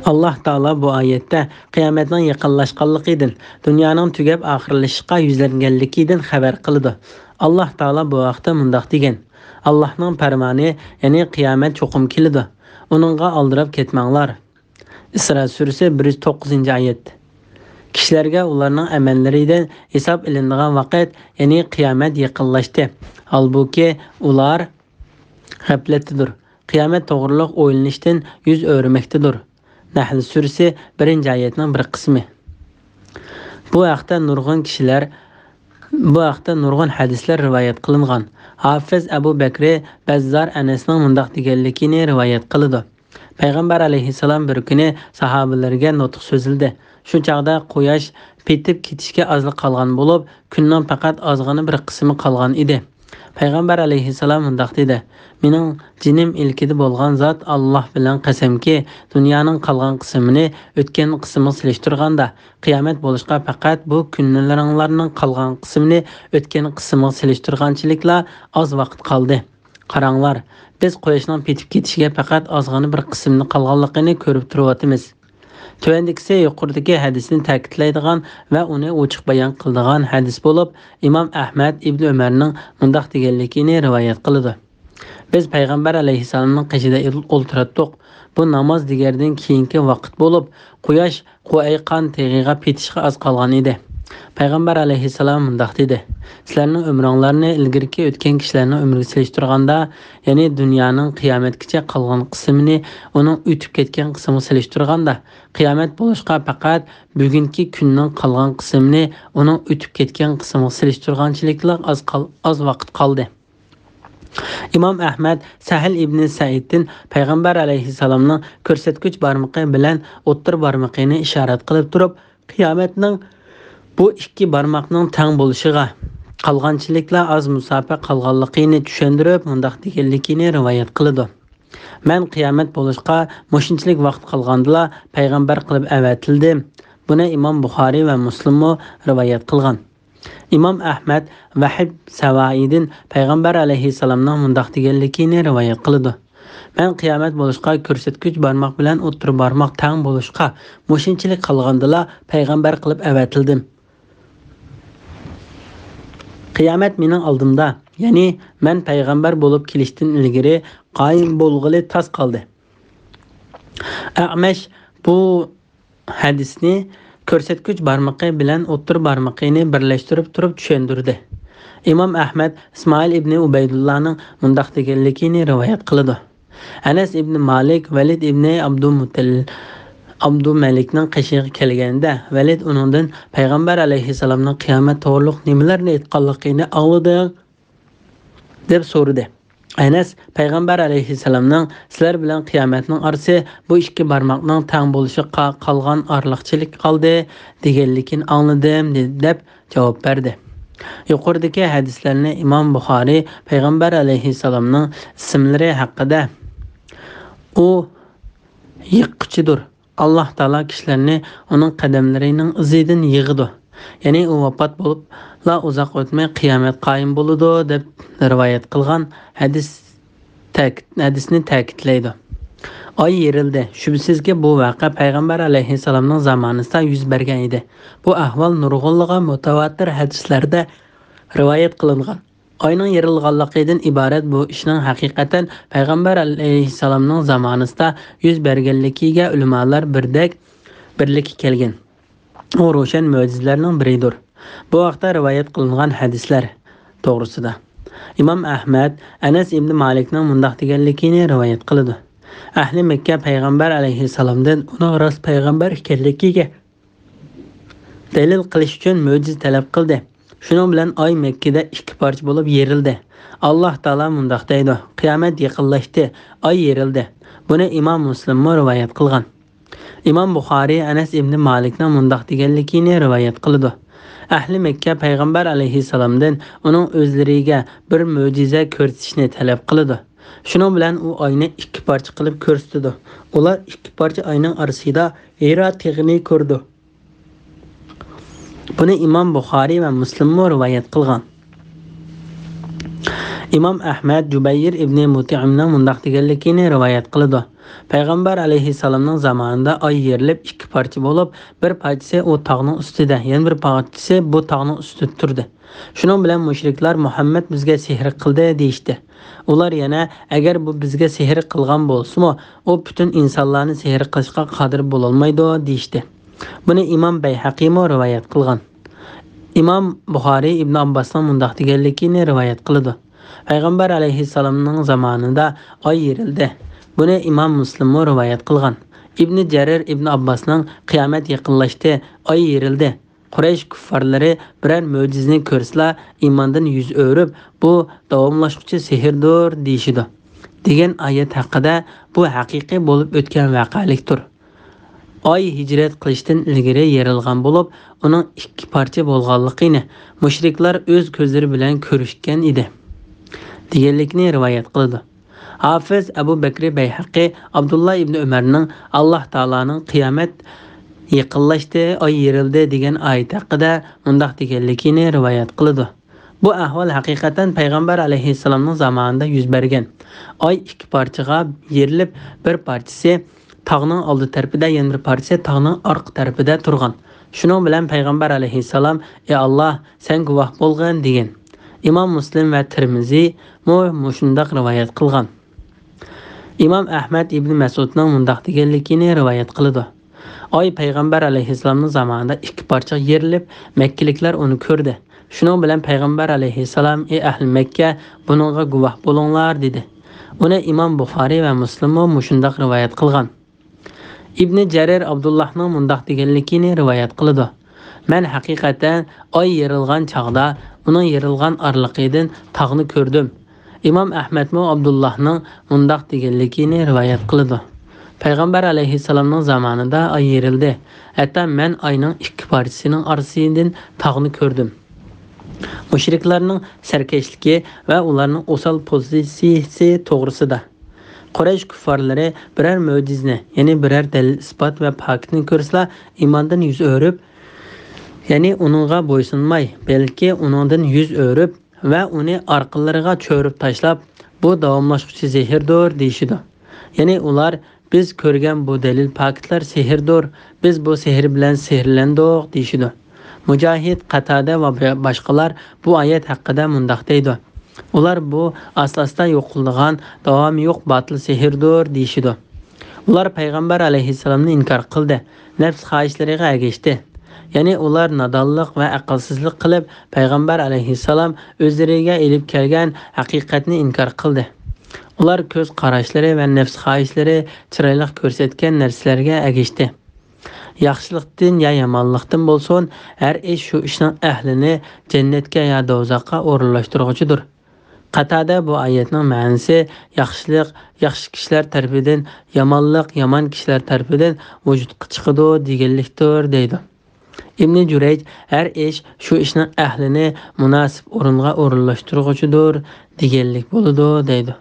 S2: Alloh taolo bu oyatda qiyomatning yaqinlashganligidan, dunyoning tugab oxirlashishiga yuzlanganligidan xabar qildi. Alloh taolo bu vaqtda mundaq degan: Allohning farmoni, ya'ni qiyomat cho'qim keladi. Uningga aldirab ketmanglar. Isro surasi 109-oyat. Kishilarga ularning amallaridan hisob ilinadigan vaqt, ya'ni qiyomat yaqinlashdi. Halbuki ular g'aflatdadir. Qiyomat to'g'riliq o'ylanishdan yuz o'rmakdadir. Nahl surasi 1-oyatning bir qismi. Bu haqda nurg'un hadislar rivoyat qilingan. Hafiz Abu Bakr Bazzar Anasning mundaq deganligini rivoyat qildi. Payg'ambar alayhissalom bir kuni sahobalarga nutq so'zildi. Shu chaqda quyosh petib ketishga ozlik qolgan bo'lib, kunning faqat ozg'ina bir qismi qolgan edi. Payg'ambar alayhissalom mundaq dedi: "Mening jinim ilkida bo'lgan zot Alloh bilan qasamki, dunyoning qolgan qismini o'tgan qismiga solishtirganda, qiyomat bo'lishqa faqat bu kunlaringlarning qolgan qismini o'tgan qismiga solishtirganchilikla oz vaqt qoldi. Qaranglar, biz quyoshning petib ketishiga faqat ozg'ina bir qismni qolganligini ko'rib turibmiz." Tövəndikisi yuqoridagi hadisni ta'kidlaydigan va uni ochiq bayon qiladigan hadis bo'lib, Imom Ahmad ibn Umarning mundaq deganligini rivoyat qiladi. Biz payg'ambar alayhissalomning qishida o'ltirdik. Bu namoz degandan keyingi vaqt bo'lib, quyosh qo'yqan teg'iga petishga oz qolgan edi. Payg'ambar alayhissalom mundaq dedi: "Sizlarning umringlarni ilgirki o'tgan kishilarning umriga solishtirganda, ya'ni dunyoning qiyomatgacha qolgan qismini uning o'tib ketgan qismiga solishtirganda, qiyomat bo'lishqa faqat bugungi kunning qolgan qismini uning o'tib ketgan qismiga solishtirganchilikla oz vaqt qoldi." Imom Ahmad Sahil ibn Saiddan payg'ambar alayhissalomning ko'rsatgich barmoqi bilan o'ttir barmoqini ishorat qilib turib, qiyomatning bu ikki barmoqning tang bo'lishiga qolganchiliklar oz musofa qolganligini tushuntirib, mundaq deganligini rivoyat qiladi. "Men qiyomat bo'lishqa mushunchalik vaqt qolgandila payg'ambar qilib avatildim." Buni Imom Buxoriy va Muslim rivoyat qilgan. Imom Ahmad Vahib Savaidin payg'ambar alayhissalomning mundaq deganligini rivoyat qiladi: "Men qiyomat bo'lishqa ko'rsatgich barmoq bilan o'ttir barmoq tang bo'lishqa mushunchalik qolgandila payg'ambar qilib avatildim. Qiyomat mening oldimda, ya'ni men payg'ambar bo'lib kelishdan ilgari qoyim bo'lg'ili tas qoldi." A'mash bu hadisni ko'rsatgich barmoqi bilan o'ttir barmoqini birlashtirib turib tushuntirdi. Imom Ahmad Ismoil ibn Ubaydullahning mundaq deganligini rivoyat qiladi: "Anas ibn Malik Valid ibn Abdumalikning qishig'i kelganda, Valid uningdan payg'ambar alayhissalomning qiyomat to'g'riliq nimalarni aytganligini anglading deb so'radi. Anas payg'ambar alayhissalomning sizlar bilan qiyomatning orasi bu ikki barmoqning tang bo'lishi qolgan orliqchilik qoldi deganligini angladim deb javob berdi. Yuqoridagi hadislarni Imom Buxoriy payg'ambar alayhissalomning ismlari haqida u yiqquchidir. Alloh taolo kishilarni uning qadamlarining izidan yig'idi. Ya'ni u vafot bo'lib la uzoq o'tmay qiyomat qoyim bo'ladi deb rivoyat qilgan hadisni ta'kidlaydi. Oy yerildi. Shubsizki bu voqea payg'ambar alayhissalomning zamonida yuz bergan edi. Bu ahvol nurg'unlig'i mutawatir hadislarda rivoyat qilingan. Oyning yerilganligidan iborat bu ishning haqiqatan payg'ambar alayhissalomning zamonida yuz berganligiga ulamolar birlik kelgan. U ro'shan mo'jizalarning biridir. Bu vaqtda rivoyat qilingan hadislar to'g'risida Imom Ahmad Anas ibn Malikning mundaq deganligini rivoyat qiladi: "Ahli Makka payg'ambar alayhissalomdan uni rost payg'ambar ekanligiga dalil qilish uchun mo'jiza talab qildi. Shuning bilan oy Makkada ikki parcha bo'lib yerildi. Alloh taolo mundaq deydi: qiyomat yaqinlashdi, oy yerildi." Buni Imom Muslim rivoyat qilgan. Imom Buxoriy Anas ibn Malikning mundaq deganligini rivoyat qiladi: "Ahli Makka payg'ambar alayhissalomdan uning o'zlariga bir mo'jiza ko'rsatishni talab qildi. Shuning bilan u oyni ikki parcha qilib ko'rsatdi. Ular ikki parcha oyning orasida Hiro teg'ini ko'rdi." Buni Imom Buxoriy va Muslim rivoyat qilgan. Imom Ahmad Jubayr ibn Mut'imning mundaq deganligini rivoyat qildi: "Payg'ambar alayhissalomning zamonida oy yerilib ikki parcha bo'lib, bir parchasi u tog'ning ustida, yana bir parchasi bu tog'ning ustida turdi. Shuning bilan mushriklar Muhammad bizga sehr qildi deyishdi. Ular yana agar bu bizga sehr qilgan bo'lsa-mu, u butun insonlarni sehr qilishga qodir bo'la olmaydi deyishdi. Buni imom Bayhaqiy rivoyat qilgan. imom Buxoriy ibn Abbosning mundaq deganligini rivoyat qiladi. Payg'ambar alayhissalomning zamonida oy yerildi. Buni imom Muslim rivoyat qilgan. Ibn Jarir ibn Abbosning qiyomat yaqinlashdi, oy yerildi. Quraysh kuffarlari biror mo'jizani ko'rsa, iymondan yuz o'rib, bu davomlashuvchi sehrdir deyishidi. Degan oyat haqida bu haqiqiy bo'lib o'tgan voqealikdir. Oy hijrat qilishdan ilgari yerilgan bo'lib, uning ikki parcha bo'lganligini mushriklar o'z ko'zlari bilan ko'rishgan edi. deganlikni rivoyat qildi. Hafiz Abu Bakr Bayhaqi Abdullah ibn Umarning Alloh taolaning qiyomat yaqinlashdi, oy yerildi degan oyat haqida mundaq deganligini rivoyat qildi. Bu ahvol haqiqatan payg'ambar alayhissalomning zamonida yuz bergan. Oy ikki parchaga yerilib, bir parchasi tog'ning oldi tarafida, yana bir parchasi tog'ning orqa tarafida turgan. Shuning bilan payg'ambar alayhissalom: "Ey Alloh, sen guvoh bo'lgin" degan. İmam Muslim va Tirmiziy shundaq rivoyat qilgan. İmam Ahmad ibn Mas'udning mundaq deganligini rivoyat qildi. Oy payg'ambar alayhissalomning zamonida ikki parcha yerilib, Makkaliklar uni ko'rdi. Shuning bilan payg'ambar alayhissalom: "Ey ahli Makka, buningga guvoh bo'linglar" dedi. Uni imom Buxoriy va Muslim shundaq rivoyat qilgan. Ibn Jarir Abdullahning mundaq deganligini rivoyat qildi. Men haqiqatan oy yerilgan chaqda uning yerilgan orliqidan tog'ni ko'rdim. İmam Ahmad Abdullahning mundaq deganligini rivoyat qildi. Payg'ambar alayhissalomning zamonida oy yerildi. Hatto men oyning ikki parchasining orasidan tog'ni ko'rdim. Mushriklarning sarkashligi va ularning o'sal pozitsiyasi to'g'risida Quraysh kuffarlari biror mo'jizani, ya'ni biror dalil isbot va faktni ko'rsa, iymondan yuz o'rib, ya'ni uningga bo'ysunmay, balki uningdan yuz o'rib va uni orqalariga cho'rib tashlab, bu davomlashuvchi sehrdir deyishidi. Ya'ni ular: "Biz ko'rgan bu dalil faktlar sehrdir, biz bu sehr bilan sehrlandik" deyishidi. Mujohid, Qatada va boshqalar bu oyat haqida mundaq deydi: "Ular bu asosda yo'qilgan, davomi yo'q batil sehrdir" deyishidi. Ular payg'ambar alayhissalomni inkor qildi, nafs xohishlariga ergashdi. Ya'ni ular nodonlik va aqlsizlik qilib, payg'ambar alayhissalom o'zlariga elib kelgan haqiqatni inkor qildi. Ular ko'z qarashlari va nafs xohishlari chiroyli ko'rsatgan narsalarga ergashdi. Yaxshilikdan ya yomonlikdan bo'lsin, har ish shu ishning ahlini jannatga ya do'zaxga o'rinlashtiruvchidir. Qatada bu oyatning ma'nosi yaxshilik yaxshi kishilar tarafidan, yomonlik yomon kishilar tarafidan vujudga chiqadi deganlikdir deydi. Ibn Jurayj har ish shu ishning ahlini munosib o'ringa o'rinlashtiruvchidir deganlik bo'ladi deydi.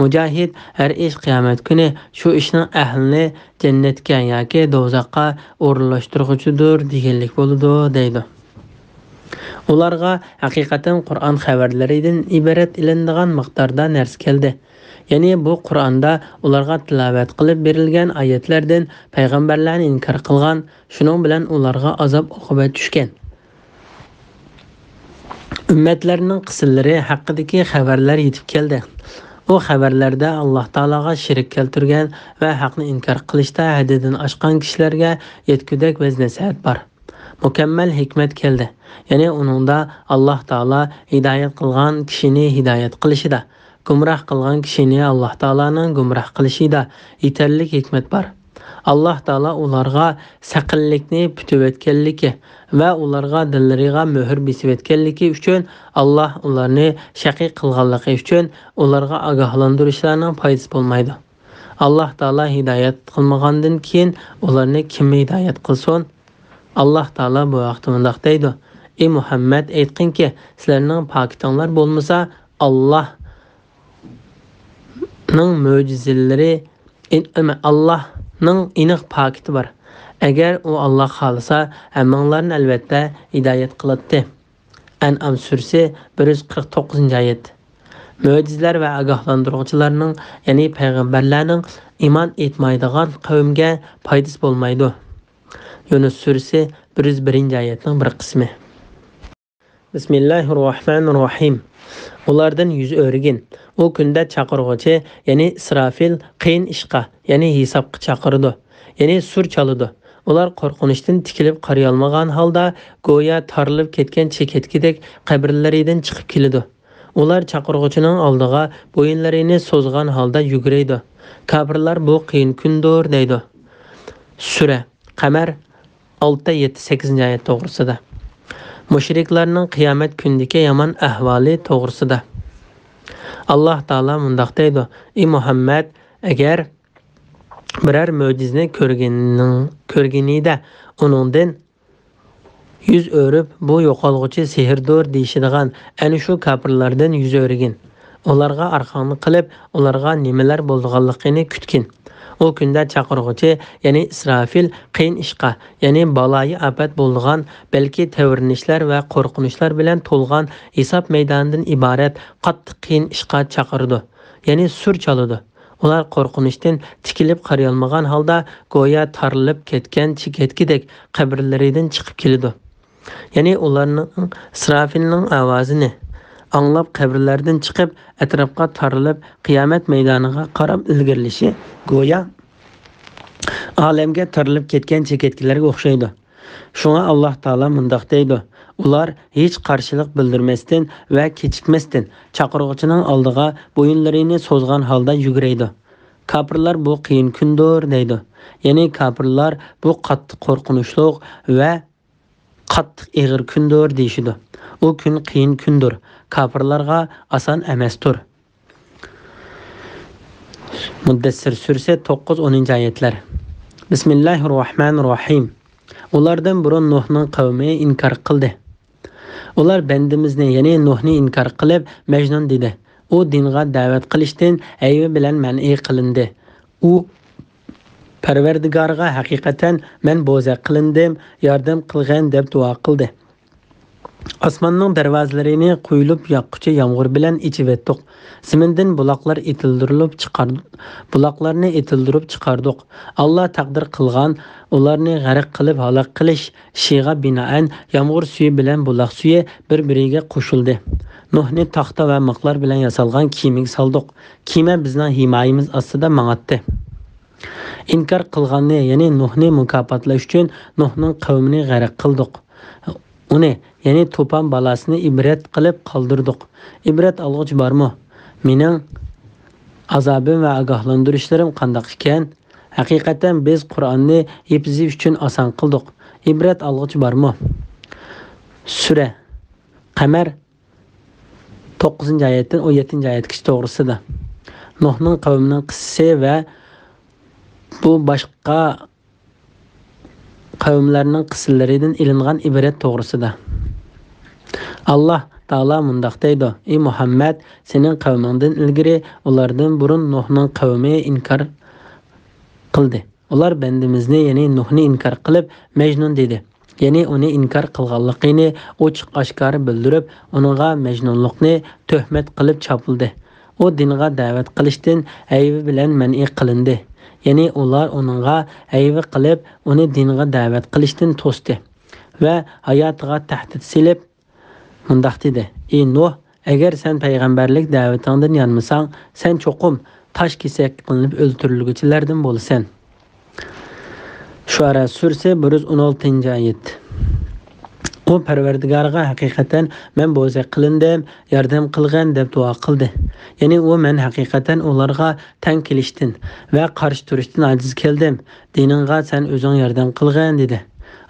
S2: Mujohid har ish qiyomat kuni shu ishning ahlini jannatga yoki do'zaxga o'rinlashtiruvchidir deganlik bo'ladi deydi. Ularga haqiqatan Qur'on xabarlaridan iborat ilinadigan miqdorda narsa keldi. Ya'ni bu Qur'onda ularga tilovat qilib berilgan oyatlardan payg'ambarlarni inkor qilgan, shuning bilan ularga azob oqibat tushgan. Ummatlarning qismlari haqidagi xabarlar yetib keldi. Bu xabarlarda Alloh taologa shirik keltirgan va haqni inkor qilishda haddidan oshgan kishilarga yetgudak va nasihat bor. Mukammal hikmat keldi. Ya'ni uningda Alloh taolo hidoyat qilgan kishini hidoyat qilishida, gumroh qilgan kishini Alloh taolaning gumroh qilishida yetarli hikmat bor. Alloh taolo ularga saqillikni putib va ularga dillariga muhr besib etganligi uchun Alloh ularni shaqiy qilganligi uchun ularga ogohlantirishlarning foydasi bo'lmaydi. Alloh taolo hidoyat qilmagandan keyin ularni kim hidoyat qilsin? Alloh taolo bu vaqtda mundaq deydi: "Ey Muhammad, aytqinki, sizlarning pokitinglar bo'lmasa, Allohning mo'jizalari, Allohning aniq pokiti bor. Agar u Alloh xolisa, hammanglarni albatta hidoyat qiladi." An'am surasi 149-oyat. Mo'jizalar va ogohlantiruvchilarning, ya'ni payg'ambarlarning iymon etmaydigan qavmga foydasi bo'lmaydi. Yunus surasi 101-oyatning bir qismi. Bismillahirrohmanirrohim. Ulardan yuz o'rgin. U kunda chaqirg'uchi, ya'ni Israfil qiyin ishqa, ya'ni hisobga chaqirdi, ya'ni sur chaladi. Ular qo'rqinishdan tikilib qaray olmagan holda go'yo tarilib ketgan cheketkidek qabrlaridan chiqib keladi. Ular chaqirg'uchining oldiga bo'yinlarini so'zgan holda yuguraydi. Kafirlar bu qiyin kundir deydi. Sura Qamar 6-7-8 oyat to'g'risida. Mushriklarning qiyomat kundagi yomon ahvoli to'g'risida. Alloh taolo mundaq deydi: "Ey Muhammad, agar biror mo'jizani ko'rganingda uningdan yuz o'rib, bu yo'qolg'uchi sehrdir deyishadigan ana shu kafirlardan yuz o'rgin. Ularga arqonni qilib, ularga nimalar bo'lganligini kutgin. O kunda chaqirg'uchi, ya'ni Israfil qiyin ishqa, ya'ni baloyi afat bo'lgan, balki tavrinishlar va qo'rqinishlar bilan to'lgan hisob maydonidan iborat qattiq qiyin ishqa chaqirdi, ya'ni sur chaladi. Ular qo'rqinishdan tikilib qaray olmagan holda go'yo tarilib ketgan cheketkidek qabrlaridan chiqib keladi. Ya'ni ularning Israfilning ovozini anglab qabrlardan chiqib atrofga tarilib qiyomat maydoniga qarab ilgirlishi go'yo olamga tarilib ketgan cheketkilarga o'xshaydi. Shunga Alloh taolo mundaq deydi: ular hech qarshilik bildirmasdan va kechikmasdan chaqirg'uchining oldiga bo'yinlarini so'zgan holda yuguraydi. Kafirlar bu qiyin kundir deydi. Ya'ni kafirlar bu qattiq qo'rqinchli va qattiq ig'ir kundir deyishidi. O kun qiyin kundir. Kafirlarga oson emasdir. Muddassir surasi 9-10 oyatlar. Bismillahirrohmanirrohim. Ulardan burun Nuhning qavmi inkor qildi. Ular bandimizni, ya'ni Nuhni inkor qilib, Majnun dedi. U dinga da'vat qilishdan aybi bilan man'i qilindi. U Parvardigorga haqiqatan men bo'za qilindim, yordam qilgan deb duo qildi. Osmonning darvozalarini quyilib yoqqıcı yomg'ir bilan ichib etdik. Zamindan buloqlarni etildirib chiqardik. Alloh taqdir qilgan ularni g'arq qilib halok qilish ishiga binoan yomg'ir suvi bilan buloq suvi bir-biriga qo'shildi. Nuhni taxta va miqlar bilan yasalgan kiyimiga soldik. Kiyima bizning himoyamiz ostida mang'atdi. İnkar qilganni, ya'ni Nuhni mukofotlash uchun Nuhning qavmini g'arq qildik. Uni, ya'ni to'pon balasini ibrat qilib qoldirdik. Ibrat olg'ich bormi? Mening azobim va ogohlantirishlarim qanday ekan? Haqiqatan biz Qur'onni hifzish uchun oson qildik. Ibrat olg'ich bormi? Sura Qamar 9-oyatdan 17-oyatgacha to'g'risida. Nuhning qavmining qissasi va bu boshqa qavmlarning qissallaridan ilingan ibrat to'g'risida. Alloh taolo mundaq deydi: "Ey Muhammad, sening qavmingdan ilgari ulardan burun Nuhning qavmi inkor qildi. Ular bandimizni, ya'ni Nuhni inkor qilib, Majnun dedi. Ya'ni uni inkor qilganligini ochiq-oshkor bildirib, uningga majnunlikni tuhmat qilib chopildi. U dinga da'vat qilishdan aybi bilan man'i qilindi. Ya'ni ular uningga aybi qilib, uni dinga da'vat qilishdan to'sdi va hayotiga tahdid silib mundaq dedi: "Ey Nuh, agar sen payg'ambarlik da'vatingdan yanmasang, sen cho'qim tosh kesak qilinib o'ldirilguchilardan bo'lasan." Shuara surasi 116-oyat. U Parvardigorga haqiqatan men bo'za qilindim, yordam qilgan deb duo qildi. Ya'ni u men haqiqatan ularga tang kelishdan va qarshi turishdan ajiz keldim. Diningga sen o'zing yordam qilgan dedi.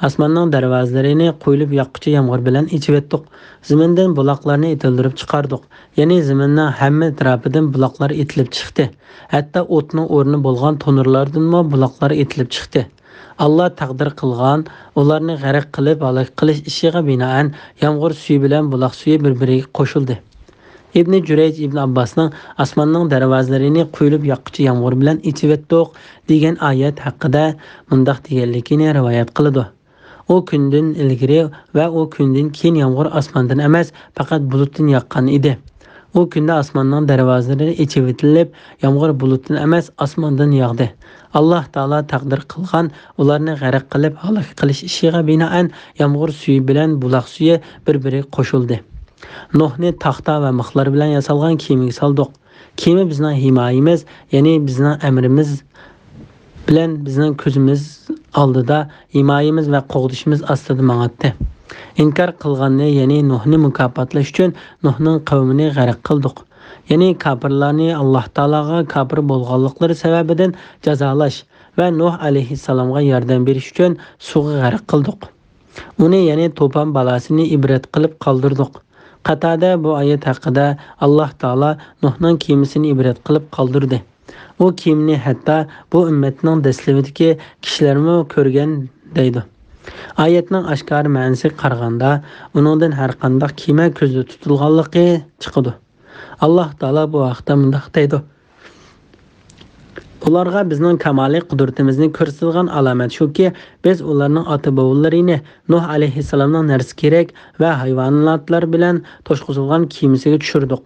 S2: Osmonning darvozalarini qo'yilib yoqqıcı yomg'ir bilan ichib etdik. Zamindan buloqlarni etildirib chiqardik. Ya'ni zaminning hamma tarafidan buloqlar etilib chiqdi. Hatto o'tning o'rni bo'lgan tonurlardanmi buloqlar etilib chiqdi. Allah taqdir qilgan ularni g'arq qilib halok qilish ishiga binoan yomg'ir suvi bilan buloq suvi bir-biriga qo'shildi. Ibn Jurayj Ibn Abbosning osmonning darvozalarini qo'yilib yoqqıcı yomg'ir bilan ichib etdik degan oyat haqida mundaq deganligini rivoyat qiladi. O kundan ilgari va o kundan keyin yomg'ir osmondan emas, faqat bulutdan yoqqan edi. O kunda osmonning darvozalari ichib etilib, yomg'ir bulutdan emas, osmondan yog'di. Alloh taolo taqdir qilgan ularni g'arq qilib halok qilish ishiga binoan yomg'ir suvi bilan buloq suvi bir-biriga qo'shildi. Nuhni taxta va miqlar bilan yasalgan kiyimiga soldik. Kiyimi bizning himoyamiz, ya'ni bizning amrimiz bilan bizning ko'zimiz oldida himoyamiz va qo'g'dishimiz ostida mang'atdi. İnkar qilganni, ya'ni Nuhni mukofotlash uchun Nuhning qavmini g'arq qildik. Ya'ni kafirlarni Alloh taologa kafir bo'lganliklari sababidan jazolash va Nuh alayhissalomga yordam berish uchun suvga g'arq qildik. Uni ya'ni to'fon balasini ibrat qilib qoldirdik. Qatada bu oyat haqida Alloh taolo Nuhning kemisini ibrat qilib qoldirdi. U kemini hatto bu ummatning dastlabidagi kishilarmi ko'rgan deydi. Oyatning oshkor ma'nosi qaraganda uningdan har qanday kema ko'zda tutilganligi chiqadi. Alloh taolo bu vaqtda mundaq deydi: ularga bizning kamoliy qudratimizni ko'rsatilgan alomat shuki, biz ularning ota-bobolarini Nuh alayhissalomning narsa kerak va hayvonotlar bilan to'shqizilgan kemasiga tushirdik.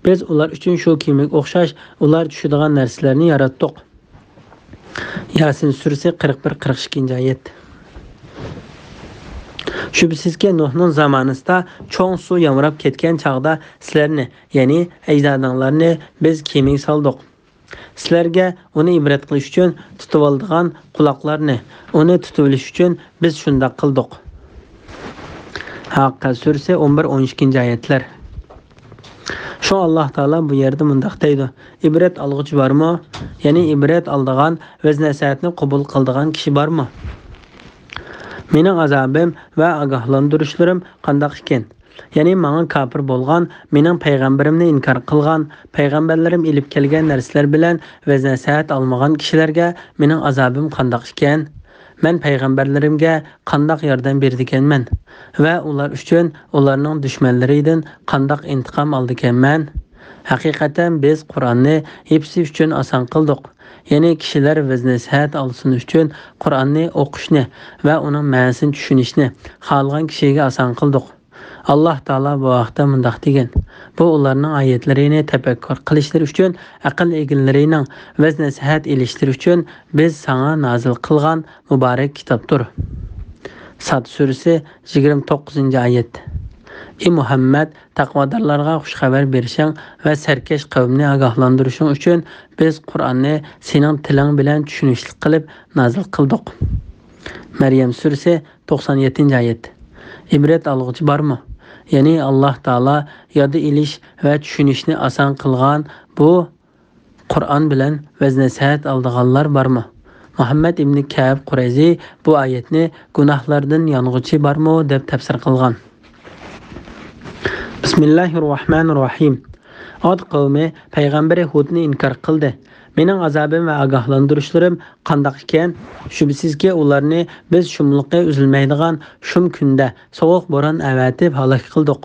S2: Biz ular uchun shu kemaga o'xshash ular tushadigan narsalarni yaratdik. Yasin surasi 41-42-oyat. Shubsizki Nuhning zamonida cho'ng suv yomrab ketgan chaqda sizlarni, ya'ni ajdodlarni biz kemaga soldik. Sizlarga uni ibrat qilish uchun tutib oldigan quloqlarni, uni tutib olish uchun biz shunday qildik. Haqqa surasi 11-12-oyatlar. Shu Alloh taolo bu yerda mundaq deydi: ibrat olg'uchi bormi? Ya'ni ibrat oldigan va nasihatni qabul qildigan kishi bormi? Mening azobim va ogohlantirishlarim qanday ekan? Ya'ni menga kafir bo'lgan, mening payg'ambarimni inkor qilgan, payg'ambarlarim elib kelgan narsalar bilan va nasihat olmagan kishilarga mening azobim qanday ekan? Men payg'ambarlarimga qanday yordam berdiganman va ular uchun ularning dushmanlaridan qanday intiqom oldiganman? Haqiqatan biz Qur'onni hepsi uchun oson qildik. Ya'ni kishilar biz nasihat olsin uchun Qur'onni o'qishni va uning ma'nosini tushunishni xohlagan kishiga oson qildik. Alloh taolo bu vaqtda mundaq degan: bu ularning oyatlarini tafakkur qilishlari uchun, aql egalarining va nasihat elishlari uchun biz sana nozil qilgan muborak kitobdir. Sad surasi 29-oyat. Ey Muhammad, taqvodorlarga xush xabar berishing va sarkash qavmni ogohlantirishing uchun biz Qur'onni sening tiling bilan tushunishli qilib nozil qildik. Maryam surasi 97-oyat. Ibrat olg'uchi bormi? Ya'ni Alloh taolo yodi ilish va tushunishni oson qilgan bu Qur'on bilan va nasihat oldiganlar bormi? Muhammad ibn Ka'b Qurayzi bu oyatni gunohlardan yong'uchi bormi deb tafsir qilgan. Bismillahirrohmanirrohim. Od qavmi payg'ambari Hudni inkor qildi. Mening azobim va ogohlantirishlarim qanday ekan? Shubsizki ularni biz shumliqqa uzilmaydigan shum kunda sovuq bo'ron avatib halok qildik.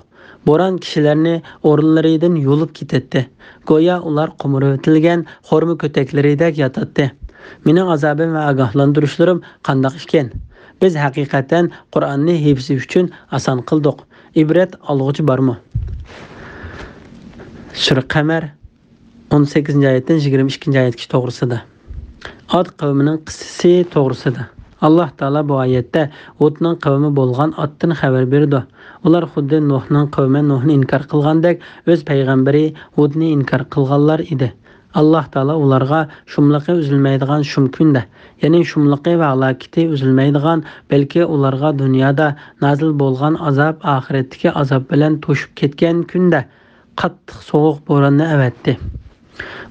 S2: Bo'ron kishilarni o'rinlaridan yo'lib ketdi. Go'yo ular qumiritilgan xormi ko'taklaridek yotadi. Mening azobim va ogohlantirishlarim qanday ekan? Biz haqiqatan Qur'onni hifzi uchun oson qildik. Ibrat olg'uchi bormi? Sura Qamar 18-oyatdan 22-oyatga to'g'risida. Od qavmining qissasi to'g'risida. Alloh taolo bu oyatda Hudning qavmi bo'lgan Oddan xabar berdi. Ular xuddi Nuhning qavmi Nuhni inkor qilgandek o'z payg'ambari Hudni inkor qilganlar edi. Alloh taolo ularga shumliqi uzilmaydigan shum kunda, ya'ni shumliqi va halokati uzilmaydigan, balki ularga dunyoda nazil bo'lgan azob oxiratdagi azob bilan to'shib ketgan kunda qattiq sovuq bo'ronni avatdi.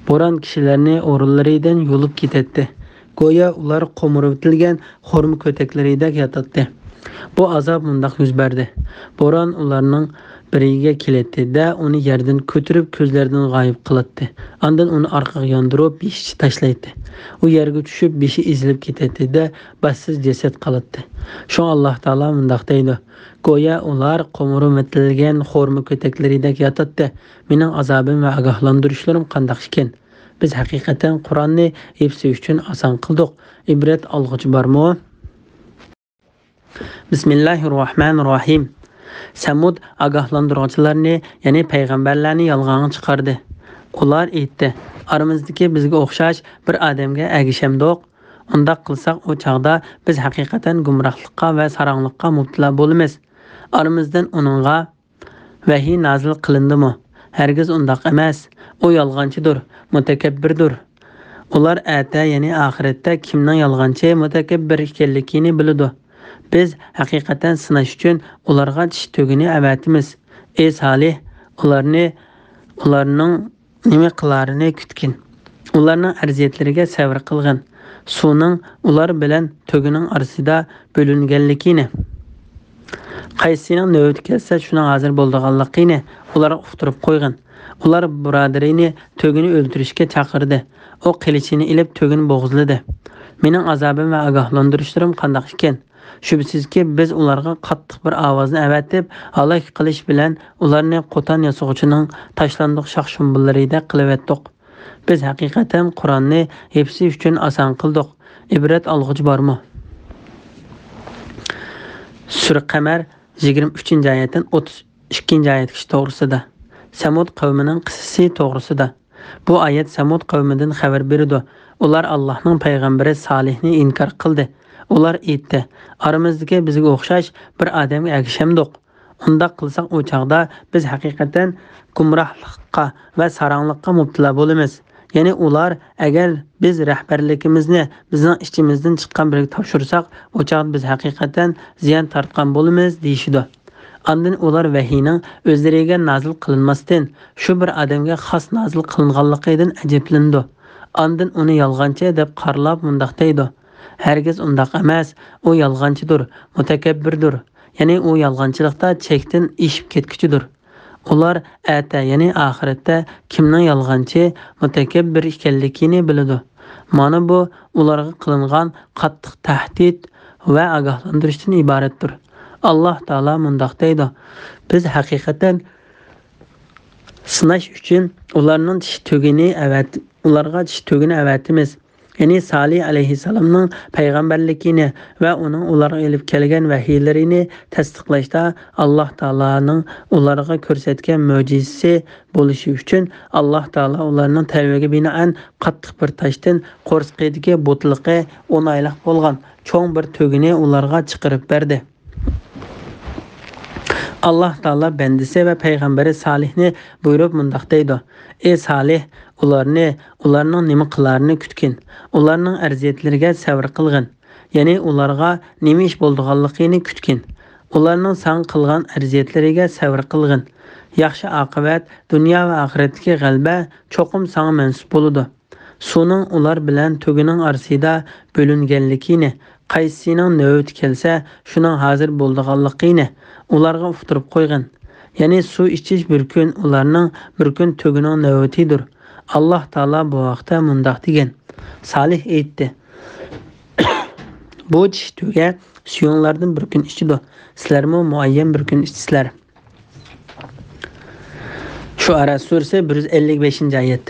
S2: Bo'ron kishilarni o'rinlaridan yo'lib ketdi. Go'yo ular qo'miritilgan xormi ko'taklaridek yotadi. Bu azob mundaq yuz berdi. Bo'ron ularning biriga keladi-da, uni yerdan ko'tarib ko'zlaridan g'oyib qiladi. Ondan uni orqaga yondirib beshchi tashlaydi. U yerga tushib beshi ezilib ketadi-da, bassiz jasad qoladi. Shu Alloh taolo mundaq deydi: go'yo ular qo'miritilgan xormi ko'taklaridek yotadi. Mening azobim va ogohlantirishlarim qanday ekan? Biz haqiqatan Qur'onni hifzi uchun oson qildik. Ibrat olg'uchi bormi? Bismillahirrohmanirrohim. Samud ogohlantiruvchilarni, ya'ni payg'ambarlarni yolg'onga chiqardi. Ular aytdi: "Aramizdagi bizga o'xshash bir odamga agishamdoq. Unda qilsak u chaqda biz haqiqatan gumrohlikqa va sarong'likqa mubtalo bo'lamiz. Aramizdan uningga vahiy nazil qilindimi? Hargiz undaq emas. U yolg'onchidir, mutakabbirdir. Ular ata, ya'ni oxiratda kimning yolg'onchi, mutakabbir ekanligini biladi. Biz haqiqatan sinash uchun ularga tish tugini avatimiz. Ey Salih, ularning nima qilarini kutgin. Ularning arziyatlariga sabr qilgin. Suvning ular bilan tugining orasida bo'linganligini, qaysining navbati kelsa shuning hozir bo'lganligini ularga uqtirib qo'ygin. Ular birodarini tugini o'ldirishga chaqirdi. O qilichini ilib tugini bo'g'izladi. Mening azobim va ogohlantirishlarim qanday ekan? Shubsizki biz ularga qattiq bir ovozni avatib, halok qilish bilan ularni qo'ton yasog'ichining tashlandiq shaxshumbillarida qilavetdik. Biz haqiqatan Qur'onni hepsi uchun oson qildik. Ibrat olg'uchi bormi? Sura Qamar 23-oyatdan 32-oyatgacha to'g'risida. Samud qavmining qissasi to'g'risida. Bu oyat Samud qavmidan xabar berdi. Ular Allohning payg'ambari Salihni inkor qildi. Ular aytdi: "Aramizdagi bizga o'xshash bir odamga agishamdiq. Unda qilsak o chaqda biz haqiqatan gumrohlikqa va saranlikqa mubtalo bo'lamiz." Ya'ni ular agar biz rahbarligimizni bizning ichimizdan chiqqan biriga topshirsak, o chaqda biz haqiqatan ziyon tortgan bo'lamiz deyishdi. Ondan ular vahiyning o'zlariga nazil qilinmasdan shu bir odamga xos nazil qilinganligidan ajablandi. Ondan uni yolg'onchi deb qarlab mundaq deydi: "Hargiz undaq emas, u yolg'onchidir, mutakabbirdir." Ya'ni u yolg'onchilikda chekdan eshib ketguchidir. Ular ata, ya'ni oxiratda kimning yolg'onchi, mutakabbir ekanligini biladi. Mana bu ularga qilingan qattiq tahdid va ogohlantirishdan iboratdir. Allah Taala mundaq deydi: "Biz haqiqatan sinash uchun ularga tish tugini avatimiz." Ya'ni Salih alayhissalomning payg'ambarligini va uning ularga elib kelgan vahiylarini tasdiqlashda Alloh taolaning ularga ko'rsatgan mo'jizasi bo'lishi uchun Alloh taolo ularning tavbaga binoan qattiq bir toshdan qo'rsqidagi butliqi 10 oylik bo'lgan cho'ng bir tugini ularga chiqarib berdi. Allah Taala bendisi ve peygamberi Salihni buyurup mundaq deydi: "Ey Salih, ularning nima qilarini kutgin. Ularning arziyatlariga sabr qilgin. Ya'ni ularga nima ish bo'lganligini kutgin. Ularning san qilgan arziyatlariga sabr qilgin. Yaxshi oqibat, dunyo va oxiratdagi g'alaba cho'qim sana mansub bo'ladi. Suvning ular bilan tugining orasida bo'linganligini, qaysining navbati kelsa shuning hozir bo'lganligini ularga uqtirib qo'ygin. Ya'ni suv ichish bir kun ularning bir kun tugining navbatidir." Alloh taolo bu vaqtda mundaq degan: Salih aytdi: "Bu tish tuga suyunlardan bir kun ichidi. Sizlarmi muayyan bir kun ichisizlar." Shuara surasi 155-oyat.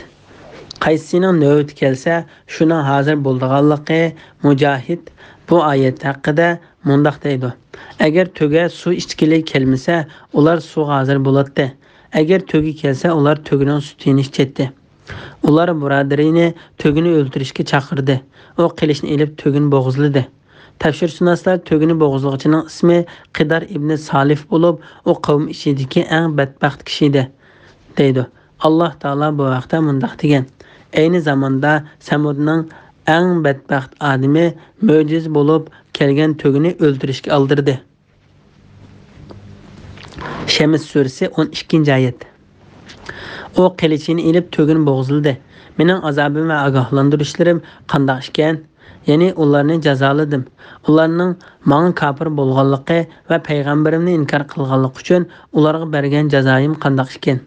S2: Qaysining navbati kelsa shuning hozir bo'lganligi. Mujahid bu oyat haqida mundaq deydi: "Agar tuga suv ichgili kelmasa, ular suv hozir bo'ladi. Agar tugi kelsa, ular tugining sutini ichadi." Ular birodarini tugini o'ldirishga chaqirdi. O qilichni ilib tugini bo'g'izladi. Tafsirshunoslar tugini bo'g'izlovchining ismi Qidar ibn Salif bo'lib, o qavm ichidagi eng badbaxt kishi edi, deydi. Alloh taolo bu vaqtda mundaq degan: "Ayni zamonda Samudning eng badbaxt odami mo'jiz bo'lib kelgan tugini o'ldirishga oldirdi." Shams surasi 12-oyat. O qilichini ilib tugini bo'g'izladi. Mening azobim va ogohlantirishlarim qanday ekan? Ya'ni ularni jazoladim. Ularning menga kafir bo'lganligi va payg'ambarimni inkor qilganligi uchun ularga bergan jazoim qanday ekan?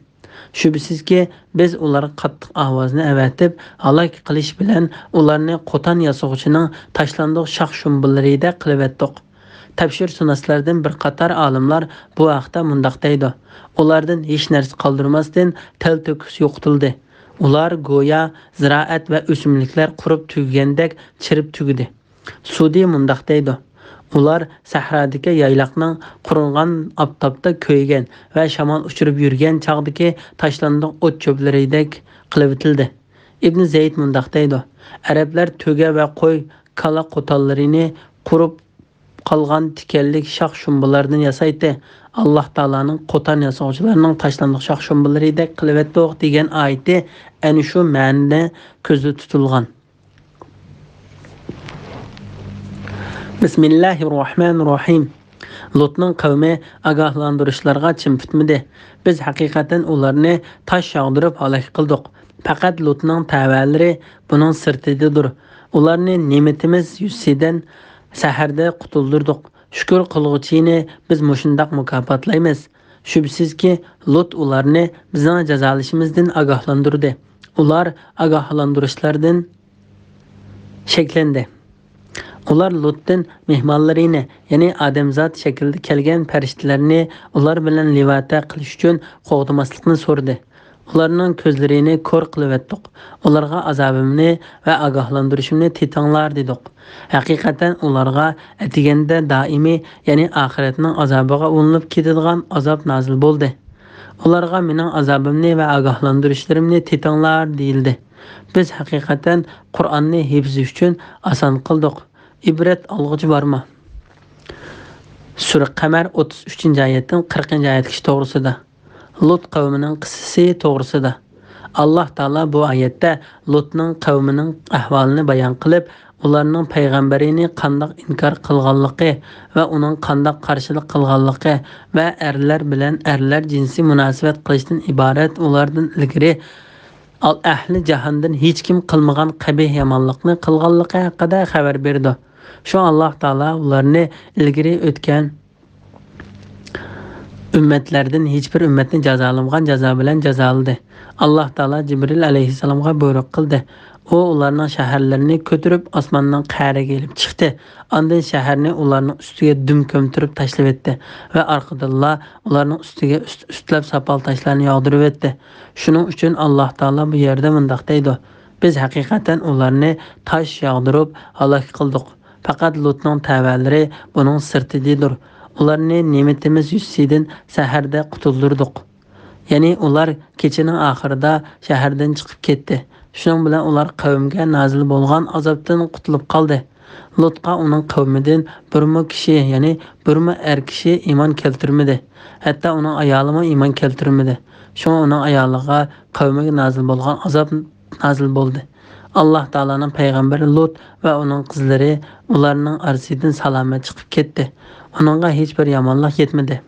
S2: Shubsizki biz ularga qattiq ovozni avatib, halok qilish bilan ularni qo'ton yasog'ichining tashlandiq shaxshumbillarida qilavetdik. Tafsirshunoslardan bir qator olimlar bu haqda mundaq deydi: "Ulardan hech narsa qoldirmasdan tal to'kis yo'qotildi. Ular go'yo ziroat va o'simliklar qurib tugagandek chirib tugdi." Sudi mundaq deydi: "Ular sahrodagi yayloqning qurilgan oftobda ko'ygan va shamol uchirib yurgan chaqdagi tashlandiq o't cho'plaridek qilib Ibn Zayd mundaq deydi: "Arablar tuga va qo'y kala qo'tollarini qurib qolgan tikanlik shox shumbulardan yasaydi. Alloh taolaning qo'ton yasovchilarining tashlandiq shox shumbularidek qilib degan oyati ana shu ma'noda ko'zda tutilgan." Bismillahirrahmanirrahim. Lotning qavmi ogohlantirishlarga chimpitmidi. Biz haqiqatan ularni tosh yog'dirib halok qildik. Faqat Lotning tavalari buning sirtidadir. Ularni ne'matimiz yuzidan saharda qutuldirdik. Shukr qilg'uchini biz mushundaq mukofotlaymiz. Shubsizki Lot ularni bizning jazolashimizdan ogohlantirdi. Ular ogohlantirishlardan sheklandi. Ular Lot'dan mehmonlarini, ya'ni odamzod shaklida kelgan farishtalarni ular bilan livata qilish uchun qo'g'dimaslikni so'radi. Ularning ko'zlarini ko'r qilib etdik. Ularga azobimni va ogohlantirishimni tetinglar dedik. Haqiqatan ularga atiganda doimiy, ya'ni oxiratning azobiga ulinib ketadigan azob nozil bo'ldi. Ularga mening azobimni va ogohlantirishlarimni tetinglar deyildi. Biz haqiqatan Qur'onni hifz uchun oson qildik. İbret algıcı var mı? Sura Qamar 33-oyatdan 40-oyatgacha to'g'risida. Lot qavmining qissasi to'g'risida. Alloh taolo bu oyatda Lotning qavmining ahvolini bayon qilib, ularning payg'ambarini qandoq inkor qilganligi va uning qandoq qarshilik qilganligi va erlar bilan erlar jinsiy munosabat qilishdan iborat ulardan ilgari ahli jahondan hech kim qilmagan qabih yomonlikni qilganligi haqida xabar berdi. Şu Allah Taala ularni ilgari o'tgan ummatlardan hech bir ummatni jazolamagan jazo bilan jazoladi. Alloh Taala Jibril alayhisalomga buyruq qildi. U ularning shaharlarini ko'tarib osmondan qa'riga kelib chiqdi. Ondan shaharni ularning ustiga dum ko'mtirib tashlab etdi va orqadan ularning ustiga ustlab sopol toshlarni yog'dirib etdi. Shuning uchun Alloh Taala bu yerda mundaq deydi: Biz haqiqatan ularni tosh yog'dirib halok qildik. Faqat Lotning tavalari buning sirtidadir. Ularni ne'matimiz yuzidan saharda qutuldirdik. Ya'ni ular kechining oxirida shahardan chiqib ketdi. Shuning bilan ular qavmga nozil bo'lgan azobdan qutulib qoldi. Lotga uning qavmidan birma kishi, ya'ni birma er kishi iymon keltirmadi. Hatto uning ayoli ham iymon keltirmadi. Shunga uning ayoliga qavmiga nozil bo'lgan azob nozil bo'ldi. Allah Taala'nın peygamberi Lot ve onun qizlari ularning arsidan salomat chiqib ketdi. Onunğa hech bir yomonlik yetmedi.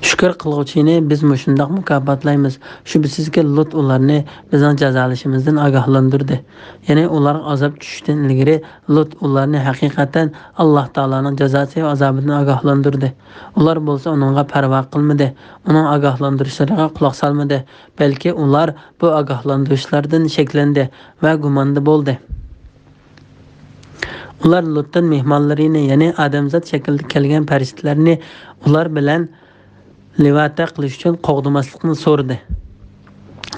S2: Shukr qilg'uvchini biz mushundaq mukofotlaymiz. Shubsizki Lot ularni bizning jazolashimizdan ogohlantirdi. Ya'ni ular azob tushishdan ilgari Lot ularni haqiqatan Alloh taolaning jazosi va azobidan ogohlantirdi. Ular bo'lsa uningga parvo qilmadi. Uning ogohlantirishlariga quloq solmadi. Balki ular bu ogohlantirishlardan sheklandi va gumonda bo'ldi. Ular Lotdan mehmonlarini, ya'ni odamzod shaklida kelgan farishtalarni ular bilan livata qilish uchun qo'g'dimaslikni so'radi.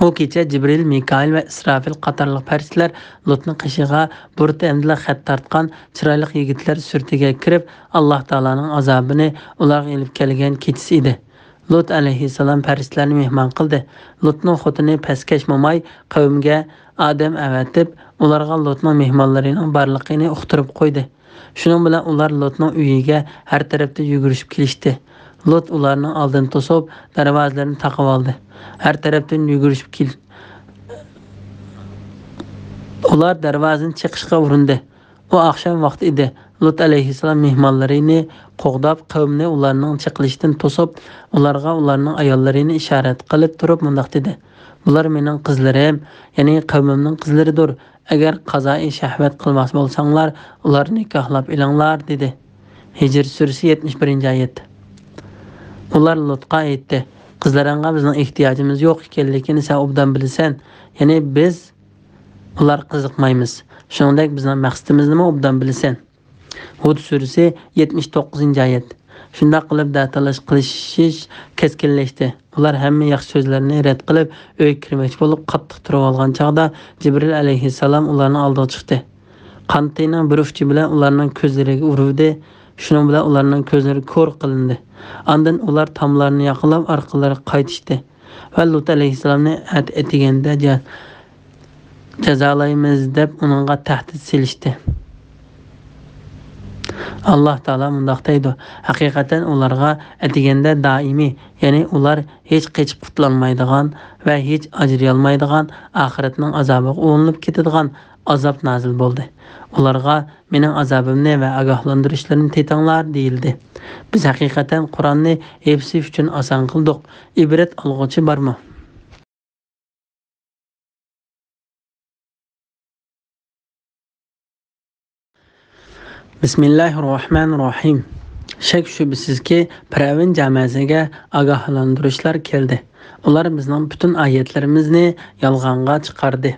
S2: O kecha Jibril, Mikail va Israfil qatorli farishtalar Lotning qishig'iga burta emdila xat tortgan chiroyli yigitlar surtiga kirib, Alloh taolaning azobini ularga elib kelgan kechasi edi. Lot alayhissalom farishtalarni mehmon qildi. Lotning xotini paskash momay qavmga odam avatib, ularga Lotning mehmonlarining borligini uqtirib qo'ydi. Shuning bilan ular Lotning uyiga har tarafda yugurishib kelishdi. Lot ularning oldini to'sib, darvozalarini taqib oldi. Har tarafdan yugurishib keldi. Ular darvozani chiqishga urindi. O oqshom vaqti edi. Lot alayhissalom mehmonlarini qo'g'dab, qavmni ularning chiqilishdan to'sib, ularga ularning ayollarini ishorat qilib turib mundaq dedi: Bular mening qizlarim, ya'ni qavmimning qizlaridir. Agar qazoi shahvat qilmas bo'lsanglar, ularni nikohlab ilinglar dedi. Hijr surasi 71-oyat. Ular Lotga aytdi: Qizlaringga bizning ehtiyojimiz yo'q ekanligini sen obdan bilasan. Ya'ni biz ular qiziqmaymiz. Shuningdek bizning maqsadimizni ham obdan bilasan. Hud surasi 79-oyat. Shunda qilib datalash qilishish keskinlashdi. Ular hamma yaxshi so'zlarni rad qilib, uy kirmoqchi bo'lib qattiq turib olgan chaqda Jibril alayhissalom ularning oldiga chiqdi. Qantining bir uchi bilan ularning ko'zlariga urdi. Shuning bilan ularning ko'zlari ko'r qilindi. Ondan ular tomlarini yaqinlab orqalari qaytishdi. Va Lut alayhissalomni atiganda jazolaymiz deb uningga tahdid silishdi. Alloh taolo mundaq deydi: Haqiqatan ularga atiganda doimiy, ya'ni ular hech qechib qutulolmaydigan va hech ajriy olmaydigan oxiratning azobiga ulinib ketadigan azab nazil bo'ldi. Ularga mening azabimni va ogohlantirishlarni tetinglar deyildi. Biz haqiqatan Qur'onni hepsi uchun oson qildik. Ibrat olg'uchi bormi? Bismillahirrohmanirrohim. Shak shubsizki, Firavun jamasiga ogohlantirishlar keldi. Ular bizning butun oyatlarimizni yolg'onga chiqardi.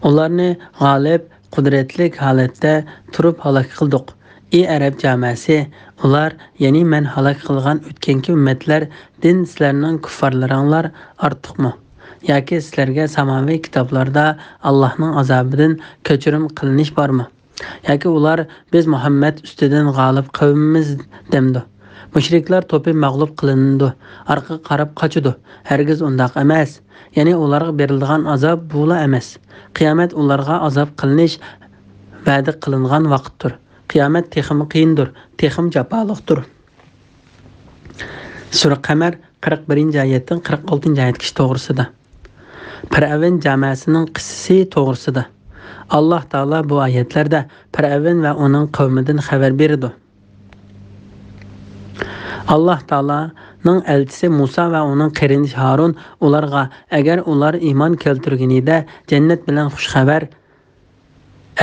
S2: Ularni g'olib, qudratli holatda turib halok qildik. Ey arab jamasi, ular, ya'ni men halok qilgan o'tganki ummatlar din sizlarning kuffarlaringlar ortiqmi? Yoki sizlarga samoviy kitoblarda Allohning azobidan kechirim qilinish bormi? Yoki ular biz Muhammad ustidan g'olib qavmimiz demdi. Mushriklar to'pi mag'lub qilindi, orqa qarab qochidi. Hargiz undaq emas. Ya'ni ularga berilgan azob bo'la emas. Qiyomat ularga azob qilinish va'da qilingan vaqtdir. Qiyomat texim qiyindir, texim jafoliqdir. Sura Qamar 41-oyatdan 46-oyatgacha to'g'risida. Firavun jamasining qissasi to'g'risida. Allah Taala bu oyatlarda Firavun va uning qavmidan xabar berdi. Allah Taalaning elchisi Musa va uning qarindoshi Harun ularga agar ular iymon keltirganida jannat bilan xushxabar,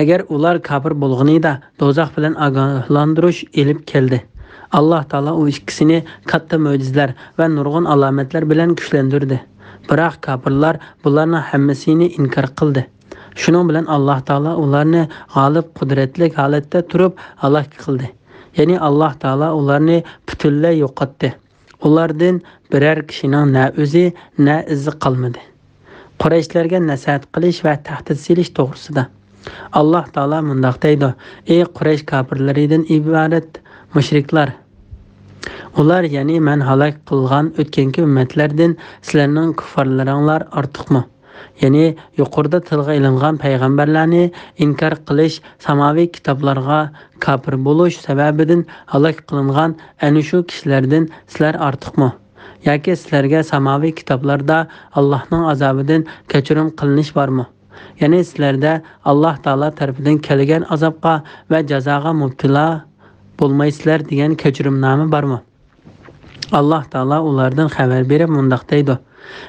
S2: agar ular kafir bo'lganida dozoq bilan ogohlantirish elib keldi. Allah Taala u ikkisini katta mo'jizalar va nurg'un alomatlar bilan kuchlantirdi. Biroq kafirlar bularning hammasini inkor qildi. Shuning bilan Allah Taala ularni g'olib, qudratli holatda turib halok qildi. Ya'ni Allah Taala ularni butunlay yo'qotdi. Ulardan biror kishining na o'zi, na izi qolmadi. Qurayshlarga nasihat qilish va tahdid silish to'g'risida. Allah Taala mundaq deydi: "Ey Quraysh kafirlaridan iborat mushriklar, ular, ya'ni men halok qilgan o'tganki ummatlardan sizlarning kuffarlaringlar ortiqmi? Ya'ni yuqorida tilga ilingan payg'ambarlarni inkor qilish, samoviy kitoblarga kafir bo'lish sababidan halok qilingan ana shu kishilardan sizlar ortiqmi? Yoki sizlarga samoviy kitoblarda Allohning azobidan kechirim qilinish bormi? Ya'ni sizlarda Alloh taolo tarafidan kelgan azobga va jazoga mubtalo bo'lmaysizlar degan kechirimnoma bormi?" Allah Taala ulardan xabar berib mundaq deydi: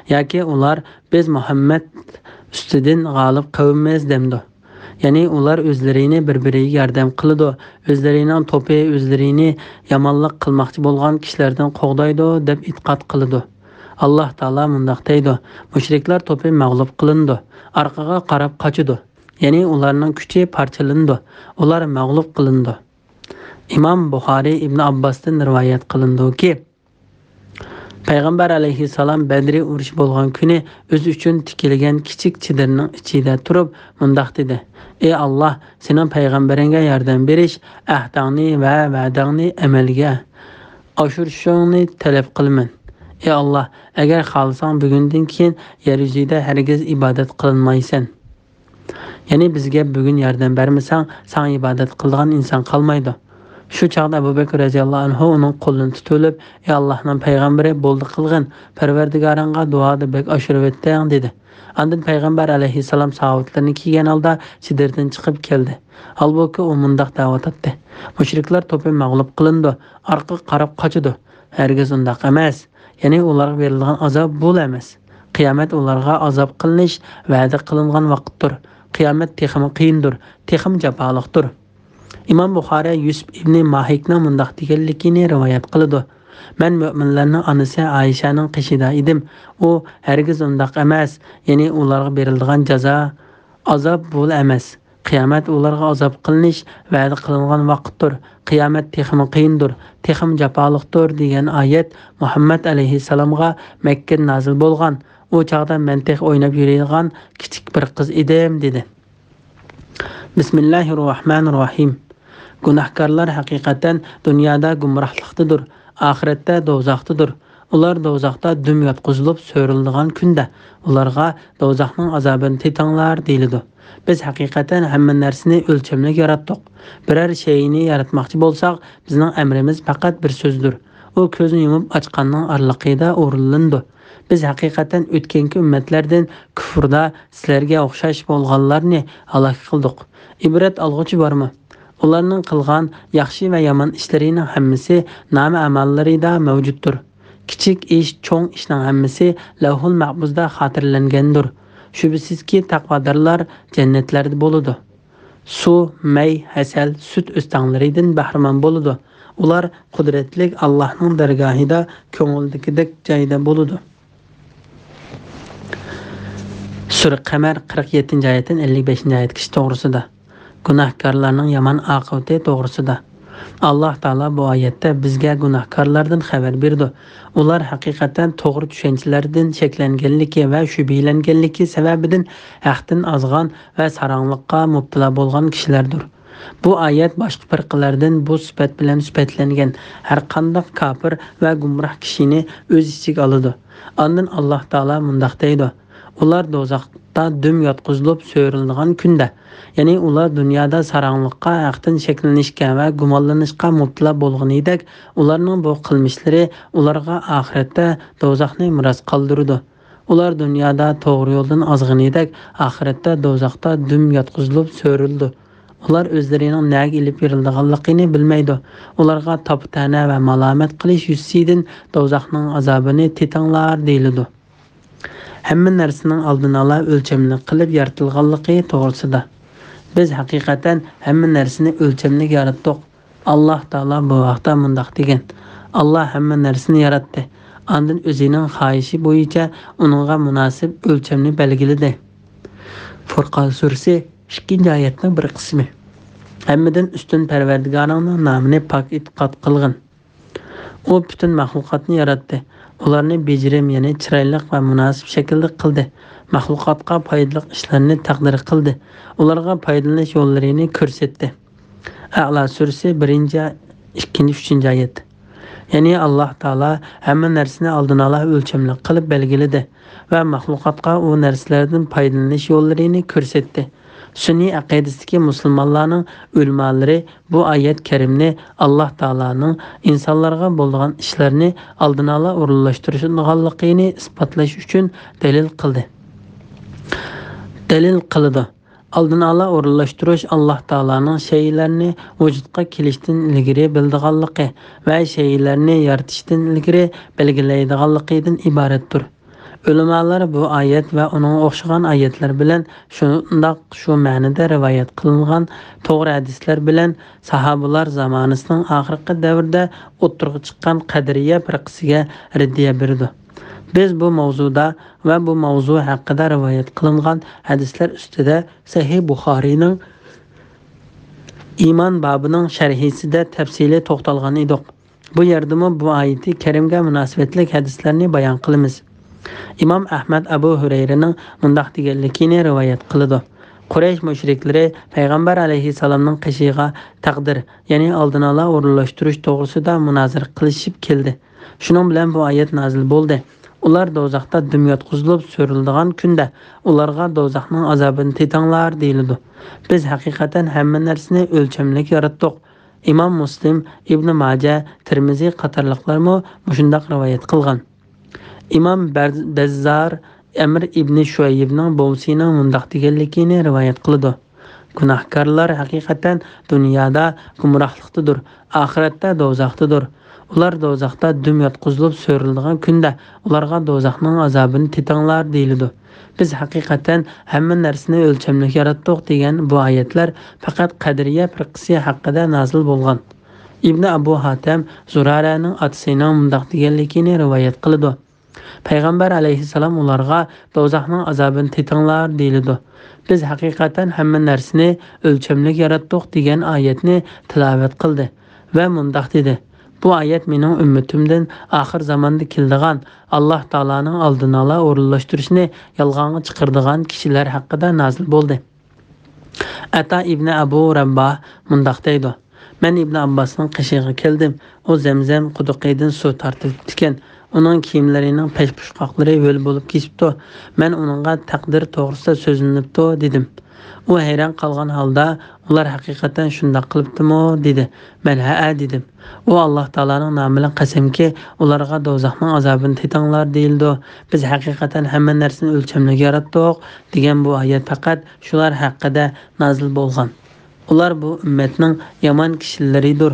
S2: "Yoki ular biz Muhammad ustidan g'olib qavmimiz demdi." Ya'ni ular o'zlarini bir-biriga yordam qiladi, o'zlarining to'pi o'zlarini yomonlik qilmoqchi bo'lgan kishilardan qo'g'daydi deb e'tiqod qiladi. Allah Taala mundaq deydi: "Mushriklar to'pi mag'lub qilindi, orqaga qarab qochidi. Ya'ni ularning kuchi parchalandi, ular mag'lub qilindi." Imom Buxoriy Ibn Abbosdan rivoyat qilindiki, Payg'ambar alayhissalom Badr urushi bo'lgan kuni o'zi uchun tikilgan kichik chidirning ichida turib mundaq dedi: "Ey Alloh, sening payg'ambaringga yordam berish, ahdingni va va'dangni amalga oshirishingni talab qilaman. Ey Alloh, agar xohlasang bugundan keyin yer yuzida hargiz ibodat qilinmaysan. Ya'ni bizga bugun yordam bermasang, sen ibodat qilgan inson qolmaydi." Shu chaqda Abu Bakr radhiyallohu anhu uning qo'lini tutib, "Ey Allohning payg'ambari, bo'ldi qilgin, Parvardigoringga duoda bek oshirib o'tding" dedi. Ondan payg'ambar alayhissalom sahobatlarni kiygan holda chidirdan chiqib keldi. Albatta u mundaq da'vat etdi: "Mushriklar to'pi mag'lub qilindi, orqa qarab qochidi." Hargiz undaq emas. Ya'ni ularga berilgan azob bu emas. Qiyomat ularga azob qilinish va'da qilingan vaqtdir. Qiyomat texim qiyindir, texim jafoliqdir. Imom Buxoriy Yusuf ibn Mahikning mundaq deganligini rivoyat qiladi: "Men mu'minlarning onasi Aishaning qishida edim. U hargiz undaq emas. Ya'ni ularga berilgan jazo azob bu emas. Qiyomat ularga azob qilinish va'da qilingan vaqtdir. Qiyomat texim qiyindir, texim jafoliqdir" degan oyat Muhammad alayhissalomga Makka nazil bo'lgan. U chaqda men tex o'ynab yuradigan kichik bir qiz edim dedi. Bismillahirrohmanirrohim. Gunohkorlar haqiqatan dunyoda gumrohlikdadir, oxiratda do'zaxdadir. Ular do'zaxda dum yotqizilib so'riladigan kunda ularga do'zaxning azobini tetinglar deyiladi. Biz haqiqatan hamma narsani o'lchamli yaratdik. Biror shayni yaratmoqchi bo'lsak, bizning amrimiz faqat bir so'zdir. U ko'zni yumib ochganning orliqida o'rinlandi. Biz haqiqatan o'tganki ummatlardan kufrda sizlarga o'xshash bo'lganlarni halok qildik. Ibrat olg'uchi bormi? Ularning qilgan yaxshi va yomon ishlarining hammasi nomi amallarida mavjuddir. Kichik ish, cho'ng ishning hammasi lavhul mahfuzda xotirlangandir. Shubhisizki taqvodorlar jannatlarda bo'ladi. Suv, may, hasal, sut o'stanlaridan bahramand bo'ladi. Ular qudratli Allohning dargohida ko'ngildagidek joyda bo'ladi. Sura Qamar 47-oyatdan 55-oyatgacha to'g'risida. Gunohkorlarning yomon oqibati to'g'risida. Alloh taolo bu oyatda bizga gunohkorlardan xabar berdi. Ular haqiqatan to'g'ri tushunchalardan shaklanganligi va shubhalanganligi sababidan haqdan ozgan va sarong'likqa mubtalo bo'lgan kishilardir. Bu oyat boshqa firqalardan bu sifat bilan sifatlangan har qanday kofir va gumroh kishini o'z ichiga oladi. Ondan Alloh taolo mundaq deydi: ular do'zaxda dum yotqizilib so'rilgan kunda, ya'ni ular dunyoda sarong'likqa, haqdan shaklanishga va gumonlanishga mubtalo bo'lganidek, ularning bu qilmishlari ularga oxiratda do'zaxni miros qoldirdi. Ular dunyoda to'g'ri yo'ldan ozganidek, oxiratda do'zaxda dum yotqizilib so'rildi. Ular o'zlarining nega ilib berilganligini bilmaydi. Ularga toptana va malomat qilish yuzidan do'zaxning azobini tetinglar deyiladi. Hamma narsaning oldini ola o'lchamli qilib yaratilganligi to'g'risida. Biz haqiqatan hamma narsani o'lchamli yaratdik. Alloh taolo bu vaqtda mundaq degan: Alloh hamma narsani yaratdi. Ondan o'zining xohishi bo'yicha uningga munosib o'lchamni belgiladi. Furqon surasi 2-oyatning bir qismi. Hammadan ustun Parvardigoringning nomini pok e'tiqod qilgin. U butun maxluqotni yaratdi. Ularni bejirim, ya'ni chiroyli va munosib shaklda qildi. Maxluqotga foydali ishlarni taqdir qildi. Ularga foydalanish yo'llarini ko'rsatdi. A'lo surasi 1-2-3-oyat. Ya'ni Alloh taolo hamma narsani oldin ola o'lchamli qilib belgiladi va maxluqotga u narsalardan foydalanish yo'llarini ko'rsatdi. Sunniy aqidasidagi musulmonlarning ulamolari bu oyat karimni Alloh taolaning insonlarga bo'lgan ishlarni oldin ola o'rinlashtirishganligini isbotlash uchun dalil qildi. Oldin ola o'rinlashtirish Alloh taolaning shaylarni vujudga kelishdan ilgari bildiganligi va shaylarni yaratishdan ilgari belgilaydiganligidan iboratdir. Ulamolar bu oyat va uning o'xshagan oyatlar bilan shu ma'noda rivoyat qilingan to'g'ri hadislar bilan sahobalar zamonasining oxirgi davrida o'tirg'i chiqqan qadriya firqasiga raddiya berdi. Biz bu mavzuda va bu mavzu haqida rivoyat qilingan hadislar ustida Sahih Buxoriyning iymon bobining sharhisida tafsili to'xtalgan edik. Bu yerda bu oyati karimga munosabatli hadislarni bayon qilamiz. İmam Ahmad Abu Hurayraning mundaq deganligini rivoyat qiladi. Quraysh mushriklari payg'ambar alayhisalomning qishig'iga taqdir, ya'ni oldin ola o'rinlashtirish to'g'risida munozara qilishib keldi. Shuning bilan bu oyat nozil bo'ldi. Ular do'zaxda dum yotqizilib so'riladigan kunda ularga do'zaxning azobini tetinglar deyiladi. Biz haqiqatan hamma narsani o'lchamli yaratdik. Imom Muslim, Ibn Majah, Tirmiziy qatorliqlarmi shundaq rivoyat qilgan. İmam Bazzar Amr ibn Shuaybning bo'vsining mundaq deganligini rivoyat qildi. Gunohkorlar haqiqatan dunyoda gumrohlikdadir, oxiratda do'zaxdadir. Ular do'zaxda dum yotqizilib so'riladigan kunda ularga do'zaxning azobini tetinglar deyiladi. Biz haqiqatan hamma narsani o'lchamli yaratdik degan bu oyatlar faqat qadriya firqasi haqida nozil bo'lgan. Ibn Abu Hatim Zuraraning otasining mundaq deganligini rivoyat qildi. Payg'ambar alayhisalom ularga do'zaxning azobini tetinglar deyiladi. Biz haqiqatan hamma narsani o'lchamli yaratdik degan oyatni tilovat qildi va mundaq dedi: Bu oyat mening ummatimdan oxir zamonda keladigan Alloh taolaning oldini ola o'rinlashtirishni yolg'onga chiqaradigan kishilar haqida nozil bo'ldi. Ata ibn Abu Rabbah mundaq deydi: Men Ibn Abbosning qishig'iga keldim. U Zamzam quduqidan suv tortib ekan. Uning kiyimlarining peshpushqoqlari yo'l bo'lib ketibdi. Men uningga taqdir to'g'risida so'zlanibdi dedim. U hayron qolgan holda, ular haqiqatan shunday qilibdimi dedi. Men ha dedim. U Alloh taolaning nomi bilan qasamki, ularga do'zaxning azobini tetinglar deyildi. Biz haqiqatan hamma narsani o'lchamli yaratdik degan bu oyat faqat shular haqida nozil bo'lgan. Ular bu ummatning yomon kishilaridir.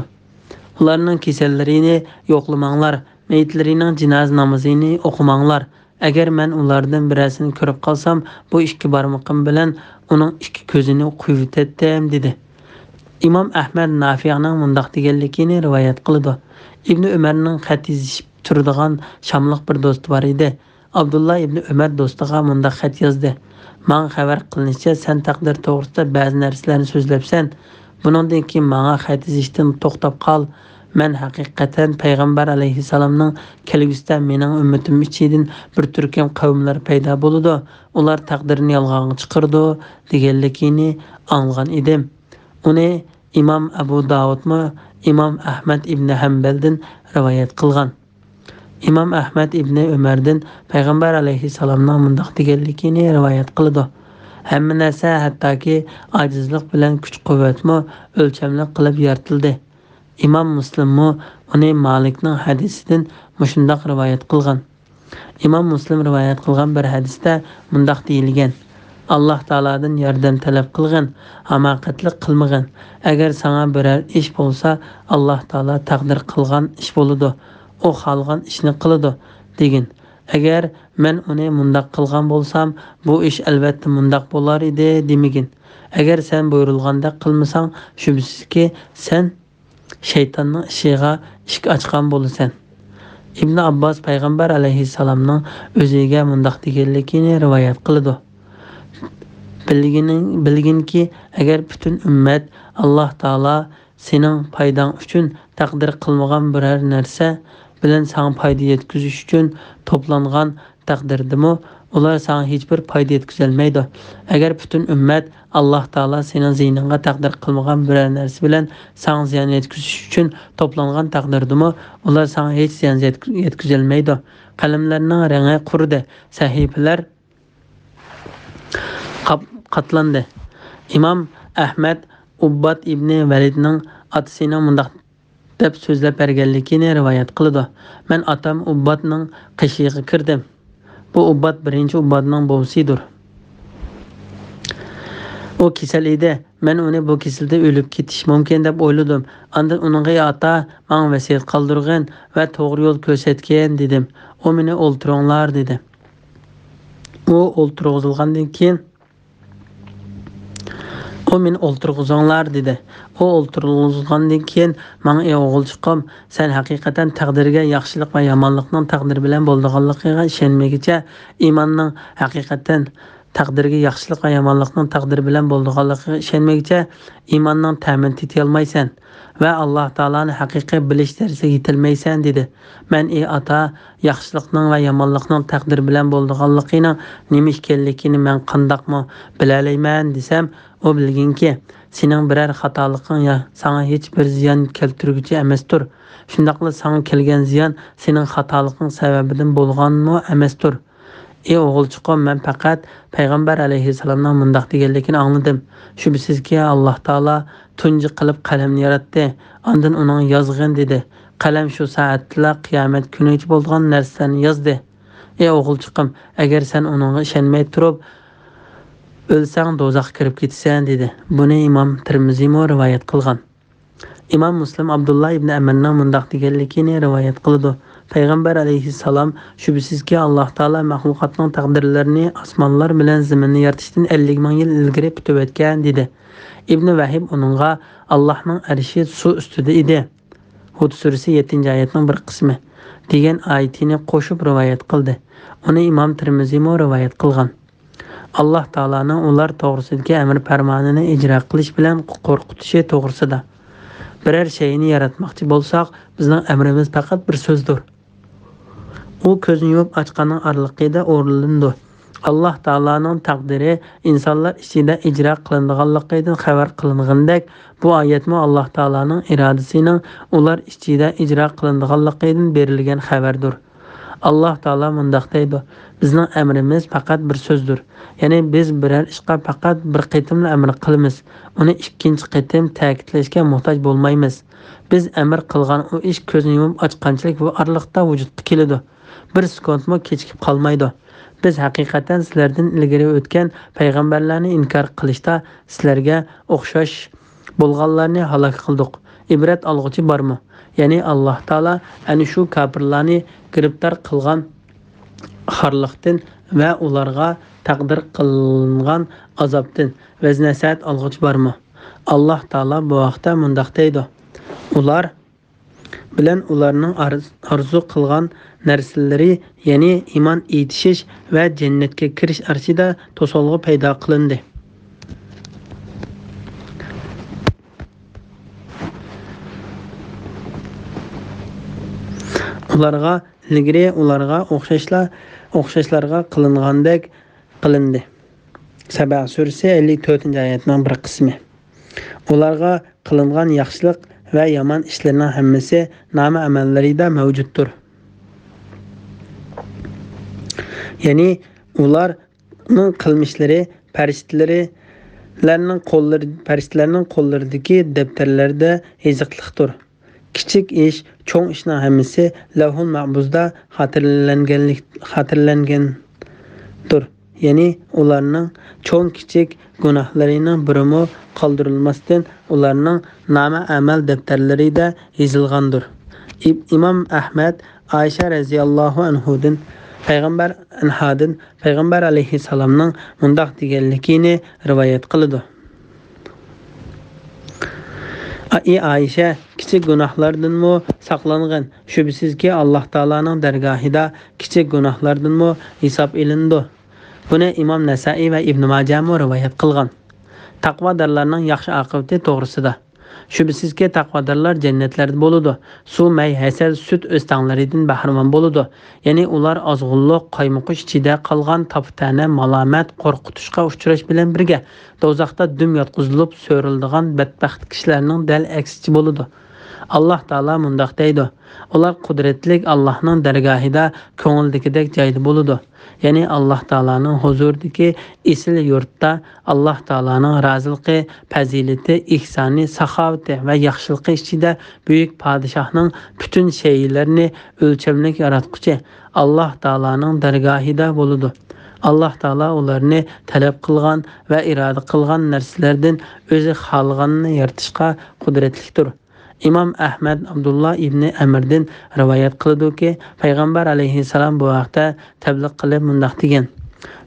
S2: Ularning kasallarini yo'qlamanglar, meytlarining jinoza namozini o'qimanglar. Agar men ulardan birasini ko'rib qolsam, bu ikki barmoqim bilan uning ikki ko'zini quyib etdim dedi. İmam Ahmad Nafi'ning mundaq deganligini rivoyat qildi. Ibn Umarning xat yozib turadigan shamliq bir do'sti bor edi. Abdullah ibn Umar do'stiga mundaq xat yozdi. "Men xabar qilinishicha, sen taqdir to'g'risida ba'zi narsalarni so'zlabsan. Buningdan keyin menga xat yozishdan to'xtab qol. Men haqiqatan payg'ambar alayhisalomning kelgusida mening ummatim ichidan bir turkum qavmlar paydo bo'ladi. Ular taqdirni yolg'onga chiqirdi" deganligini anglagan edim. Uni İmam Abu Davudmi, İmam Ahmad ibn Hanbaldan rivoyat qilgan. İmam Ahmad ibn Umardan payg'ambar alayhisalomning mundaq deganligini rivoyat qildi. Hamma narsa hattoki ojizlik bilan kuch-quvvatmi o'lchamli qilib yaratildi. İmam Muslimmi uni Malikning hadisidan mushundaq rivoyat qilgan. İmam Muslim rivoyat qilgan bir hadisda mundaq deyilgan: Allah Taaladan yordam talab qilgin, hamoqatlik qilmagin. Agar sana biror ish bo'lsa, Alloh Taala taqdir qilgan ish bo'ladi. U xohlagan ishni qiladi degin. Agar men uni mundaq qilgan bo'lsam, bu ish albatta mundaq bo'lar edi demagin. Agar sen buyurilganda qilmasang, shubsizki sen shaytonning ishiga ishq ochgan bo'lasan. Ibn Abbos payg'ambar alayhisalomning o'ziga mundaq deganligini rivoyat qildi. Bilginki, agar butun ummat Alloh taolo sening foydang uchun taqdir qilmagan biror narsa bilan sana foyda yetkazish uchun to'plangan taqdirdimi, ular sana hech bir foyda yetkazolmaydi. Agar butun ummat Alloh taolo sening ziyningga taqdir qilmagan biror narsa bilan sana ziyon yetkazish uchun to'plangan taqdirdimi, ular sana hech ziyon yetkazolmaydi. Qalamlarning rangi qurdi, sahifalar qatlandi. İmam Ahmad Ubbad ibn Validning otasining mundaq deb so'zlab berganligini rivoyat qildi. Men otam Ubbadning qishig'iga kirdim. Bu Ubbad birinchi Ubbadning buvisidir. U kasal edi. Men uni bu kasalda o'lib ketish mumkin deb o'yladim. Andan uningga ota menga vasiyat qoldirgan va to'g'ri yo'l ko'rsatgan dedim. U meni o'ltiringlar dedi. U o'ltirg'izilgandan keyin O meni o'ltirg'izinglar dedi. O o'ltirg'izgandan keyin menga ey o'g'ilchiqim, sen haqiqatan taqdirga yaxshilik va yomonlikning taqdir bilan bo'lganligiga ishonmagicha, iymonning haqiqatan taqdirga yaxshilik va yomonlikning taqdir bilan bo'lganligiga ishonmagicha iymonning ta'min etay olmaysan va Alloh taoloni haqiqiy bilish darajasiga yetilmaysan dedi. Men ey ota, yaxshilikning va yomonlikning taqdir bilan bo'lganligining nima ekanligini men qandoqmi bilalayman desam, o bilginki, sening biror xatoliging ya sana hech bir ziyon keltirguchi emasdir. Shundaqla sana kelgan ziyon sening xatoliging sababidan bo'lganmi emasdir. Ey o'g'ilchiqim, men faqat payg'ambar alayhisalomning mundaq deganligini angladim. Shubsizki Alloh taolo tunji qilib qalamni yaratdi. Ondan uning yozg'in dedi. Qalam shu soatda qiyomat kunigacha bo'lgan narsani yozdi. Ey o'g'ilchiqim, agar sen uningga ishonmay turib o'lsang do'zaxga kirib ketasan dedi. Buni Imom Tirmiziy rivoyat qilgan. Imom Muslim Abdullah ibn Amirning mundaq deganligini rivoyat qildi. Payg'ambar alayhissalom shubsizki Alloh taolo mahluqotning taqdirlarini osmonlar bilan zaminni yaratishdan 50 ming yil ilgari bitib o'tgan dedi. Ibn Vahib uningga Allohning arshi suv ustida edi. Hud surasi 7-oyatning bir qismi degan oyatini qo'shib rivoyat qildi. Uni Imom Tirmiziy rivoyat qilgan. Alloh taolaning ular to'g'risidagi amr farmonini ijro qilish bilan qo'rqitishi to'g'risida. Biror shayni yaratmoqchi bo'lsak, bizning amrimiz faqat bir so'zdir. U ko'zni yumib ochganning oraliqida o'rnalindi. Alloh taolaning taqdiri insonlar ichida ijro qilinadiganligidan xabar qilingandek, bu oyatmi Alloh taolaning irodasining ular ichida ijro qilinadiganligidan berilgan xabardir. Allah Taala mundaq deydi: "Bizning əmrimiz faqat bir sözdür." Ya'ni biz birər ishqa faqat bir qitimli əmr qilamiz. Uni ikkinchi qitim ta'kidlashga muhtoj bo'lmaymiz. Biz əmr qilgan o ish ko'zni yumib ochqanchilik va orliqda vujudga keladi. Bir sekundmi kechikib qolmaydi. Biz haqiqatan sizlardan ilgari o'tgan payg'ambarlarni inkor qilishda sizlarga o'xshash bo'lganlarni halok qildik. Ibrat olg'uchi bormi? Ya'ni Alloh taolo ana shu kofirlarni giribtor qilgan xorliqdan va ularga taqdir qilingan azobdan vaz nasihat olg'uchi bormi? Alloh taolo bu vaqtda mundaq deydi: ular bilan ularning arzu qilgan narsalari, ya'ni iymon etishish va jannatga kirish orasida to'solg'i paydo qilindi. Ularga ilgari ularga o'xshashlarga qilingandek qilindi. Saba surasi 54-oyatning bir qismi. Ularga qilingan yaxshilik va yomon ishlarning hammasi nama amallarida mavjuddir. Ya'ni ularning qilmishlari farishtalarning qo'llaridagi daftarlarda yoziqliqdir. Kichik ish, cho'ng ishning hammasi Lavhul Mahfuzda xotirlangandir. Ya'ni ularning cho'ng kichik gunohlarining birimi qoldirilmasdan ularning nama amal daftarlarida yozilgandir. İmam Ahmad Aisha radhiyallohu anhudan payg'ambar alayhissalomning mundaq deganligini rivoyat qiladi. Aisha kichik gunohlardanmi saqlangan. Shubsizki Alloh taolaning dargohida kichik gunohlardanmi hisob elindi. Buni Imom Nasa'iy va Ibn Majah rivoyat qilgan. Taqvodorlarning yaxshi oqibati to'g'risida. Shubsizki taqvodorlar jannatlarda bo'ladi. Suv, may, hasal, sut o'stanlaridan bahramon bo'ladi. Ya'ni ular ozg'unliq, qaymoqish ichida qolgan toptana, malomat, qo'rqitishga uchrash bilan birga do'zaxda dum yotqizilib so'riladigan badbaxt kishilarning dal aksichi bo'ladi. Alloh taolo mundaq deydi: ular qudratli Allohning dargohida ko'ngildagidek joyda bo'ladi. Ya'ni Alloh taolaning huzuridagi esil yurtda Alloh taolaning roziligi, fazilati, ihsoni, saxovati va yaxshiligi ichida buyuk podshohning butun shaylarini o'lchamlik yaratquchi Alloh taolaning dargohida bo'ladi. Alloh taolo ularni talab qilgan va iroda qilgan narsalardan o'zi xohlaganini yaratishga qudratlidir. İmam Ahmad Abdullah ibn Amirdan rivoyat qiladi-ki, payg'ambar alayhissalom bu vaqtda tabliq qilib mundaq degan: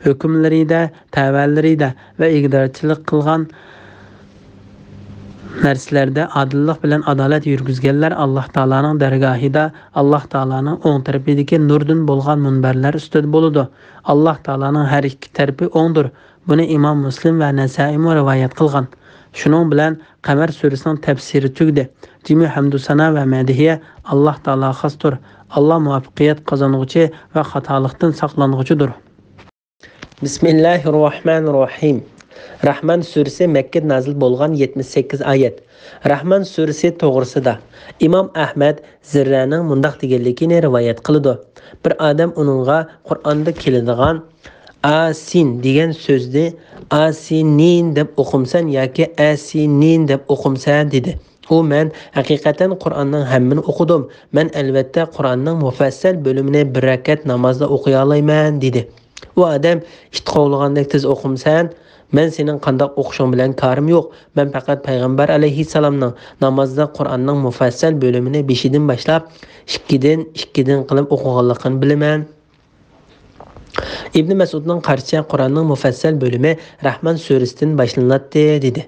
S2: hukmlarida, tavallarida va igdorchilik qilgan narsalarda adillik bilan adolat yurgizganlar Alloh taolaning dargohida Alloh taolaning o'ng tarafidagi nurdan bo'lgan munbarlar ustida bo'ladi. Alloh taolaning har ikki tarafi o'ngdir. Buni Imom Muslim va Nasa'iy rivoyat qilgan. Shuning bilan Qamar surasining tafsiri tugdi. Jami hamdu sana va madihiya Alloh taolo xosdir. Alloh muvaffaqiyat qozonuvchi va xatolikdan saqlanuvchidir. Bismillahirrohmanirrohim. Rahman surasi Makka nazil bo'lgan 78 oyat. Rahman surasi to'g'risida Imom Ahmad Zirraning mundaq deganligini rivoyat qildi. Bir odam uningga Qur'onda keladigan asin degan so'zni asinin deb o'qimsan yoki asinin deb o'qimsan dedi. U men haqiqatan Qur'onning hammini o'qidim. Men albatta Qur'onning mufassal bo'limini bir rakat namozda o'qiy olmayman dedi. U odam itqovlagandek tez o'qimsan, men sening qanday o'qishing bilan karim yo'q. Men faqat payg'ambar alayhissalomning namozda Qur'onning mufassal bo'limini 5dan boshlab 2dan qilib o'qiganligini bilaman. İbn Mas'udning qarshi Qur'onning mufassal bo'limi Rahman surasidan boshlanadi dedi.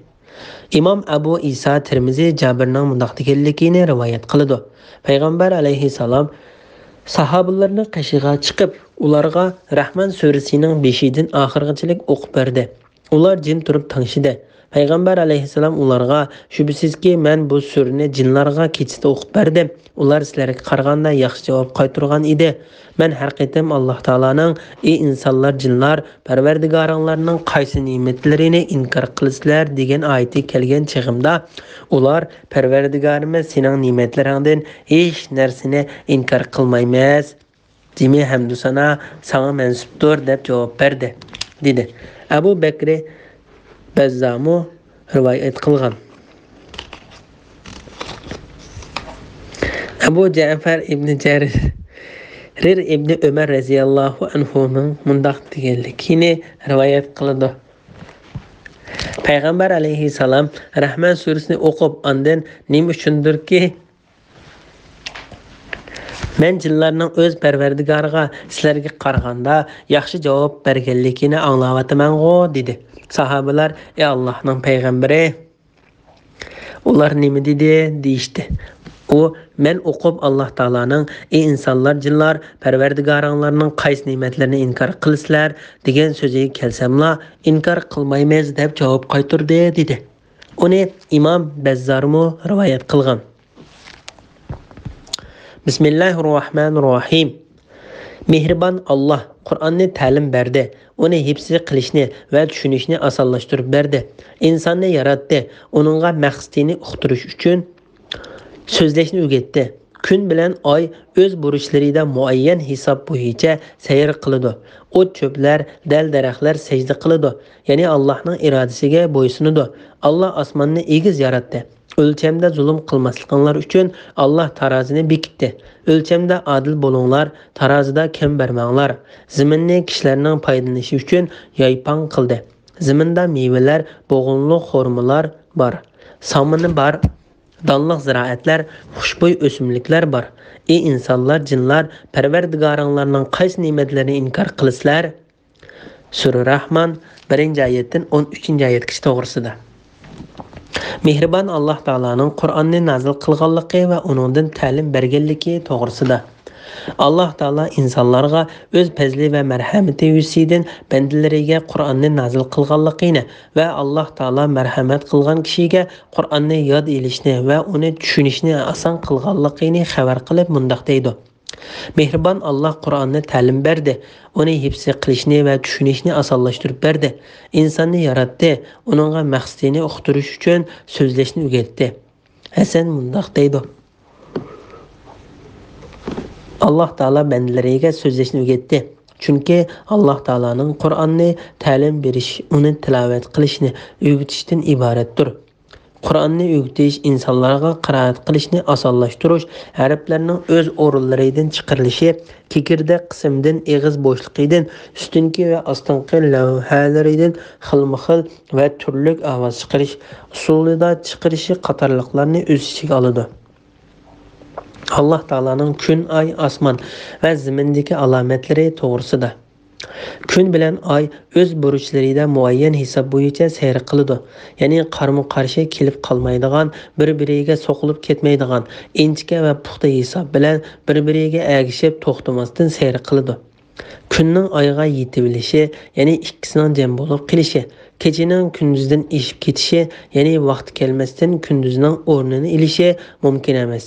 S2: İmam Abu İsa Tirmizi Jabirning mundaq deganligini rivoyat qiladi. Payg'ambar alayhissalom sahobalarni qashiga chiqib, ularga Rahman surasining 5dan oxirgacha o'qib berdi. Ular jim turib tanishdi. Payg'ambar alayhissalom ularga: "Shubsizki men bu surani jinlarga kechida o'qib berdim. Ular sizlarga qaraganda yaxshi javob qaytargan edi. Men har qitim Alloh taolaning: "Ey insonlar, jinlar, Parvardigoringlarning qaysi ne'matlarini inkor qilsizlar" degan oyati kelgan chig'imda ular: "Parvardigorimiz sening ne'matlaringdan hech narsani inkor qilmaymiz" Cemi hamdu sana sana mensuptur deb javob berdi, dedi. Abu Bakr Bazzamu rivoyat qilgan. Abu Ja'far ibn Jarir ibn Umar radhiyallohu anhuning mundaq deganligini rivoyat qildi. Payg'ambar alayhissalom Rahman surasini o'qib, ondan nima uchundirki men jinlarning o'z Parvardigoriga sizlarga qaraganda yaxshi javob berganligini anglayapman-go, dedi. Sahabalar: "Ey Allohning payg'ambari, ular nima dedi?" deyishdi. U: "Men o'qib Alloh taolaning ey insonlar, jinlar Parvardigoringlarning qaysi ne'matlarini inkor qilsizlar degan so'ziga kelsamla, inkor qilmaymiz deb javob qaytardi", dedi. Uni Imom Bazzarmu rivoyat qilgan. Bismillahirrohmanirrohim. Mehribon Alloh Qur'onni ta'lim berdi, uni hifz qilishni va tushunishni osonlashtirib berdi. Insonni yaratdi, uningga maqsadini uqtirish uchun so'zlashni o'rgatdi. Kun bilan oy o'z burishlarida muayyan hisob bo'yicha sayr qiladi. O't cho'plar, dal-daraxtlar sajda qiladi, ya'ni Allohning irodasiga bo'ysunadi. Alloh osmonni egiz yaratdi. O'lchamda zulm qilmasliklarinlar uchun Alloh tarozini bekitdi. O'lchamda adil bo'linglar, tarozida kam bermanglar. Zaminni kishilarning foydalanishi uchun yaypon qildi. Zaminda mevalar, bo'g'inli xurmolar bor. Samini bor. Donliq ziroatlar, xushbo'y o'simliklar bor. Ey insonlar, jinlar, Parvardigoringlarning qaysi ne'matlarini inkor qilsizlar? Sura Rahman 1-oyatdan 13-oyatgacha to'g'risida. Mehribon Alloh taolaning Qur'onni nozil qilganligi va uningdan ta'lim berganligi to'g'risida. Alloh taolo insonlarga o'z fazli va marhamati yusidan bandalariga Qur'onni nozil qilganligini va Alloh taolo marhamat qilgan kishiga Qur'onni yod elishni va uni tushunishni oson qilganligini xabar qilib mundaq deydi. Mehribon Alloh Qur'onni ta'lim berdi, uni hifz qilishni va tushunishni osonlashtirib berdi. Insonni yaratdi, uningga maqsadini uqtirish uchun so'zlashni o'rgatdi. Hasan mundaq deydi. Alloh taolo bandalariga so'zlashni o'rgatdi. Chunki Alloh taolaning Qur'onni ta'lim berish, uni tilovat qilishni o'rgatishdan iboratdir. Qur'onni o'rgatish insonlarga qiroat qilishni osonlashtirish, harflarning o'z o'rinlaridan chiqarilishi, kekirda qismdan eg'iz bo'shligidan, ustunki va ostinqi lavhalaridan xilma-xil va turli ovoz chiqarish usulida chiqarishi qatorliqlarni o'z ichiga oladi. Alloh taolaning kun, oy, osmon va zamindagi alomatlari to'g'risida. Kun bilan oy o'z burishlarida muayyan hisob bo'yicha sayr qiladi. Ya'ni qarama-qarshi kelib qolmaydigan, bir-biriga so'qilib ketmaydigan, inchka va puxta hisob bilan bir-biriga ergishib to'xtamasdan sayr qiladi. Kunning oyga yetib olishi, ya'ni ikkisining jam bo'lib qilishi, kechining kunduzdan eshib ketishi, ya'ni vaqt kelmasdan kunduzning o'rnini olishi mumkin emas.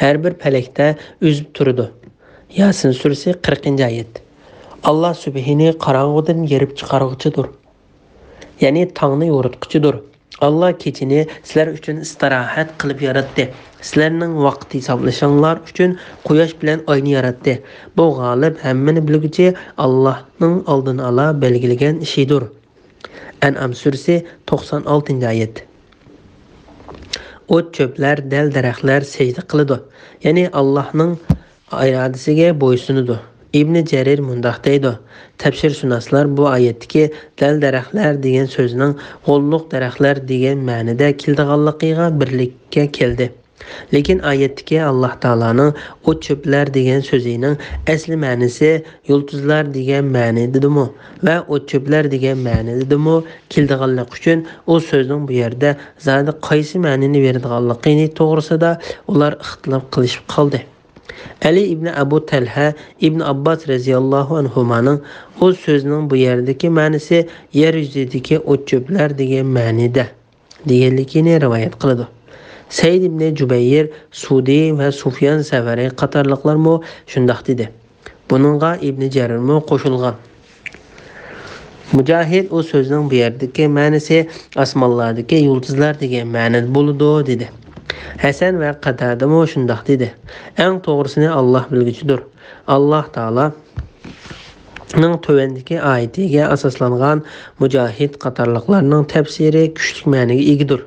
S2: Har bir falakda o'zib turadi. Yasin surasi 40-oyat. Allah subhini qarang'idan yerib chiqaruvchidir. Ya'ni tongni yo'ritquchidir. Allah kechini sizlar uchun istirohat qilib yaratdi. Sizlarning vaqt hisoblashinglar uchun quyosh bilan oyni yaratdi. Bu g'olib hammani bilguchi Allohning oldin ola belgilagan ishidir. An'am surasi 96-oyat. O't cho'plar, dal-daraxtlar sajda qiladi. Ya'ni Allohning irodasiga bo'ysunadi. İbn Jarir mundaq deydi. Tafsirshunoslar bu oyatdagi dal-daraxtlar degan so'zning g'olliq daraxtlar degan ma'noda kelganligiga birlikka keldi. Lekin oyatdagi Alloh taolaning o't cho'plar degan so'zining asli ma'nosi yulduzlar degan ma'nodami va o't cho'plar degan ma'nodami kelganligi uchun u so'zning bu yerda zodi qaysi ma'noni beradiganligi to'g'risida ular ixtilof qilishib qoldi. Ali ibn Abu Talha ibn Abbas radhiyallohu anhumaning o so'zning bu yerdagi ma'nosi yer yuzidagi o't cho'plar degan ma'noda deganligini rivoyat qiladi. Said ibn Jubayr, Sudi va Sufyan Savariy qatorliqlar mo shundoq dedi. Buningga Ibn Jarir mo qo'shilgan. Mujahid o so'zning bu yerdagi ma'nosi osmonlardagi yulduzlar degan ma'noda bo'ladi dedi. Hasan va Qatada mo shundoq dedi. Eng to'g'risini Alloh bilguchidir. Allah Taala tövəndəki ayətiga əsaslanğan mücahid qatarlıqlarının təfsiri küçlük məniga egidir.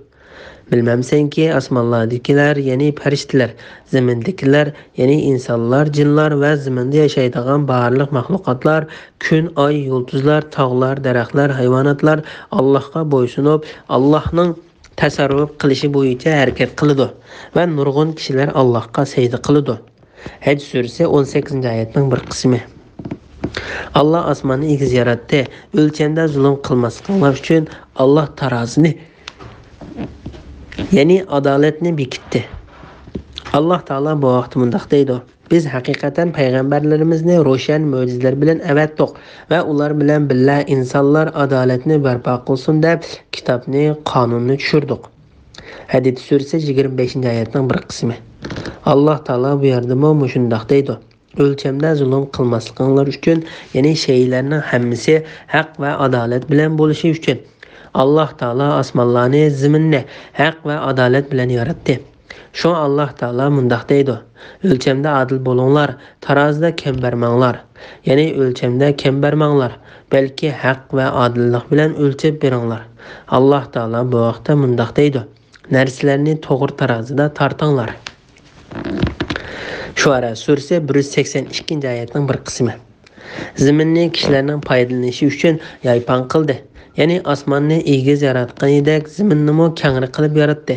S2: Bilməmsən ki, asmanlardakilar, yəni pəriştilər, zəmindakilar, yəni insanlar, cinlar və zəmində yaşaydigan barlıq məxluqatlar, gün, ay, yıldızlar, tağlar, dərəxtlər, hayvanatlar Allahqa boysunub, Allah'ın təsərrüf qilishi bo'yicha hərəkət qiladi və nurg'un kishilar Allohga səcdə qiladi. Həcc surəsi 18-oyatning bir qismi. Allah osmonni egiz yaratdi. O'lchamda zulm qilmasliklari uchun Allah tarozini, ya'ni adolatni bekitdi. Allah Taala bu vaqtda mundaq deydi: Biz haqiqatan payg'ambarlarimizni ro'shan mo'jizalar bilan avatdik va ular bilan birga insonlar adolatni barpo qilsin deb kitobni, qonunni tushirdik. Hadid surasi 25-oyatning bir qismi. Allah Taala bu yerda shundaq deydi: O'lchamda zulm qilmasliklari uchun, ya'ni shaylarning hammasi haq va adolat bilan bo'lishi uchun Allah Taala osmonlarni, zaminni haq va adolat bilan yaratdi. Şu Allah Taala mundaq deydi: O'lchamda adil bo'linglar, tarozida kam bermanglar. Ya'ni o'lchamda kam bermanglar, balki haq va adillik bilan o'lchab beringlar. Allah Taala bu vaqtda mundaq deydi: Narsalarni to'g'ri tarozida tartinglar. Shuara surasi 182-oyatning bir qismi. Zaminni kishilarning foydalanishi uchun yaypon qildi. Ya'ni osmonni egiz yaratganidek zaminni mo kengri qilib yaratdi.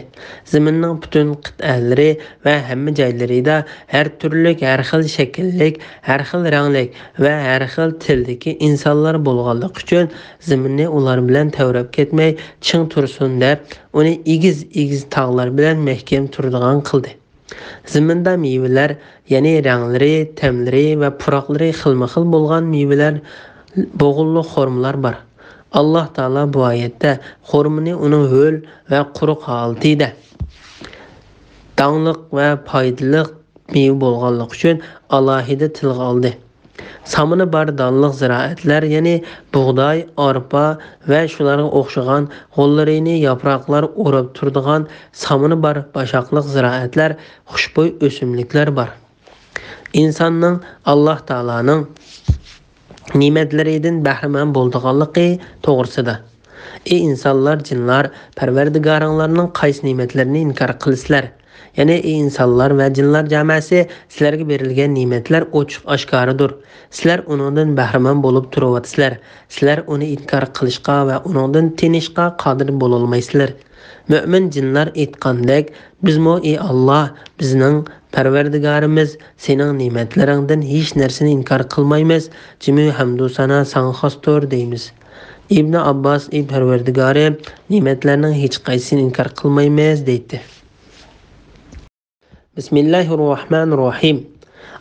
S2: Zaminning butun qit'alari va hamma joylarida har turli, har xil shakllik, har xil ranglik va har xil tildagi insonlar bo'lganligi uchun zaminni ular bilan tavrab ketmay ching tursin deb uni egiz tog'lar bilan mahkam turadigan qildi. Zaminda meyvelar, ya'ni ranglari, ta'mlari va puroqlari xilma-xil bo'lgan meyvelar, bo'g'inli xurmolar bor. Allah Taala bu oyatda xurmoni uning ho'l va quruq holatida dangliq va foydali meva bo'lganligi uchun alohida tilga oldi. Samini bar danliq ziroatlar, ya'ni bug'doy, arpa va shularga o'xshagan g'o'llarini yaproqlar o'rab turadigan samini bar bashaqliq ziroatlar, xushbo'y o'simliklar bor. İnsanning Allah Taolaning ne'matlaridan bahramand bo'lganligi to'g'risida. Ey insonlar, jinlar, Parvardigoringlarning qaysi ne'matlarini inkor qilasizlar? Ya'ni ey insonlar va jinlar jamoasi, sizlarga berilgan ne'matlar ochiq oshkoridir. Sizlar uningdan bahramand bo'lib turayotsizlar. Sizlar uni inkor qilishga va uningdan tinishga qodir bo'la olmaysizlar. Mo'min jinlar aytgandek, bizmo ey Alloh, bizning Parvardigorimiz, sening ne'matlaringdan hech narsani inkor qilmaymiz. Jimi hamdu sana sana xosdir deymiz. İbn Abbas ey Parvardigori, ne'matlarning hech qaysini inkor qilmaymiz deydi. Bismillahirrohmanirrohim.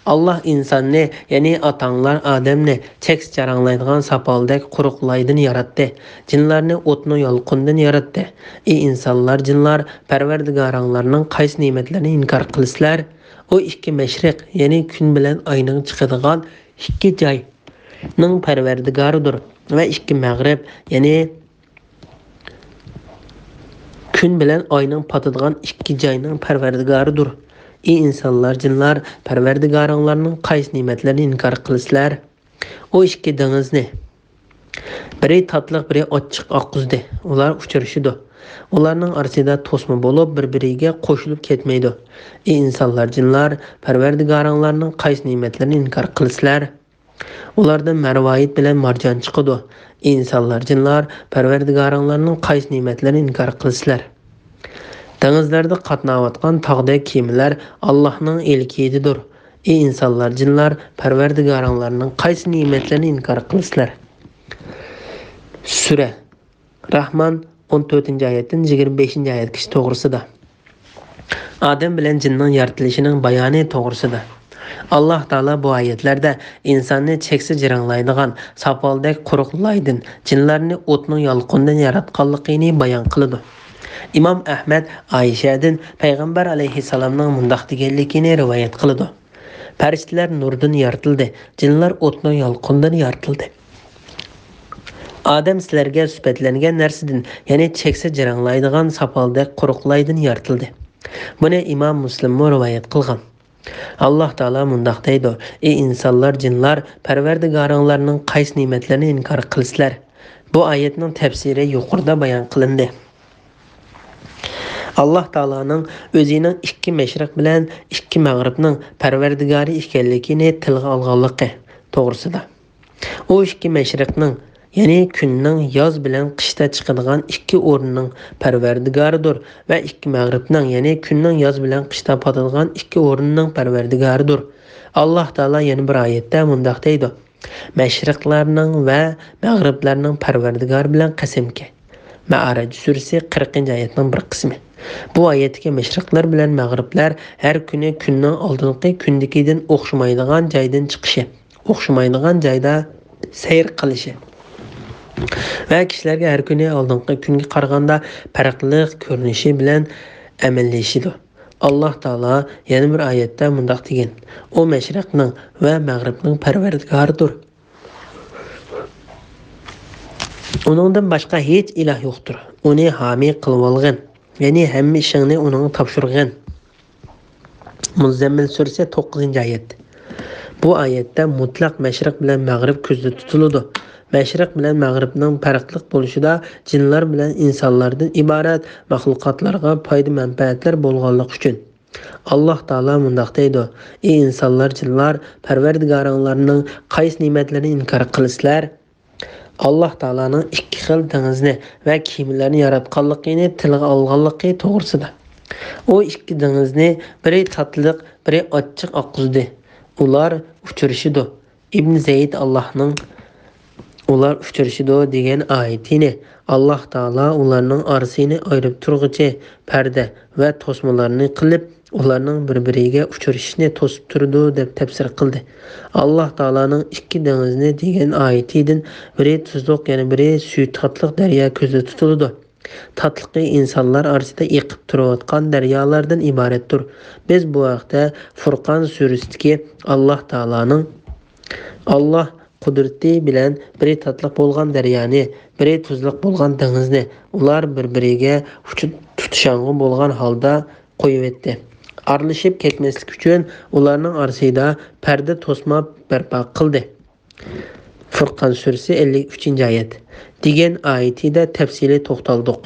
S2: Allah insonni, ya'ni atanglar Adamni cheks jaranglaydigan sapaldek quruqlaydan yaratdi. Jinlarni o'tni yolqindan yaratdi. Ey insonlar, jinlar, Parvardigoringlarning qaysi ne'matlarini inkor qilasizlar? O ikki mashriq, ya'ni kun bilan oyning chiqadigan ikki joyning Parvardigoridir va ikki mag'rib, ya'ni kun bilan oyning patadigan ikki joyning Parvardigoridir. Ey insonlar, jinlar, Parvardigoringlarning qaysi ne'matlarini inkor qilasizlar? O ikki dengizni, biri tatliq, biri ochiq oqizdi. Ular uchrashidi. Ularning orasida to'sma bo'lib, bir-biriga qo'shilib ketmaydi. Ey insonlar, jinlar, Parvardigoringlarning qaysi ne'matlarini inkor qilasizlar? Ulardan marvoyit bilan marjon chiqadi. Ey insonlar, jinlar, Parvardigoringlarning qaysi ne'matlarini inkor qilasizlar? Dengizlarda qatnayotgan tog'dagi kemalar Allohning elkiyidir. Ey insonlar, jinlar, Parvardigoringlarning qaysi ne'matlarini inkor qilasizlar? Sura Rahman 14-oyatdan 25-oyatgacha to'g'risida. Adam bilan jinning yaratilishining bayoni to'g'risida. Allah Taala bu oyatlarda insonni cheksiz jiranglaydigan sapaldek quruqlaydan, jinlarni o'tning yolqindan yaratganligini bayon qiladi. İmam Ahmad Ayshadan Payg'ambar alayhissalomning mundaq deganligini rivoyat qiladi. Farishtalar nurdan yaratildi, jinlar o'tning yolqindan yaratildi. Adam sizlarga sifatlangan narsadan, ya'ni cheksiz jiranglaydigan sapaldek quruqlaydan yaratildi. Buni Imom Muslim rivoyat qilgan. Allah Taala mundaq deydi: "Ey insonlar, jinlar, Parvardigoringlarning qaysi ne'matlarini inkor qilsizlar?" Bu oyatning tafsiri yuqorida bayon qilindi. Allah Taala'nın o'zining ikki mashriq bilan ikki mag'ribning Parvardigori ekanligini tilga olganligi to'g'risida. U ikki mashriqning, ya'ni kunning yoz bilan qishda chiqadigan ikki o'rinning Parvardigoridir va ikki mag'ribning, ya'ni kunning yoz bilan qishda potadigan ikki o'rinning Parvardigoridir. Allah Taala yana bir oyatda mundaq deydi: "Mashriqlarning va mag'riblarning Parvardigori bilan qasamki." Ma'arij surasi 40-oyatning bir qismi. Bu oyatga mashriqlar bilan mag'riblar har kuni kunning oldingi kundagidan o'xshamaydigan joydan chiqishi, o'xshamaydigan joyda sayr qilishi va kishilarga har kuni oldingi kunga qaraganda farqli ko'rinishi bilan amallashidir. Allah Taala yana bir oyatda mundaq degan: "O mashriqning va mag'ribning Parvardigoridir. Onundan boshqa hech iloh yo'qdir. Uni homiy qilib olgan, ya'ni hamma ishingni uning topshirgan." Muzammil surasi 9-oyat. Bu oyatda mutlaq mashriq bilan mag'rib ko'zda tutiladi. Mashriq bilan mag'ribning farqli bo'lishida jinlar bilan insonlardan iborat maxluqotlarga foyda manfaatlar bo'lganligi uchun. Allah Taala mundaq deydi: "Ey insonlar, jinlar, Parvardigoringlarning qaysi ne'matlarini inkor qilsizlar?" Allah Taala'nın ikki xil dengizni va kiyimlarni yaratganligini tilga olganligi to'g'risida. O ikki dengizni biri tatliq, biri ochiq oqizdi. Ular uchrashidi. Ibn Zayd Allohning ular uchrashidi degan oyatini Allah Taala ularning orasini ayirib turg'ichi parda va to'smalarni qilib, ularning bir-biriga uchrashishini to'sib turdi deb tafsir qildi. Allah Taalaning ikki dengizni degan oyatidan biri tuzliq, yana biri suv tatliq daryo ko'zda tutildi. Tatliqi insonlar orasida eqib turayotgan daryolardan iboratdir. Biz bu vaqtda Furqon surasidagi Allah Taalaning Allah qudrati bilan biri tatliq bo'lgan daryoni, biri tuzliq bo'lgan dengizni ular bir-biriga tutishang'i bo'lgan holda qo'yib etdi. Aralashib ketmaslik uchun ularning orasida parda to'sma barpo qildi. Furqon surasi 53-oyat degan oyatida tafsili to'xtaldik.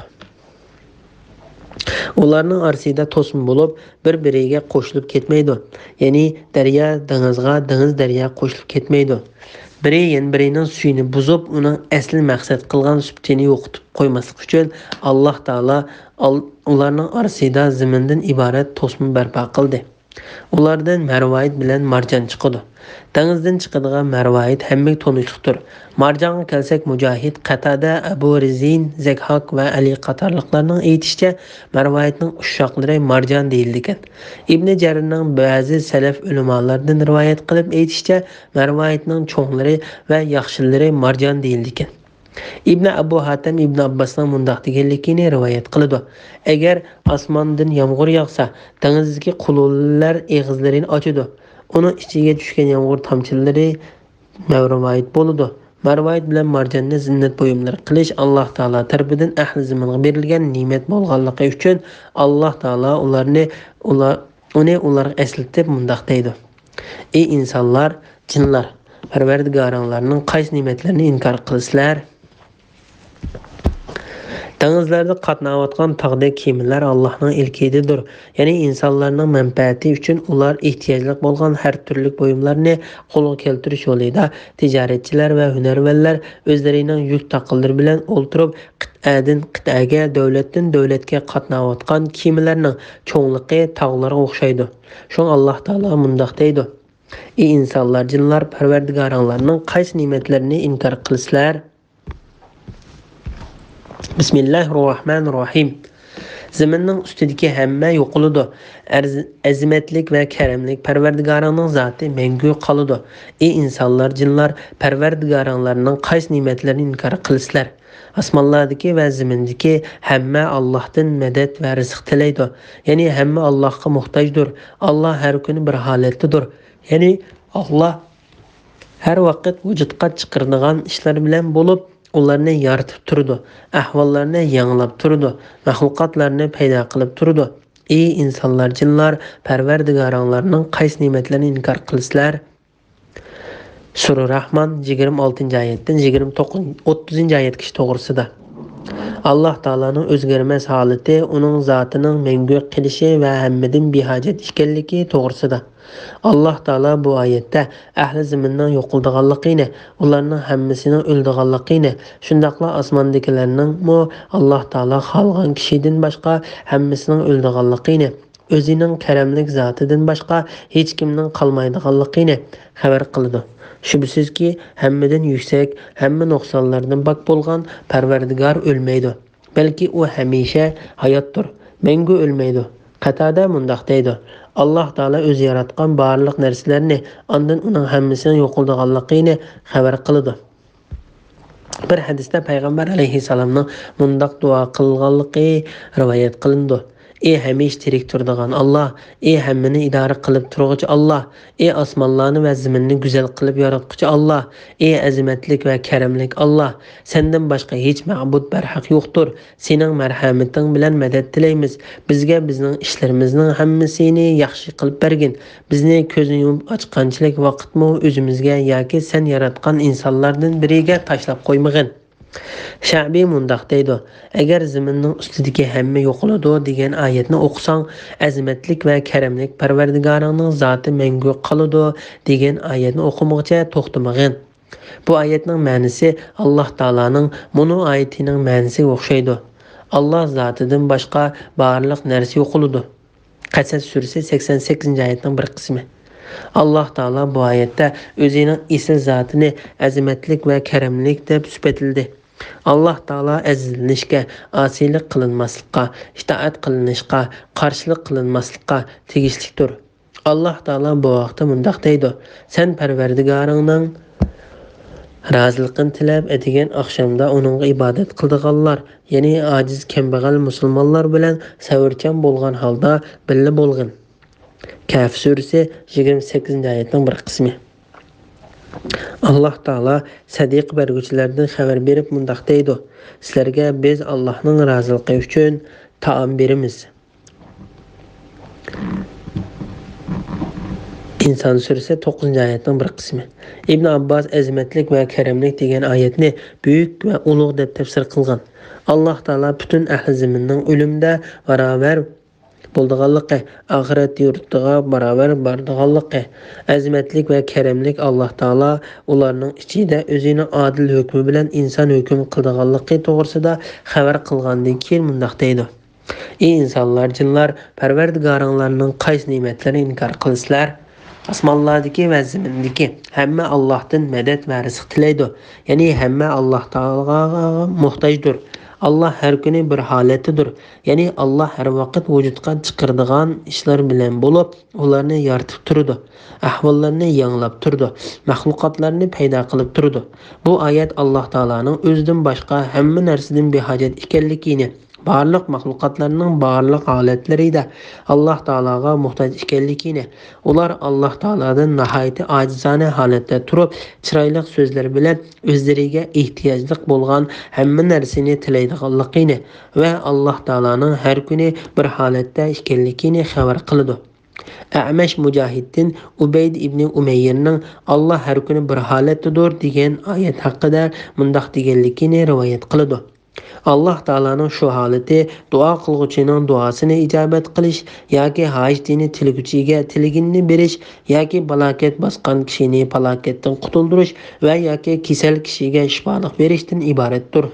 S2: Ularning orasida to'sma bo'lib, bir-biriga qo'shilib ketmaydi. Ya'ni daryo dengizga, dengiz daryo qo'shilib ketmaydi. Biri birining suyini buzib, uning asli maqsad qilgan subtini yo'qotib qo'ymaslik uchun Allah Taala ularning orasida zamindan iborat to'sma barpo qildi. Ulardan marvoyit bilan marjon chiqadi. Dengizdan chiqadigan marvoyit hammaga tanishliqdir. Marjonga kelsak, Mujohid, Qatada, Abu Rizin, Zakhok va Ali qatorliqlarning aytishicha, marvoyitning ushoqlari marjon deyildi ekan. Ibn Jarirning ba'zi salaf ulamolardan rivoyat qilib aytishicha, marvoyitning cho'nglari va yaxshilari marjon deyildi ekan. İbn Abu Hatim İbn Abbasning mundaq deganligini rivoyat qiladi: "Agar osmondan yomg'ir yog'sa, dengizdagi qulunlar eg'izlarini ochadi. Uning ichiga tushgan yomg'ir tomchilari marvoyit bo'ladi." Marvoyit bilan marjonni zinnat buyumlari qilish Allah Taala tarafidan ahli zamonga berilgan ne'mat bo'lganligi uchun Allah Taala ularga eslatib mundaq deydi: "Ey insonlar, jinlar, Parvardigoringlarning qaysi ne'matlarini inkor qilsizlar?" Dengizlarda qatnayotgan tog'dagi kemalar Allohning ilkidir. Ya'ni insonlarning manfaati uchun ular ehtiyojli bo'lgan har turli buyumlarni qo'lga keltirish yo'lida tijoratchilar va hunarmandlar o'zlarining yuk taqillari bilan o'ltirib qit'adan qit'aga, davlatdan davlatga qatnayotgan kemalarning cho'ngligi tog'larga o'xshaydi. Shun Alloh taolo mundaq deydi: "Ey insonlar, jinlar, Parvardigoringlarning qaysi ne'matlarini inkor qilsizlar?" Bismillahirrohmanirrohim. Zaminning ustidagi hamma yo'qoladi. Azimatlik va karamlik Parvardigoringning zoti mangu qoladi. Ey insonlar, jinlar, Parvardigoringlarning qaysi ne'matlarini inkor qilsizlar? Osmonlardagi va zamindagi hamma Allohdan madad va rizq tilaydi. Ya'ni hamma Allohga muhtojdir. Alloh har kuni bir holatdadir. Ya'ni Alloh har vaqt vujudga chiqaradigan ishlar bilan bo'lib, ularni yaratib turdi, ahvollarni yanglab turdi, maxluqotlarni paydo qilib turdi. Ey insonlar, jinlar, Parvardigoringlarning qaysi ne'matlarini inkor qilasizlar? Sura Rahman 26-oyatdan 30-oyatgacha to'g'risida. Allah Taala'nın o'zgarmas holati, uning zotining mangu qilishi va hammadan behojat ekanligi to'g'risida. Allah Taala bu oyatda ahli zaminning yo'qolganligini, ularning hammasining o'ldiganligini, shundaqla osmondagilarning Allah Taala xalqan kishidan boshqa hammasining o'ldiganligini, o'zining karamlik zotidan boshqa hech kimning qolmaydiganligini xabar qildi. Şübhəsizki, hammadan yuksak, hamma nuqsonlardan pok bo'lgan Parvardigor o'lmaydi. Balki u hamisha hayotdir, mangu o'lmaydi. Qatada mundaq deydi: Alloh taolo o'zi yaratgan barliq narsalarni, ondan uning hammasini yo'qoldiganligini xabar qiladi. Bir hadisda payg'ambar alayhissalomning mundaq duo qilganligi rivoyat qilindi. Ey hamish tirik turadigan Allah, ey hammani idora qilib turuvchi Allah, ey osmonlarni va zaminni go'zal qilib yaratuvchi Allah, ey azimatlik va karamlik Allah, sendan boshqa hech ma'bud barhaq yo'qdir. Sening marhamating bilan madad tilaymiz. Bizga bizning ishlarimizning hammasini yaxshi qilib bergin. Bizni ko'zni yumib ochqanchilik vaqtmi o'zimizga yoki sen yaratgan insonlardan biriga tashlab qo'ymagin. Sha'biy mundaq deydi: agar zaminning ustidagi hamma yo'qoladi degan oyatni o'qisang, azimatlik va karamlik Parvardigoringning zoti mangu qoladi degan oyatni o'qimoqcha to'xtamagin. Bu oyatning ma'nosi Alloh taolaning bunu oyatining ma'nosiga o'xshaydi. Alloh zotidan boshqa barliq narsa yo'qoladi. Qasas surasi 88-oyatning bir qismi. Allah Taala bu oyatda o'zining asl zotini azimatlik va karamlik deb sifatildi. Allah Taala azizlanishga, osiylik qilinmaslikqa, itoat qilinishga, qarshilik qilinmaslikqa tegishlidir. Allah Taala bu vaqtda mundaq deydi: sen Parvardigoringning roziligini tilab etigan oqshomda uningga ibodat qildiganlar, ya'ni ojiz kambag'al musulmonlar bilan savrchan bo'lgan holda birga bo'lgin. Kaf surasi 28-oyatning bir qismi. Allah Taala sadiq berguvchilardan xabar berib mundaq deydi: sizlarga biz Allohning roziligi uchun taom beramiz. İnson surasi 9-oyatning bir qismi. Ibn Abbas azimatlik va karamlik degan oyatni buyuk va ulug' deb tafsir qilgan. Allah Taala butun ahli zaminning o'limda barobar bo'ldiganligi, oxirat yurtiga barobar bordiganligi, azimatlik va karamlik Allah Taala ularning ichida o'zining adil hukmi bilan inson hukm qildiganligi to'g'risida xabar qilgandan keyin mundaq deydi: ey insonlar, jinlar, Parvardigoringlarning qaysi ne'matlarini inkor qilasizlar? Osmonlardagi va zamindagi hamma Allohdan madad va rizq tilaydi. Ya'ni hamma Alloh taologa muhtojdir. Allah her kuni bir holatidir. Ya'ni Allah har vaqt vujudga chiqaradigan ishlar bilan bo'lib, ularni yaratib turadi. Ahvollarni yanglab turadi. Mahluqotlarni paydo qilib turadi. Bu oyat Alloh taolaning o'zidan boshqa hamma narsadan behojat ekanligini, barliq mahluqotlarning barliq holatlarida Allah taolaga muhtoj ekanligini, ular Allah taoladan nihoyatda ojizona holatda turib, chiroyli so'zlar bilan o'zlariga ehtiyojli bo'lgan hamma narsani tilaydiganligini va Allah taolaning har kuni bir holatda ekanligini xabar qiladi. A'mash Mujohiddin Ubayd ibn Umayrning Allah har kuni bir holatdadir degan oyat haqida mundaq deganligini rivoyat qiladi. Allah Taalaning shu holati duo qilguvchining duosini ijobat qilish yoki hojatini tilaguvchiga tiligini berish yoki balokat bosgan kishini falokatdan qutuldirish va yoki kasal kishiga shifolik berishdan iboratdir.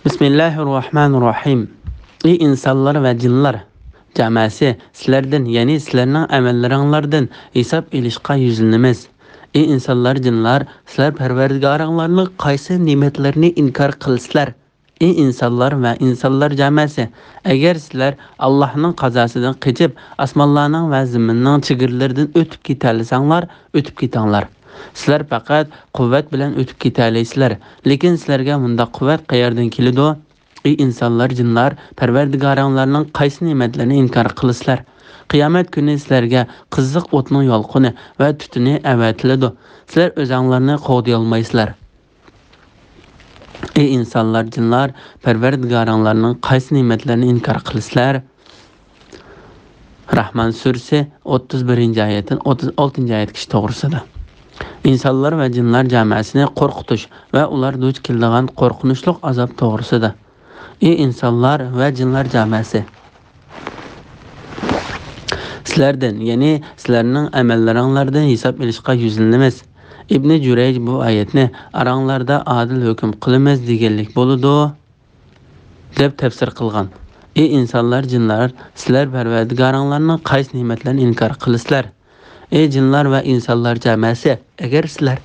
S2: Bismillahirrohmanirrohim. Ey insonlar va jinlar jamoasi, sizlardan, ya'ni sizlarning amallaringlardan hisob olishga yuzlanamiz. Ey insonlar, jinlar, sizlar Parvardigoringlarning qaysi ne'matlarini inkor qilasizlar? Ey insonlar va insonlar jamoasi, agar sizlar Allohning qazosidan qochib, osmonlarning va zaminning chegirlaridan o'tib ketasanglar, o'tib ketinglar. Sizlar faqat quvvat bilan o'tib ketalaysizlar, lekin sizlarga bunda quvvat qayerdan keladi? Ey insonlar, jinlar, Parvardigoringlarning qaysi ne'matlarini inkor qilasizlar? Qiyomat kuni sizlarga qiziq o'tning yolqini va tutuni avatiladi. Sizlar o'zinglarni qo'g'day olmaysizlar. Ey insanlar, cinlar, Parvardigarlarning qaysi ne'matlarini inkor qilasizlar? Rahman surasi 31-oyatdan 36-oyatgacha to'g'risida. İnsanlar ve cinlar camiasini qo'rqitish va ular duch keladigan qo'rqinchli azob to'g'risida. Ey insanlar ve cinlar camiasi, sizlardan, ya'ni sizlarning amallaringlardan hisob olishga yuzlanamiz. İbn Jurayj bu oyatni aranglarda adil hukm qilamiz deganlik bo'ladi deb tafsir qilgan. Ey insanlar, cinlar, sizlar Parvardigarlarning qaysi ne'matlarini inkor qilasizlar? Ey cinlar ve insanlar camiasi, agar sizlar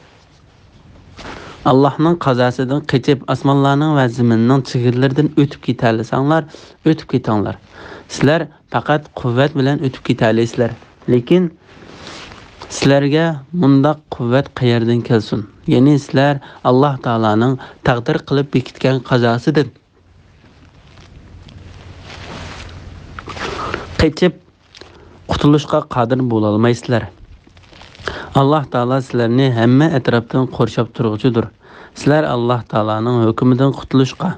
S2: Allah'ın qazosidan qechib osmonlarning va zaminning chegirlaridan o'tib ketasanglar, o'tib ketanglar. Sizlar faqat quvvat bilan o'tib ketalasizlar. Lekin sizlarga mundaq quvvat qayerdan kelsin? Ya'ni sizlar Alloh taolaning taqdir qilib bekitgan qazosidan qechib qutulishga qodir bo'la olmaysizlar. Allah Taala sizlarni hamma atrofdan qo'rshab turg'uchidir. Sizlar Alloh taolaning hukmidan qutulishga,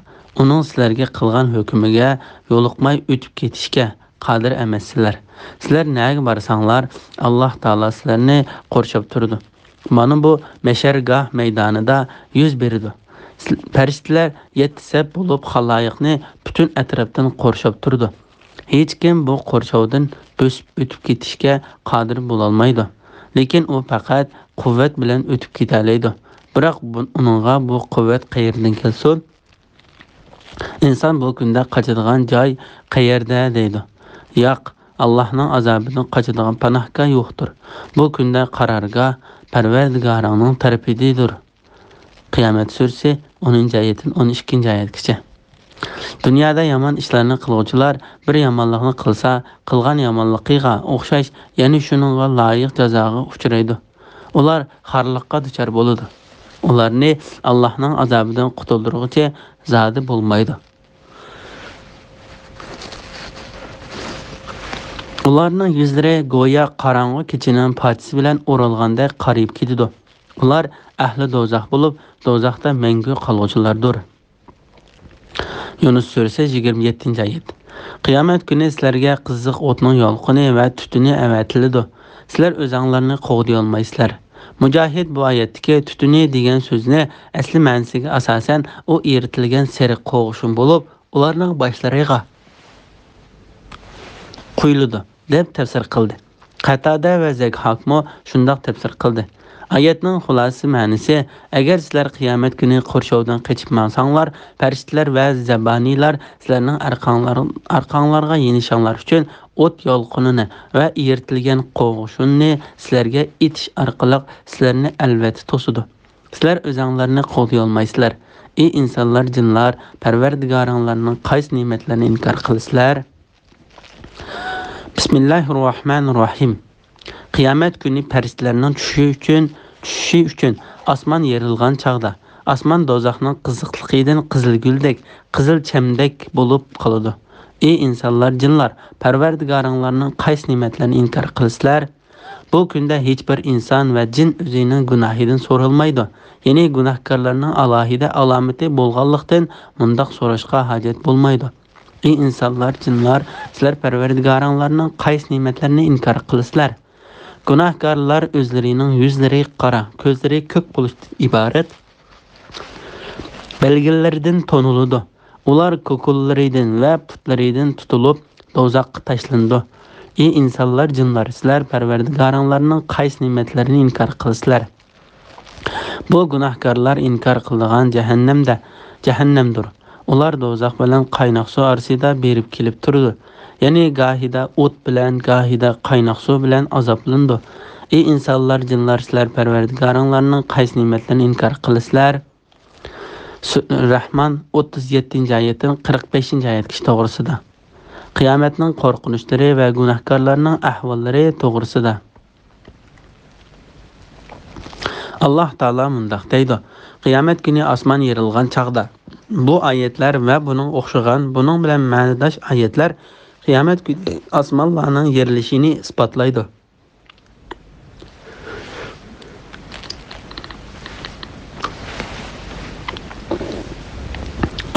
S2: uning sizlarga qilgan hukmiga yo'liqmay o'tib ketishga qodir emassizlar. Sizlar nega borsanglar, Alloh taolo sizlarni qo'rshab turdi. Mana bu mashargoh maydonida yuz berdi. Farishtalar 7 saf bo'lib xaloyiqni butun atrofdan qo'rshab turdi. Hech kim bu qo'rshovdan bo'sib o'tib ketishga qodir bo'la olmaydi. Lekin u faqat quvvat bilan o'tib ketalaydi. Biroq uningga bu quvvat qayerdan kelsin? İnsan bu kunda qochadigan joy qayerda deydi. Yo'q, Allohning azobidan qochadigan panohga yo'qdir. Bu kunda qarorga Parvardigarning tarafidadir. Qiyomat surasi 10-oyatdan 12-oyatgacha. Dunyoda yomon ishlarni qiluvchilar bir yomonlikni qilsa, qilgan yomonligiga o'xshash, ya'ni shuningga loyiq jazoga uchraydi. Ular xorliqqa duchor bo'ladi. Ularni Allohning azobidan qutuldiruvchi zodi bo'lmaydi. Ularning yuzlari go'yo qorong'u kechining parchasi bilan o'ralgandek qarib ketadi. Ular ahli do'zax bo'lib, do'zaxda mangu qoluvchilardir. Yunus surasi 27-oyat. Qiyomat kuni sizlarga qiziq o'tning yolqini va tutuni avatiladi. Sizlar o'zinglarni qo'g'day olmaysizlar. Mujohid bu oyatdagi tutuni degan so'zni asli ma'nosiga asosan u eritilgan sariq qo'g'ishim bo'lib, ularning boshlariga quyiladi deb tafsir qildi. Qatada va Zakhakmo shundoq tafsir qildi. Oyatning xulosasi ma'nosi: agar sizlar qiyomat kuni qo'rshovdan qochib mansanglar, farishtalar va zabaniylar sizlarning arqonlarga yenishinglar uchun o't yolqinini va eritilgan qo'g'ishunni sizlarga itish orqali sizlarni albatta to'sidi. Sizlar o'zinglarni qo'lday olmaysizlar. Ey insonlar, jinlar, Parvardigarlarning qaysi ne'matlarini inkor qilasizlar? Bismillahirrohmanirrohim. Qiyomat kuni farishtalarning tushishi uchun osmon yerilgan chaqda, osmon do'zaxning qiziqligidan qizilguldek, qizil chamdak bo'lib qoladi. Ey insonlar, jinlar, Parvardigarlarning qaysi ne'matlarini inkor qilasizlar? Bu kunda hech bir inson va jin o'zining gunohidan so'ralmaydi. Ya'ni gunohkorlarning alohida alomati bo'lganlikdan mundaq so'rashga hojat bo'lmaydi. Ey insonlar, jinlar, sizlar Parvardigarlarning qaysi ne'matlarini inkor qilasizlar? Gunohkorlar o'zlarining yuzlari qora, ko'zlari ko'k bo'lishdan iborat belgilaridan toniladi. Ular ko'kullaridan va putlaridan tutilib do'zaxga tashlandi. Ey insonlar, jinlar, sizlar Parvardigarlarning qaysi ne'matlarini inkor qilasizlar? Bu gunohkorlar inkor qilgan jahannamdir. Ular do'zax bilan qaynoq suv orasida berib kelib turdi. Ya'ni gohida o't bilan, gohida qaynoq suv bilan azoblandi. Ey insonlar, jinlar, sizlar Parvardigarlarning qaysi ne'matlarini inkor qilasizlar? Rahman 37-oyatdan 45-oyatgacha to'g'risida. Qiyomatning qo'rqinchlari va gunohkorlarning ahvollari to'g'risida. Alloh taolo mundaq deydi: qiyomat kuni osmon yerilgan chaqda. Bu oyatlar va buning o'xshagan, buning bilan ma'nodosh oyatlar qiyomat kuni osmonlarning yerilishini isbotlaydi.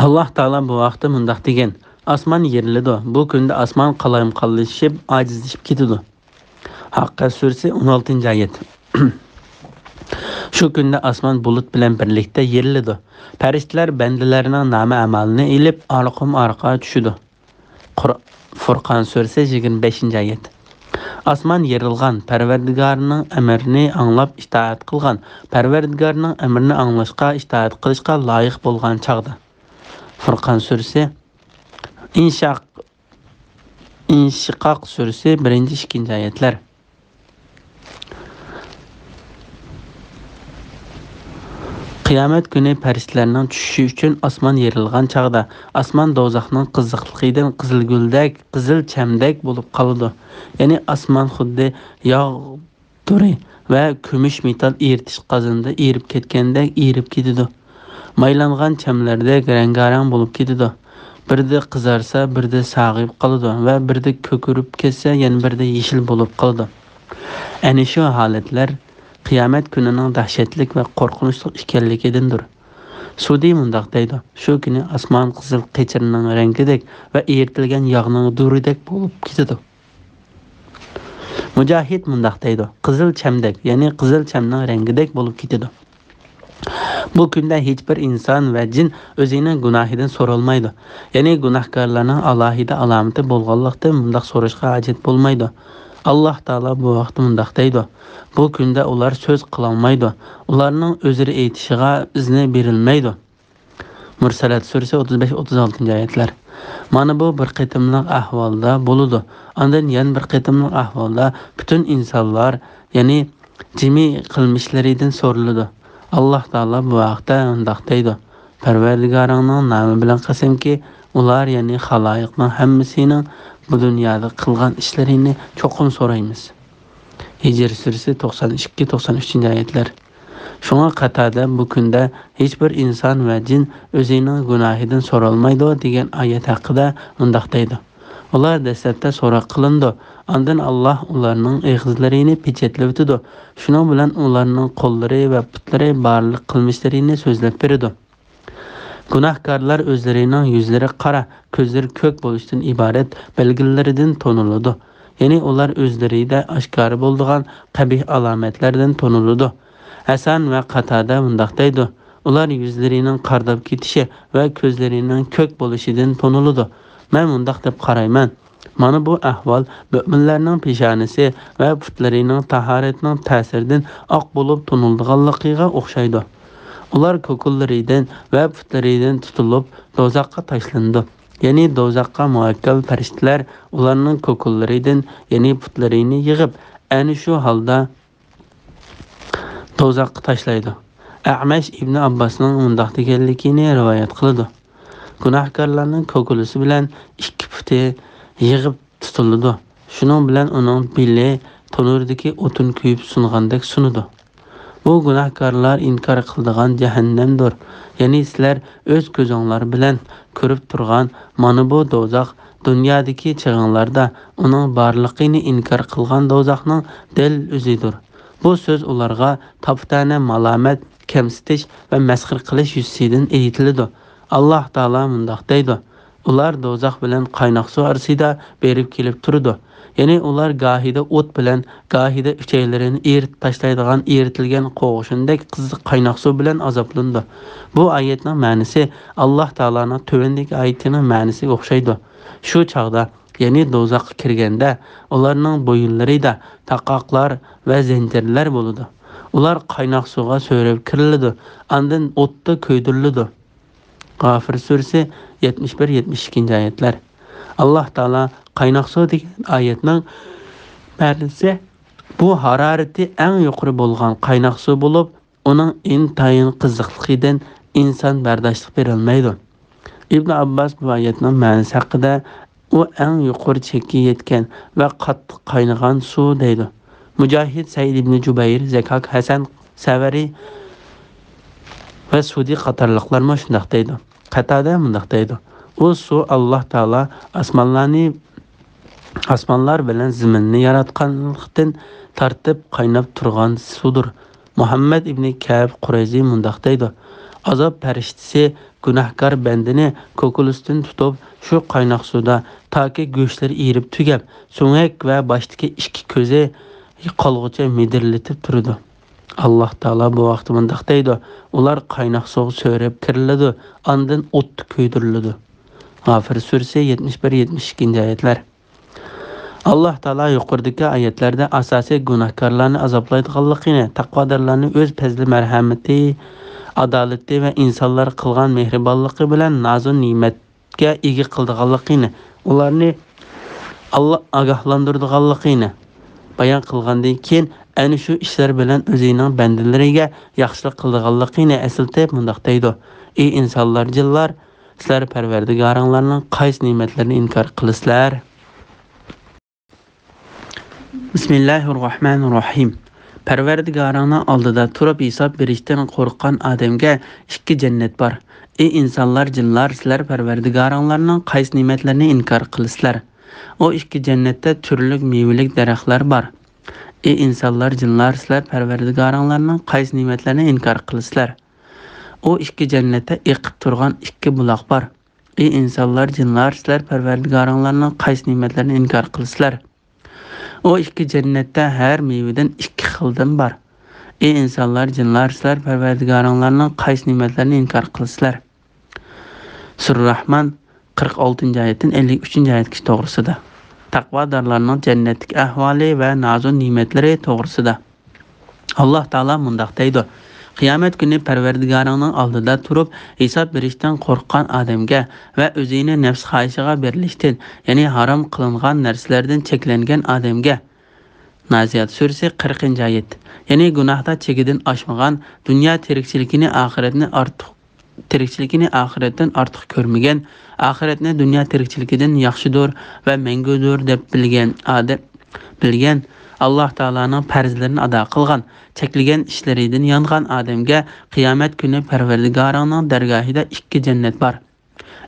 S2: Allah Taala bu vaqtda mundaq degan: "Osmon yeriladi. Bu kunda osmon qalayimqonlashib, ojizlashib ketadi." Haqqa surasi 16-oyat. Shu kunda osmon bulut bilan birlikda yeriladi. Farishtalar bandalarining nomi amalini ilib orqa tushidi. Furqon surasi 25-oyat. Osmon yerilgan, Parvardigorning amrini anglab itoat qilgan, Parvardigorning amrini anglashga, itoat qilishga loyiq bo'lgan chaqda. Furqon surasi, İnshiqoq surasi 1-2-oyatlar. Qiyomat kuni farishtalarning tushishi uchun osmon yerilgan chaqda osmon do'zaxning qiziqligidan qizilguldek, qizil chamdak bo'lib qoladi. Ya'ni osmon xuddi yog' turi va kumush metal eritish qozonida erib ketgandek erib ketadi. Maylangan chamlardek rangarang bo'lib ketadi. Birda qizarsa, birda sog'ib qoladi va birda ko'kirib ketsa, yana birda yeshil bo'lib qoladi. Ana shu holatlar qiyomat kunining dahshatli va qo'rqinchli ekanligidandir. Sudi mundaq deydi: "Shu kuni osmon qizil qechirning rangidek va eritilgan yog'ning duridek bo'lib ketadi." Mujohid mundaq deydi: "Qizil chamdak, ya'ni qizil chamning rangidek bo'lib ketadi." Bu kunda hech bir inson va jin o'zining gunohidan so'ralmaydi. Ya'ni gunohkorlarning alohida alomati bo'lganlikda mundaq so'rashga hojat bo'lmaydi. Allah Taala bu vaqtda mundaq deydi: "Bu kunda ular so'z qila olmaydi. Ularning o'zlari aytishiga izni berilmaydi." Mursalat surasi 35-36-oyatlar. Mana bu bir qitimliq ahvolda bo'ladi. Ondan yana bir qitimliq ahvolda butun insonlar, ya'ni jimi qilmishlaridan so'raladi. Allah Taala bu vaqtda mundaq deydi: "Parvardigoringning nomi bilan qasamki, ular, ya'ni xaloyiqning hammasining bu dunyoda qilgan ishlarini cho'qim so'raymiz." Hijr surasi 92-93-oyatlar. Shunga qatorda bu kunda hech bir inson va jin o'zining gunohidan so'ralmaydi degan oyat haqida mundaq deydi: "Ular dastlabda so'roq qilindi, ondan Alloh ularning eg'izlarini pechatlab o'tdi. Shuning bilan ularning qo'llari va putlari barliq qilmishlarini so'zlab berdi." Gunohkorlar o'zlarining yuzlari qora, ko'zlari ko'k bo'lishdan iborat belgilaridan toniladi. Ya'ni ular o'zlarida oshkora bo'lgan qabih alomatlardan toniladi. Hasan va Qatada mundaq deydi: "Ular yuzlarining qardab ketishi va ko'zlarining ko'k bo'lishidan toniladi. Men mundaq deb qarayman. Mana bu ahvol mu'minlarning peshonasi va putlarining tahoratining ta'siridan oq bo'lib tonilganligiga o'xshaydi. Ular ko'kullaridan va putlaridan tutilib do'zaxga tashlandi. Ya'ni do'zaxga muvakkal farishtalar ularning ko'kullaridan, ya'ni putlarini yig'ib, ana shu holda do'zaxga tashlaydi." A'mash ibn Abbosning mundaq deganligini rivoyat qiladi: "Gunohkorlarning ko'kulisi bilan ikki puti yig'ib tutildi. Shuning bilan uning beli tonurdagi o'tin kuyib sungandek sunadi. Bu gunohkorlar inkor qiladigan jahannamdir. Ya'ni sizlar o'z ko'zinglar bilan ko'rib turgan mana bu do'zax dunyodagi chig'inlarda uning borlig'ini inkor qilgan do'zaxning dil o'zidir." Bu so'z ularga toftana malomat, kamsitish va masxir qilish yuzidan aytiladi. Allah Taala mundaq deydi: "Ular do'zax bilan qaynoq suv arsida berib kelib turdi. Ya'ni ular gohida o't bilan, gohida uchaylarini eritib tashlaydigan eritilgan qo'g'ishindek qiziq qaynoq suv bilan azoblandi." Bu oyatning ma'nosi Allah Taolaning tövendagi oyatining ma'nosiga o'xshaydi. Shu chaqda, ya'ni do'zaxga kirganda, ularning bo'yinlarida taqoqlar va zanjirlar bo'ladi. Ular qaynoq suvga so'rab kiriladi, ondan o'tda ko'ydiriladi. G'ofir surasi 71-72-oyatlar. Allah Taala qaynoq suv degan oyatning ma'nosi bu harorati eng yuqori bo'lgan qaynoq suv bo'lib, uning intayin qiziqligidan inson bardoshlik berolmaydi. Ibn Abbos bu oyatning ma'nosi haqida u eng yuqori chekka yetgan va qattiq qaynagan suv deydi. Mujohid, Said ibn Jubayr, Zakok, Hasan, Savari va Sudi qatorliqlar shundaq deydi. Qatada mundaq deydi: "U suv Alloh Taolo osmonlar bilan zaminni yaratganlikdan tartib qaynab turgan suvdir." Muhammad ibn Ka'b Qurayzi mundaq deydi: Azab pərishtisi günahkar bəndini kokulusdan tutub şu qaynaq suda taki göğüşləri erib tügəb, so'ngak və başdakı iki көзі qalğıca medirletib turdu. Allah Taala bu vaqt mındaq deydi: ular qaynaq suğa söyrəb kiriladi, andın ot köydürülüdü. G'afir surasi 71-72 ayetlər. Allah Taala yuqoridagi oyatlarda asosiy gunohkorlarni azoblaydiganligini, taqvodorlarni o'z fazli marhamati, adolati va insonlar qilgan mehribonligi bilan nozik ne'matga ega qildiganligini, ularni Allah ogohlantirdiganligini bayon qilgandan keyin ana shu ishlar bilan o'zining bandalariga yaxshilik qildiganligini eslatib mundaq deydi: ey insonlar, jinlar, sizlar Parvardigoringlarning qaysi ne'matlarini inkor qilasizlar? Bismillahirrohmanirrohim. Parvardigoringning oldida turib hisob berishdan qo'rqqan odamga ikki jannat bor. Ey insonlar, jinlar, sizlar Parvardigoringlarning qaysi ne'matlarini inkor qilasizlar? O ikki jannatda turli mevalik daraxtlar bor. Ey insonlar, jinlar, sizlar Parvardigoringlarning qaysi ne'matlarini inkor qilasizlar? O ikki jannatda eqib turgan ikki buloq bor. Ey insonlar, jinlar, sizlar Parvardigoringlarning qaysi ne'matlarini inkor qilasizlar? O ikki jannatda har mevadan ikki xildan bor. Ey insonlar, jinlar, sizlar Parvardigoringlarning qaysi ne'matlarini inkor qilasizlar? Surah-Rahman 46-oyatdan 53-oyatgacha to'g'risida. Taqvodorlarning jannatlik ahvoli va nozik ne'matlari to'g'risida. Allah Taala mundaq deydi: qiyomat kuni Parvardigoringning oldida turib hisob berishdan qo'rqqan odamga va o'zining nafs xohishiga berilishdan, ya'ni harom qilingan narsalardan cheklangan odamga. Naziyat surasi 40-oyat. Ya'ni gunohda chekidan oshmagan, dunyo tirikchiligini oxiratdan ortiq ko'rmagan, oxiratni dunyo tirikchiligidan yaxshidir va mangudir deb bilgan Allah Taolaning farzlarini ado qilgan, cheklagan ishlaridan yongan odamga qiyomat kuni Parvardigoringning dargohida ikki jannat bor.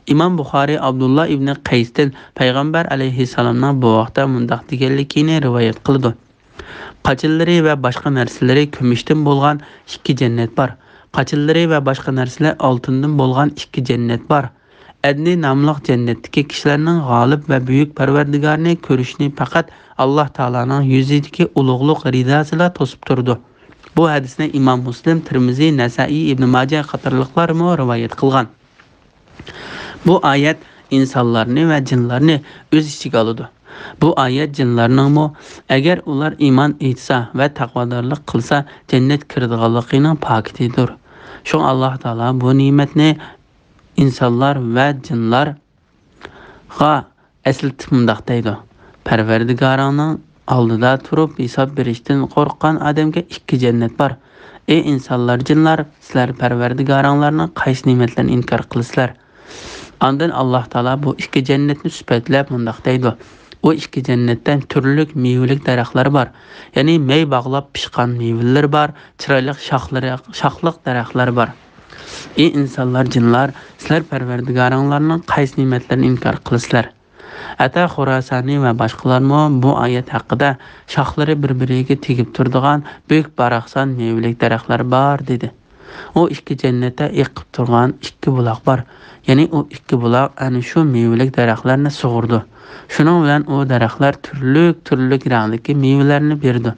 S2: Imom Buxoriy Abdullah ibn Qaysdan payg'ambar alayhissalomning bu vaqtda mundaq deganligini rivoyat qildi: Qachillari va boshqa narsalari kumushdan bo'lgan ikki jannat bor. Qachillari va boshqa narsalar oltindan bo'lgan ikki jannat bor. Adni nomli jannatdagi kishilarning g'olib va buyuk Parvardigorini ko'rishni faqat Allah Taolaning yuzidagi ulug'liq ridosida to'sib turdi. Bu hadisni Imom Muslim, Tirmiziy, Nasa'iy, Ibn Majah qatorliqlar rivoyat qilgan. Bu oyat insonlarni va jinlarni o'z ichiga oladi. Bu oyat jinlarning agar ular iymon etsa va taqvodorlik qilsa jannat kiradiganligining pakitidir. Shu Allah Taala bu ne'matni insonlar va jinlarga eslatib mundaq deydi: Parvardigoringning oldida turib hisob berishdan qo'rqqan odamga ikki jannat bor. Ey insonlar, jinlar, sizlar Parvardigoringlarning qaysi ne'matlarini inkor qilasizlar? Ondan Allah Taala bu ikki jannatni sifatlab mundaq deydi: o ikki jannatdan turli mevalik daraxtlar bor. Ya'ni mey bog'lab pishgan mevalar bor, chiroyli shoxliq daraxtlar bor. Ey insonlar, jinlar, sizlar Parvardigoringlarning qaysi ne'matlarini inkor qilasizlar? Ata Xurosani va boshqalar bu oyat haqida shoxlari bir-biriga tegib turadigan buyuk baraqsan mevalik daraxtlar bor dedi. O ikki jannatda eqib turgan ikki buloq bor. Ya'ni o ikki buloq ana shu mevalik daraxtlarni sug'urdi. Shuning bilan o daraxtlar turli rangdagi mevalarni berdi.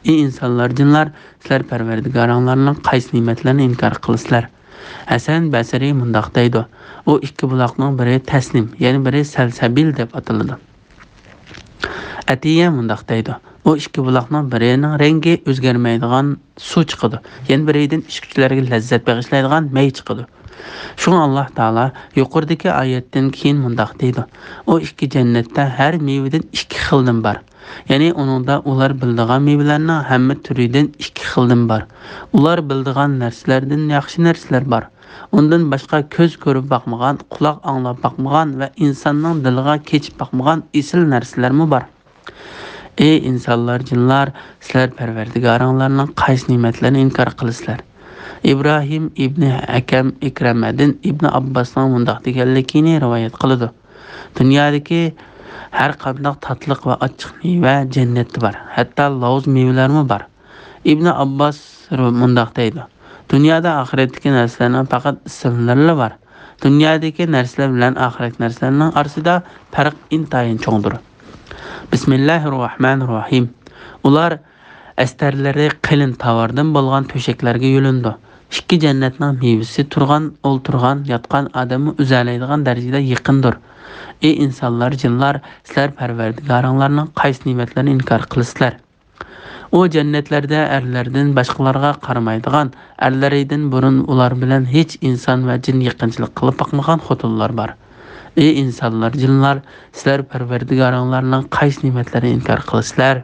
S2: Ey insonlar, jinlar, sizlar Parvardigoringlarning qaysi ne'matlarini inkor qilasizlar? Hasan Basri mundaq deydi: o ikki buloqning biri tasnim, ya'ni biri salsabil deb ataladi. Atiya mundaq deydi: o ikki buloqning birining rangi o'zgarmaydigan suv chiqadi, ya'ni biridan ishqchilarga lazzat bag'ishlaydigan may chiqadi. Shunga Allah Taala yuqoridagi oyatdan keyin mundaq deydi: o ikki jannatda har mevadan ikki xildan bor. Ya'ni uningda ular bildigan mevalarning hamma turidan ikki xildan bor. Ular bildigan narsalardan yaxshi narsalar bor. Undan boshqa ko'z ko'rib boqmagan, quloq anglab boqmagan va insonning diliga kechib boqmagan esil narsalarmi bor. Ey insonlar, jinlar, sizlar Parvardigoringlarning qaysi ne'matlarini inkor qilasizlar? İbrahim ibn Hakam Ikramadin ibn Abbasning mundaq deganligini rivoyat qiladi: dunyodagi har qanday tatliq va ochiq meva jannatda bor, hatto lovuz mevalarmi bor. Ibn Abbas mundaq deydi: Dunyoda oxiratdagi narsalarning faqat ismlari bor. Dunyodagi narsalar bilan oxirat narsalarining orasida farq intayin cho'ngdir. Bismillahirrohmanirrohim. Ular astarlari qalin tavardan bo'lgan to'shaklarga yo'lindi. Ikki jannatning mevasi turgan, o'ltirgan, yotgan odamni uzalaydigan darajada yaqindir. Ey insonlar, jinlar, sizlar Parvardigoringlarning qaysi ne'matlarini inkor qilasizlar? O jannatlarda erlardan boshqalarga qaramaydigan, erlaridan burun ular bilan hech inson va jin yaqinchilik qilib boqmagan xotinlar bor. Ey insonlar, jinlar, sizlar Parvardigoringlarning qaysi ne'matlarini inkor qilasizlar?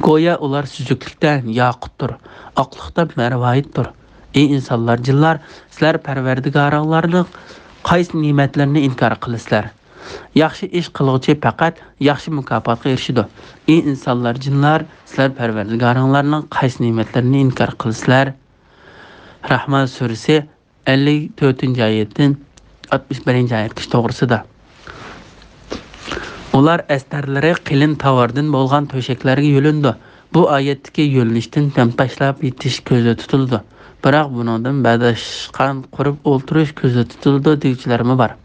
S2: Go'yo ular suzuklikdan yoqutdir, oqliqdan marvoyitdir. Ey insonlar, jinlar, sizlar Parvardigoringlarning qaysi ne'matlarini inkor qilasizlar? Yaxshi ish qiluvchi faqat yaxshi mukofotga erishadi. Ey insonlar, jinlar, sizlar Parvardigoringlarning qaysi ne'matlarini inkor qilasizlar? Rahmon surasi 54-oyatdan 61-oyatgacha to'g'risida. Ular astarlari qilin tavardan bo'lgan to'shaklarga yo'lindi. Bu oyatdagi yo'linishdan tamtashlab yetish ko'zda tutildi. Biroq bundan badashqan qurib o'ltirish ko'zda tutildi deyuvchilarmi bor.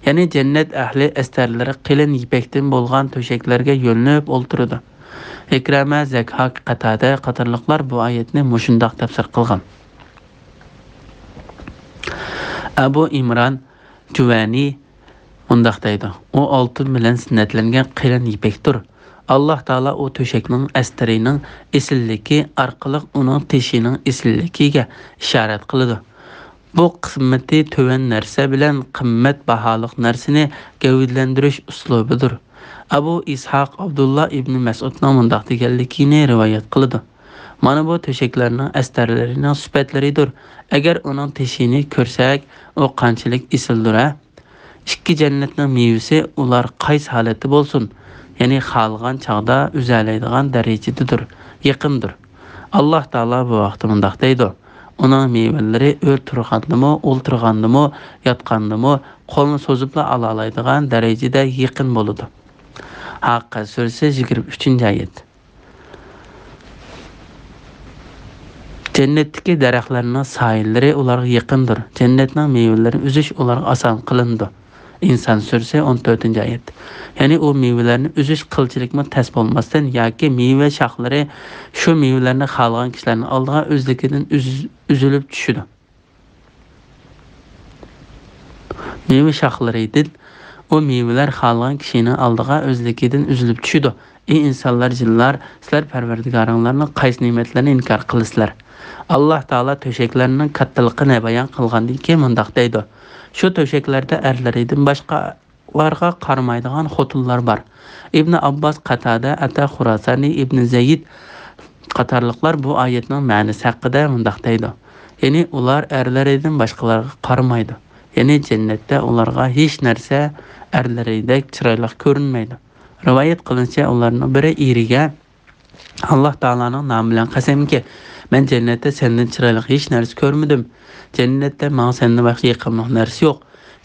S2: Ya'ni jannat ahli astarlari qilin yipakdan bo'lgan to'shaklarga yo'linib o'ltirdi. Ikrama, Zakhak, Qatada qatorliqlar bu oyatni mushundoq tafsir qilgan. Abu Imron Juvani undaq deydi. O oltin bilan sinatlangan qilin yipakdir. Allah Taala o to'shakning astarining esilligi orqali uning teshining esilligiga ishorat qiladi. Bu qimmati to'van narsa bilan qimmat baholiq narsani gavdalantirish uslubidir. Abu Ishaq Abdullah ibn Mas'udning mundaq deganligini rivoyat qiladi. Mana bu to'shaklarning astarlarining sifatlaridir. Agar uning teshini ko'rsak, u qanchalik esildir. Ikki jannatning mevasi ular qaysi holatda bo'lsin, ya'ni xalqan chaqda uzalaydigan darajadadir, yaqindir. Alloh taolo bu vaqtda mundaq deydi: uning mevalari o'tirgandimi, o'ltirgandimi, yotgandimi, qo'lni so'zibla olalaydigan darajada yaqin bo'ladi. Haqqa surasi 23-oyat. Jannatdagi daraxtlarning soyillari ularga yaqindir. Jannatning mevalarini uzish ularga oson qilindi. İnsan surasi 14-oyat. Ya'ni o mevalarni uzish qilchilikmi tas bo'lmasdan yoki meva shoxlari shu mevalarni xalqan kishilarning oldiga o'zligidan uzilib tushadi. Meva shoxlaridan o mevalar xalqan kishining oldiga o'zligidan uzilib tushadi. Ey insonlar, jinlar, sizlar Parvardigoringlarning qaysi ne'matlarini inkor qilasizlar? Alloh taolo to'shaklarning kattaligini bayon qilgandan keyin mundaq deydi: shu to'shaklarda erlaridan boshqalarga qaramaydigan xotinlar bor. Ibn Abbos, Qatada, Ata Xurasani, Ibn Zayd qatorliqlar bu oyatning ma'nosi haqida mundaq deydi. Ya'ni ular erlaridan boshqalarga qaramaydi. Ya'ni jannatda ularga hech narsa erlaridek chiroyli ko'rinmaydi. Rivoyat qilinishicha, ularning biri eriga Alloh taolaning nomi bilan qasamki, men jannatda sendan chiroyli hech narsa ko'rmadim. Jannatda menga sendan boshqa yaqinlik narsa yo'q.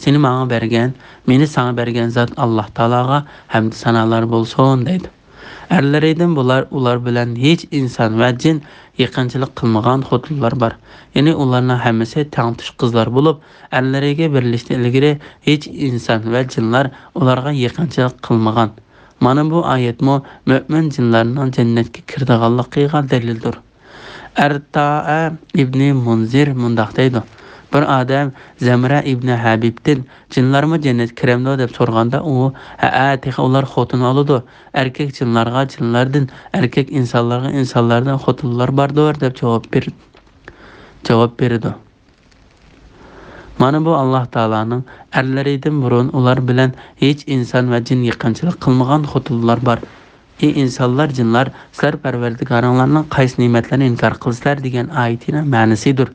S2: Seni menga bergan, meni sana bergan zot Alloh taologa hamd sanolar bo'lsin deydi. Erlaridan ular bilan hech inson va jin yaqinchilik qilmagan xotinlar bor. Ya'ni ularning hammasi tangtush qizlar bo'lib, erlariga birlashdan ilgari hech inson va jinlar ularga yaqinchilik qilmagan. Mana bu oyatmo mo'min jinlarning jannatga kirdiganligiga dalildir. Erta'a ibn Munzir mundaq deydi: bir odam Zamra ibn Habibdan jinlarmi jannat kiramdi deb so'rganda, u ular xotin oladi. Erkak jinlarga jinlardan, erkak insonlarga insonlardan xotinlar bordir deb javob berdi. Mana bu Alloh taolaning erlaridan burun ular bilan hech inson va jin yaqinchilik qilmagan xotinlar bor. Ey insonlar, jinlar, sizlar Parvardigoringlarning qaysi ne'matlarini inkor qilsizlar degan oyatining ma'nosidir.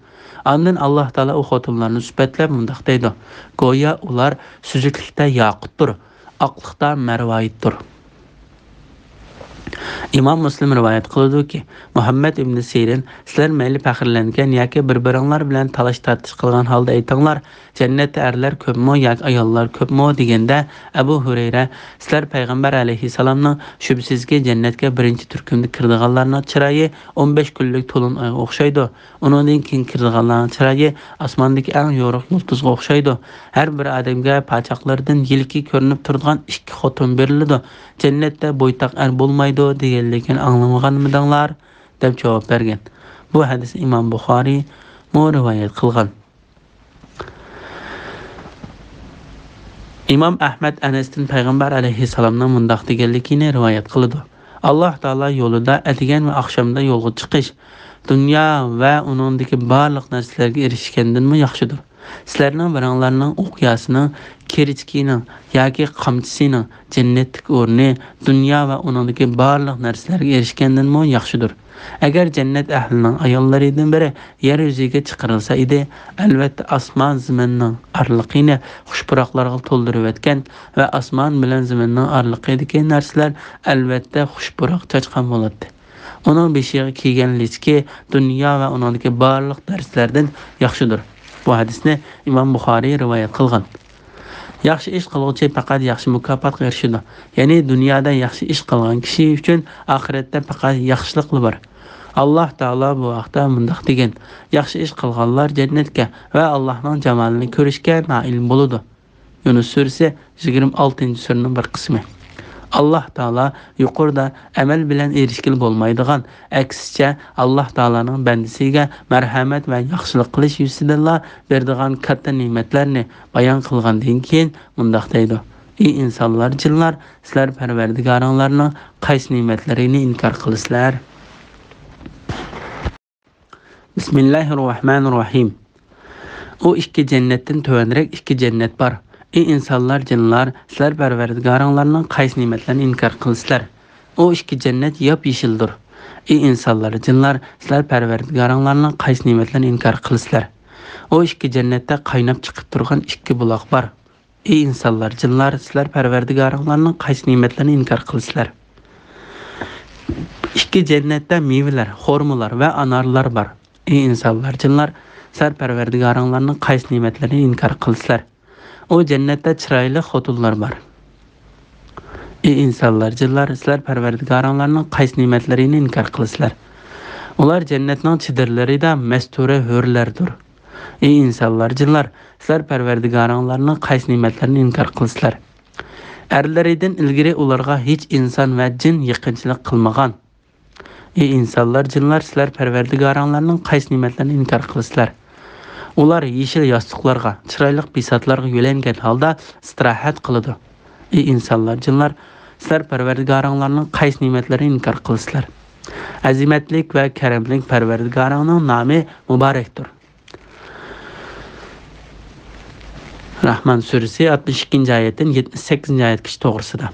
S2: Ondan Alloh taolo u xotinlarni sifatlab mundaq deydi: go'yo ular suzuklikda yoqutdir, oqliqda marvoyitdir. İmam Müslim rivayet qiladi-ki, Muhammad ibn Sirin sizlar mayli faxrlangan yoki bir-biringlar bilan talash-tartish qilgan holda aytinglar, jannatda erlar ko'pmi yoki ayollar ko'pmi deganda Abu Hurayra sizlar payg'ambar alayhisalomning shubsizki jannatga birinchi turkumda kirdiganlarning chiroyi 15 kunlik to'lin oyga o'xshaydi. Undan keyin kirdiganlarning chiroyi osmondagi eng yorug' yulduzga o'xshaydi. Har bir odamga pachoqlardan yilki ko'rinib turadigan ikki xotin beriladi. Jannatda bo'ytaq er bo'lmaydi deganligini anglamaganmidinglar deb javob bergan. Bu hadis Imom Buxoriy rivoyat qilgan. Imom Ahmad Anasdan payg'ambar alayhisalomning mundaq deganligini rivoyat qiladi. Alloh taolo yo'lida atigan va oqshomda yo'lga chiqish dunyo va uningdagi barliq narsalarga erishgandan yaxshidir. Sizlarning biringlarning o'qiyasining, kerichkining yoki qamchisining jannatlik o'rni dunyo va uningdagi barliq narsalarga erishgandan yaxshidir. Agar jannat ahlining ayollaridan biri yer yuziga chiqarilsa edi, albatta osmon zaminning arliqini xushpuroqlarga to'ldirib o'tgan va osmon bilan zaminning arliqidagi narsalar albatta xushpuroq chachqan bo'ladi. Uning beshiga kiygan lichki dunyo va uningdagi barliq narsalardan yaxshidir. Bu hadisni Imom Buxoriy rivoyat qilgan. Yaxshi ish qiluvchi faqat yaxshi mukofotga erishadi. Ya'ni dunyoda yaxshi ish qilgan kishi uchun oxiratda faqat yaxshilik bor. Alloh taolo bu vaqtda mundaq degan: yaxshi ish qilganlar jannatga va Allohning jamolini ko'rishga noil bo'ladi. Yunus surasi 26-suraning bir qismi. Allah Taala yuqorida amal bilan erishkil bo'lmaydigan, aksicha Alloh taolaning bandasiga marhamat va yaxshilik qilish yuzidan beradigan katta ne'matlarni bayon qilgandan keyin mundaq deydi: ey insonlar, jinlar, sizlar Parvardigoringlarning qaysi ne'matlarini inkor qilasizlar? Bismillahirrohmanirrohim. O ikki jannatdan tuvanrak ikki jannat bor. Ey insonlar, jinlar, sizlar Parvardigoringlarning qaysi ne'matlarini inkor qilasizlar? O ikki jannat yop-yeshildir. Ey insonlar, jinlar, sizlar Parvardigoringlarning qaysi ne'matlarini inkor qilasizlar? O ikki jannatda qaynab chiqib turgan ikki buloq bor. Ey insonlar, jinlar, sizlar Parvardigoringlarning qaysi ne'matlarini inkor qilasizlar? İkki jannatda mevalar, xurmolar va anorlar bor. Ey insonlar, jinlar, sizlar Parvardigoringlarning qaysi ne'matlarini inkor qilasizlar? O jannatda chiroyli xotinlar bor. Ey insonlar, jinlar, sizlar Parvardigoringlarning qaysi ne'matlarini inkor qilasizlar? Ular jannatning chidirlarida mastura hurlardir. Ey insonlar, jinlar, sizlar Parvardigoringlarning qaysi ne'matlarini inkor qilasizlar? Erlaridan ilgari ularga hech inson va jin yaqinchilik qilmagan. Ey insonlar, jinlar, sizlar Parvardigoringlarning qaysi ne'matlarini inkor qilasizlar? Ular yeşil yostiqlarga, chiroyli bisatlarga yo'langan holda istirohat qiladi. Ey insonlar, jinlar, sizlar Parvardigoringlarning qaysi ne'matlarini inkor qilasizlar? Azimatlik va karamlik Parvardigoringning nomi muborakdir. Rahman surasi 62-oyatdan 78-oyatgacha to'g'risida.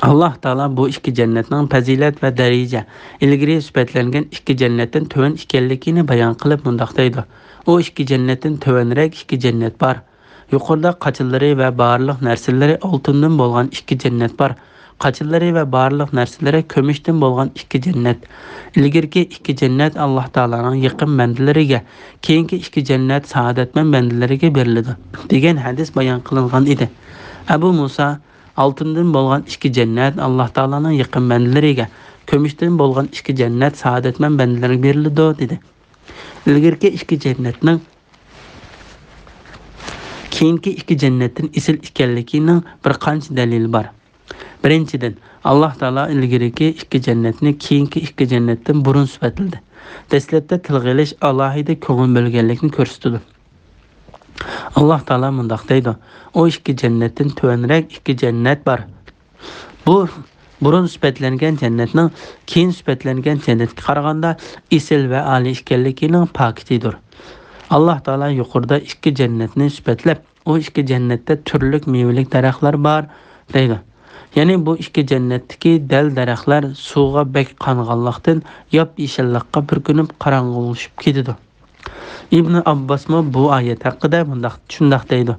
S2: Allah Taala bu ikki jannatning fazilat va daraja ilgari sifatlangan ikki jannatdan tuvan ekanligini bayon qilib mundaq deydi: O ikki jannatdan tuvanrak ikki jannat bor. Yuqorida qachillari va barliq narsalari oltindan bo'lgan ikki jannat bor. Qachillari va barliq narsalari ko'mishdan bo'lgan ikki jannat. Ilgirki ikki jannat Alloh taolaning yaqin bandalariga, keyingi ikki jannat saodatman bandalariga beriladi degan hadis bayon qilingan edi. Abu Musa oltindan bo'lgan ikki jannat Alloh taolaning yaqin bandalariga, ko'mishdan bo'lgan ikki jannat saodatman bandalariga beriladi dedi. Ilgirki ikki jannatning keyingi ikki jannatdan isil ekanligining bir qancha dalil bor. Birinchidan, Alloh taolo ilgirki ikki jannatni keyingi ikki jannatdan burun sifatladi. Dastlabda tilga olish alohida ko'ngil bo'lganlikni ko'rsatdi. Alloh taolo mundaq deydi: O ikki jannatdan tuvanrak ikki jannat bor. Bu burun sifatlangan jannatning keyin sifatlangan jannatga qaraganda isil va oliy ekanligining pakitidir. Alloh taolo yuqorida ikki jannatni sifatlab, o ikki jannatda turli mevalik daraxtlar bor deydi. Ya'ni bu ikki jannatdagi dal daraxtlar suvga bek qonganlikdan yop-yeshillikqa burkunib qorong'ulashib ketadi. İbn Abbas bu oyat haqida shunday deydi: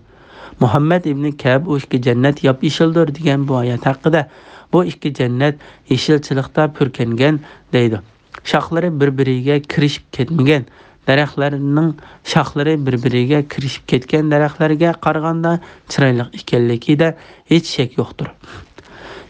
S2: Muhammed ibn Ka'b o ikki jannat yop-yeshildir degan bu oyat haqida bu ikki jannat yeshilchilikda purkangan deydi. Shoxlari bir-biriga kirishib ketmagan, daraxtlarning shoxlari bir-biriga kirishib ketgan daraxtlarga qaraganda chiroyli ekanligida hech shak yo'qdir.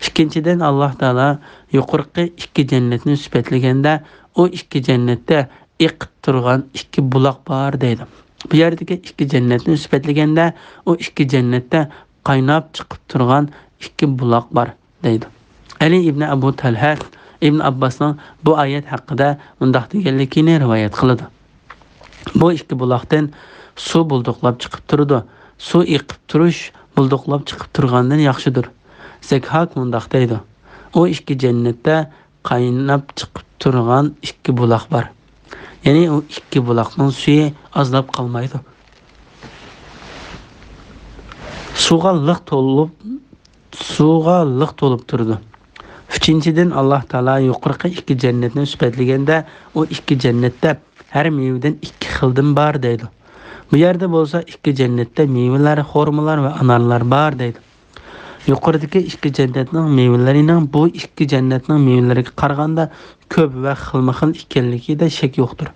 S2: Ikkinchidan Alloh taolo yuqorqi ikki jannatni sifatlaganda o ikki jannatda iqib turgan ikki buloq bor deydi. Bu yerdagi ikki jannatni sifatlaganda o ikki jannatda qaynab chiqib turgan ikki buloq bor deydi. Ali ibn Abu Talha ibn Abbasning bu oyat haqida undaq deganligini rivoyat qiladi. Bu ikki buloqdan suv bulduqlab chiqib turdi. Suv iqib turish bulduqlab chiqib turgandan yaxshidir. Zekhak mundaq deydi. O ikki jannatda qaynab chiqib turgan ikki buloq bor. Ya'ni o ikki buloqning suvi azlab qolmaydi. Suvga liq to'lib turdi. Uchinchidan Alloh taolo yuqorqi ikki jannatni sifatlaganda o ikki jannatda har mevdan ikki xildan bor deydi. Bu yerda bo'lsa ikki jannatda mevalar, xurmolar va anarlar bor deydi. Yuqoridagi ikki jannatning mevalarining bu ikki jannatning mevalariga qaraganda ko'p va xilma-xil ekanligida shak yo'qdir.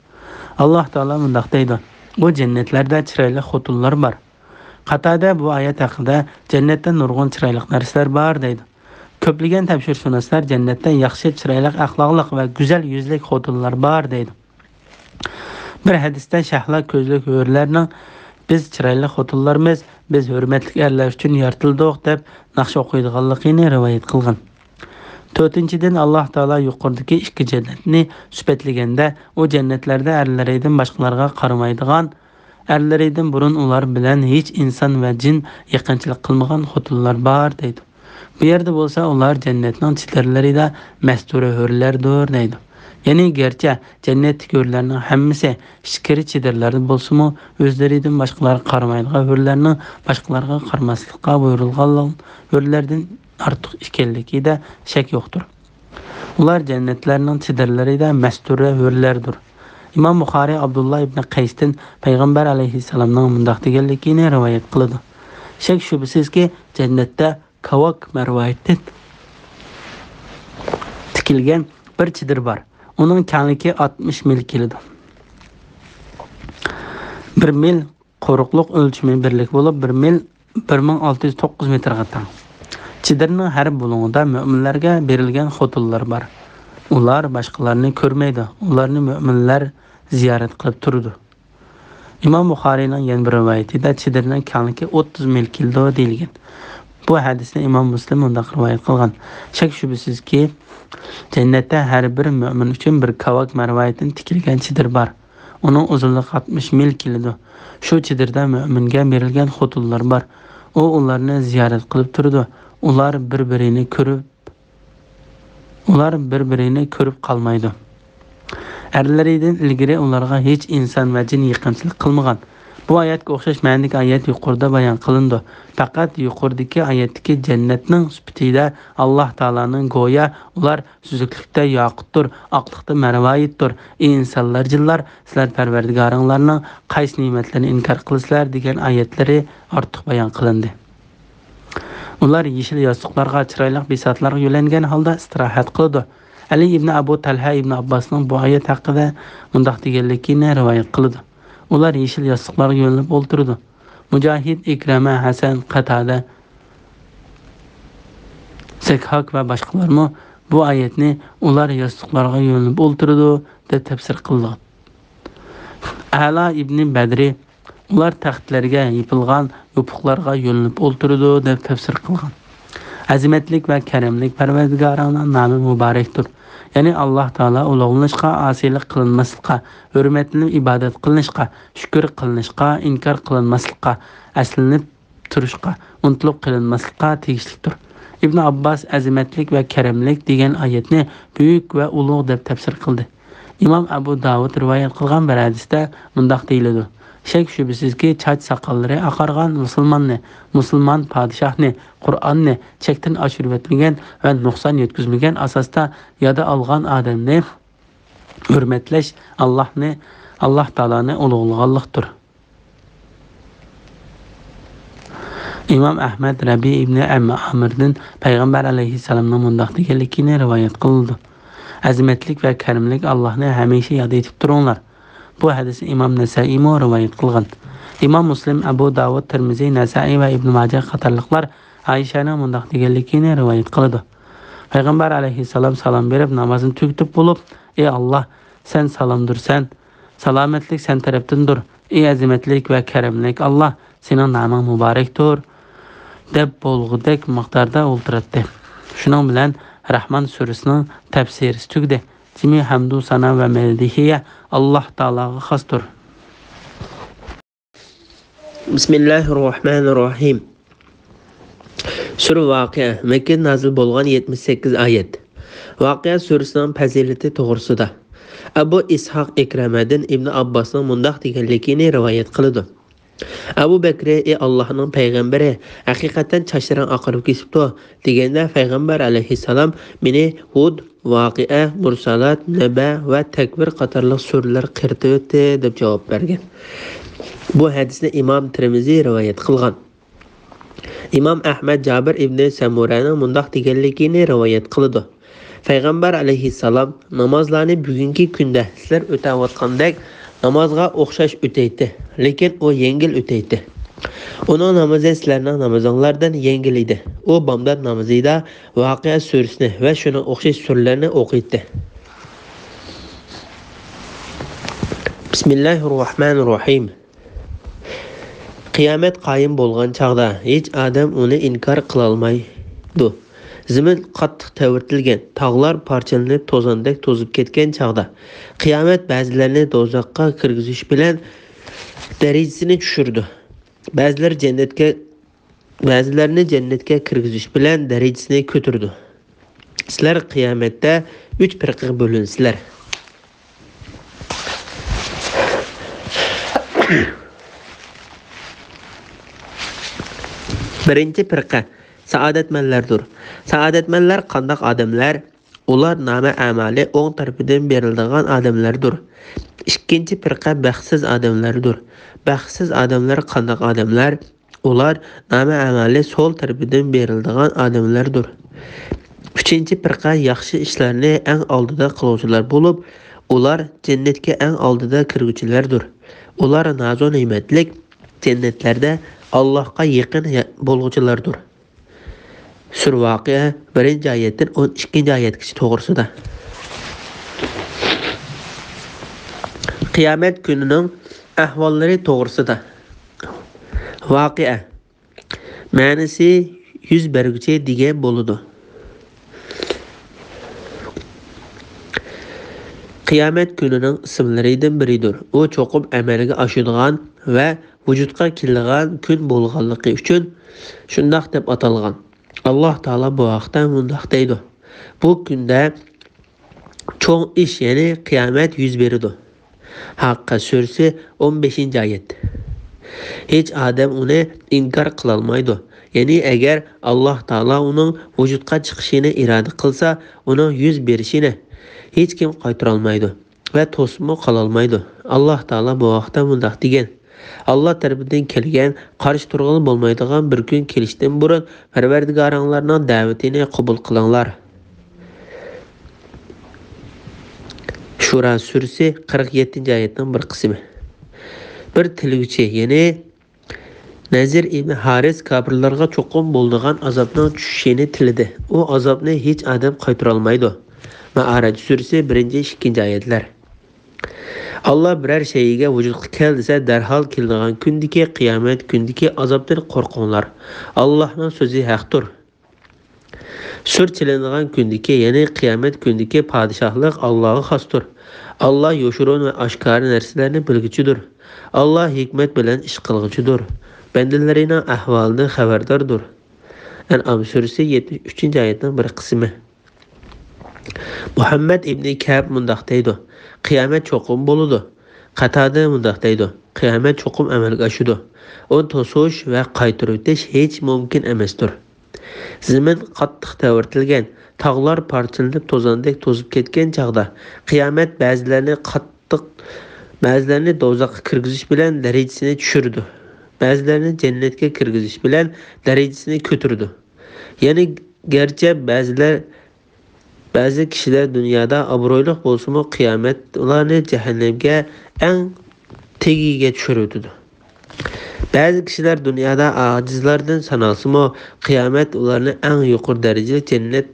S2: Alloh taolo mundaq deydi: "Bu jannatlarda chiroyli xotinlar bor." Qatada bu oyat haqida jannatda nurg'un chiroyli narsalar bor deydi. Ko'plagan tafsirshunoslar jannatda yaxshi, chiroyli, axloqli va go'zal yuzli xotinlar bor deydi. Bir hadisda shahla ko'zli hurlarning biz chiroyli xotinlarmiz, biz hurmatli erlar uchun yaratildik deb naqsh o'qiydiganligini rivoyat qilgan. To'rtinchidan Alloh taolo yuqoridagi ikki jannatni sifatlaganda o jannatlarda erlardan boshqalarga qaramaydigan, erlardan burun ular bilan hech inson va jin yaqinchilik qilmagan xotinlar bor deydi. Bu yerda bo'lsa ular jannatning chitirlarida mastura hurlardir deydi. Ya'ni garchi jannatdagi hurlarning hammasi ichkari chidirlarda bo'lsa-mu, o'zlaridan boshqalarga qaramaydigan hurlarning boshqalarga qaramaslikqa buyurilgan hurlardan ortiq ekanligida shak yo'qdir. Ular jannatlarning chidirlarida mastura hurlardir. Imom Buxoriy Abdullah ibn Qaysdan payg'ambar alayhissalomning mundaq deganligini rivoyat qiladi. Shak shubsizki jannatda kavak marvayatdan tikilgan bir chidir bor. Onun kengligi 60 mil keladi. 1 mil quruqliq o'lchami birlik bo'lib 1 mil 1609 metrga teng. Chidirning har bo'lug'ida mu'minlarga berilgan xotinlar bor. Ular boshqalarni ko'rmaydi. Ularni mu'minlar ziyorat qilib turdi. Imom Buxoriyning yana bir rivoyatida chidirning kengligi 30 mil keldi deyilgan. Bu hadisni Imom Muslim undaq rivoyat qilgan. Shak shubsizki jannatda har bir mu'min uchun bir kavak marvayatdan tikilgan chidir bor. Uning uzunligi 60 mil keladi. Shu chidirda mu'minga berilgan xotinlar bor. U ularni ziyorat qilib turdi. Ular bir-birini ko'rib qolmaydi. Erlaridan ilgari ularga hech inson va jin yaqinchilik qilmagan. Bu oyatga o'xshash ma'nodagi oyat yuqorida bayon qilindi. Faqat yuqoridagi oyatdagi jannatning sifatida Alloh taolaning go'yo ular suzuklikda yoqutdir, oqlikda marvayitdir. Ey insonlar, jinlar, sizlar Parvardigoringlarning qaysi ne'matlarini inkor qilasizlar degan oyatlari ortiq bayon qilindi. Ular yeshil yostiqlarga, chiroyli bisotlarga yo'langan holda istirohat qildi. Ali ibn Abu Talha ibn Abbasning bu oyat haqida mundaq deganligini rivoyat qildi. Ular yeshil yostiqlarga yo'linib o'ltirdi. Mujohid, Ikrama, Hasan, Qatada, Zekhak va boshqalarmi bu oyatni ular yostiqlarga yo'linib o'ltirdi deb tafsir qildi. Ala ibn Badri ular taxtlarga yopilgan yopiqlarga yo'linib o'ltirdi deb tafsir qilgan. Azimatlik va karamlik Parvardigoringning nomi muborakdir. Ya'ni Alloh taolo ulug'lanishga, osiylik qilinmaslikqa, hurmatli ibodat qilinishga, shukr qilinishga, inkor qilinmaslikqa, aslinib turishga, unutilib qilinmaslikqa tegishlidir. Ibn Abbas azimatlik va karamlik degan oyatni buyuk va ulug' deb tafsir qildi. Imom Abu Davud rivoyat qilgan bir hadisda mundaq deyiladi: Shak shubsizki chach soqollari oqargan musulmon podshohni, Qur'onni chekdan oshirib o'tmagan va nuqson yetkazmagan asosda yada olgan odamni hurmatlash Alloh taoloni ulug'laganlikdir. İmam Ahmed Rabi ibn Amir'den Peygamber aleyhisselam'ın mundaq deganligini rivoyat qildi. Azimatlik ve karimlik Allah'ni hamisha yod etib turinglar. Bu hadisi İmam Nasai rivoyat qilgan. İmam Muslim, Abu Davud, Tirmizi, Nasai ve İbn Majah qatorliqlar Aisha'ning mundaq deganligini rivoyat qildi. Peygamber aleyhisselam salam berib namazını tugitib bo'lib, ey Allah, sen salamdursan, salomatlik sen tarafdandir. Ey azimatlik ve karimlik Allah, senin naming muborakdir deb bo'lg'idek miqdorda o'ltiradi. Shuning bilan Rahman surasining tafsiri tugdi. Jimi hamdu sana ve meldihiya Allah Taalaga xosdir.
S1: Bismillahirrahmanirrahim. Sura Voqea Makka nazil bo'lgan 78 oyat. Voqea surasining fazilati to'g'risida Abu Ishoq Ikramadan Ibn Abbosning mundaq deganligini rivoyat qildi. Abu Bakr ey Allohning payg'ambari, haqiqatan chashran oqarib ketibdi deganda payg'ambar alayhissalom meni Hud, Voqea, Mursalat, Naba va Takvir qatorliq suralar qiritib o'tdi deb javob bergan. Bu hadisni Imom Tirmizi rivoyat qilgan. İmam Ahmed Jabir ibn Samuraning mundaq deganligini rivoyat qildi. Payg'ambar alayhissalom namozlarni bugungi kunda sizlar o'tayotgandek namozga o'xshash o'taydi, lekin u yengil o'taydi. Uning namozi sizlarning namozinglardan yengil edi. U bomdod namozida Voqea surasini va shuna o'xshash suralarni o'qiydi. Bismillahirrohmanirrohim. Qiyomat qoyim bo'lgan chaqda hech odam uni inkor qila olmaydi. Zimin qattiq tavirtilgan, tog'lar parchalanib to'zandek to'zib ketgan chaqda qiyomat ba'zilarini do'zaxga kirgizish bilan darajasini tushirdi. Ba'zilarini jannatga kirgizish bilan darajasini ko'tardi. Sizlar qiyomatda 3 firqaga bo'linsizlar. Birinchi firqa saodatmanlardir. Saodatmanlar qandoq odamlar? Ular nomi amali o'ng tarafidan beriladigan odamlardir. Ikkinchi firqa baxtsiz odamlardir. Baxtsiz odamlar qandoq odamlar? Ular nomi amali so'l tarafidan beriladigan odamlardir. Uchinchi firqa yaxshi ishlarni eng oldida qiluvchilar bo'lib, ular jannatga eng oldida kiruvchilardir. Ular nazo ne'matlik jannatlarda Allohga yaqin bo'luvchilardir. Sura Voqea 1-oyatdan 12-oyatgacha to'g'risida. Qiyomat kunining ahvollari to'g'risida. Voqea ma'nosi yuz berguchi degan bo'ladi. Qiyomat kunining ismlaridan biridir. U cho'qib amalga oshadigan va vujudga kelgan kun bo'lganligi uchun shundoq deb atalgan. Alloh taolo bu vaqtda mundaq deydi. Bu kunda cho'ng ish, ya'ni qiyomat yuz beradi. Haqqa surasi 15-oyat. Hech odam uni inkor qila olmaydi. Ya'ni agar Alloh taolo uning vujudga chiqishini iroda qilsa, uning yuz berishini hech kim qaytara olmaydi va to'sib qola olmaydi. Alloh taolo bu vaqtda mundaq degan. Allah tarafidan kelgan qarshi turg'un bo'lmaydigan bir kun kelishdan burun Parvardigoringlarning da'vatini qabul qilinglar. Shura surasi 47-oyatning bir qismi. Bir tiluvchi, ya'ni Nazir ibn Haris kafirlarga cho'qim bo'ldigan azobning tushishini tilidi. U azobni hech odam qaytara olmaydi. Ma'arij surasi 1-2-oyatlar. Allah birər şeyiga vücudga kel desa darhol keladigan kundagi qiyomat kundagi azobdan qo'rqinglar. Allohning so'zi haqdir. Sur chilinadigan kundagi, ya'ni qiyomat kundagi podshohlik Allohga xosdir. Allah yoshurun va oshkor narsalarni bilguchidir. Allah hikmat bilan ish qilguchidir. Bandalarining ahvolidan xabardordir. An'am surasi 73-oyatning bir qismi. Muhammad ibn Ka'b mundaq deydi. Qiyomat cho'qim bo'ladi. Qatada mundaq deydi. Qiyomat cho'qim amalga oshadi. Uni to'sish va qaytarib o'tish hech mumkin emasdir. Zimin qattiq tavirtilgan, tog'lar parchalanib to'zandek to'zib ketgan chaqda qiyomat ba'zilarini do'zaxga kirgizish bilan darajasini tushirdi.
S2: ba'zilarini jannatga kirgizish bilan darajasini ko'tardi. Ya'ni garchi ba'zi kishilar dunyoda obro'li bo'lsa-mu, qiyomat ularni jahannamga eng tegiga tushiradi. Ba'zi kishilar dunyoda ojizlardan sanalsa-mu, qiyomat ularni eng yuqori darajali jannat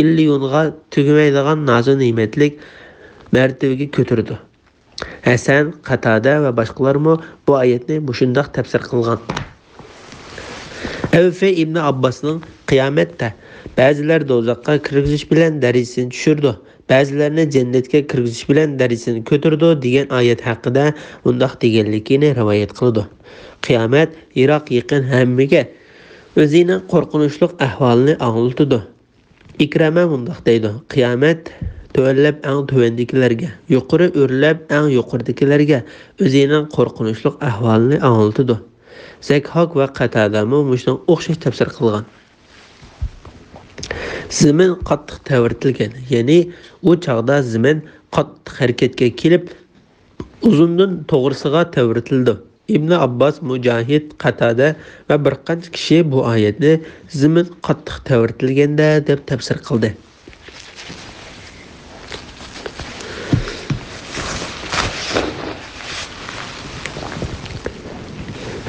S2: illiyonga tugamaydigan nozik ne'matlik martabaga ko'tardi. Hasan, Qatada va boshqalarmi bu oyatni shunday tafsir qilgan. Avfi ibn Abbosning qiyomatda ba'zilar do'zaxga kirgizish bilan darajasini tushirdi, ba'zilarni jannatga kirgizish bilan darajasini ko'tardi degan oyat haqida undaq deganligini rivoyat qildi. Qiyomat Iroq yaqin hammaga o'zining qo'rqinchli ahvolini anglatadi. Ikrama mundaq deydi: qiyomat tuvallab eng tuvandikilarga, yuqori o'rlab eng yuqoridagilarga o'zining qo'rqinchli ahvolini anglatadi. Zakhok va Qatadami mushning o'xshash tafsir qilgan. Zimin qattiq tavirtilgan, ya'ni u chaqda zimin qattiq harakatga kelib, uzundan to'g'risiga tavirtildi. Ibn Abbos, Mujahid, Qatada va bir qancha kishi bu oyatni zimin qattiq tavirtilganda deb tafsir qildi.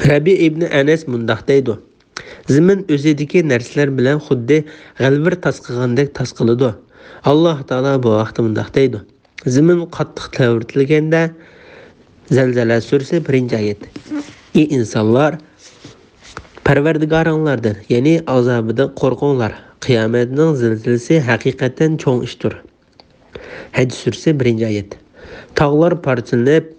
S2: Rabi ibn Anas mundaq deydi: zimin o'zidagi narsalar bilan xuddi g'alvir tasqigandek tasqiladi. Alloh taolo bu vaqtda mundaq deydi: zimin qattiq tavirtilganda Zalzala surasi 1-oyat. Ey insonlar, Parvardigoringlardan, ya'ni azobidan qo'rqinglar. Qiyomatning zilzilasi haqiqatan cho'ng ishdir. Haj surasi 1-oyat. Tog'lar parchalanib,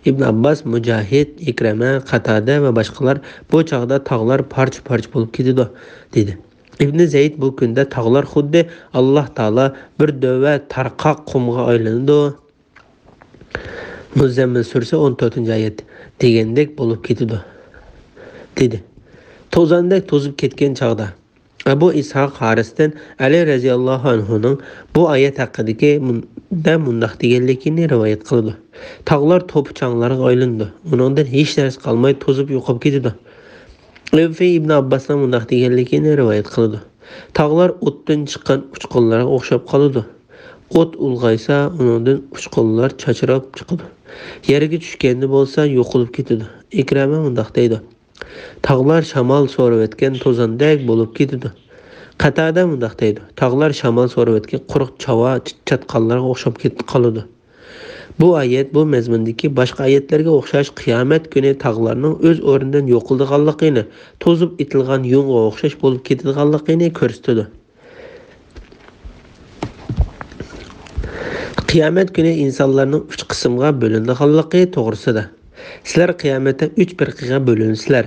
S2: Ibn Abbos, Mujahid, Ikrama, Qatada va boshqalar bu chaqda tog'lar parcha-parcha bo'lib ketadi dedi. Ibn Zayd bu kunda tog'lar xuddi Alloh taolo bir dova tarqoq qumga aylanadi. Muzammil surasi 14-oyat degandek bo'lib ketadi dedi. To'zandek to'zib ketgan chaqda Abu Ishoq Harisdan Ali radhiyallohu anhuning bu oyat haqidagi mundaq deganligini rivoyat qildi. Tog'lar to'pichanglarga aylandi. Uningdan hech narsa qolmay to'zib yo'qolib ketdi. Avfi ibn Abbosning mundaq deganligini rivoyat qildi. Tog'lar o'tdan chiqqan uchqunlarga o'xshab qoladi. O't ulg'aysa, uningdan uchqunlar chachirab chiqadi. Yerga tushganda bo'lsa, yo'qolib ketadi. Ikrama mundaq deydi: tog'lar shamol so'rayotgan to'zandek bo'lib ketadi. Qatada mundaq deydi: tog'lar shamol so'rayotgan quruq chava chatqonlarga o'xshab qoladi. Bu oyat bu mazmundagi boshqa oyatlarga o'xshash qiyomat kuni tog'larning o'z o'rnidan yo'qolganligini, to'zib etilgan yungga o'xshash bo'lib ketadiganligini ko'rsatadi. Qiyomat kuni insonlarning 3 qismga bo'linadiganligi to'g'risida. Sizlar qiyomatda 3 firqaga bo'linsizlar.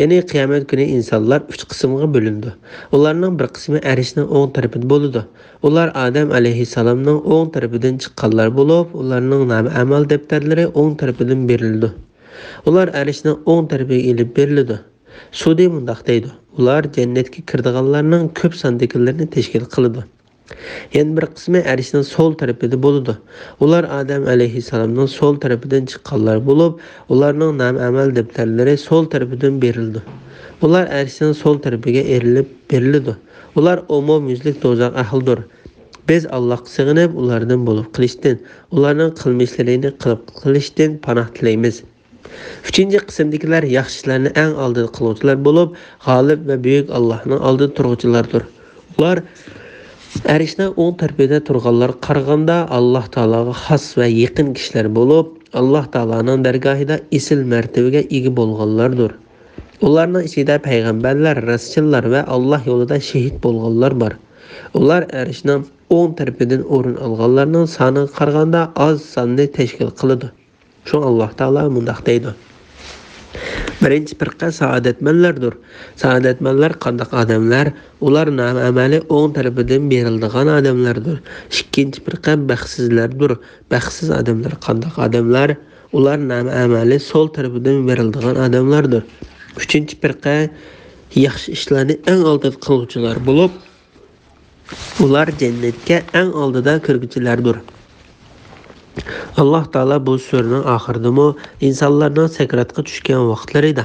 S2: Ya'ni qiyomat kuni insonlar 3 qismga bo'lindi. Ularning bir qismi arishning o'ng tarafida bo'ladi. Ular Adam alayhisalomning o'ng tarafidan chiqqanlar bo'lib, ularning amal daftarlari o'ng tarafidan berildi. Ular arishning o'ng tarafiga elib berildi. Sudi mundaq deydi: ular jannatga kirdiganlarning ko'p sondagilarini tashkil qiladi. Yana bir qismi arishning so'l tarafida bo'ladi. Ular Adam alayhisalomning so'l tarafidan chiqqanlar bo'lib, ularning amal daftarlari so'l tarafidan berildi. Ular arishning so'l tarafiga erilib berildi. Ular umumyuzlik do'zax ahlidir. Biz Allohga sig'inib, ulardan bo'lib qilishdan, ularning qilmishlarini qilishdan panoh tilaymiz. 3-qismdagilar yaxshilarni eng oldida qiluvchilar bo'lib, g'olib va buyuk Allohning oldida turuvchilardir. Ular arishning o'ng tarafida turganlar qaraganda Alloh taologa xos va yaqin kishilar bo'lib, Alloh taoloning dargohida isil martabaga ega bo'lganlardir. Ularning ichida payg'ambarlar, rasullar va Alloh yo'lida shahid bo'lganlar bor. Ular arishning o'ng tarafidan o'rin olganlarning soniga qaraganda oz sonni tashkil qiladi. Shu Alloh taolo mundaq deydi: birinchi firqa saodatmanlardir. Saodatmanlar qanday odamlar? Ular amali o'ng tarafidan beriladigan odamlardir. Ikkinchi firqa baxtsizlardir. Baxtsiz odamlar qanday odamlar? Ular amali so'l tarafidan beriladigan odamlardir. Uchinchi firqa yaxshi ishlarni eng oldida qiluvchilar bo'lib, ular jannatga eng oldida kirguchilardir. Alloh taolo bu suraning oxiridami insonlarning sakratga tushgan vaqtlarida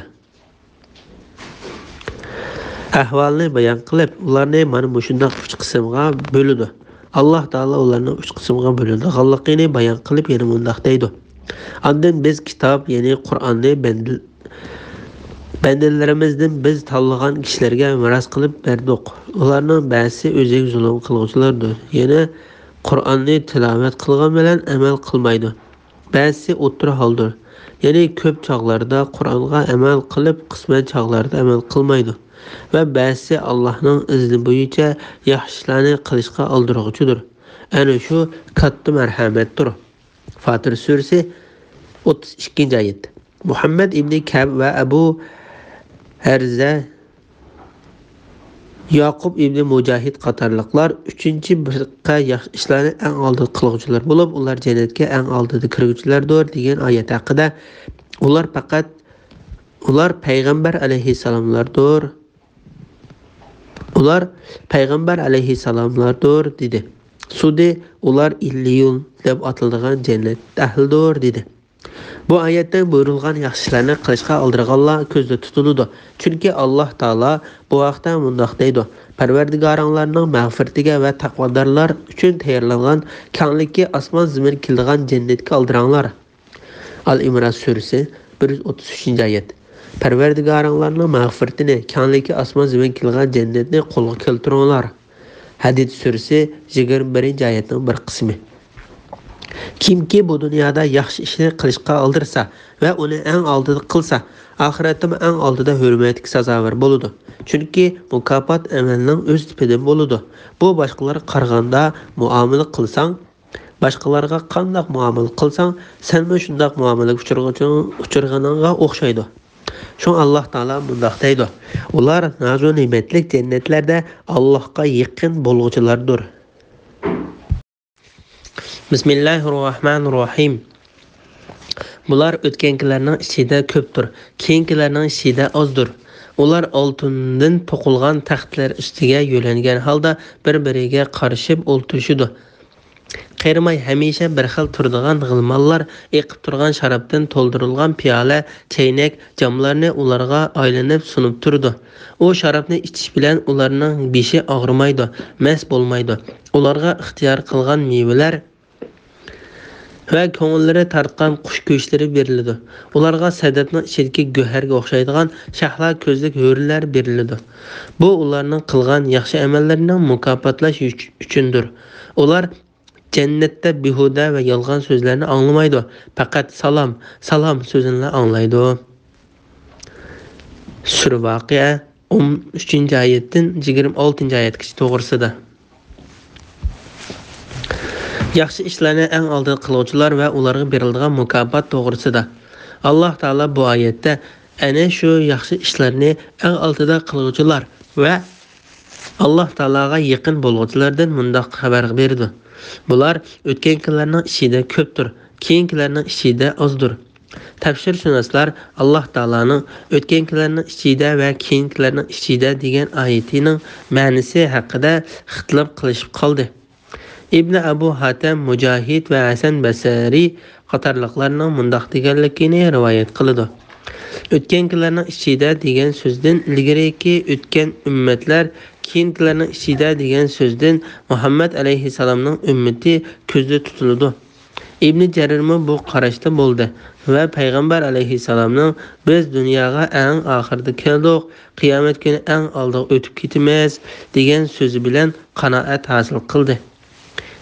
S2: ahvolni bayon qilib, ularni mana bu shunday 3 qismga bo'ladi. Alloh taolo ularni 3 qismga bo'ladiganligini bayon qilib, yana bunday deydi. Ondan biz kitob, ya'ni Qur'onni bandalarimizdan biz tanlagan kishilarga miros qilib berdik. Ularning ba'zi o'ziga zulm qiluvchilardir. Yana Qur'onni tilovat qilgan bilan amal qilmaydi. Ba'zi o'tir holdir. Ya'ni ko'p chog'larda Qur'onga amal qilib, qisman chog'larda amal qilmaydi. Va ba'zi Allohning izni bo'yicha yaxshi ishlarni qilishga oldiruvchidir. Ana shu katta marhamatdir. Fatir surasi 32-oyat. Muhammad ibn Kab va Abu Harza, Yaqub ibn Mujahid qatorliqlar 3-firqa yaxshi ishlarni eng oldin qiluvchilar bo'lib, ular jannatga eng oldinda kiruvchilardir degan oyat haqida ular payg'ambar alayhissalomlardir. Ular payg'ambar alayhissalomlardir dedi. Sudi ular illiyun deb atiladigan jannat ahlidir dedi. Bu oyatda buyurilgan yaxshi ishlarni qilishga oldirganlar ko'zda tutiladi. Chunki Alloh taolo bu vaqtda mundaq deydi: Parvardigoringlarning mag'firatiga va taqvodorlar uchun tayyorlangan kenglikka osmon zamin keladigan jannatga oldiranglar. Al-Imron surasi 133-oyat. Parvardigoringlarning mag'firatini, kenglikka osmon zamin keladigan jannatni qo'lga keltiringlar. Hadid surasi 21-oyatning bir qismi. Kimki bu dunyoda yaxshi ishni qilishga oldirsa va uni eng oldida qilsa, oxiratda eng oldida hurmatga sazovor bo'ladi. Chunki mukofot amalning o'z tipidan bo'ladi. Bu boshqalarga qaraganda muomala qilsang, boshqalarga qanday muomala qilsang, sen ham shunday muomalaga uchraganingga o'xshaydi. Shu Alloh taolo bunday deydi: Ular nazu ne'matlik jannatlarda Allohga yaqin bo'luvchilardir. Bismillahirrohmanirrohim. Bular o'tgankilarning ichida ko'pdir, keyinkilarning ichida ozdir. Ular oltindan to'qilgan taxtlar ustiga yo'langan holda bir-biriga qarishib o'ltirishdi. Qerimay hamisha bir xil turadigan g'ilmonlar, eqib turgan sharobdan to'ldirilgan piyola, chaynak, jamlarni ularga aylanib sunib turdi. U sharobni ichish bilan ularning beshi og'rimaydi, mas bo'lmaydi. Ularga ixtiyor qilgan mevalar va ko'ngillari tartgan qush go'shtlari beriladi. Ularga sadatning ichidagi go'harga o'xshaydigan shahla ko'zlik hurlar beriladi. Bu ularning qilgan yaxshi amallarining mukofotlash uchundir. Ular jannatda behuda va yolg'on so'zlarni anglamaydi, faqat salom so'zini anglaydi. Sura Voqea 13-oyatdan 26-oyatgacha to'g'risida. Yaxshi ishlarni eng oldin qiluvchilar va ularga beriladigan mukofot to'g'risida. Alloh taolo bu oyatda ana shu yaxshi ishlarni eng oldida qiluvchilar va Alloh taologa yaqin bo'luvchilardan mundaq xabar berdi. Bular o'tgankilarning ichida ko'pdir, keyinkilarning ichida ozdir. Tafsirshunoslar Alloh taolaning o'tgankilarning ichida va keyinkilarning ichida degan oyatining ma'nosi haqida ixtilof qilishib qoldi. İbn Abu Hatem, Mujahid ve Hasan Basri qatorliqlarning mundaq deganligini rivoyat qiladi. O'tgankilarning ichida degan so'zdan ilgariki o'tgan ummatlar, keyingilarning ichida degan so'zdan Muhammad alayhisalomning ummati ko'zda tutiladi. Ibn Jarirmi bu qarashda bo'ldi va payg'ambar alayhisalomning biz dunyoga eng oxirda keldik, qiyomat kuni eng oldiga o'tib ketamiz degan so'zi bilan qanoat hosil qildi.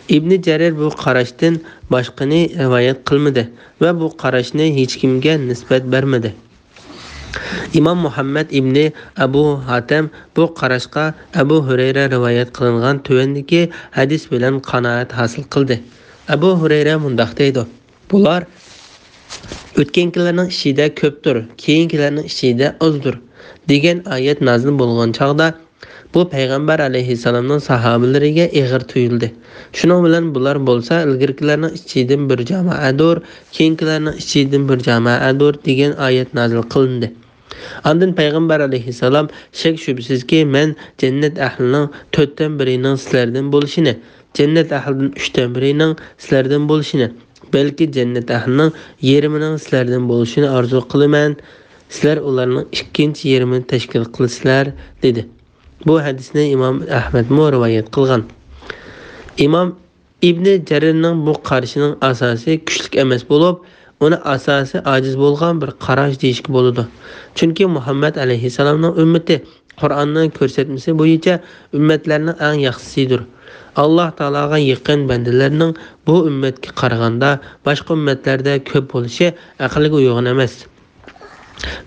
S2: İbn Jarir bu qarashdan boshqani rivoyat qilmadi va bu qarashni hech kimga nisbat bermadi. İmam Muhammad ibn Abu Hatem bu qarashga Abu Hurayra rivoyat qilingan tuvandagi hadis bilan qanoat hosil qildi. Abu Hurayra mundaq deydi: Bular o'tgankilarning ichida ko'pdir, keyinkilarning ichida ozdir degan oyat nozil bo'lgan chaqda bu payg'ambar alayhisalomning sahobalariga ig'ir tuyuldi. Shuning bilan bular bo'lsa ilgirkilarning ichidan bir jamoadir, keyinkilarning ichidan bir jamoadir degan oyat nozil qilindi. Ondan payg'ambar alayhisalom shak shubsizki men jannat ahlining 4dan birining sizlardan bo'lishini, jannat ahlining 3dan birining sizlardan bo'lishini, balki jannat ahlining yarmining sizlardan bo'lishini orzu qilaman. Sizlar ularning ikkinchi yarmini tashkil qilasizlar dedi. Bu hadisni İmam Ahmad rivoyat qilgan. İmam İbn Jarirning bu qarashining asosi kuchli emas bo'lib, uni asosi aciz bo'lgan bir qarash deyishga bo'ladi. Chunki Muhammad alayhisalomning ummati Qur'onning ko'rsatmasi bo'yicha ummatlarning eng yaxshisidir. Alloh taologa yaqin bandalarning bu ummatga qaraganda boshqa ummatlarda ko'p bo'lishi aqlga uyg'un emas.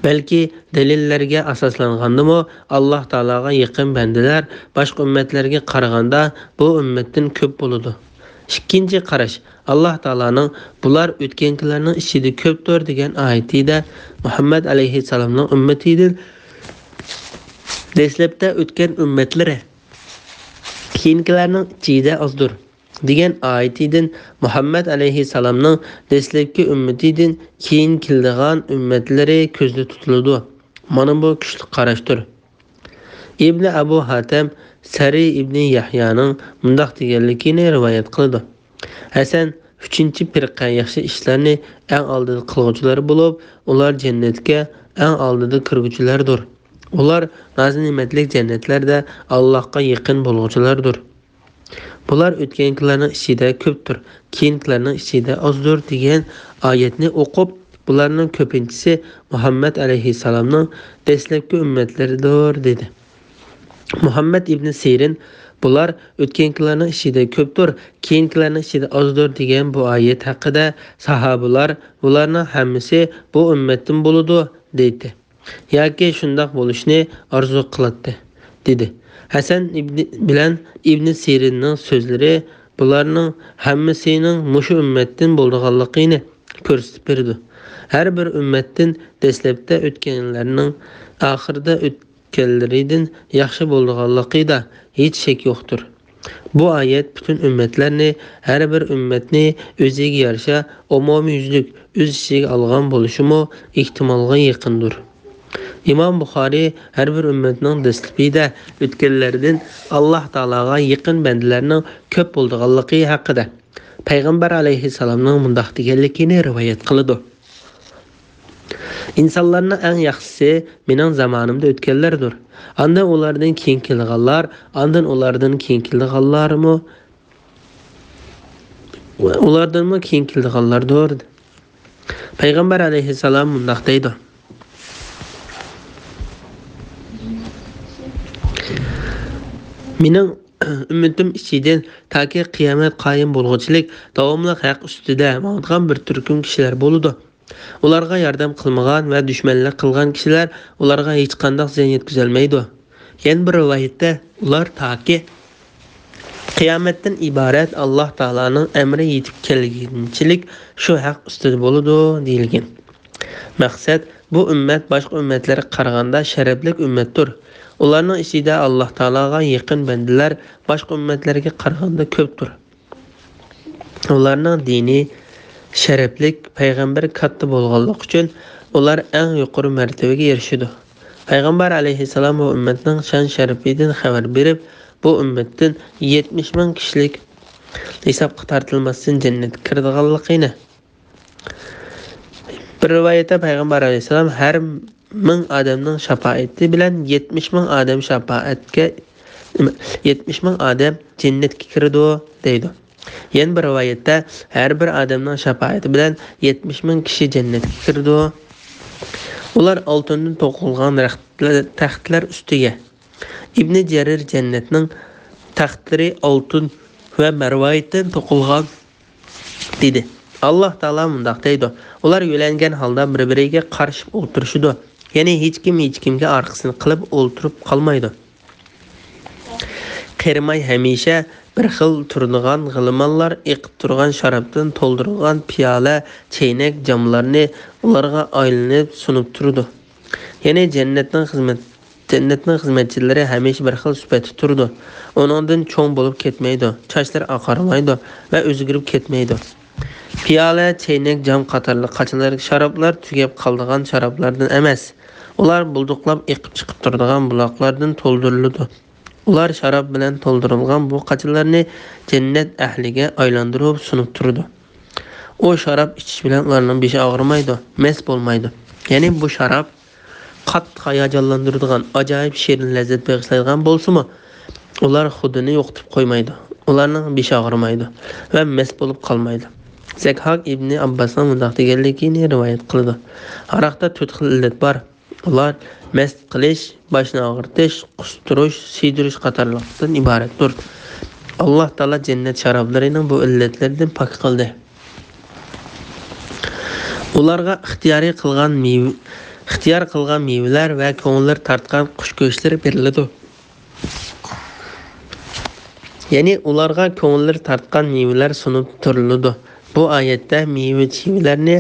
S2: Balki dalillarga asoslangandimi Alloh taologa yaqin bandalar boshqa ummatlarga qaraganda bu ummatdan ko'p bo'ladi. Ikkinchi qarash, Alloh taolaning bular o'tganlarning ichida ko'pdir degan oyatida Muhammad alayhisalomning ummatidan dastlabda o'tgan ummatlari keyingilarning ichida ozdir degan oyatidan Muhammad alayhisalomning dastlabki ummatidan keyin keladigan ummatlari ko'zda tutiladi. Mana bu kuchli qarashdir. İbn Abu Hatem Sari ibn Yahyaning mundaq deganligini rivoyat qildi. Hasan 3-firqa yaxshi ishlarni eng oldida qiluvchilar bo'lib, ular jannatga eng oldida kiruvchilardir. Ular noz-ne'matlik jannatlarda Allohga yaqin bo'luvchilardir. Bular o'tganlarning ichida ko'pdir, keyingilarning ichida ozdir degan oyatni o'qib, bularning ko'pinchisi Muhammad alayhisalomning dastlabki ummatlaridir dedi. Muhammad ibn Sirin bular o'tganlarning ichida ko'pdir, keyingilarning ichida ozdir degan bu oyat haqida sahobalar bularning hammasi bu ummatdan bo'ladi dedi. Yoki shundoq bo'lishni orzu qiladi dedi. Hasan bilan ibn Sirinning so'zlari bularning hammasining mushu ummatdan bo'lganligini ko'rsatib berdi. Har bir ummatdan dastlabda o'tganlarning oxirida o'tganlaridan yaxshi bo'lganligida hech shak yo'qdir. Bu oyat butun ummatlarni, har bir ummatni o'ziga yarasha umumiyuzlik o'z ichiga olgan bo'lishimi ehtimolga yaqindir. İmam Buxoriy har bir ummatning dastlabida o'tganlardan Alloh taologa yaqin bandalarning ko'p bo'lganligi haqida Payg'ambar alayhisalomning mundaq deganligini rivoyat qiladi. İnsanlarning eng yaxshisi mening zamonimda o'tganlardir. Andan ulardan keyin kelganlar, andan ulardan keyin kelganlarmi? Ulardanmi keyin kelganlardir. Payg'ambar alayhisalom mundaq deydi: Mening ummatim ichidan toki qiyomat qoyim bo'lg'uchilik davomli haq ustida bo'lgan bir turkum kishilar bo'ladi. Ularga yordam qilmagan va dushmanlik qilgan kishilar ularga hech qanday ziyon yetkazolmaydi. Yana bir rivoyatda ular toki qiyomatdan iborat Alloh taolaning amri yetib kelgunchilik shu haq ustida bo'ladi deyilgan. Maqsad bu ummat boshqa ummatlarga qaraganda sharafli ummatdir. Ularning ichida Alloh taologa yaqin bandalar boshqa ummatlarga qaraganda ko'pdir. Ularning dini sharaflik payg'ambar katta bo'lganligi uchun ular eng yuqori martabaga erishadi. Payg'ambar alayhisalom va ummatning shon sharafidan xabar berib, bu ummatdan 70 ming kishilik hisobga tortilmasdan jannatga kiradiganligini. Bir rivoyatda Payg'ambar alayhisalom har 1000 odamning shafoati bilan 70 ming odam shafoatga 70 ming odam jannatga kiradi deydi. Yana bir rivoyatda har bir odamning shafoati bilan 70 ming kishi jannatga kiradi. Ular oltindan to'qilgan taxtlar ustiga. Ibn Jarir jannatning taxtlari oltin va marvayatdan to'qilgan dedi. Alloh taolo mundaq deydi: Ular yo'langan holda bir-biriga qarshi o'tirishadi. Ya'ni hech kimga orqasini qilib o'ltirib qolmaydi. Qirmay hamisha bir xil turadigan g'ilmonlar eqib turgan sharobdan to'ldirilgan piyola, chaynak, jamlarni ularga aylanib sunib turdi. Ya'ni jannatning xizmatchilari hamisha bir xil sifatda turdi. Onundan cho'ng bo'lib ketmaydi, chochlari oqarmaydi va o'zgarib ketmaydi. Piyola, chaynak, jam qatorli qachilar sharoblar tugab qoldigan sharoblardan emas. Ular bulduqlab eqib chiqib turadigan buloqlardan to'ldiriladi. Ular sharob bilan to'ldirilgan bu qachilarni jannat ahliga aylantirib sunib turadi. O sharob ichish bilan ularning beshi og'rimaydi, mast bo'lmaydi. Ya'ni bu sharob qattiq hayajonlantiradigan, ajoyib shirin lazzat bag'ishlaydigan bo'lsa-mu, ular xudini yo'qotib qo'ymaydi. Ularning beshi og'rimaydi va mast bo'lib qolmaydi. Zakhak ibn Abbosning mundaq deganligini rivoyat qildi. Aroqda 4 xil illat bor. Ular mast qilish, boshni og'ritish, qustirish, siydirish qatorliqdan iboratdir. Alloh taolo jannat sharoblarining bu illatlardan pok qildi. Ularga ixtiyor qilgan mevalar va ko'ngillar tortgan qush go'shtlari beriladi. Ya'ni ularga ko'ngillar tortgan mevalar sunib turiladi. Bu oyatda meva-chevalarni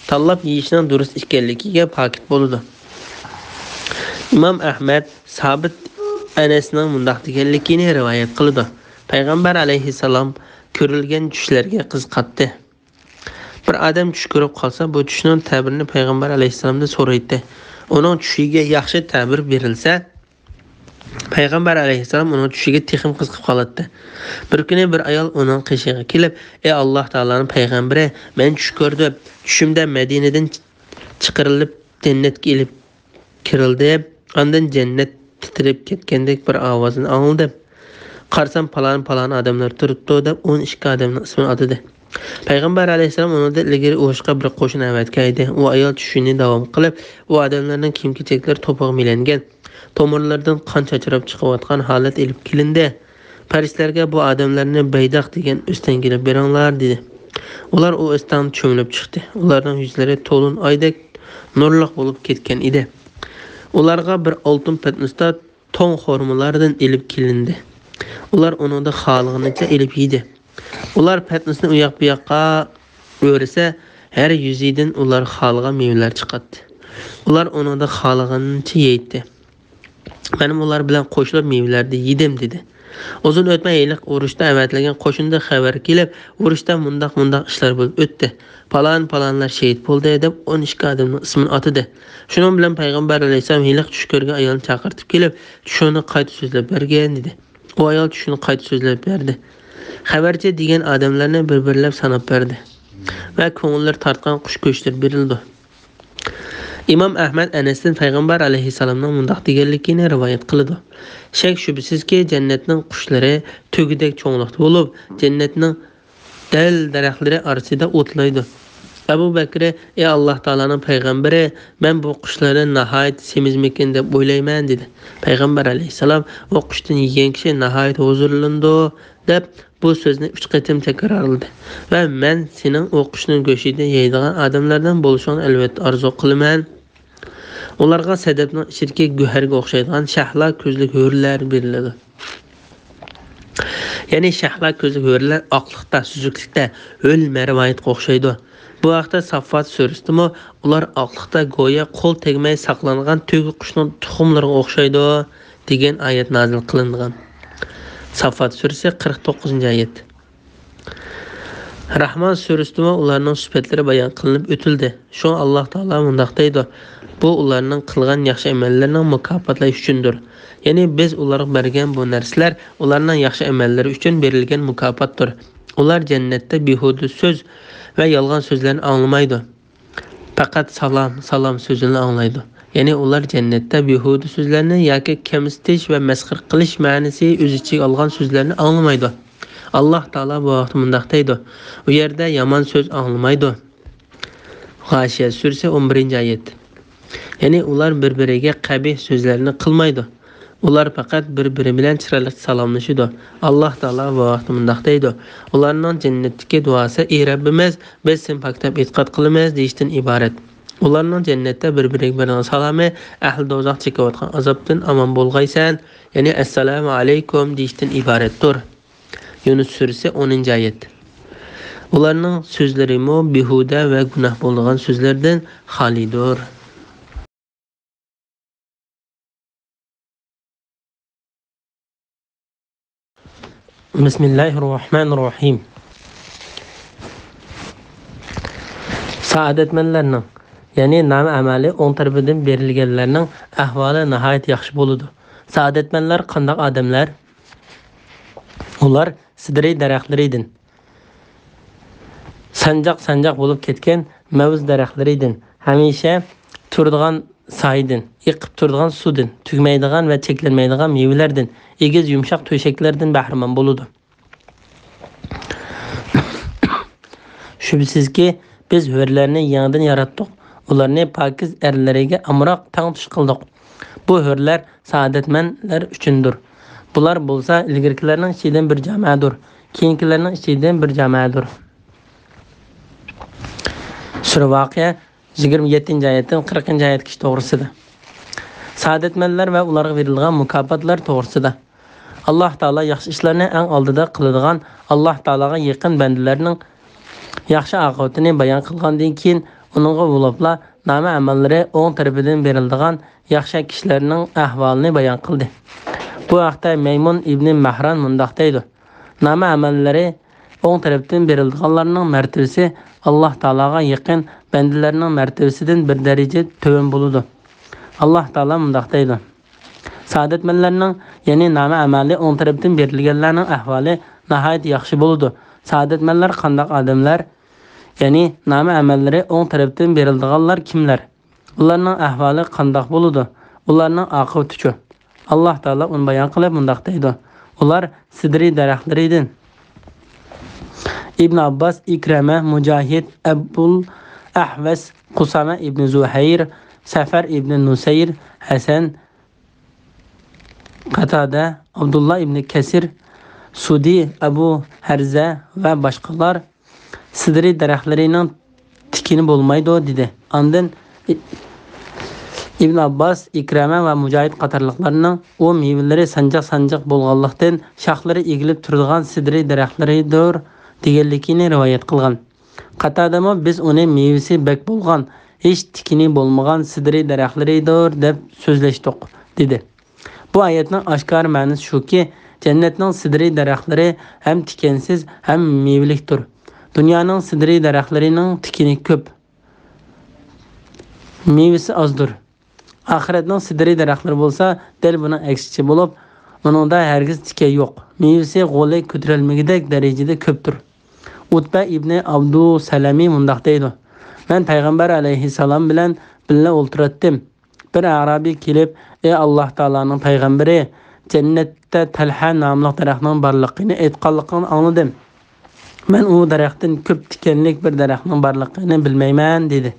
S2: tanlab yeyishning durust ekanligiga pokit bo'ladi. Imom Ahmad Sabit Anasning mundaq deganligini rivoyat qildi. Payg'ambar alayhissalom ko'rilgan tushlarga qiziqdi. Bir odam tush ko'rib qolsa, bu tushning ta'birini payg'ambar alayhissalomdan so'raydi. Uning tushiga yaxshi ta'bir berilsa, payg'ambar alayhissalom uning tushiga texim qiziqib qoladi. Bir kuni bir ayol uning qishig'iga kelib, "Ey Alloh taolaning payg'ambari, men tush ko'rdim. Tushimda Madinadan chiqarilib jannatga elib kirildi. Ondan jannat titrib ketgandek bir ovozni angladim. Qarsam palon odamlar turibdi" deb 12 odamning ismini atadi. Payg'ambar alayhissalom undan ilgari o'shqa bir qo'shin avatgaydi. U ayol tushini davom qilib, u odamlarning kiyim-kechaklari to'piq milangan, tomirlardan qon chachirab chiqayotgan holat elib kelindi. Farishtalarga bu odamlarni Baydaq degan o'stan kelib beringlar dedi. Ular u o'stan cho'milib chiqdi. Ularning yuzlari to'lin oydek nurliq bo'lib ketgan edi. Ularga bir oltin patnisda to'n xormalardan elib kelindi. Ular uningda xoliqnicha elib yedi. Ular patnisni u yoq bu yoqqa o'risa, har yuzidan ular xoligan mevalar chiqadi. Ular uningda xoliqnicha yeydi. Menim ular bilan qo'shilib mevalarni yedim dedi. Uzun o'tmay yiliq urushda avatilgan qo'shinda xabar kelib, urushda mundaq ishlar bo'lib o'tdi. Palonlar shahid bo'ldi deb 12 odamning ismini atadi. Shuning bilan payg'ambar alayhisalom yiliq tush ko'rgan ayolni chaqirtib kelib, tushini qayta so'zlab bergan dedi. U ayol tushini qayta so'zlab berdi. Xabarchi degan odamlarni bir-birlab sanab berdi va ko'ngillar tortgan qush go'shtlari berildi. Imom Ahmad Anasdan payg'ambar alayhisalomning mundaq deganligini rivoyat qildi. Shak shubsizki jannatning qushlari tugidek cho'ngliqda bo'lib, jannatning dal daraxtlari orasida o'tlaydi. Abu Bakr: "Ey Alloh taolaning payg'ambari, men bu qushlarni nihoyat semizmikin deb o'ylayman" dedi. Payg'ambar alayhisalom: "O qushdan yegan kishi nihoyat huzurlandi" deb bu so'zni 3 qatim takrorladi. Va men sening o qushning go'shini yeydigan odamlardan bo'lishingni albatta orzu qilaman. Ularga sadabning ichidagi go'harga o'xshaydigan shahla ko'zli ho'rlar beriladi. Ya'ni shahla ko'zli ho'rlar oqliqda, suzuklikda, ho'l marvayatga o'xshaydi. Bu vaqtda Saffat surasida ular oqliqda go'yo qo'l tegmay saqlangan to'gi qushning tuxumlariga o'xshaydi degan oyat nozil qilingan. Saffat surasi 49-oyat. Rahman surasida ularning sifatlari bayon qilinib o'tildi. Shu Alloh taolo mundaq deydi: "Bu ularning qilgan yaxshi amallarining mukofotlash uchundir." Ya'ni biz ularga bergan bu narsalar ularning yaxshi amallari uchun berilgan mukofotdir. Ular jannatda behuda so'z va yolg'on so'zlarni anglamaydi. Faqat salom so'zini anglaydi. Ya'ni ular jannatda behuda so'zlarni yoki kamsitish va masxir qilish ma'nosi o'z ichiga olgan so'zlarni anglamaydi. Alloh taolo bu vaqtda mundaq deydi: "U yerda yomon so'z anglamaydi." G'ashiya surasi 11-oyat. Ya'ni ular bir-biriga qabih so'zlarni qilmaydi. Ular faqat bir-biri bilan chiroyli salomlashadi. Alloh taolo bu vaqtda mundaq deydi: "Ularning jannatdagi duosi: "Ey Rabbimiz, biz sen paktab e'tiqod qilamiz" deyishdan iborat. Ularning jannatda bir-biriga salomi ahli do'zax chekayotgan azobdan omon bo'lg'aysan, ya'ni assalomu alaykum deyishdan iboratdir. Yunus surasi 10-oyat. Ularning so'zlari behuda va gunoh bo'lgan so'zlardan xolidir. Bismillahirrohmanirrohim. Saodatmanlarning, ya'ni nam amali o'ng tarafidan berilganlarning ahvoli nihoyat yaxshi bo'ladi. Saodatmanlar qanday odamlar? Ular sidriy daraxtlaridan, sanjaq bo'lib ketgan mavz daraxtlaridan, hamisha turadigan saydan, yiqib turadigan sudan, tugmaydigan va cheklanmaydigan mevalardan, egiz yumshoq to'shaklardan bahramand bo'ladi. Shubsizki, biz hurlarni yangidan yaratdik. Ularni pokiz erlariga amroq tang tush qildik. Bu hurlar saodatmanlar uchundir. Bular bo'lsa ilgirkilarning ichidan bir jamoadir, keyingilarning ichidan bir jamoadir. Sura Voqea 27-oyatdan 40-oyatgacha to'g'risida. Saodatmanlar va ularga berilgan mukofotlar to'g'risida. Alloh taolo yaxshi ishlarni eng oldida qiladigan, Alloh taologa yaqin bandalarning yaxshi oqibatini bayon qilgandan keyin uningga bo'libla nama amallari o'ng tarafidan beriladigan yaxshi kishilarning ahvolini bayon qildi. Bu haqda Maymun ibn Mahron mundaq deydi: nama amallari o'ng tarafdan berilganlarning martabasi Alloh taologa yaqin bandalarning martabasidan bir daraja to'g'on bo'ladi. Alloh taolo mundaq deydi: saodatmanlarning, ya'ni nama amali o'ng tarafdan berilganlarning ahvoli nihoyat yaxshi bo'ladi. Saodatmanlar qanday odamlar? Ya'ni nama amallari o'ng tarafdan berilganlar kimlar? Ularning ahvoli qanday bo'ladi? Ularning oqibati-chi? Alloh taolo uni bayon qilib mundaq deydi: ular sidri daraxtlaridan. Ibn Abbas, Ikrama, Mujahid, Abul Ahwas, Qusama ibn Zuhayr, Safar ibn Nusayr, Hasan, Qatada, Abdullah ibn Kasir, Sudi, Abu Harza va boshqalar sidri daraxtlarining tikini bo'lmaydi dedi. Ondan Ibn Abbas, Ikrama va Mujahid qatorliqlarning o mevalari sanjaq bo'lganlikdan shoxlari egilib turadigan sidri daraxtlaridir deganligini rivoyat qilgan. Qatadamo biz uni mevasi bak bo'lgan, hech tikini bo'lmagan sidri daraxtlaridir deb so'zlashdik dedi. Bu oyatning oshkor ma'nosi shuki, jannatning sidri daraxtlari ham tikansiz, ham mevalikdir. Dunyoning sidri daraxtlarining tikini ko'p, mevasi ozdir. Oxiratning sidri daraxtlari bo'lsa, dal buning aksicha bo'lib, uningda hargiz tika yo'q. Mevasi g'o'li ko'tarilmagidek darajada ko'pdir. Utba ibn Abdu Salami mundaq deydi: men payg'ambar alayhissalom bilan birga o'ltiratdim. Bir arabiy kelib, ey Alloh taolaning payg'ambari, jannatda Talha nomli daraxtning borligini aytganligini angladim. Men u daraxtdan ko'p tikanlik bir daraxtning borligini bilmayman dedi.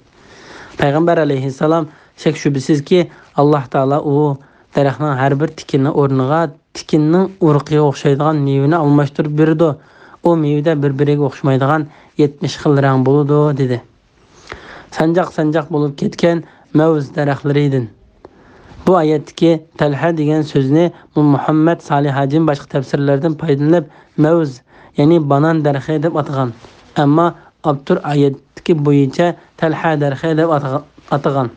S2: Payg'ambar alayhissalom shak shubsizki, Alloh taolo u daraxtning har bir tikini o'rniga tikinning urqiga o'xshaydigan mevani almashtirib berdi. O mevada bir-biriga o'xshamaydigan 70 xil rang bo'ladi dedi. Sanjaq bo'lib ketgan mavz daraxtlaridan. Bu oyatdagi Talha degan so'zni Muhammad Salih hajim boshqa tafsirlardan foydalanib mavz, ya'ni banan daraxti deb atagan. Ammo Abtur oyatdagi bo'yicha Talha daraxti deb atagan.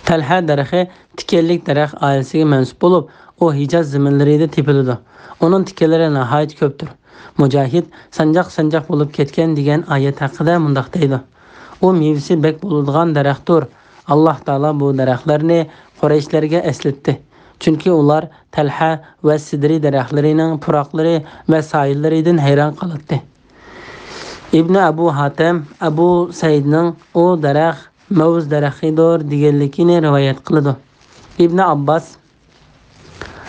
S2: Talha daraxti tikanlik daraxt oilasiga mansub bo'lib, u Hijoz zaminlarida tepiladi. Onun tikalari nihoyat ko'pdir. Mujahid sanjaq bo'lib ketgan degan oyat haqida mundaq deydi: u mevasi bak bo'ladigan daraxtdir. Alloh taolo bu daraxtlarni Qurayshlarga eslatdi. Chunki ular Talha va sidri daraxtlarining puroqlari va soyillaridan hayron qoldi. Ibn Abu Hatim Abu Saidning o daraxt mavz daraxtidir deganligini rivoyat qiladi. Ibn Abbas,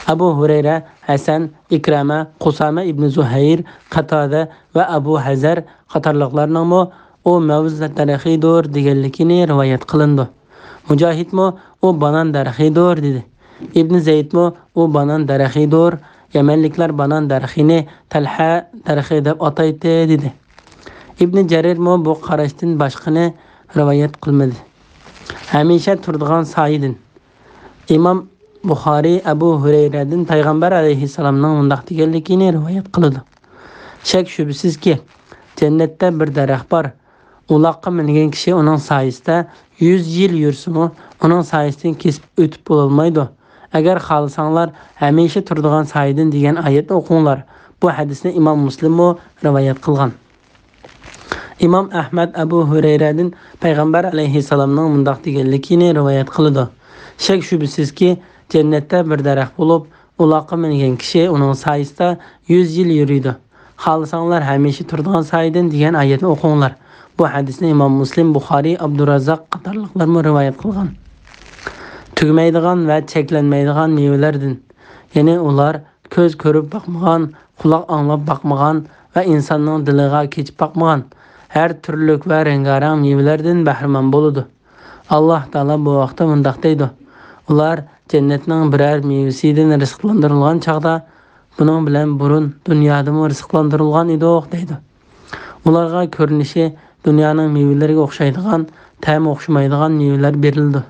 S2: Abu Hurayra, Hasan, Ikrama, Qusama ibn Zuhayr, Qatada va Abu Hazar qatorliqlarning o mavz daraxtidir deganligini rivoyat qilindi. Mujahidmo o banan daraxtidir dedi. Ibn Zaydmo o banan daraxtidir, Yamanliklar banan daraxtini Talha daraxti deb ataydi dedi. Ibn Jarirmo bu qarashdan boshqani rivoyat qilmadi. Hamisha turadigan soyidin. Imom Buxoriy Abu Hurayradan payg'ambar alayhissalomning mundaq deganligini rivoyat qiladi: shak shubsizki, jannatda bir daraxt bor. Uloqqa mingan kishi uning soyasida 100 yil yursimi, uning soyasidan kesib o'tib bo'lmaydi. Agar xohlasanglar, hamisha turadigan soyidin degan oyatni o'qinglar. Bu hadisni Imom Muslim rivoyat qilgan. Imom Ahmad Abu Hurayradan payg'ambar alayhissalomning mundaq deganligini rivoyat qiladi: shak shubsizki, jannatda bir daraxt bo'lib, uloqqa mingan kishi uning soyasida 100 yil yuriydi. Xohlasanglar hamisha turadigan soyidin degan oyatni o'qinglar. Bu hadisni İmam Muslim, Buxoriy, Abdurrazzaq qatorliqlar rivoyat qilgan. Tugmaydigan va cheklanmaydigan mevalardan, ya'ni ular ko'z ko'rib boqmagan, quloq anglab boqmagan va insonning diliga kechib boqmagan har turlik va rangarang mevalardan bahramand bo'ladi. Alloh taolo bu vaqtda mundaq deydi: ular jannatning biror mevasidan rizqlantirilgan chaqda buning bilan burun dunyoda rizqlantirilgan edi deydi. Ularga ko'rinishi dunyoning mevalariga o'xshaydigan, ta'mi o'xshamaydigan mevalar berildi.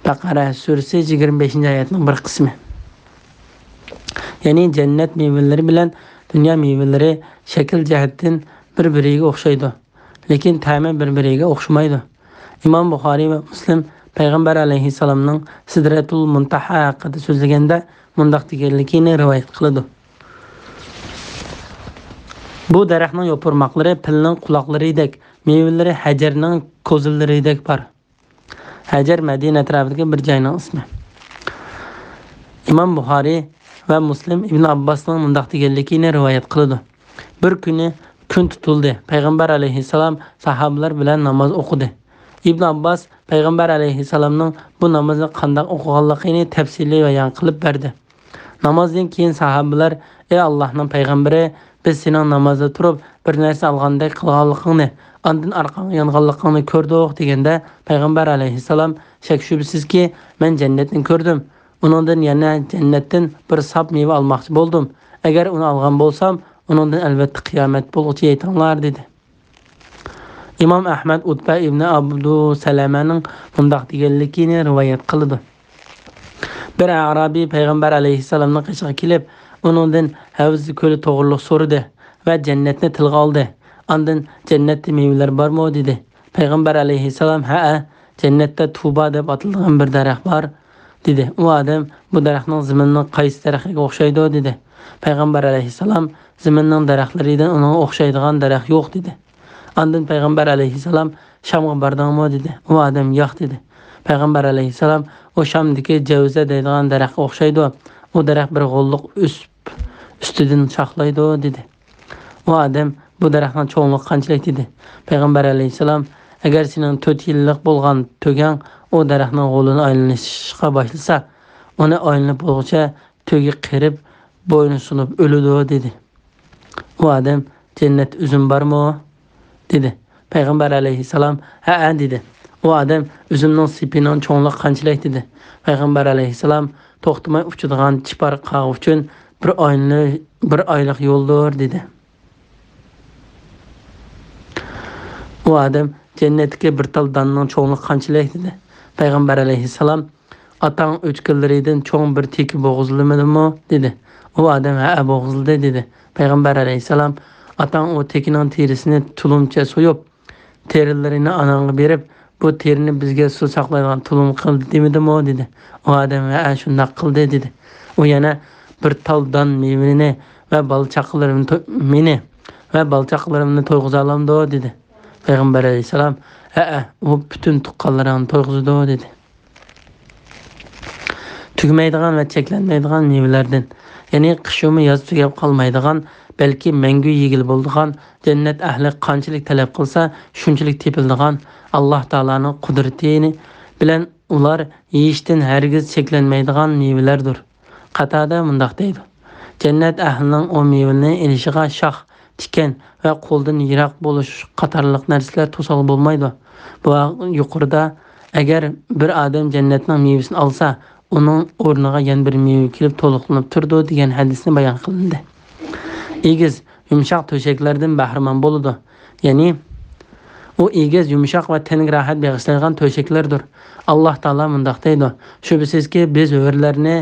S2: Baqara surasi 25-oyatning bir qismi. Ya'ni jannat mevalari bilan dunyo mevalari shakl jihatdan bir-biriga o'xshaydi, lekin ta'mi bir-biriga o'xshamaydi. İmam Buxoriy va Muslim Payg'ambar alayhissalomning Sidratul Muntaha haqida so'zlaganda mundaq deganligini rivoyat qiladi. Bu daraxtning yo'pirmoqlari pilning quloqlaridek, mevalari hajarning ko'zillaridek bor. Hajar Madina atrofidagi bir joyning ismi. İmam Buxoriy va Muslim Ibn Abbosning mundaq deganligini rivoyat qiladi. Bir kuni kun tutildi. Payg'ambar alayhissalom sahobalar bilan namoz o'qidi. İbn Abbos Payg'ambar alayhissalomning bu namozni qanday o'qiganligini tafsiliy bayon qilib berdi. Namozdan keyin sahobalar: "Ey Allohning payg'ambari, biz sening namozda turib bir narsa olgandek qilganligingni, ondan orqangga yonganligingni ko'rdik" deganda Payg'ambar alayhissalom: "Shak shubsizki, men jannatni ko'rdim. Uningdan yana jannatdan bir sap meva olmoqchi bo'ldim. Agar uni olgan bo'lsam, uningdan albatta qiyomat bo'lguchi aytinglar" dedi. İmam Ahmad Utba ibn Abdu Salamaning mundaq deganligini rivoyat qildi. Bir Arabiy Payg'ambar alayhissalomning qishiga kelib, uningdan havzi ko'li to'g'riliq so'radi va jannatni tilga oldi. Ondan jannatda mevalar bormi dedi. Payg'ambar alayhissalom: "Ha, jannatda Tuba deb atalgan bir daraxt bor" dedi. U odam: "Bu daraxtning zaminning qaysi daraxtiga o'xshaydi?" dedi. Payg'ambar alayhissalom: "Zaminning daraxtlaridan unga o'xshaydigan daraxt yo'q" dedi. Ondan Payg'ambar alayhissalom: "Shamga bordingmi?" dedi. U odam: "Yo'q" dedi. Payg'ambar alayhissalom: "O Shamdagi javza deydigan daraxtga o'xshaydi. U daraxt bir g'olliq ustidan shoxlaydi" dedi. U odam: "Bu daraxtning cho'ngligi qanchalik?" dedi. Payg'ambar alayhissalom: "Agar sening 4 yillik bo'lgan to'gang o daraxtning g'olini aylanishga boshlasa, uni aylanib bo'lguncha to'gi qirib, bo'yni sunib o'ladi" dedi. U odam: "Jannat uzum bormi?" dedi. Payg'ambar alayhissalom: "Ha" dedi. U odam: "Uzumning sipining cho'ngligi qanchalik?" dedi. Payg'ambar alayhissalom: "To'xtamay uchadigan chipar qog' uchun bir oylik yo'ldir" dedi. U odam: "Jannatga bir tal donning cho'ngligi qanchalik?" dedi. Payg'ambar alayhissalom: "Otang o'chkinlaridan cho'ng bir teki bo'g'izlimidimi?" dedi. U odam: "Ha, bo'g'izildi" dedi. Payg'ambar alayhissalom: "Otang o tekining terisini tulumcha so'yib, terilarini anangga berib, bu terini bizga suv saqlaydigan tulum qildi demidimi?" dedi. U odam: "Ha, shunday qildi" dedi. U yana bir tal don mevani va balchaqlarimni to'yg'iza olamdi dedi. Payg'ambar alayhissalom: "Ha, u butun tuqqanlarini to'yg'izdi" dedi. Tugmaydigan va cheklanmaydigan mevalardan, ya'ni qishmi yoz tugab qolmaydigan, balki mangu yegil bo'ladigan, jannat ahli qanchalik talab qilsa, shunchalik tepiladigan Alloh taolaning qudrati bilan ular yeyishdan hargiz cheklanmaydigan mevalardir. Qatada mundaq deydi: "Jannat ahlining o mevani elishiga shoh, tikan va qo'ldan yiroq bo'lish qatorliq narsalar to'sal bo'lmaydi." Bu yuqorida agar bir odam jannatning mevasini olsa, uning o'rniga yana bir meva kelib to'liqlanib turdi degan hadisni bayon qilindi. Egiz, yumshoq to'shaklardan bahramand bo'ladi. Ya'ni u egiz, yumshoq va tanga rohat bag'ishlaydigan to'shaklardir. Alloh taolo mundaq deydi: "Shubsizki, biz hurlarni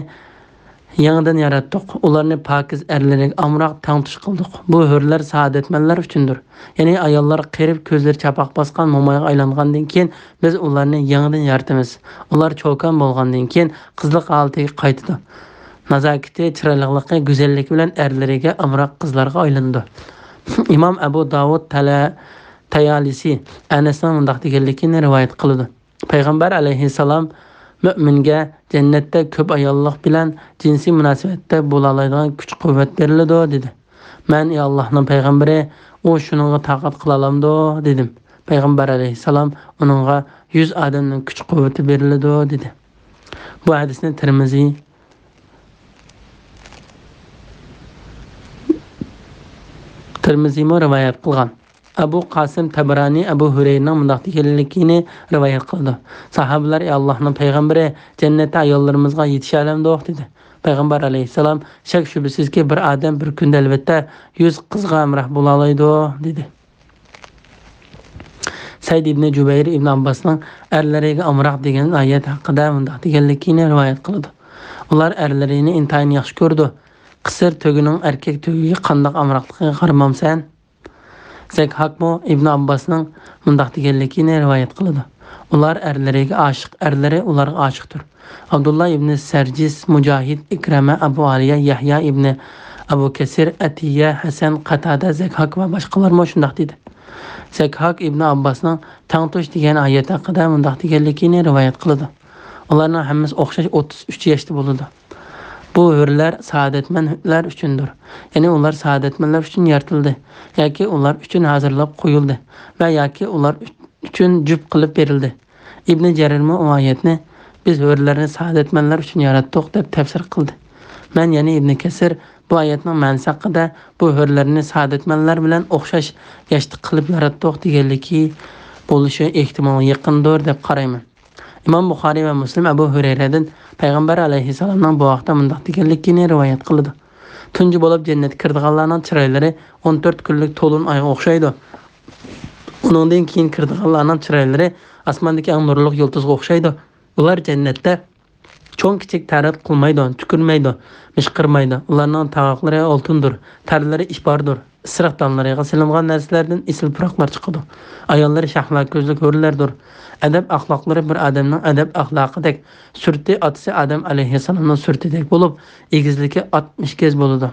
S2: yangidan yaratdik. Ularni pokiz erlarga amroq tangtush qildik. Bu hurlar saodatmanlar uchundir." Ya'ni ayollar qirib, ko'zlari chapoq bosgan mo'mayga aylangandan keyin biz ularni yangidan yaratamiz. Ular cho'kan bo'lgandan keyin qizlik holatiga qaytadi. Nazokati, chiroyliligi, go'zalligi bilan erlariga amroq qizlarga aylandi. İmam Abu Davud Tayalisi Anasning mundaq deganligini rivoyat qildi. Payg'ambar alayhissalom mu'minga jannatda ko'p ayollik bilan jinsiy munosabatda bo'la oladigan kuch-quvvat beriladi dedi. Men ey Allah'ın peygamberi, o şununğa taqat qila alamdı dedim. Peygamber aleyhisselam onunğa 100 adamның kuch quvvati beriladi dedi. Bu hadisni Tirmizi mo rivoyat qilgan. Abu Qasim Tabarani Abu Hurayraning mundaq deganligini rivoyat qildi. Sahabalar ey Allohning payg'ambari, jannatda ayollarimizga yetisha olamdi dedi. Payg'ambar alayhisalom shak shubsizki bir odam bir kunda albatta 100 qizga amroh bo'la oladi dedi. Said ibn Jubayr ibn Abbasning erlariga amroh degan oyat haqida mundaq deganligini rivoyat qildi. Ular erlarini intayin yaxshi ko'rdi. Qisir tögünün erkek tögüge qandaq amroqligiga qaramamsan. Zekhakmo ibn Abbasning mundaq deganligini rivoyat qildi. Ular erlariga oshiq, erlari ularga oshiqdir. Abdullah ibn Sarjis, Mujahid, Ikrama, Abu Aliya, Yahya ibn Abu Kasir, Atiya, Hasan, Qatada, Zekhak va boshqalar mo shundaq dedi. Zekhak ibn Abbasning Tangtush degan oyat haqida mundaq deganligini rivoyat qildi. Ularning hammasi o'xshash 33 yoshda bo'ldi. Bu hürler saadetmenler üçündür. Yani onlar saadetmenler üçün yaratıldı. Yaki onlar üçün hazırlap koyuldu. Ve yaki onlar üçün cüp kılıp verildi. İbn Cerirmi o ayetini biz hürlerini saadetmenler üçün yarattık deb tefsir kıldı. Men yani İbn Kesir bu ayetinin mənisi haqqında bu hürlerini saadetmenler bilen okşaş yaşlı kılıp yarattık deganligi buluşu ihtimali yakındır deb qarayman. İmam Buxari ve Müslim Ebu Hureyre'den Peygamber aleyhisselamdan bu vaqtda mundaq deganligini rivoyat qildi. Tunji bo'lib jannatga kirdiganlarning chiroylari 14 kunlik to'lin oyga o'xshaydi. Uningdan keyin kirdiganlarning chiroylari osmondagi eng nurli yulduzga o'xshaydi. Ular jannatda cho'ng kichik ta'rif qilmaydi, tukurmaydi, mishqirmaydi. Ularning tavoqlari oltindir, tarlari ishbordir. Isiriq donlariga silingan narsalardan isil puroqlar chiqadi. Ayollari shahlo ko'zli ko'rlardir. Adab axloqlari bir odamning adab axloqidek, surti otasi Adam alayhissalomning surtidek bo'lib, egizligi 60 kez bo'ladi.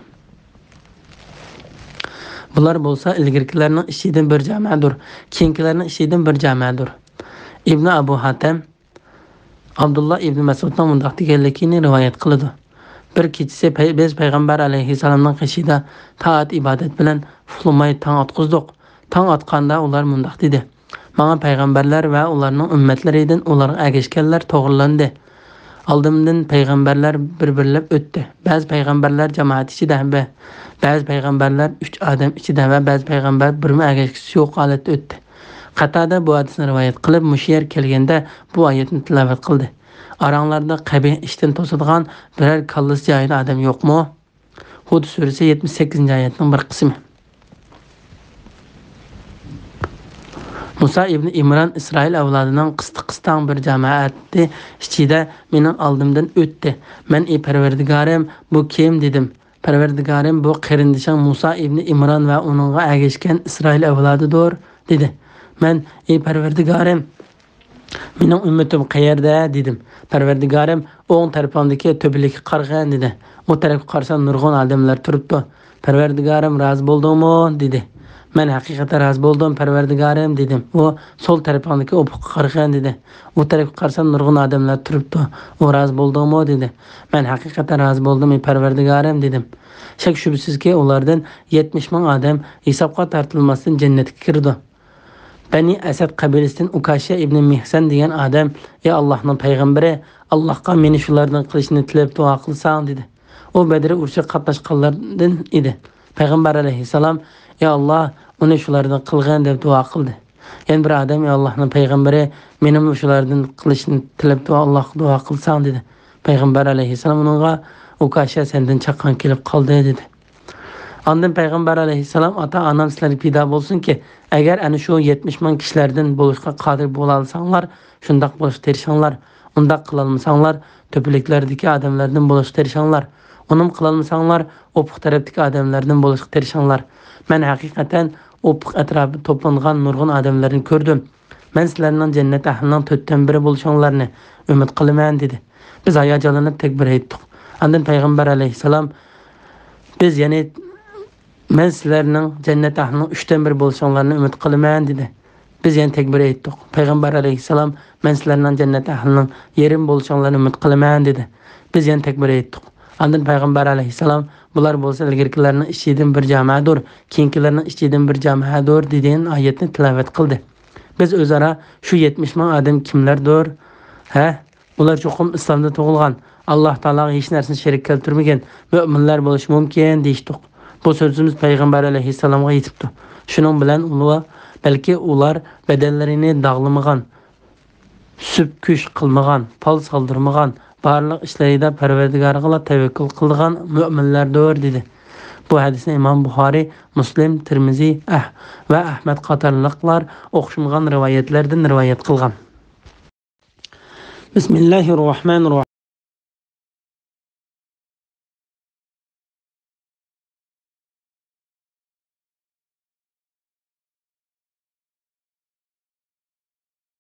S2: Bular bo'lsa ilgirkilarning ishidan bir jamoadir, keyingilarning ishidan bir jamoadir. Ibn Abu Hatim Abdullah ibn Mas'udning mundaq deganligini rivoyat qildi. Bir kechasi biz payg'ambar alayhissalomning qishida taat ibodat bilan uxlamay tong otqizdik. Tong otganda ular mundaq dedi: "Mana payg'ambarlar va ularning ummatlaridan ularga ergashganlar to'g'rilandi. Oldimdan payg'ambarlar bir-birlab o'tdi. Ba'zi payg'ambarlar jamoat ichida, ba'zi payg'ambarlar 3 odam ichida va ba'zi payg'ambar birma ergashgisi yo'q holatda o'tdi." Qatada bu hadisni rivoyat qilib, mushiyer kelganda bu oyatni tilovat qildi. Aranglarda qabih ishdan to'sadigan biror kallis joyida odam yo'qmi? Hud surasi 78-oyatning bir qismi. Musa ibn İmran İsrail avlodining qistan bir jamoati ichida mening oldimdan o'tdi. Men ey Parvardigorim, bu kim dedim. Parvardigorim, bu qarindishing Musa ibn İmran va uningga ergashgan Isroil avlodidir dedi. Men ey Parvardigorim, mening ummatim qayerda dedim. Parvardigorim o'ng tarafimdagi to'bilikka qarag'an dedi. O tarafga qarsam nurg'un odamlar turibdi. Parvardigorim, rozi bo'ldingmi dedi. Men haqiqatan rozi bo'ldim, Parvardigorim dedim. O sol tarafimdagi ufuqqa qarag'an dedi. O tarafga qarsam nurg'un odamlar turibdi. O rozi bo'ldingmi dedi. Men haqiqatan rozi bo'ldim, Parvardigorim dedim. Shak shubsizki ulardan 70 ming odam hisobga tortilmasdan jannatga kirdi. Bani Asad qabilasidan Ukasha ibn Mihsan degan odam: "Ey Allohning payg'ambari, Allohga meni shulardan qilishni tilab duo qilsang" dedi. O Badr urushida qatnashganlardan edi. Payg'ambar alayhissalom: "Ey Alloh, uni shulardan qilgan" deb duo qildi. Yana bir odam: "Ey Allohning payg'ambari, meni shulardan qilishni tilab Allohga duo qilsang" dedi. Payg'ambar alayhissalom unga: "Ukasha sendan chaqqan kelib qoldi" dedi. Ondan payg'ambar alayhissalom: "Ota-onam sizlarga fido bo'lsinki, agar ana shu 70 ming kishilardan bo'lishga qodir bo'la olsanglar, shundoq bo'lishga tirishinglar. Undaq qila olmasanglar, to'piliklardagi odamlardan bo'lishga tirishinglar. Unim qila olmasanglar, opuq tarafdagi odamlardan bo'lishga tirishinglar. Men haqiqatan opuq atrofida to'plangan nurg'un odamlarni ko'rdim. Men sizlarning jannat ahlining 4dan biri bo'lishinglarni umid qilaman" dedi. Biz hayajonlanib takbir aytdik. Ondan payg'ambar alayhissalom: "Biz yana men sizlarning jannat ahlining 3dan 1 bo'lishinglarni umid qilaman" dedi. Biz yana takbir aytdik. Payg'ambar alayhissalom: "Men sizlarning jannat ahlining yerim bo'lishinglarni umid qilaman" dedi. Biz yana takbir aytdik. Ondan payg'ambar alayhissalom bular bo'lsa ilgirkilarning ichidan bir jamoadir, keyingilarning ichidan bir jamoadir degan oyatni tilovat qildi. Biz o'zaro shu 70 ming odam kimlardir? Ular cho'qim islomda tug'ilgan, Alloh taologa hech narsani sherik keltirmagan mu'minlar bo'lishi mumkin deyishdik. Bu so'zimiz payg'ambar alayhissalomga yetibdi. Shuning bilan ular balki ular badanlarini dog'lamagan, sübkush qilmagan, pal soldirmagan, barliq ishlarida Parvardigorga tavakkul qilgan mu'minlardir dedi. Bu hadisni Imom Buxoriy, Muslim, Tirmiziy va Ahmad qatorliqlar o'xshamagan rivoyatlardan rivoyat qilgan. Bismillahirrohmanirrohim.